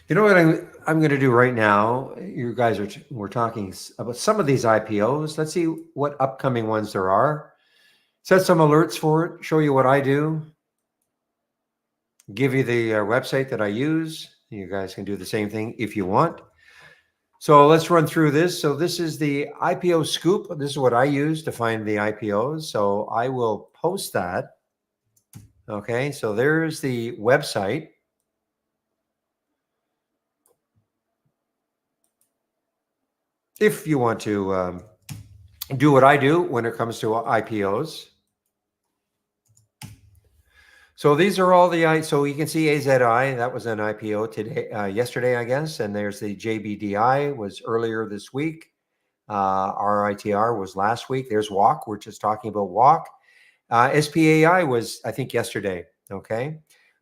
You know what I'm going to do right now? You guys we're talking about some of these IPOs. Let's see what upcoming ones there are. Set some alerts for it. Show you what I do. Give you the website that I use. You guys can do the same thing if you want. So let's run through this. So this is the IPO scoop. This is what I use to find the IPOs. So I will post that. Okay, so there's the website. If you want to do what I do when it comes to IPOs. So these are all so you can see AZI, that was an IPO today, yesterday, I guess. And there's the JBDI was earlier this week. RITR was last week. There's WALK. We're just talking about WALK. SPAI was, I think, yesterday. Okay.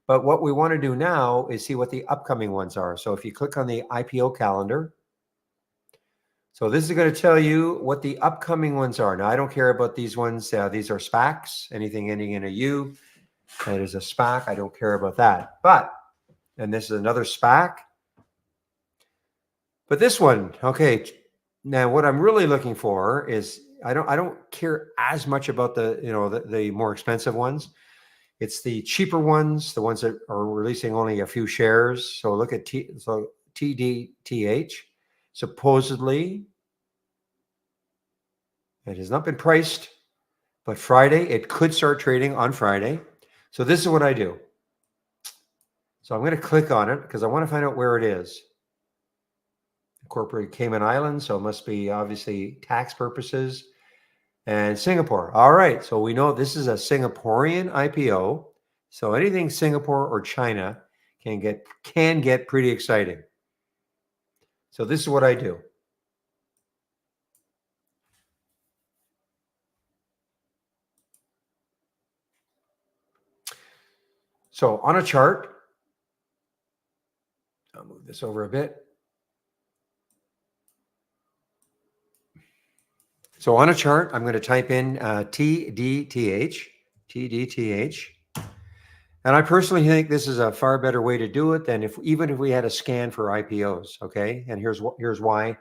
But what we want to do now is see what the upcoming ones are. So if you click on the IPO calendar, so this is going to tell you what the upcoming ones are. Now, I don't care about these ones. These are SPACs, anything ending in a U. That is a SPAC. I don't care about that. But, and this is another SPAC. But this one, okay. Now, what I'm really looking for is I don't care as much about the more expensive ones. It's the cheaper ones, the ones that are releasing only a few shares. So look at TDTH. Supposedly, it has not been priced, but Friday, it could start trading on Friday. So this is what I do. So I'm going to click on it because I want to find out where it is. Incorporated Cayman Islands, so it must be obviously tax purposes. And Singapore. All right, so we know this is a Singaporean IPO. So anything Singapore or China can get pretty exciting. So this is what I do. So on a chart, I'll move this over a bit. So on a chart, I'm going to type in TDTH. And I personally think this is a far better way to do it than even if we had a scan for IPOs. Okay, and here's why.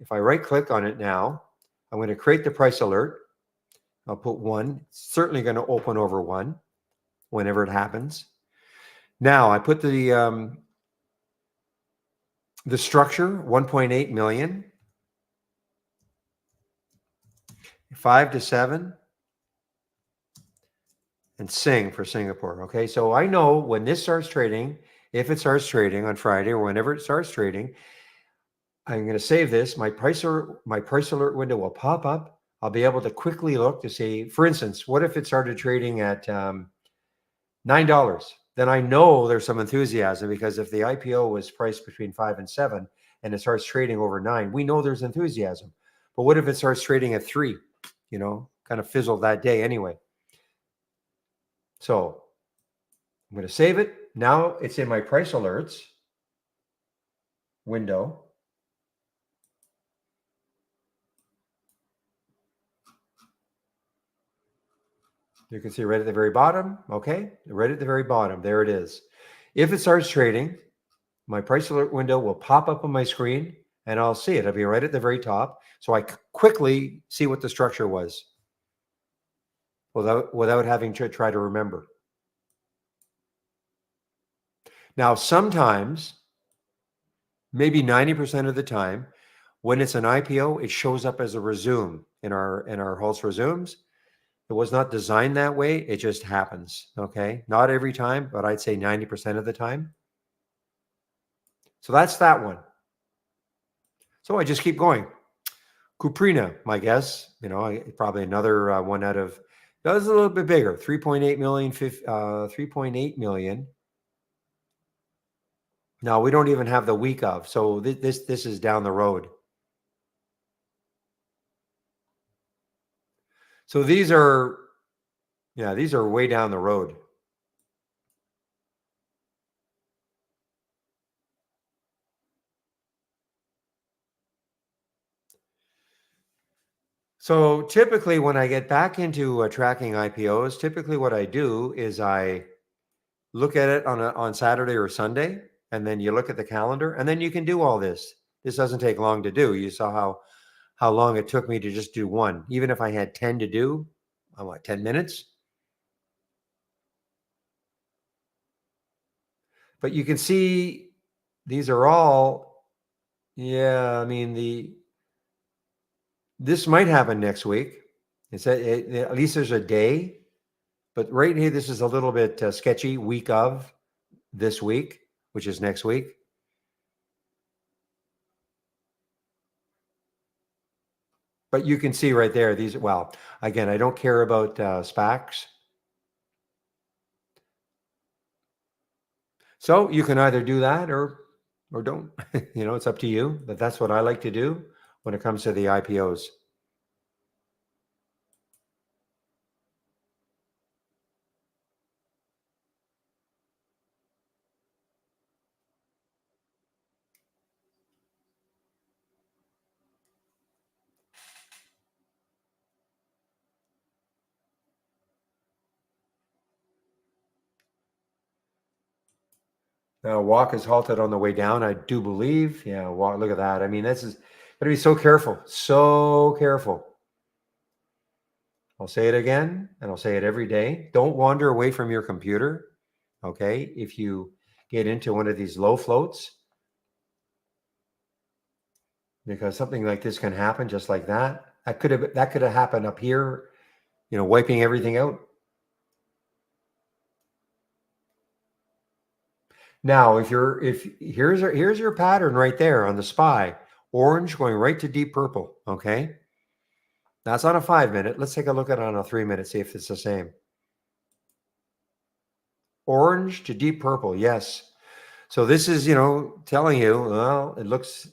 If I right click on it now, I'm going to create the price alert. I'll put 1. It's certainly going to open over 1 whenever it happens. Now I put the structure 1.8 million. 5 to 7, and Sing for Singapore. Okay, so I know when this starts trading, if it starts trading on Friday or whenever it starts trading, I'm going to save this. My price alert window will pop up. I'll be able to quickly look to see, for instance, what if it started trading at $9? Then I know there's some enthusiasm because if the IPO was priced between 5 and 7 and it starts trading over 9, we know there's enthusiasm. But what if it starts trading at 3? Kind of fizzled that day anyway. So I'm going to save it. Now it's in my price alerts window. You can see right at the very bottom. Okay, right at the very bottom. There it is. If it starts trading, my price alert window will pop up on my screen and I'll see it. It'll be right at the very top. So I quickly see what the structure was without having to try to remember. Now, sometimes, maybe 90% of the time, when it's an IPO, it shows up as a resume in our Hulse resumes. It was not designed that way. It just happens. Okay, not every time, but I'd say 90% of the time. So that's that one. So I just keep going. Cuprina, my guess, probably another one out of, that was a little bit bigger, 3.8 million, 3.8 million. Now we don't even have the week of, so this is down the road. So these are way down the road. So typically when I get back into tracking IPOs, typically what I do is I look at it on Saturday or Sunday. and then you look at the calendar, and then you can do all this. This doesn't take long to do. You saw how long it took me to just do one. Even if I had 10 to do, I want 10 minutes. But you can see these are all, yeah, I mean, this might happen next week. At least there's a day, but right here, this is a little bit sketchy. Week of this week, which is next week. But you can see right there, these, well, again, I don't care about SPACs. So you can either do that or don't. It's up to you. But that's what I like to do when it comes to the IPOs. Now, walk is halted on the way down, I do believe. Yeah, walk. Look at that. I mean, this is got to be so careful, so careful. I'll say it again, and I'll say it every day. Don't wander away from your computer. Okay, if you get into one of these low floats, because something like this can happen just like that. That could have happened up here, wiping everything out. Now, if here's your pattern right there on the SPY, orange going right to deep purple. Okay, that's on a 5-minute. Let's take a look at it on a 3-minute, see if it's the same. Orange to deep purple, yes. So this is, telling you, well, it looks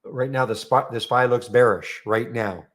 right now the SPY looks bearish right now.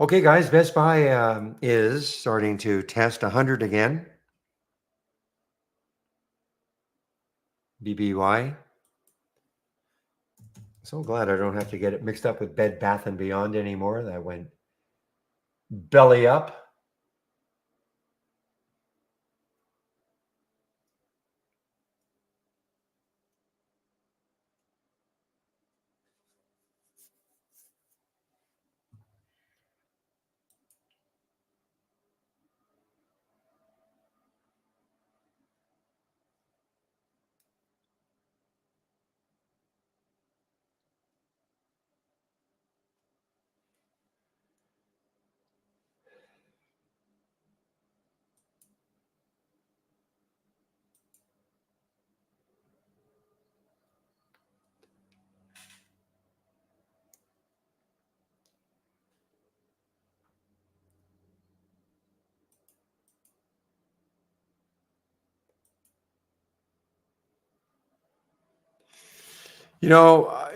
Okay, guys, Best Buy is starting to test 100 again. BBY. So glad I don't have to get it mixed up with Bed Bath & Beyond anymore. That went belly up.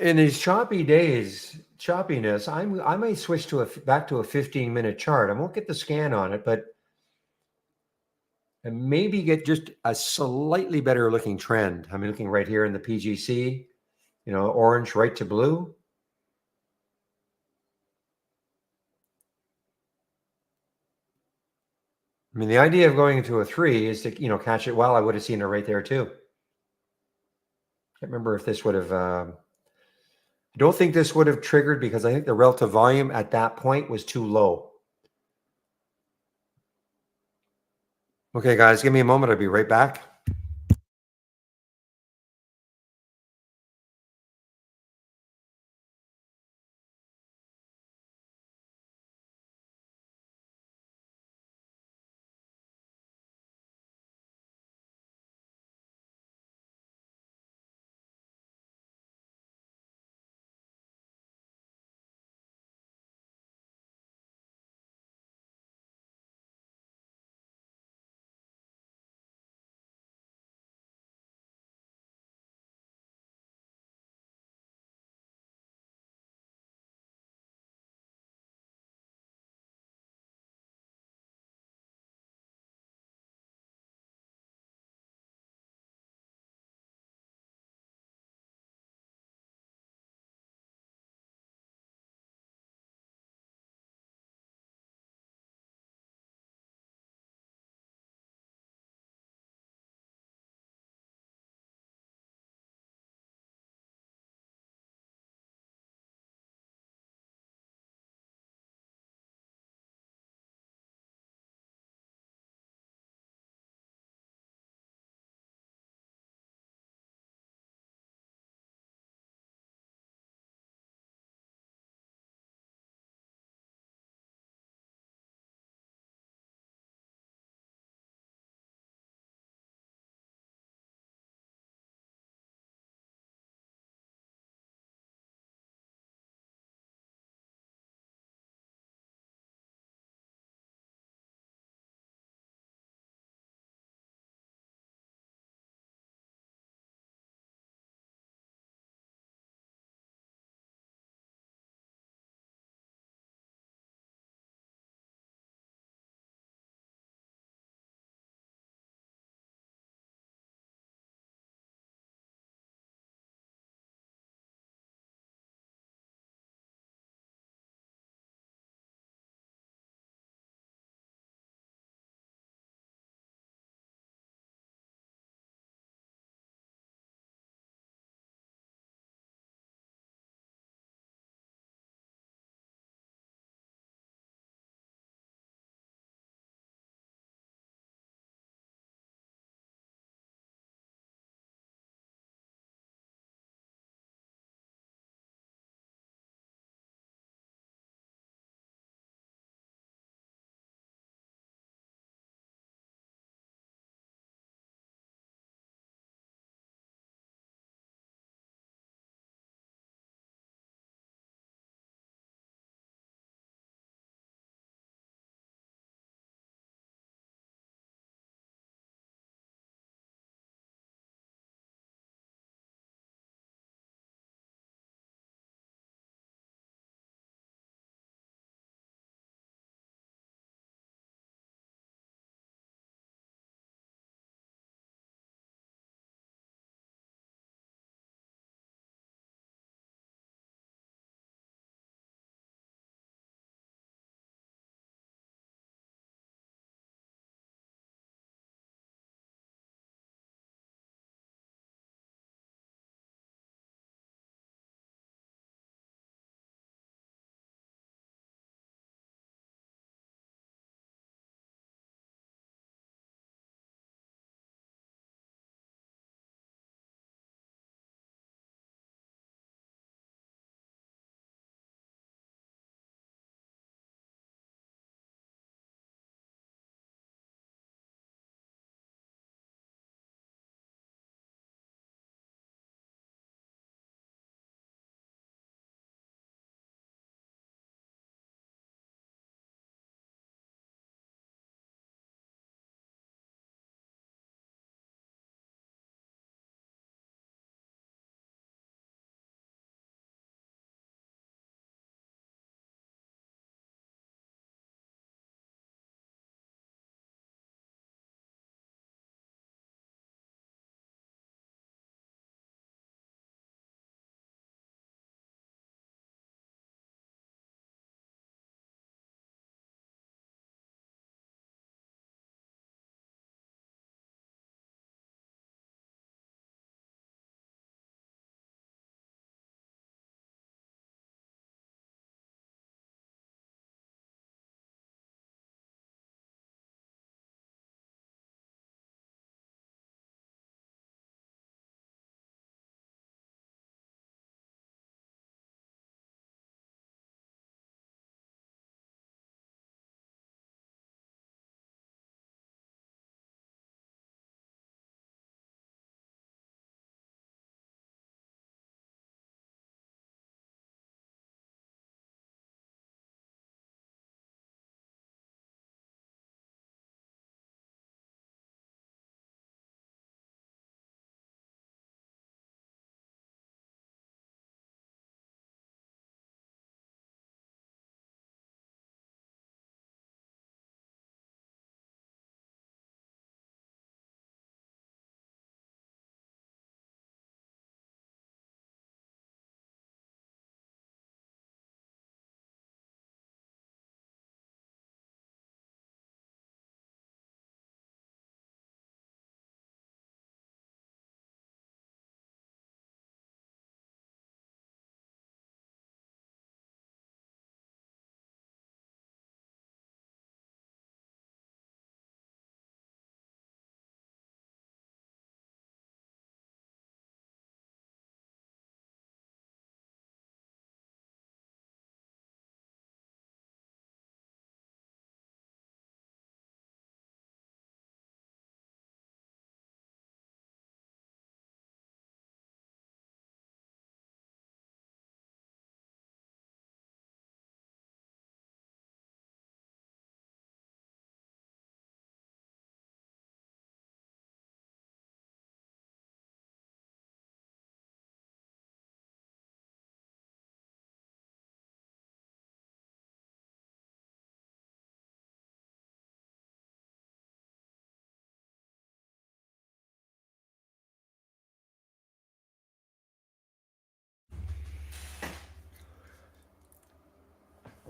In these choppy days, choppiness, I might switch back to a 15-minute chart. I won't get the scan on it, but and maybe get just a slightly better looking trend. I'm looking right here in the PGC, orange right to blue. I mean, the idea of going into a 3 is to, catch it. Well, I would have seen it right there too. Can't remember if this would have, I don't think this would have triggered because I think the relative volume at that point was too low. Okay, guys, give me a moment. I'll be right back.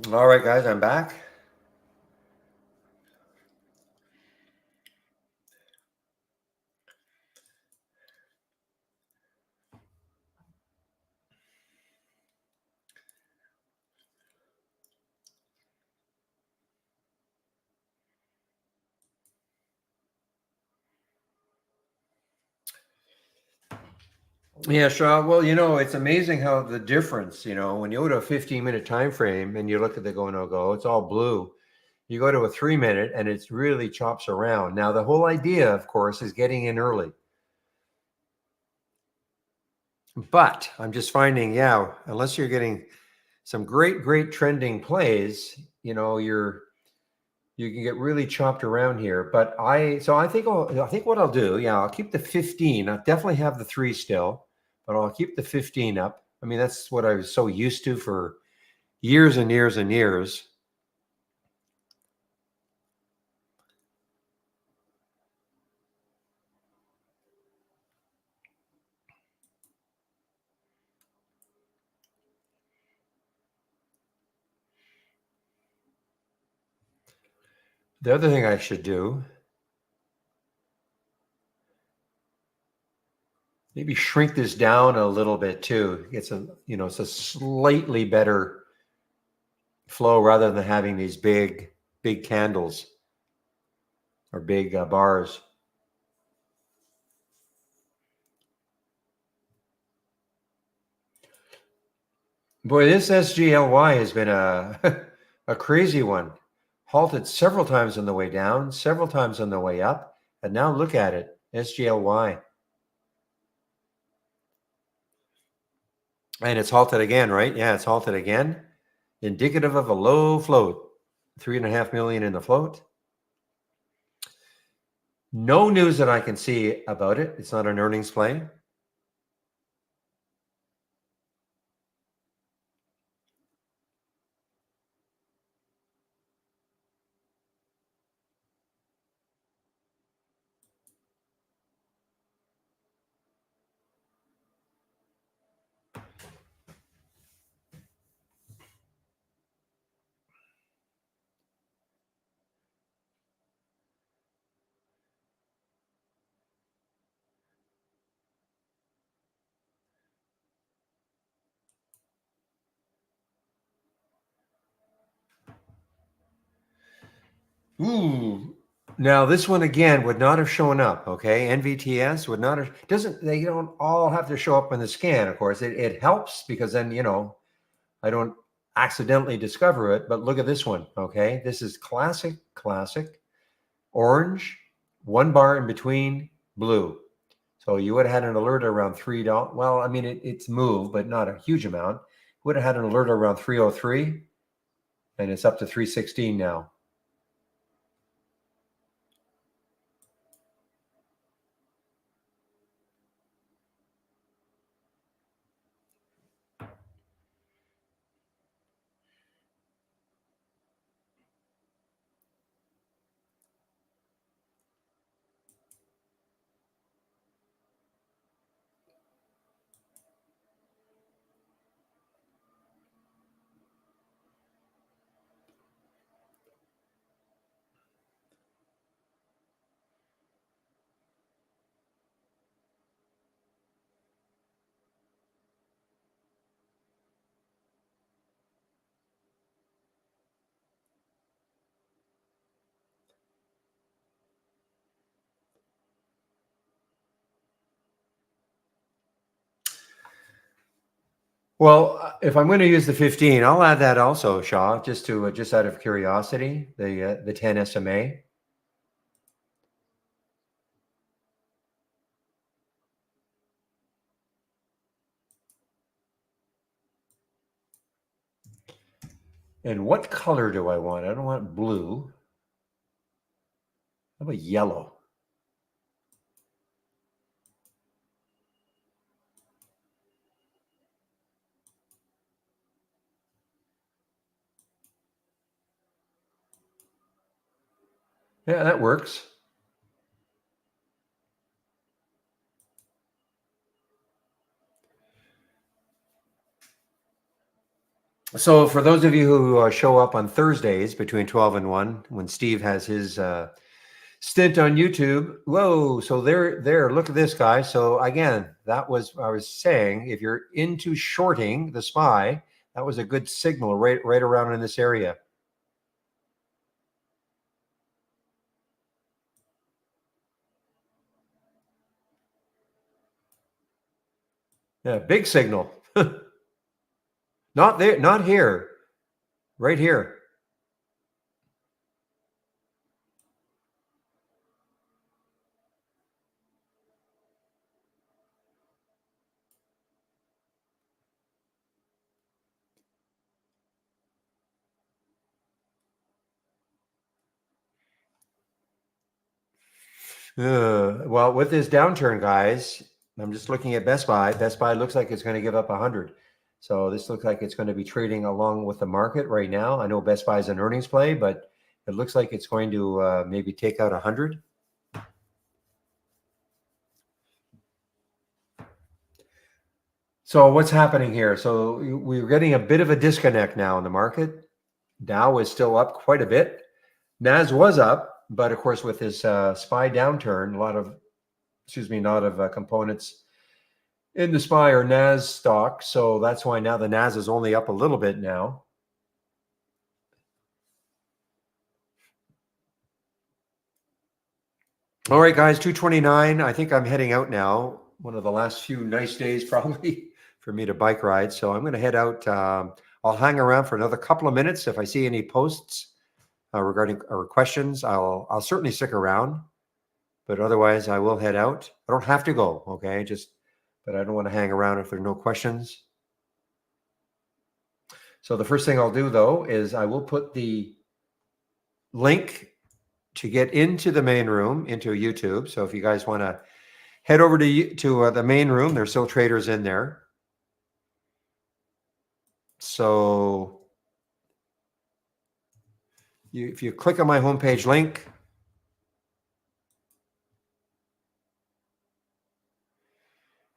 All right, guys, I'm back. Yeah, Shaw. Well, it's amazing how the difference, when you go to a 15-minute time frame and you look at the go no go, it's all blue. You go to a 3-minute and it's really chops around. Now, the whole idea, of course, is getting in early. But I'm just finding, yeah, unless you're getting some great trending plays, you can get really chopped around here. But I think what I'll do, yeah, I'll keep the 15. I'll definitely have the 3 still, but I'll keep the 15 up. I mean, that's what I was so used to for years and years and years. The other thing I should do, maybe shrink this down a little bit too. It's a slightly better flow rather than having these big candles or big bars. Boy, this SGLY has been a a crazy one. Halted several times on the way down, several times on the way up, and now look at it, SGLY. And it's halted again, right? Yeah, it's halted again. Indicative of a low float. 3.5 million in the float. No news that I can see about it. It's not an earnings play. Ooh. Now this one again would not have shown up. Okay, NVTS would not have. Doesn't they don't all have to show up in the scan? Of course, it helps because then I don't accidentally discover it. But look at this one. Okay, this is classic orange, 1 bar in between, blue. So you would have had an alert around $3. Well, I mean it's moved, but not a huge amount. Would have had an alert around 303, and it's up to 316 now. Well, if I'm going to use the 15, I'll add that also, Shaw, just out of curiosity, the 10 SMA. And what color do I want? I don't want blue. How about yellow? Yeah, that works. So for those of you who show up on Thursdays between 12 and 1, when Steve has his stint on YouTube, whoa, so there, look at this guy. So again, that was, I was saying, if you're into shorting the SPY, that was a good signal right around in this area. Yeah, big signal. Not there, not here, right here. Well, with this downturn, guys, I'm just looking at Best Buy. Best Buy looks like it's going to give up 100. So this looks like it's going to be trading along with the market right now. I know Best Buy is an earnings play, but it looks like it's going to maybe take out 100. So what's happening here? So we're getting a bit of a disconnect now in the market. Dow is still up quite a bit. Nas was up, but of course with this SPY downturn, a lot of components in the SPY or NAS stock. So that's why now the NAS is only up a little bit now. All right, guys, 229. I think I'm heading out now. One of the last few nice days probably for me to bike ride. So I'm going to head out. I'll hang around for another couple of minutes. If I see any posts regarding or questions, I'll certainly stick around. But otherwise, I will head out. I don't have to go, okay? But I don't want to hang around if there are no questions. So the first thing I'll do, though, is I will put the link to get into the main room, into YouTube. So if you guys want to head over to the main room, there's still traders in there. So if you click on my homepage link,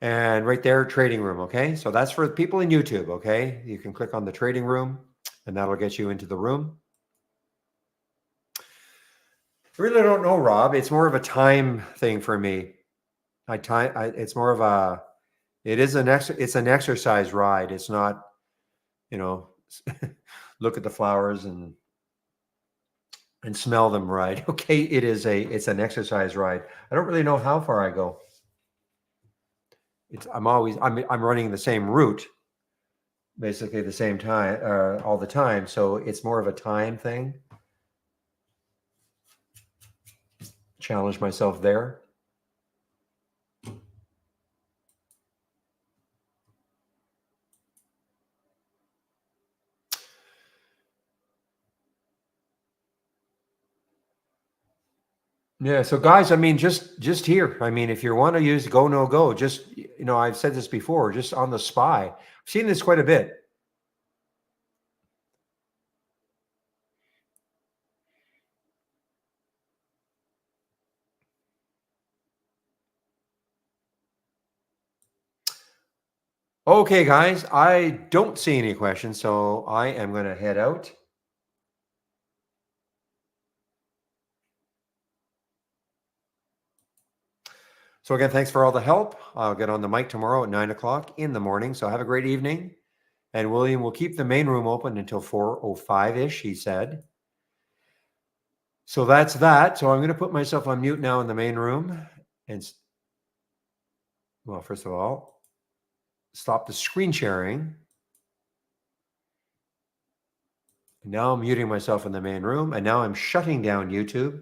and right there, trading room, okay? So that's for people in YouTube, okay? You can click on the trading room, and that'll get you into the room. I really don't know, Rob. It's more of a time thing for me. It's more of a, it's an exercise ride. It's not, look at the flowers and smell them ride. Okay, it's an exercise ride. I don't really know how far I go. I'm running the same route, basically the same time, all the time. So it's more of a time thing. Challenge myself there. Yeah. So guys, I mean, just here. I mean, if you want to use go, no go, just, I've said this before, just on the SPY. I've seen this quite a bit. Okay, guys, I don't see any questions, so I am going to head out. So again, thanks for all the help. I'll get on the mic tomorrow at 9 o'clock in the morning. So have a great evening. And William will keep the main room open until 4:05-ish, he said. So that's that. So I'm going to put myself on mute now in the main room. And, well, first of all, stop the screen sharing. Now I'm muting myself in the main room. And now I'm shutting down YouTube.